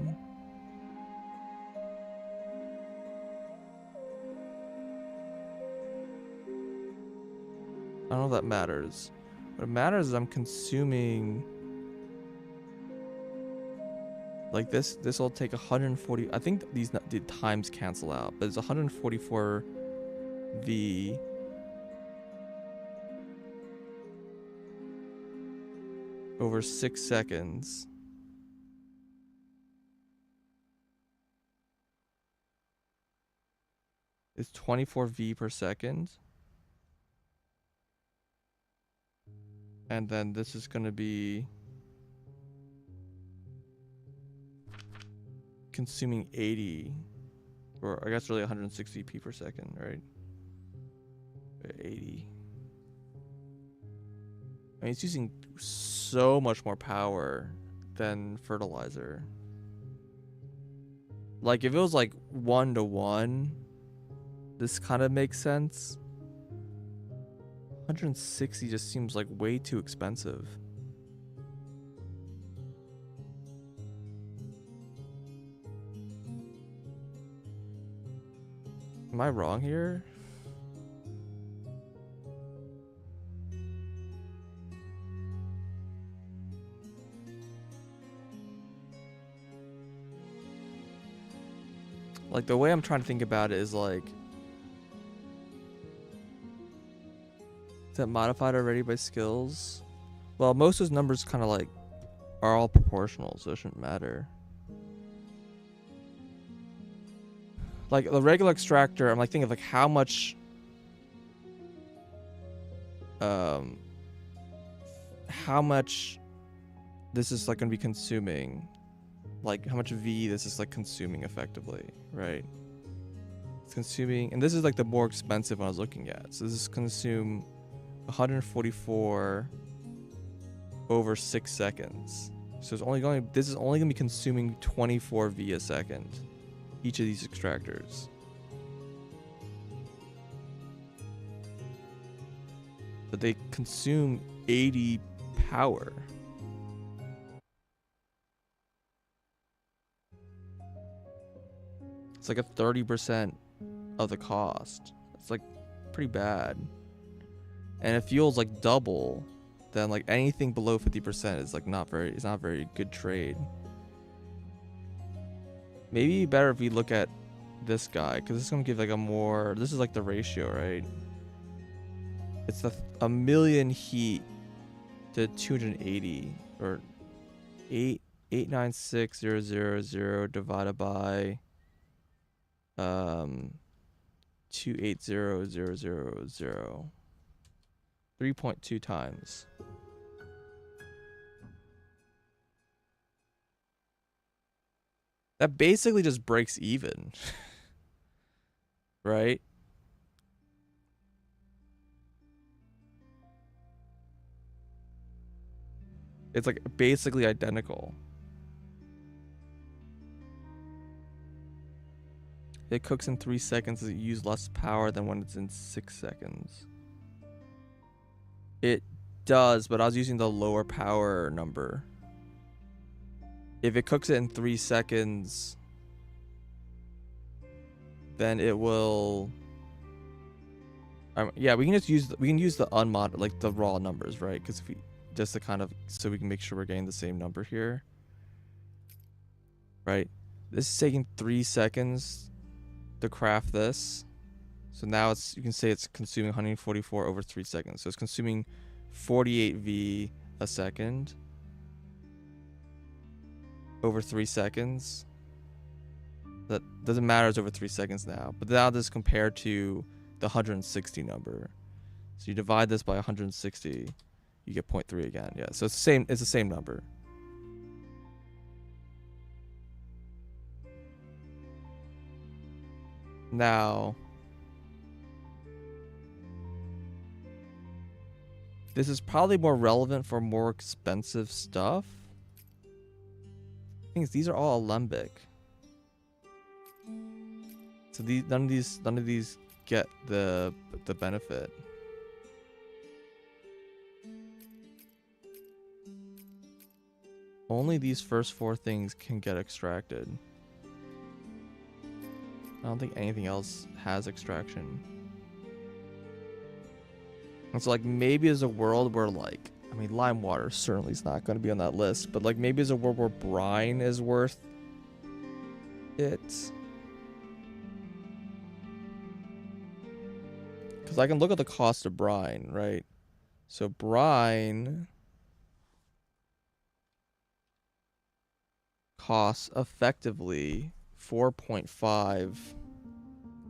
I don't know if that matters. What matters is I'm consuming, like this will take 140. I think these the times cancel out, but it's 144 V over 6 seconds. It's 24 V per second. And then this is going to be consuming 80, or I guess really 160 P per second, right? 80. I mean, it's using so much more power than fertilizer. Like if it was like 1-to-1, this kind of makes sense. 160 just seems like way too expensive. Am I wrong here? Like the way I'm trying to think about it is like, is that modified already by skills? Well, most of those numbers kind of like are all proportional, so it shouldn't matter. Like the regular extractor, I'm like thinking of like how much this is like gonna be consuming, like how much V this is like consuming effectively, right? It's consuming, and this is like the more expensive one I was looking at. So this is consume 144 over 6 seconds. So it's this is only gonna be consuming 24 V a second, each of these extractors. But they consume 80 power. It's like a 30% of the cost. It's like pretty bad. And if fuel's like double, then like anything below 50% is like it's not very good trade. Maybe better if we look at this guy, because this is gonna give like a more, this is like the ratio, right? It's a million heat to 280, or 896,000 divided by 280,000, 3.2 times. That basically just breaks even. Right? It's like basically identical. It cooks in 3 seconds. It uses less power than when it's in 6 seconds. It does, but I was using the lower power number. If it cooks it in 3 seconds, then it will. Yeah, we can just use the unmod, like the raw numbers, right? Because if we just to kind of so we can make sure we're getting the same number here, right? This is taking 3 seconds to craft this, so now you can say it's consuming 144 over 3 seconds. So it's consuming 48 V a second over 3 seconds. That doesn't matter, it's over 3 seconds now. But now this is compared to the 160 number. So you divide this by 160, you get 0.3 again. Yeah, so it's the same number. Now, this is probably more relevant for more expensive stuff. These are all alembic. So none of these get the benefit. Only these first 4 things can get extracted. I don't think anything else has extraction. It's like maybe there's a world where, like, I mean, lime water certainly is not going to be on that list, but like maybe there's a world where brine is worth it. Because I can look at the cost of brine, right? So brine costs effectively 4.5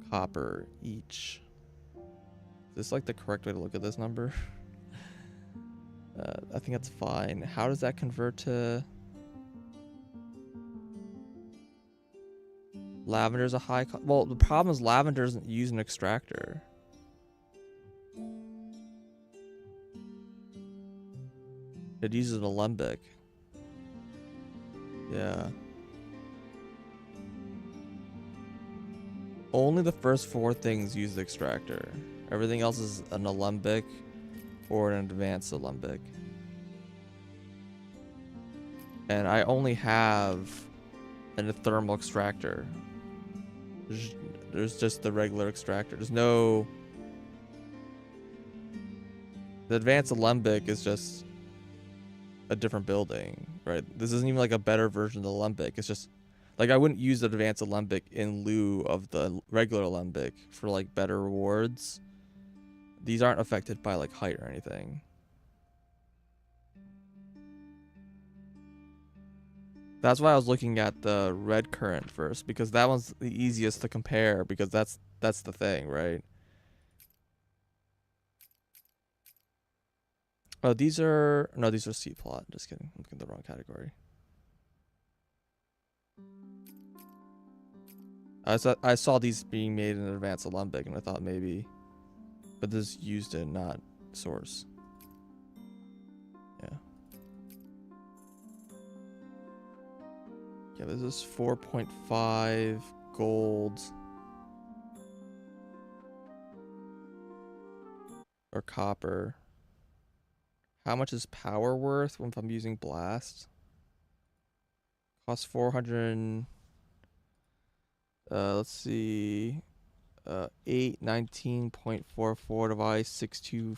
copper each. Is this like the correct way to look at this number? I think that's fine. How does that convert to... Lavender's a high cost. Well, the problem is lavender doesn't use an extractor. It uses an alembic. Yeah. Only the first 4 things use the extractor. Everything else is an alembic or an advanced alembic. And I only have a thermal extractor. There's just the regular extractor. There's no... The advanced alembic is just a different building, right? This isn't even like a better version of the alembic. It's just... Like, I wouldn't use the advanced alembic in lieu of the regular alembic for, like, better rewards. These aren't affected by, like, height or anything. That's why I was looking at the red current first, because that one's the easiest to compare, because that's the thing, right? Oh, these are... No, these are C-plot. Just kidding. I'm looking at the wrong category. I saw these being made in advanced alembic, and I thought maybe... But this is used in, not source. Yeah. Yeah, this is 4.5 gold. Or copper. How much is power worth if I'm using blast? Costs 400... let's see... 819.44 device 62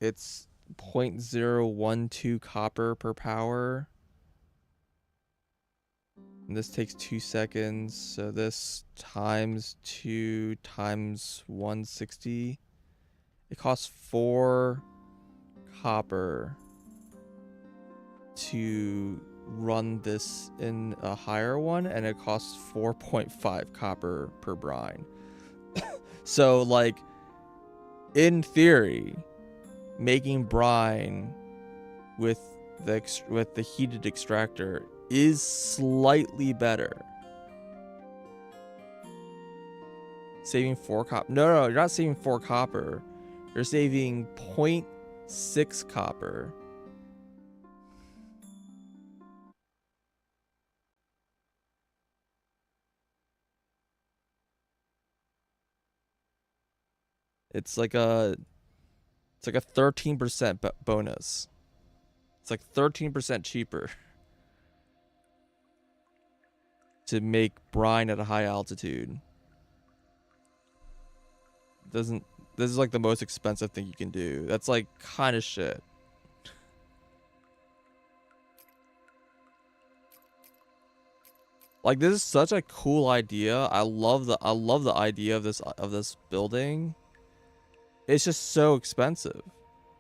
it's 0.012 copper per power, and this takes 2 seconds, so this times 2 times 160, it costs 4 copper to run this in a higher one, and it costs 4.5 copper per brine. So, like, in theory, making brine with the heated extractor is slightly better. Saving 4 copper. No, you're not saving 4 copper. You're saving 0.6 copper. It's like a It's like a 13% bonus. It's like 13% cheaper to make brine at a high altitude. Doesn't This is like the most expensive thing you can do. That's like kind of shit. Like, this is such a cool idea. I love the idea of this building. It's just so expensive.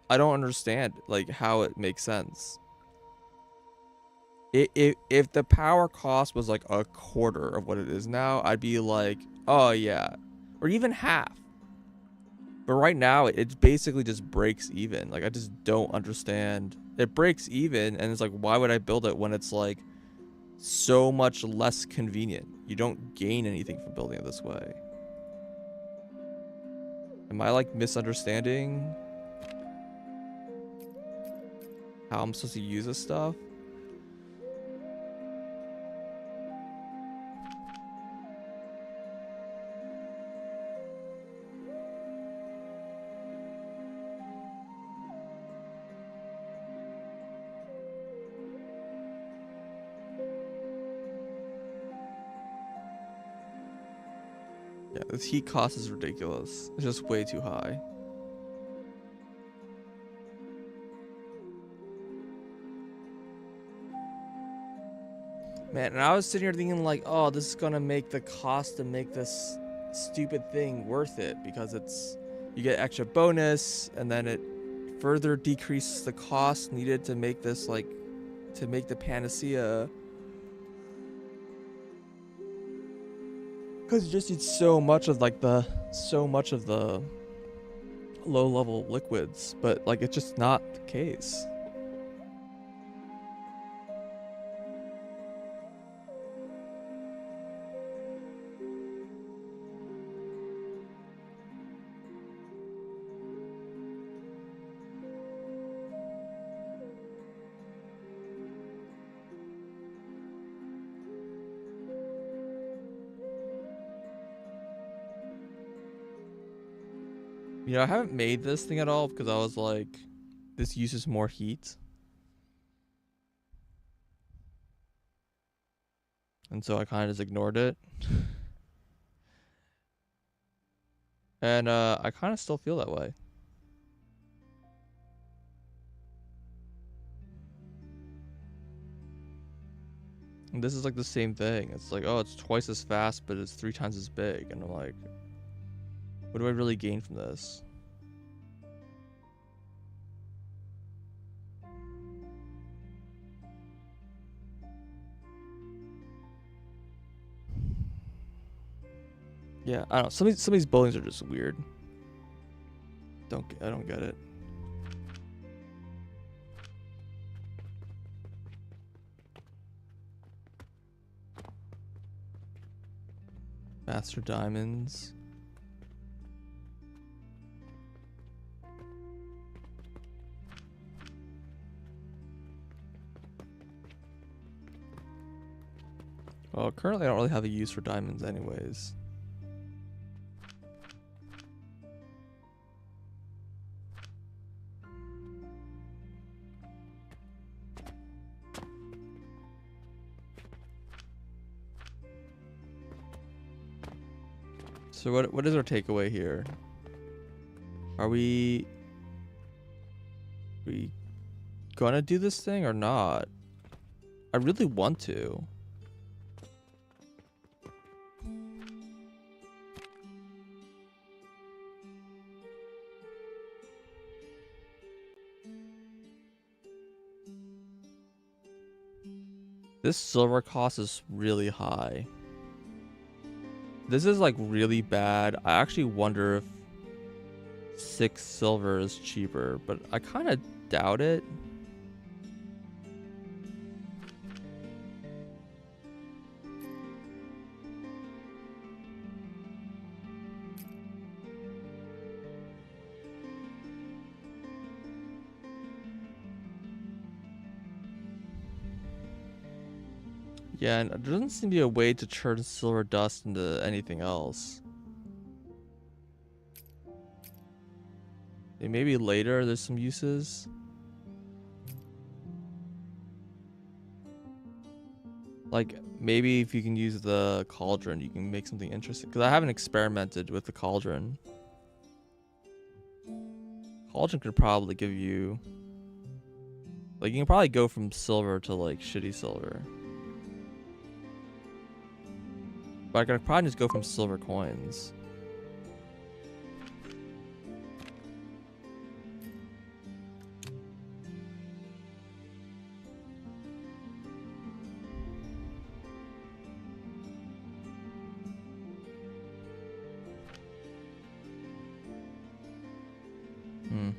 I don't understand like how it makes sense. If the power cost was like a quarter of what it is now, I'd be like, oh yeah, or even half. But right now, it basically just breaks even. Like, I just don't understand. It breaks even, and it's like, why would I build it when it's like so much less convenient? You don't gain anything from building it this way. Am I like misunderstanding how I'm supposed to use this stuff? Yeah, this heat cost is ridiculous. It's just way too high. Man, and I was sitting here thinking like, oh, this is gonna make the cost to make this stupid thing worth it, because you get extra bonus, and then it further decreases the cost needed to make this, like, to make the panacea. Because you just need so much of the low level liquids, but like, it's just not the case. You know, I haven't made this thing at all because I was like, this uses more heat. And so I kind of just ignored it. And I kind of still feel that way. And this is like the same thing. It's like, oh, it's twice as fast, but it's 3 times as big. And I'm like, what do I really gain from this? Yeah, I don't know. Some of these buildings are just weird. I don't get it. Faster diamonds. Well, currently I don't really have a use for diamonds anyways. So what is our takeaway here? Are we gonna do this thing or not? I really want to. This silver cost is really high. This is like really bad. I actually wonder if 6 silver is cheaper, but I kind of doubt it. Yeah, and there doesn't seem to be a way to turn silver dust into anything else. Maybe later there's some uses. Like, maybe if you can use the cauldron, you can make something interesting. Because I haven't experimented with the cauldron. Cauldron could probably give you... Like, you can probably go from silver to, like, shitty silver. But I could probably just go from silver coins. Hmm.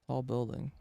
Tall building.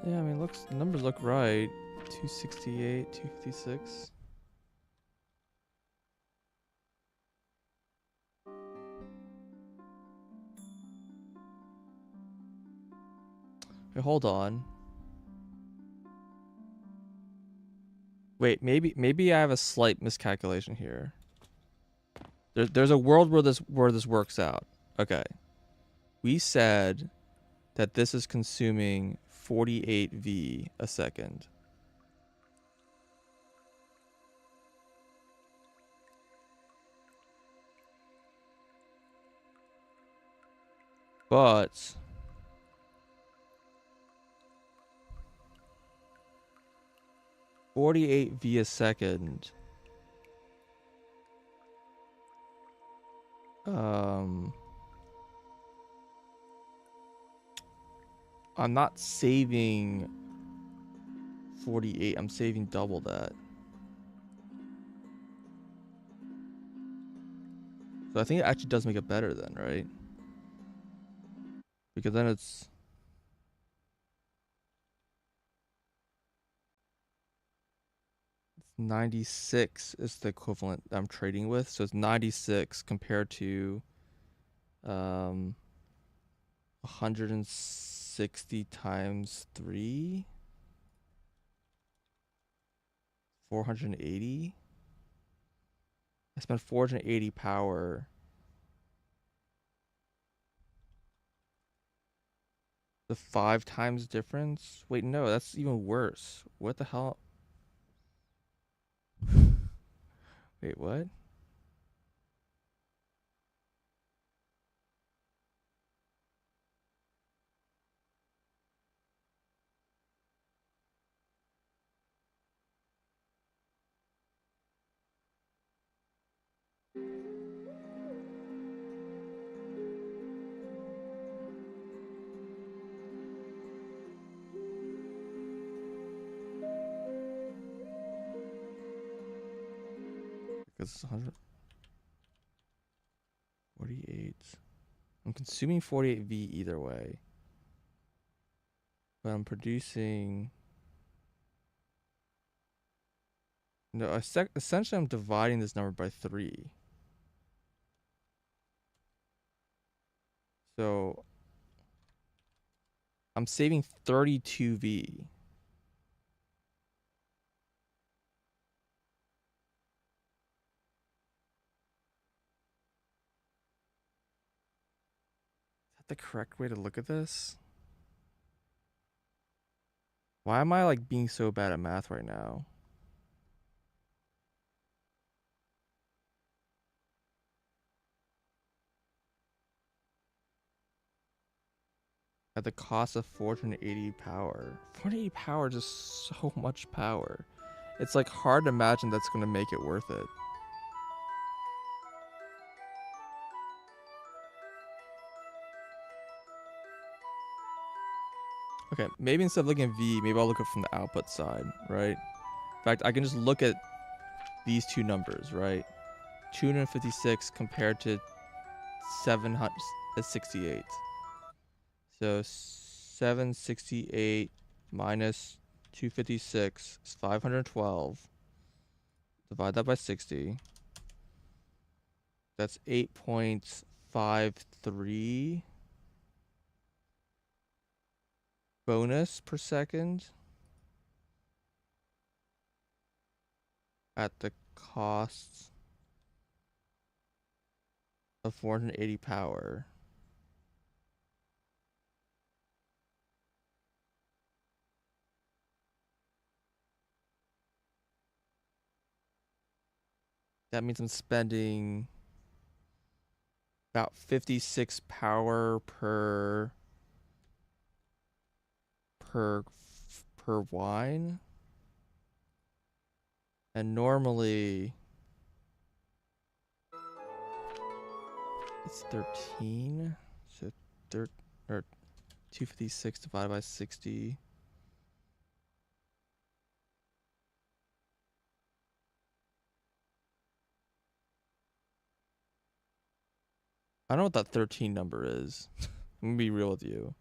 Yeah, I mean, looks the numbers look right. 268, 256. Wait, hold on. Wait, maybe I have a slight miscalculation here. There's a world where this works out. Okay. We said that this is consuming 48 V a second. But 48 V a second. I'm not saving 48. I'm saving double that. So I think it actually does make it better then, right? Because then it's 96 is the equivalent I'm trading with. So it's 96 compared to 160 times 3, 480. I spent 480 power. The 5 times difference? Wait, no, that's even worse. What the hell? Wait, what? Because it's 148. I'm consuming 48V either way. But I'm producing... No, essentially I'm dividing this number by 3. So I'm saving 32V. The correct way to look at this? Why am I like being so bad at math right now? At the cost of 480 power. 480 power is just so much power. It's like hard to imagine that's gonna make it worth it. Okay, maybe instead of looking at V, maybe I'll look at from the output side, right? In fact, I can just look at these two numbers, right? 256 compared to 768. So 768 minus 256 is 512. Divide that by 60. That's 8.53 bonus per second at the cost of 480 power. That means I'm spending about 56 power per wine. And normally it's 13. So or 256 divided by 60. I don't know what that 13 number is. I'm gonna be real with you.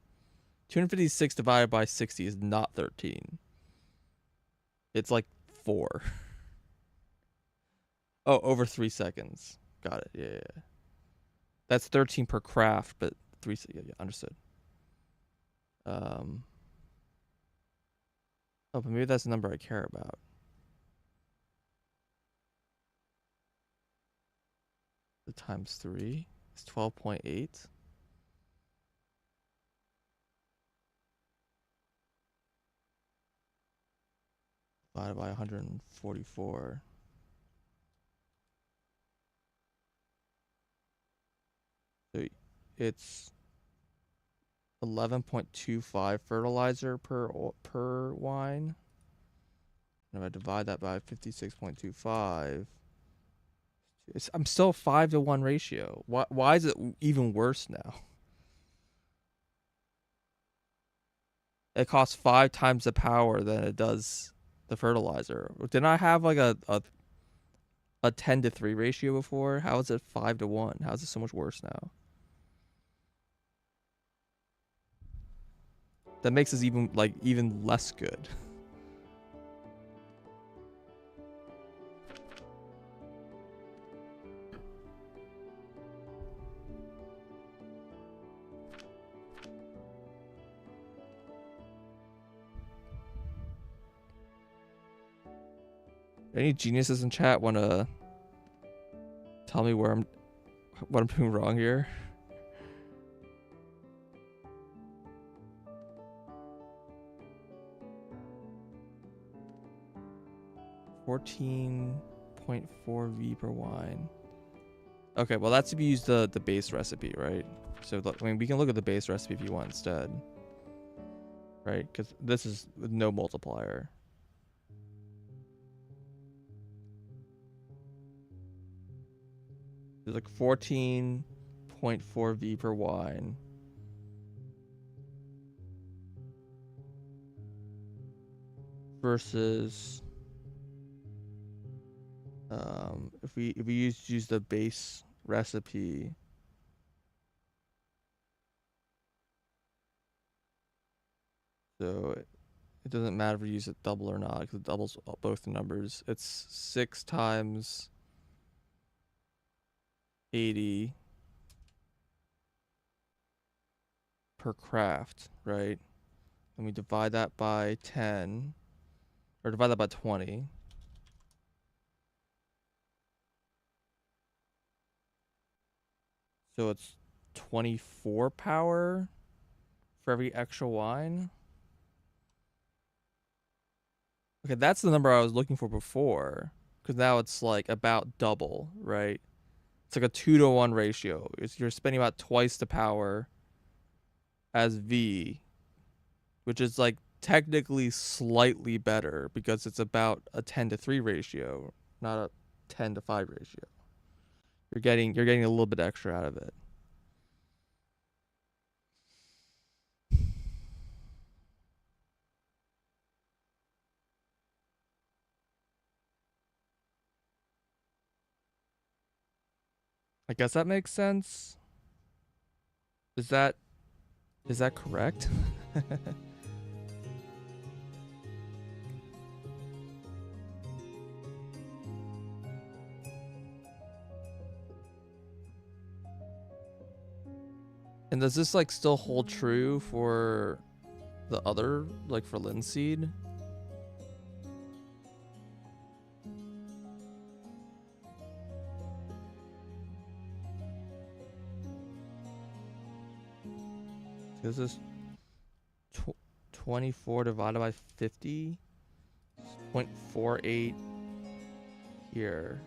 256 divided by 60 is not 13. It's like 4. Oh, over 3 seconds. Got it. Yeah. That's 13 per craft, but 3. Yeah, understood. Oh, but maybe that's the number I care about. The times 3 is 12.8. Divided by 144. So it's 11.25 fertilizer per wine. And if I divide that by 56.25, I'm still 5-to-1 ratio. Why is it even worse now? It costs 5 times the power than it does the fertilizer. Didn't I have like a 10-to-3 ratio before? How is it 5-to-1? How is it so much worse now? That makes us even less good. Any geniuses in chat want to tell me what I'm doing wrong here? .4V per wine. Okay, well that's if you use the base recipe, right? So I mean, we can look at the base recipe if you want instead, right? Because this is with no multiplier. There's like 14.4V per wine. Versus If we use the base recipe, so it doesn't matter if we use it double or not because it doubles both the numbers. It's 6 times 80 per craft, right? And we divide that by 10, or divide that by 20. So it's 24 power for every extra wine. Okay, that's the number I was looking for before. Because now it's like about double, right? It's like a 2-to-1 ratio. You're spending about twice the power as V, which is like technically slightly better because it's about a 10-to-3 ratio, not a 10-to-5 ratio. You're getting a little bit extra out of it. I guess that makes sense. Is that correct? And does this like still hold true for the other, like for linseed? This is 24 divided by 50, 0.48 here.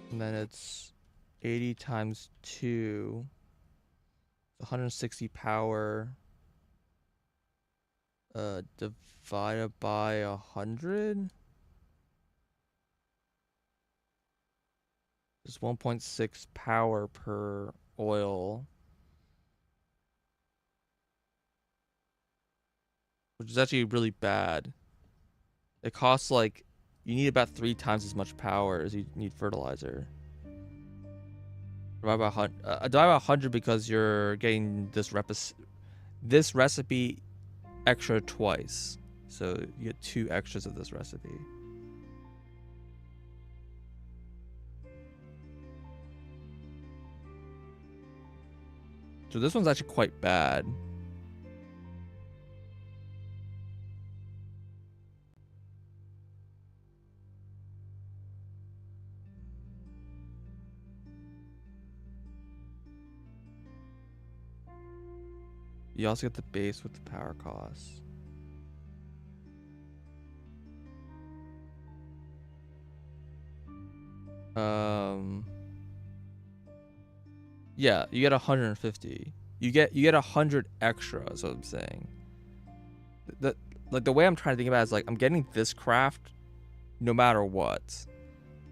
And then it's 80 times 2, 160 power, divided by 100. It's 1.6 power per oil, which is actually really bad. It costs like, you need about 3 times as much power as you need fertilizer. Divide by 100 because you're getting this recipe extra twice. So you get 2 extras of this recipe. So this one's actually quite bad. You also get the base with the power costs. Yeah, you get 150. You get 100 extra, is what I'm saying. Like the way I'm trying to think about it is like I'm getting this craft no matter what.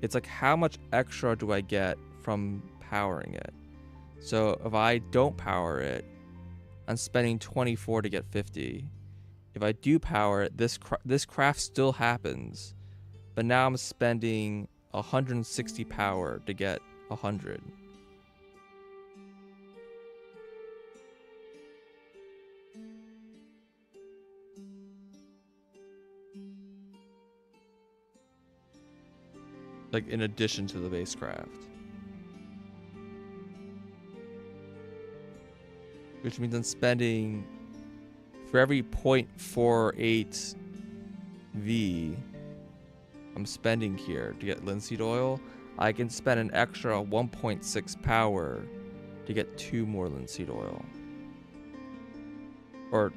It's like how much extra do I get from powering it? So if I don't power it, I'm spending 24 to get 50. If I do power it, this craft still happens, but now I'm spending 160 power to get 100. Like in addition to the base craft. Which means I'm spending, for every 0.48 V I'm spending here to get linseed oil, I can spend an extra 1.6 power to get 2 more linseed oil. Or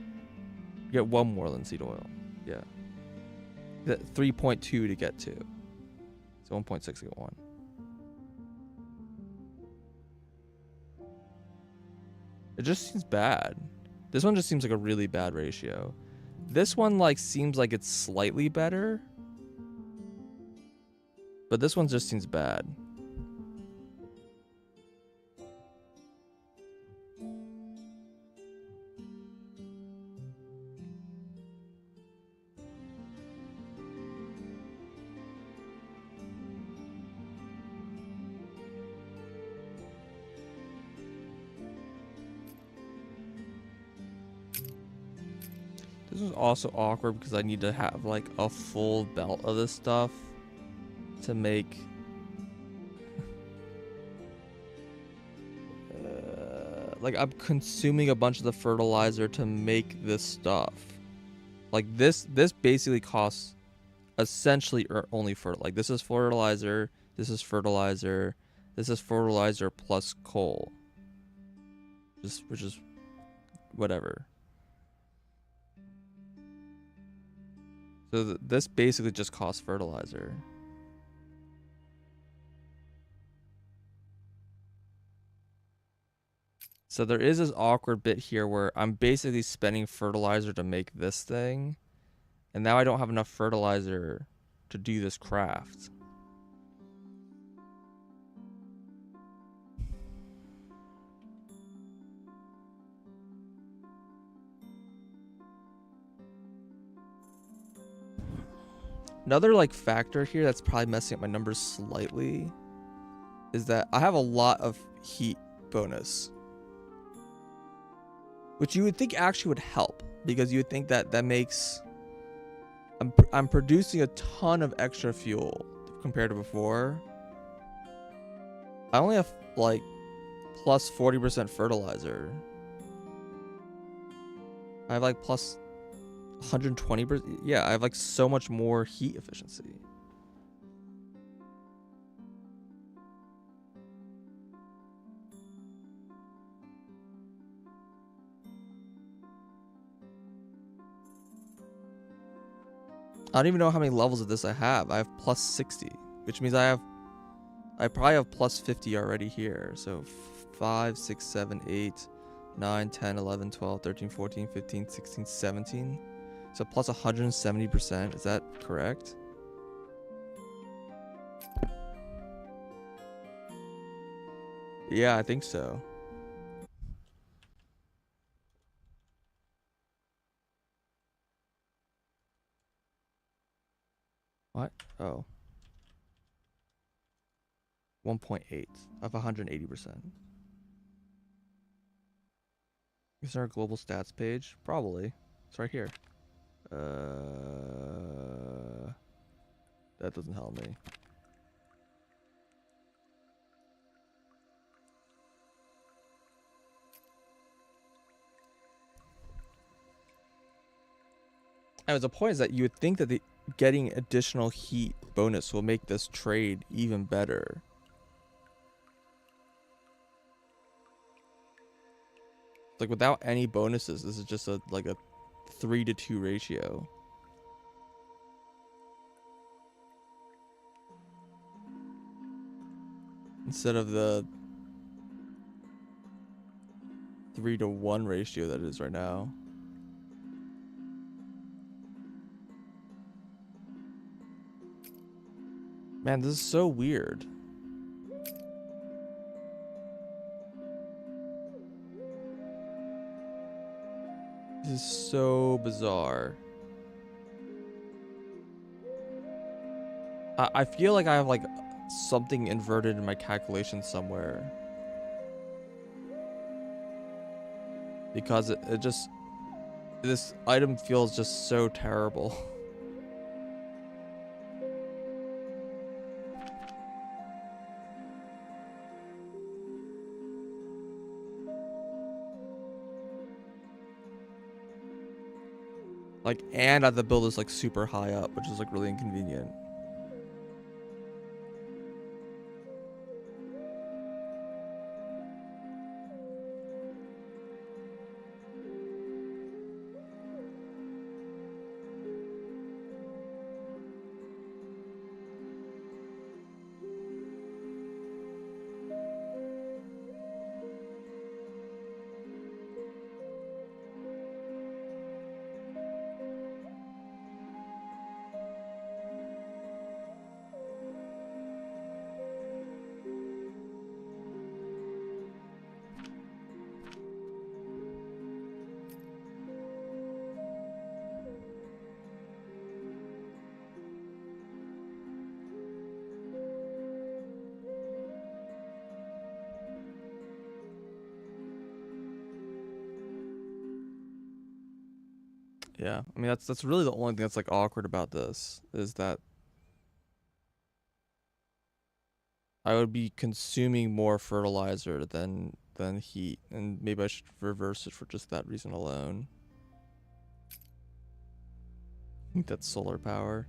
get 1 more linseed oil. Yeah. 3.2 to get 2. So 1.6 to get 1. It just seems bad. This one just seems like a really bad ratio. This one like seems like it's slightly better. But this one just seems bad. This is also awkward because I need to have like a full belt of this stuff to make like I'm consuming a bunch of the fertilizer to make this stuff. Like this basically costs essentially only like this is fertilizer, this is fertilizer, this is fertilizer plus coal. Which is whatever. So this basically just costs fertilizer. So there is this awkward bit here where I'm basically spending fertilizer to make this thing, and now I don't have enough fertilizer to do this craft. Another like factor here that's probably messing up my numbers slightly is that I have a lot of heat bonus, which you would think actually would help because you would think that that makes I'm producing a ton of extra fuel compared to before. I only have like plus 40% fertilizer. I have like plus 120%. Yeah, I have like so much more heat efficiency. I don't even know how many levels of this I have. I have plus 60, which means I probably have plus 50 already here. So 5, 6, 7, 8, 9, 10, 11, 12, 13, 14, 15, 16, 17. So plus 170%. Is that correct? Yeah, I think so. What? Oh. 1.8 of 180%. Is there a global stats page? Probably. It's right here. That doesn't help me. And the point is that you would think that getting additional heat bonus will make this trade even better. Like without any bonuses, this is just like a 3-to-2 ratio. Instead of the 3-to-1 ratio that it is right now. Man, this is so weird. This is so bizarre. I feel like I have like something inverted in my calculation somewhere. Because it just... This item feels just so terrible. Like, and the build is like super high up, which is like really inconvenient. Yeah, I mean that's really the only thing that's like awkward about this is that I would be consuming more fertilizer than heat, and maybe I should reverse it for just that reason alone. I think that's solar power.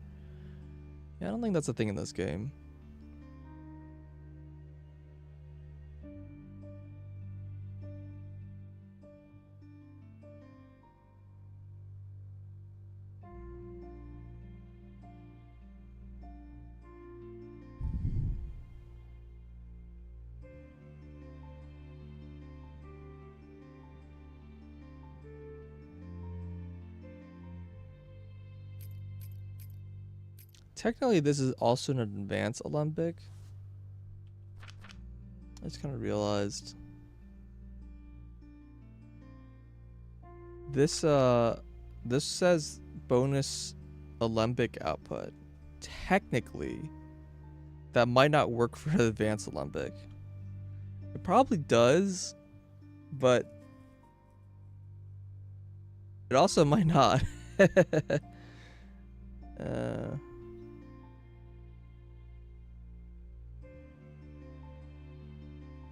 Yeah, I don't think that's a thing in this game. Technically, this is also an advanced Olympic. I just kind of realized this. This says bonus Olympic output. Technically, that might not work for an advanced Olympic. It probably does, but it also might not. uh,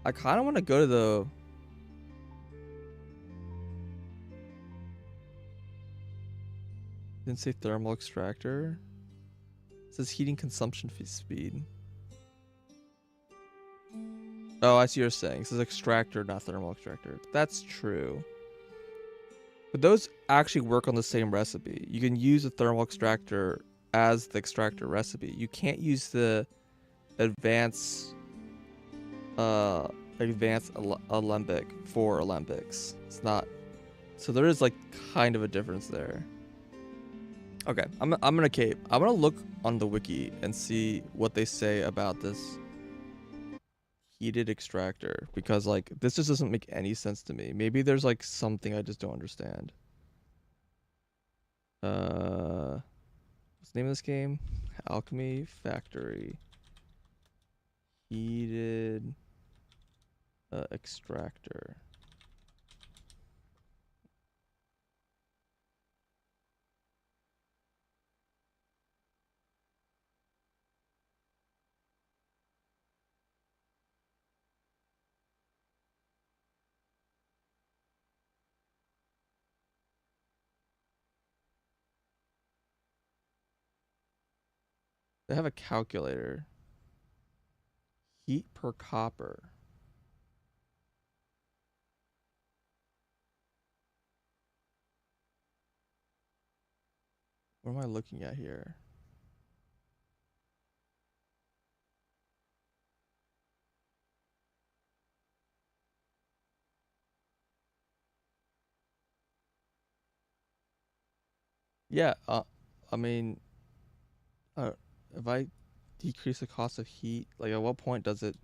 I kind of want to go to the. Didn't say thermal extractor. It says heating consumption speed. Oh, I see what you're saying. It says extractor, not thermal extractor. That's true. But those actually work on the same recipe. You can use a thermal extractor as the extractor recipe. You can't use the advanced uh alembic for alembics. It's not. So there is like kind of a difference there. Okay, I'm gonna cape. I'm gonna look on the wiki and see what they say about this heated extractor because like this just doesn't make any sense to me. Maybe there's like something I just don't understand. What's the name of this game? Alchemy Factory. Heated extractor. They have a calculator. Heat per copper. What am I looking at here? Yeah, I mean, uh, if I decrease the cost of heat, like at what point does it?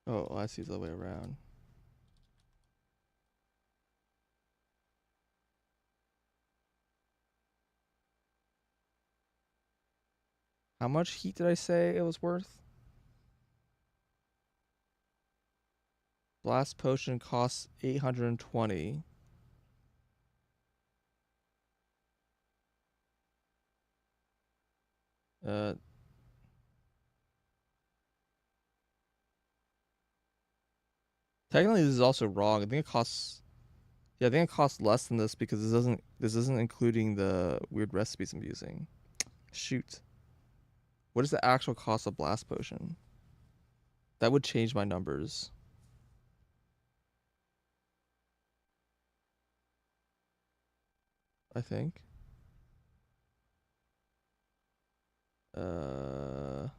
Oh, I see the other way around. How much heat did I say it was worth? Blast potion costs 820. Uh, Technically this is also wrong. I think it costs. Yeah, I think it costs less than this because this isn't including the weird recipes I'm using. Shoot. What is the actual cost of blast potion? That would change my numbers, I think. Uh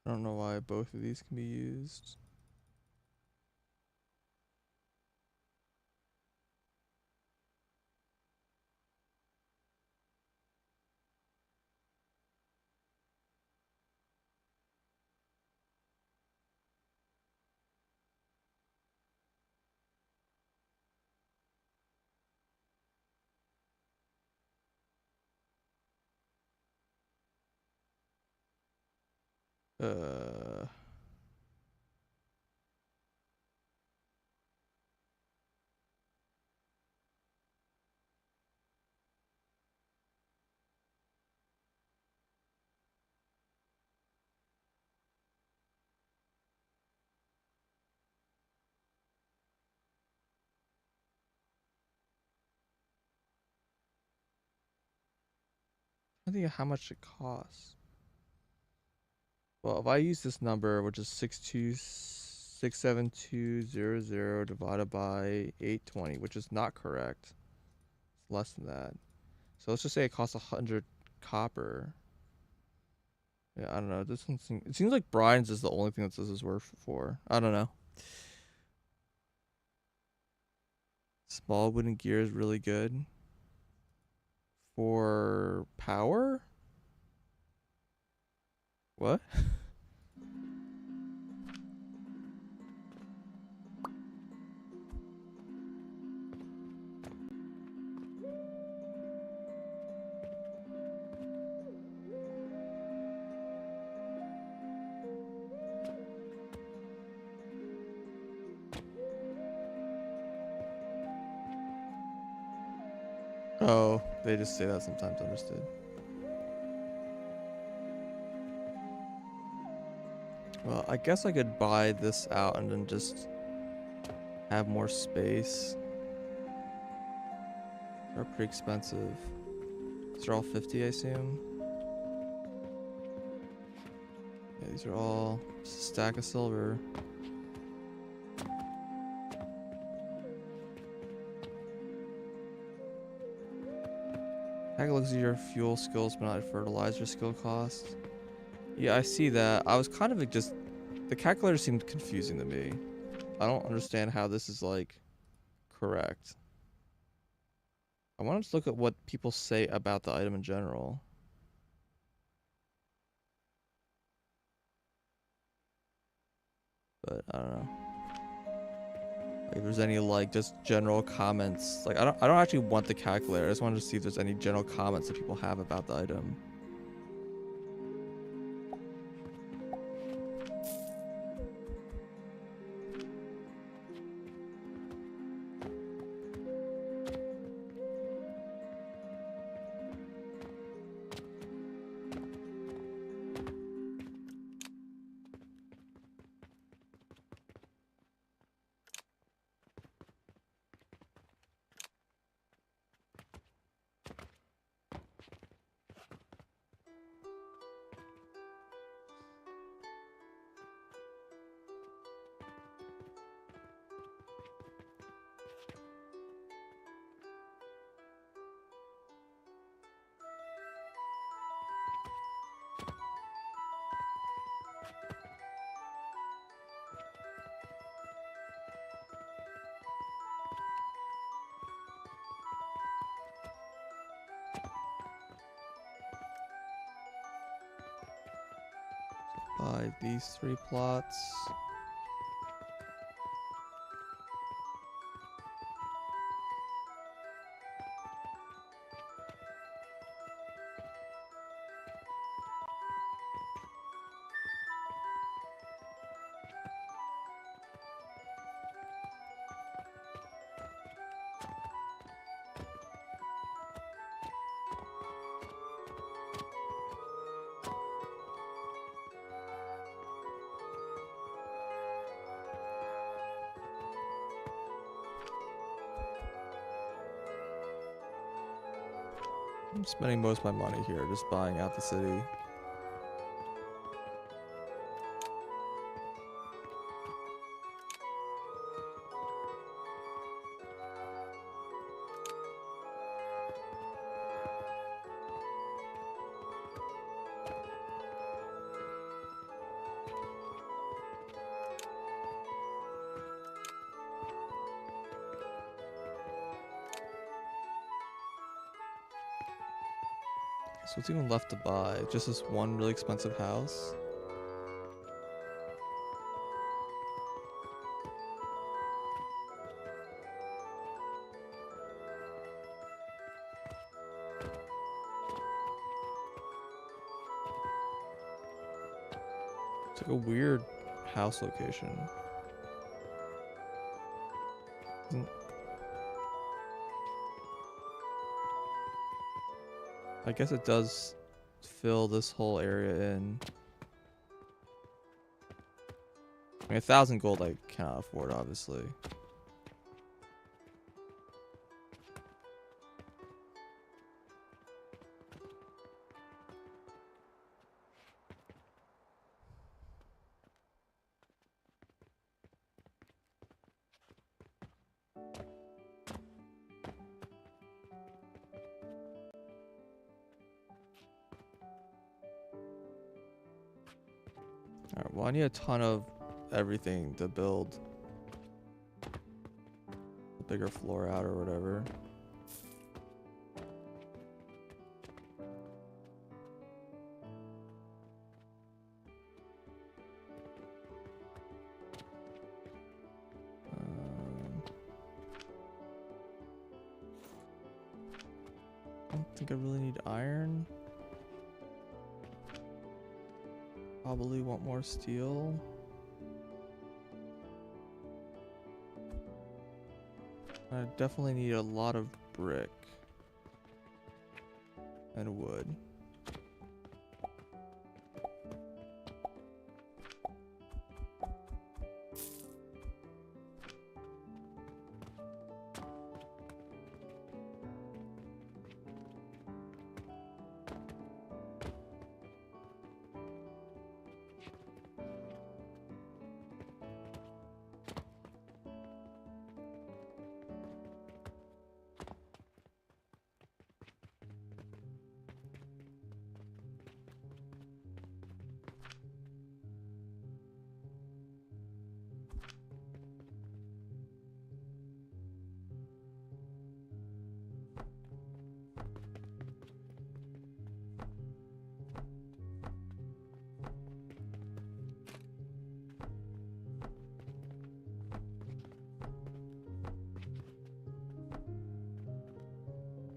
I don't know why both of these can be used. Uh, I think of how much it costs. Well, if I use this number, which is 6267200 divided by 820, which is not correct. It's less than that. So let's just say it costs 100 copper. Yeah, I don't know. This one it seems like Brian's is the only thing that this is worth for. I don't know. Small wooden gear is really good. For power? What? Oh, they just say that sometimes. Understood. Well, I guess I could buy this out and then just have more space. They're pretty expensive. These are all 50, I assume. Yeah, these are all just a stack of silver. Heck looks at your fuel skills, but not fertilizer skill cost. Yeah, I see that. I was kind of just... The calculator seemed confusing to me. I don't understand how this is, like, correct. I want to just look at what people say about the item in general. But, I don't know. Like, if there's any, like, just general comments. Like, I don't actually want the calculator. I just wanted to see if there's any general comments that people have about the item. Buy these 3 plots. I'm spending most of my money here just buying out the city. So what's even left to buy? Just this one really expensive house? It's like a weird house location. I guess it does fill this whole area in. I mean, 1,000 gold I cannot afford, obviously. Alright, well I need a ton of everything to build a bigger floor out or whatever. I don't think I really need iron. Probably want more steel. I definitely need a lot of brick and wood.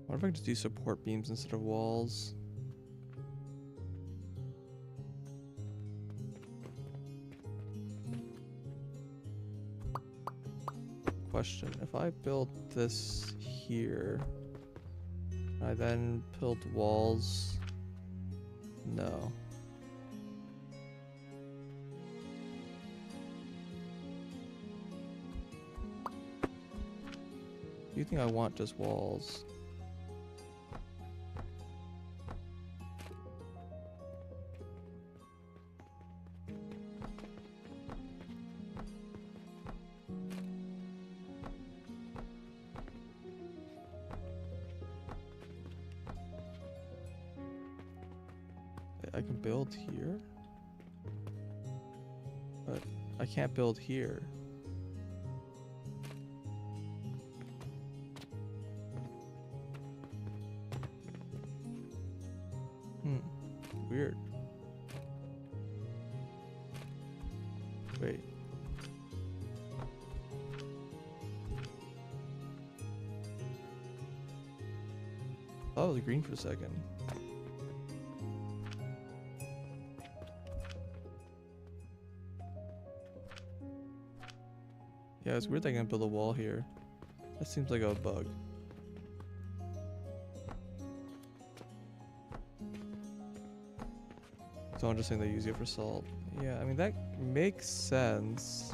What if I just do support beams instead of walls? Question, if I build this here, I then build walls? No. Do you think I want just walls? I can build here, but I can't build here. Weird. Wait. Oh, it was green for a second. Yeah, it's weird that I can build a wall here. That seems like a bug. So I'm just saying they use it for salt. Yeah, I mean, that makes sense.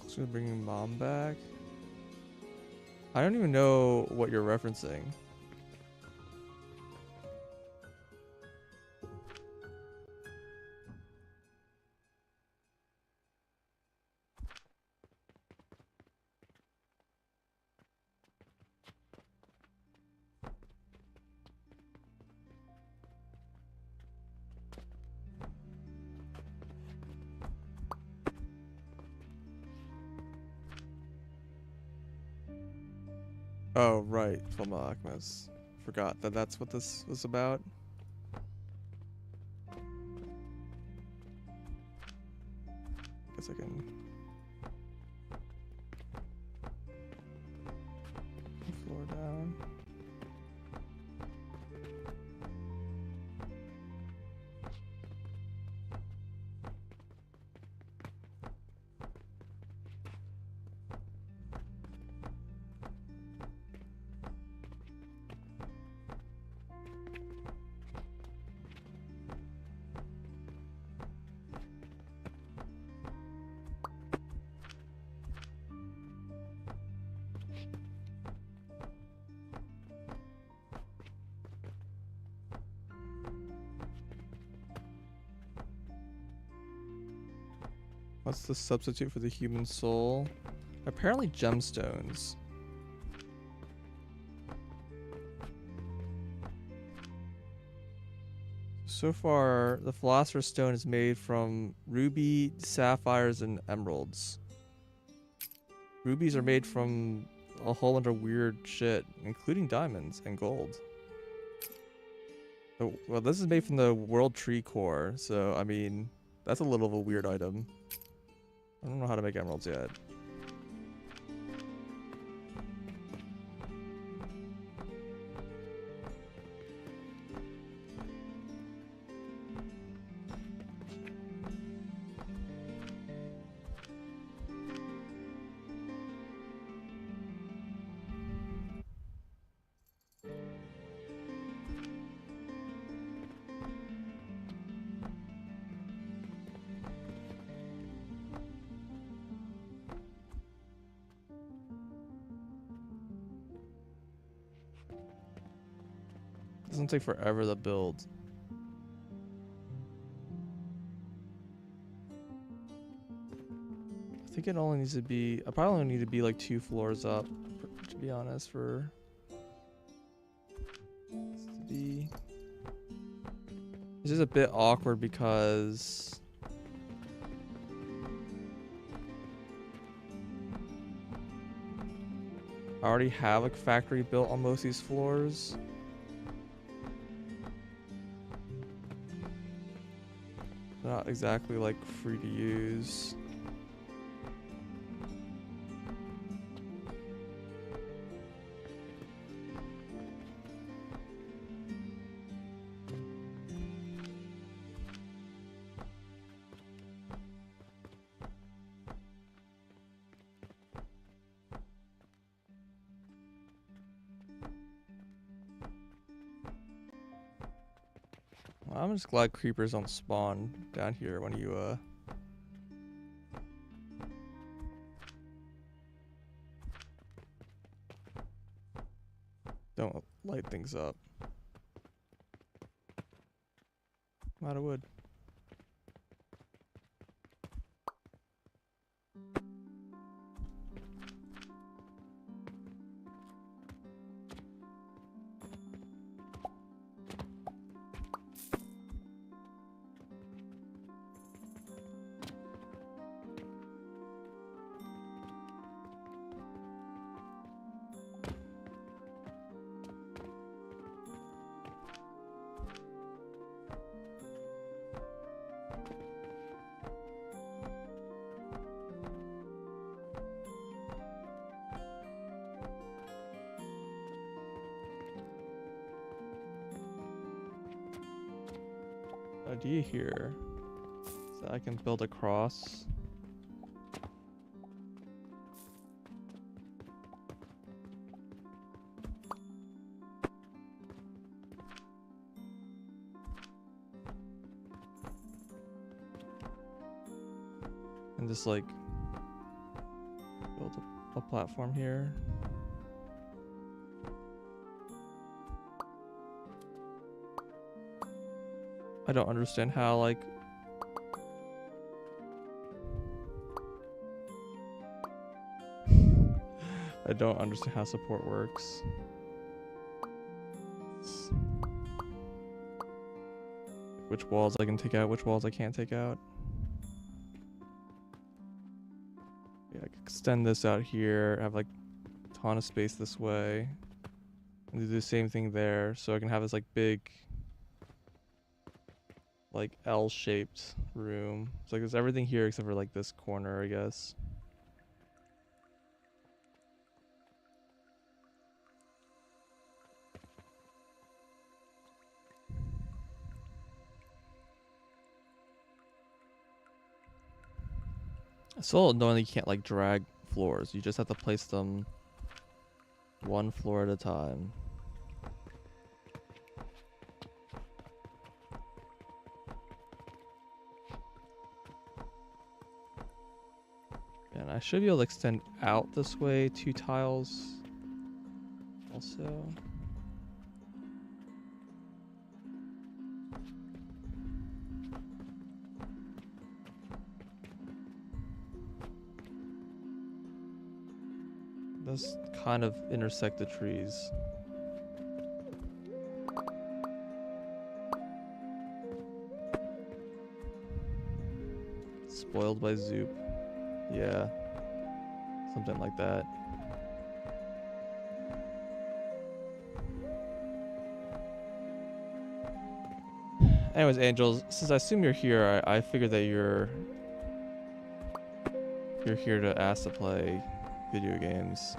So bringing mom back. I don't even know what you're referencing. Oh, right. From Alchemist. Forgot that that's what this was about. Guess I can floor down. What's the substitute for the human soul? Apparently gemstones. So far, the Philosopher's Stone is made from ruby, sapphires, and emeralds. Rubies are made from a whole bunch of weird shit, including diamonds and gold. Oh, well, this is made from the World Tree Core, so, I mean, that's a little of a weird item. I don't know how to make emeralds yet. Doesn't take forever to build. I think it only needs to be, I probably only need to be like 2 floors up, to be honest, for this to be. This is a bit awkward because I already have a factory built on most of these floors. They're not exactly like free to use. I'm just glad creepers don't spawn down here when you don't light things up. I'm out of wood. Idea here so I can build a cross. And just like build a platform here. I don't understand how, like, I don't understand how support works. Which walls I can take out, which walls I can't take out. Yeah, I can extend this out here, have like a ton of space this way. And do the same thing there, so I can have this like big, like L-shaped room. It's like there's everything here except for like this corner, I guess. It's still annoying that you can't like drag floors. You just have to place them one floor at a time. And I should be able to extend out this way 2 tiles also. Those kind of intersect the trees. Spoiled by Zoop. Yeah. Something like that. Anyways, Angels, since I assume you're here, I figured that you're here to ask to play video games.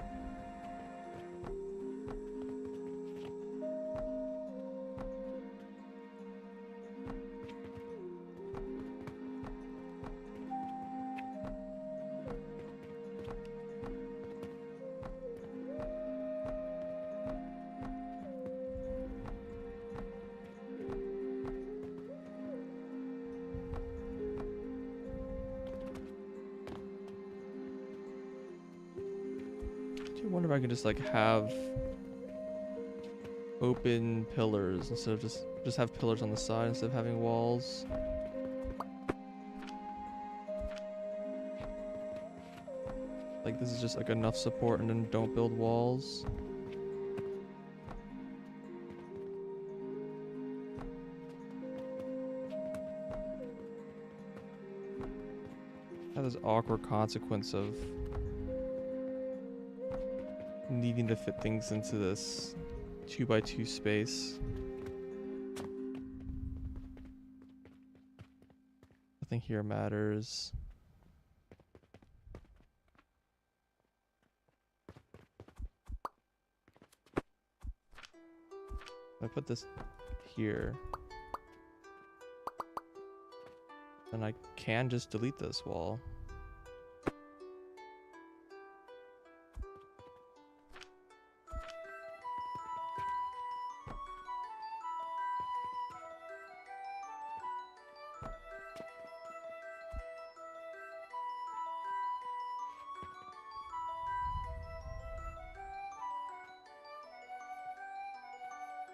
I wonder if I can just like have open pillars instead of just have pillars on the side instead of having walls. Like this is just like enough support and then don't build walls. Have this awkward consequence of needing to fit things into this 2x2 space. Nothing here matters. If I put this here, then I can just delete this wall.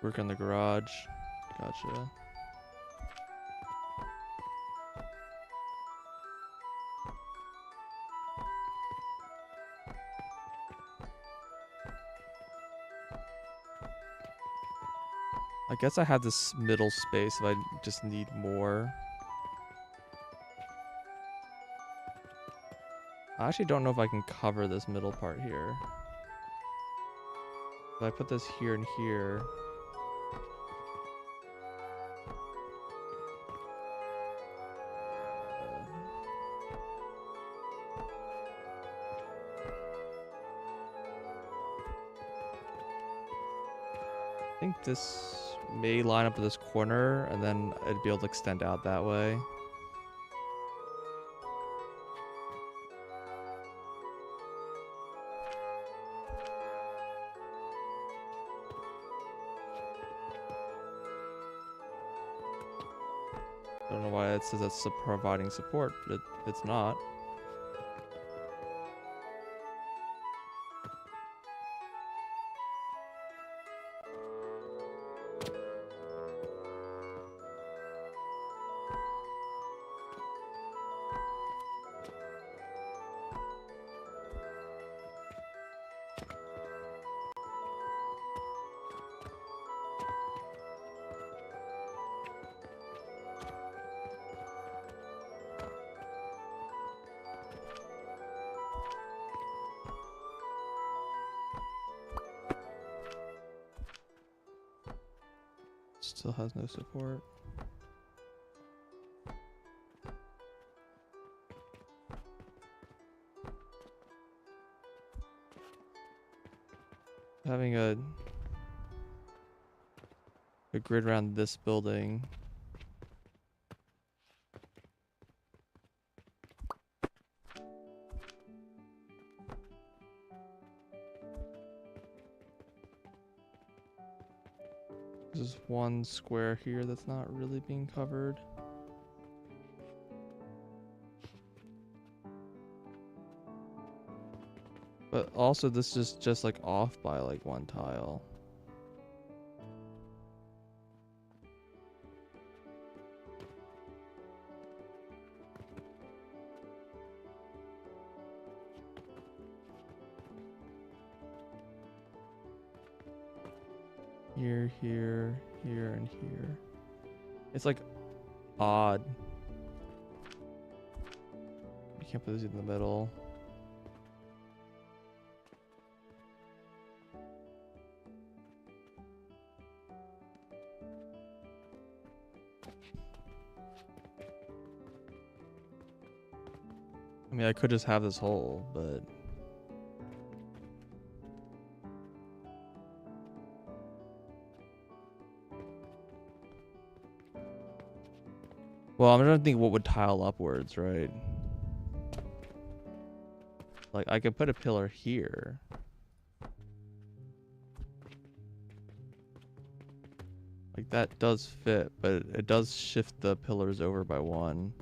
Work on the garage. Gotcha. I guess I have this middle space if I just need more. I actually don't know if I can cover this middle part here. If I put this here and here. I think this may line up with this corner and then I'd be able to extend out that way. I don't know why it says it's providing support, but it's not. Still has no support. Having a grid around this building. There's one square here that's not really being covered. But also this is just like off by like one tile. Here, here, here, and here. It's like odd. You can't put this in the middle. I mean, I could just have this hole, but well, I'm trying to think what would tile upwards, right? Like, I could put a pillar here. Like, that does fit, but it does shift the pillars over by one.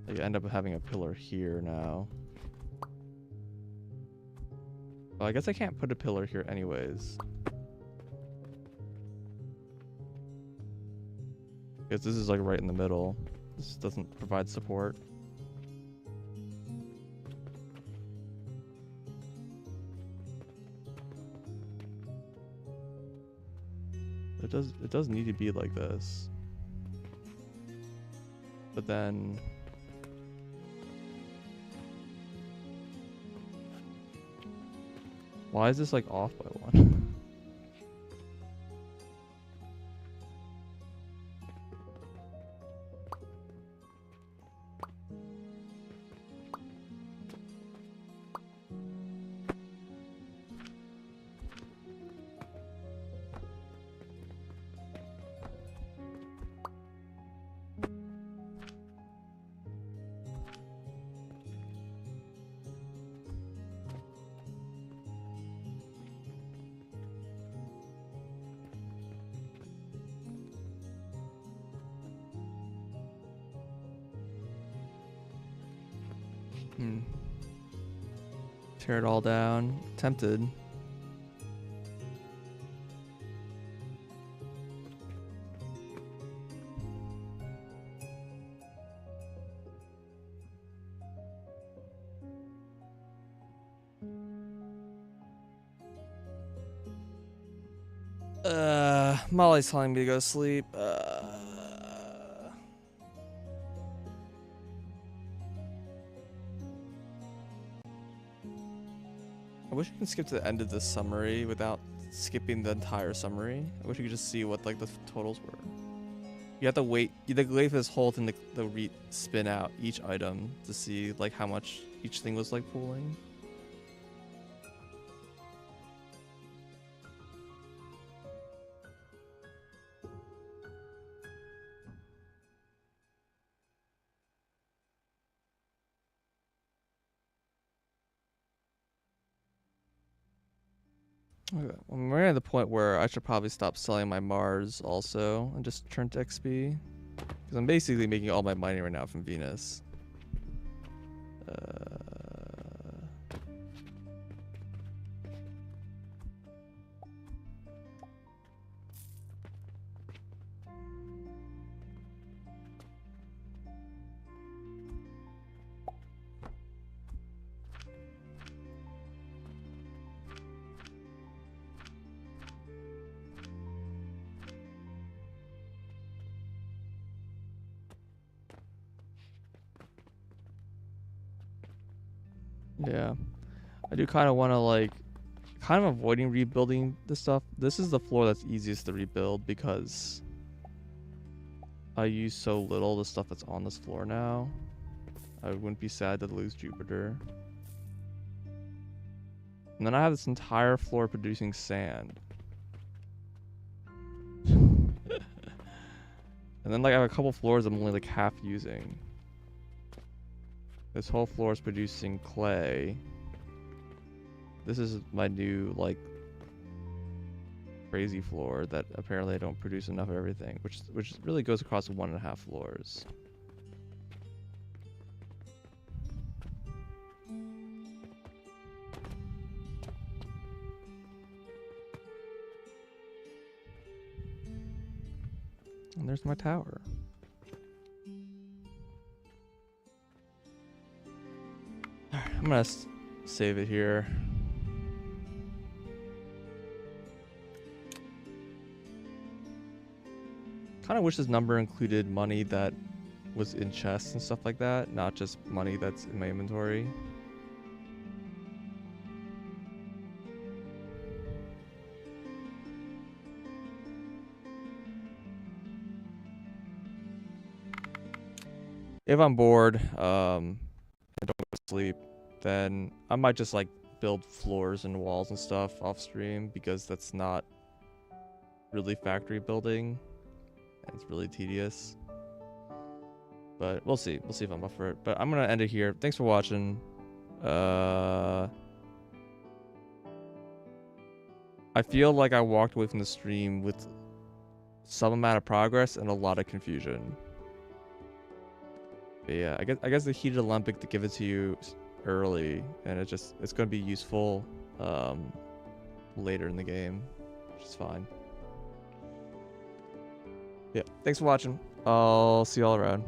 Like, I end up having a pillar here now. Well, I guess I can't put a pillar here anyways. Because this is like right in the middle. This doesn't provide support. It does need to be like this. But then why is this like off by one? Tear it all down. Tempted. Molly's telling me to go to sleep. I wish I could skip to the end of this summary without skipping the entire summary. I wish you could just see what like the totals were. You have to wait. You have to wait for this whole thing to spin out each item to see like how much each thing was like pulling. Okay. Well, we're at the point where I should probably stop selling my Mars also and just turn to XP. Because I'm basically making all my money right now from Venus. Yeah. I do kind of want to like, kind of avoiding rebuilding this stuff. This is the floor that's easiest to rebuild because I use so little of the stuff that's on this floor now. I wouldn't be sad to lose Jupiter. And then I have this entire floor producing sand. And then like I have a couple floors I'm only like half using. This whole floor is producing clay. This is my new like crazy floor that apparently I don't produce enough of everything, which really goes across 1.5 floors. And there's my tower. I'm gonna save it here. Kind of wish this number included money that was in chests and stuff like that, not just money that's in my inventory. If I'm bored, and don't go to sleep, then I might just like build floors and walls and stuff off stream, because that's not really factory building and it's really tedious. But we'll see. We'll see if I'm up for it. But I'm gonna end it here. Thanks for watching. I feel like I walked away from the stream with some amount of progress and a lot of confusion. But yeah, I guess the heated Olympic to give it to you early, and it's gonna be useful later in the game, which is fine. Yeah, thanks for watching. I'll see y'all around.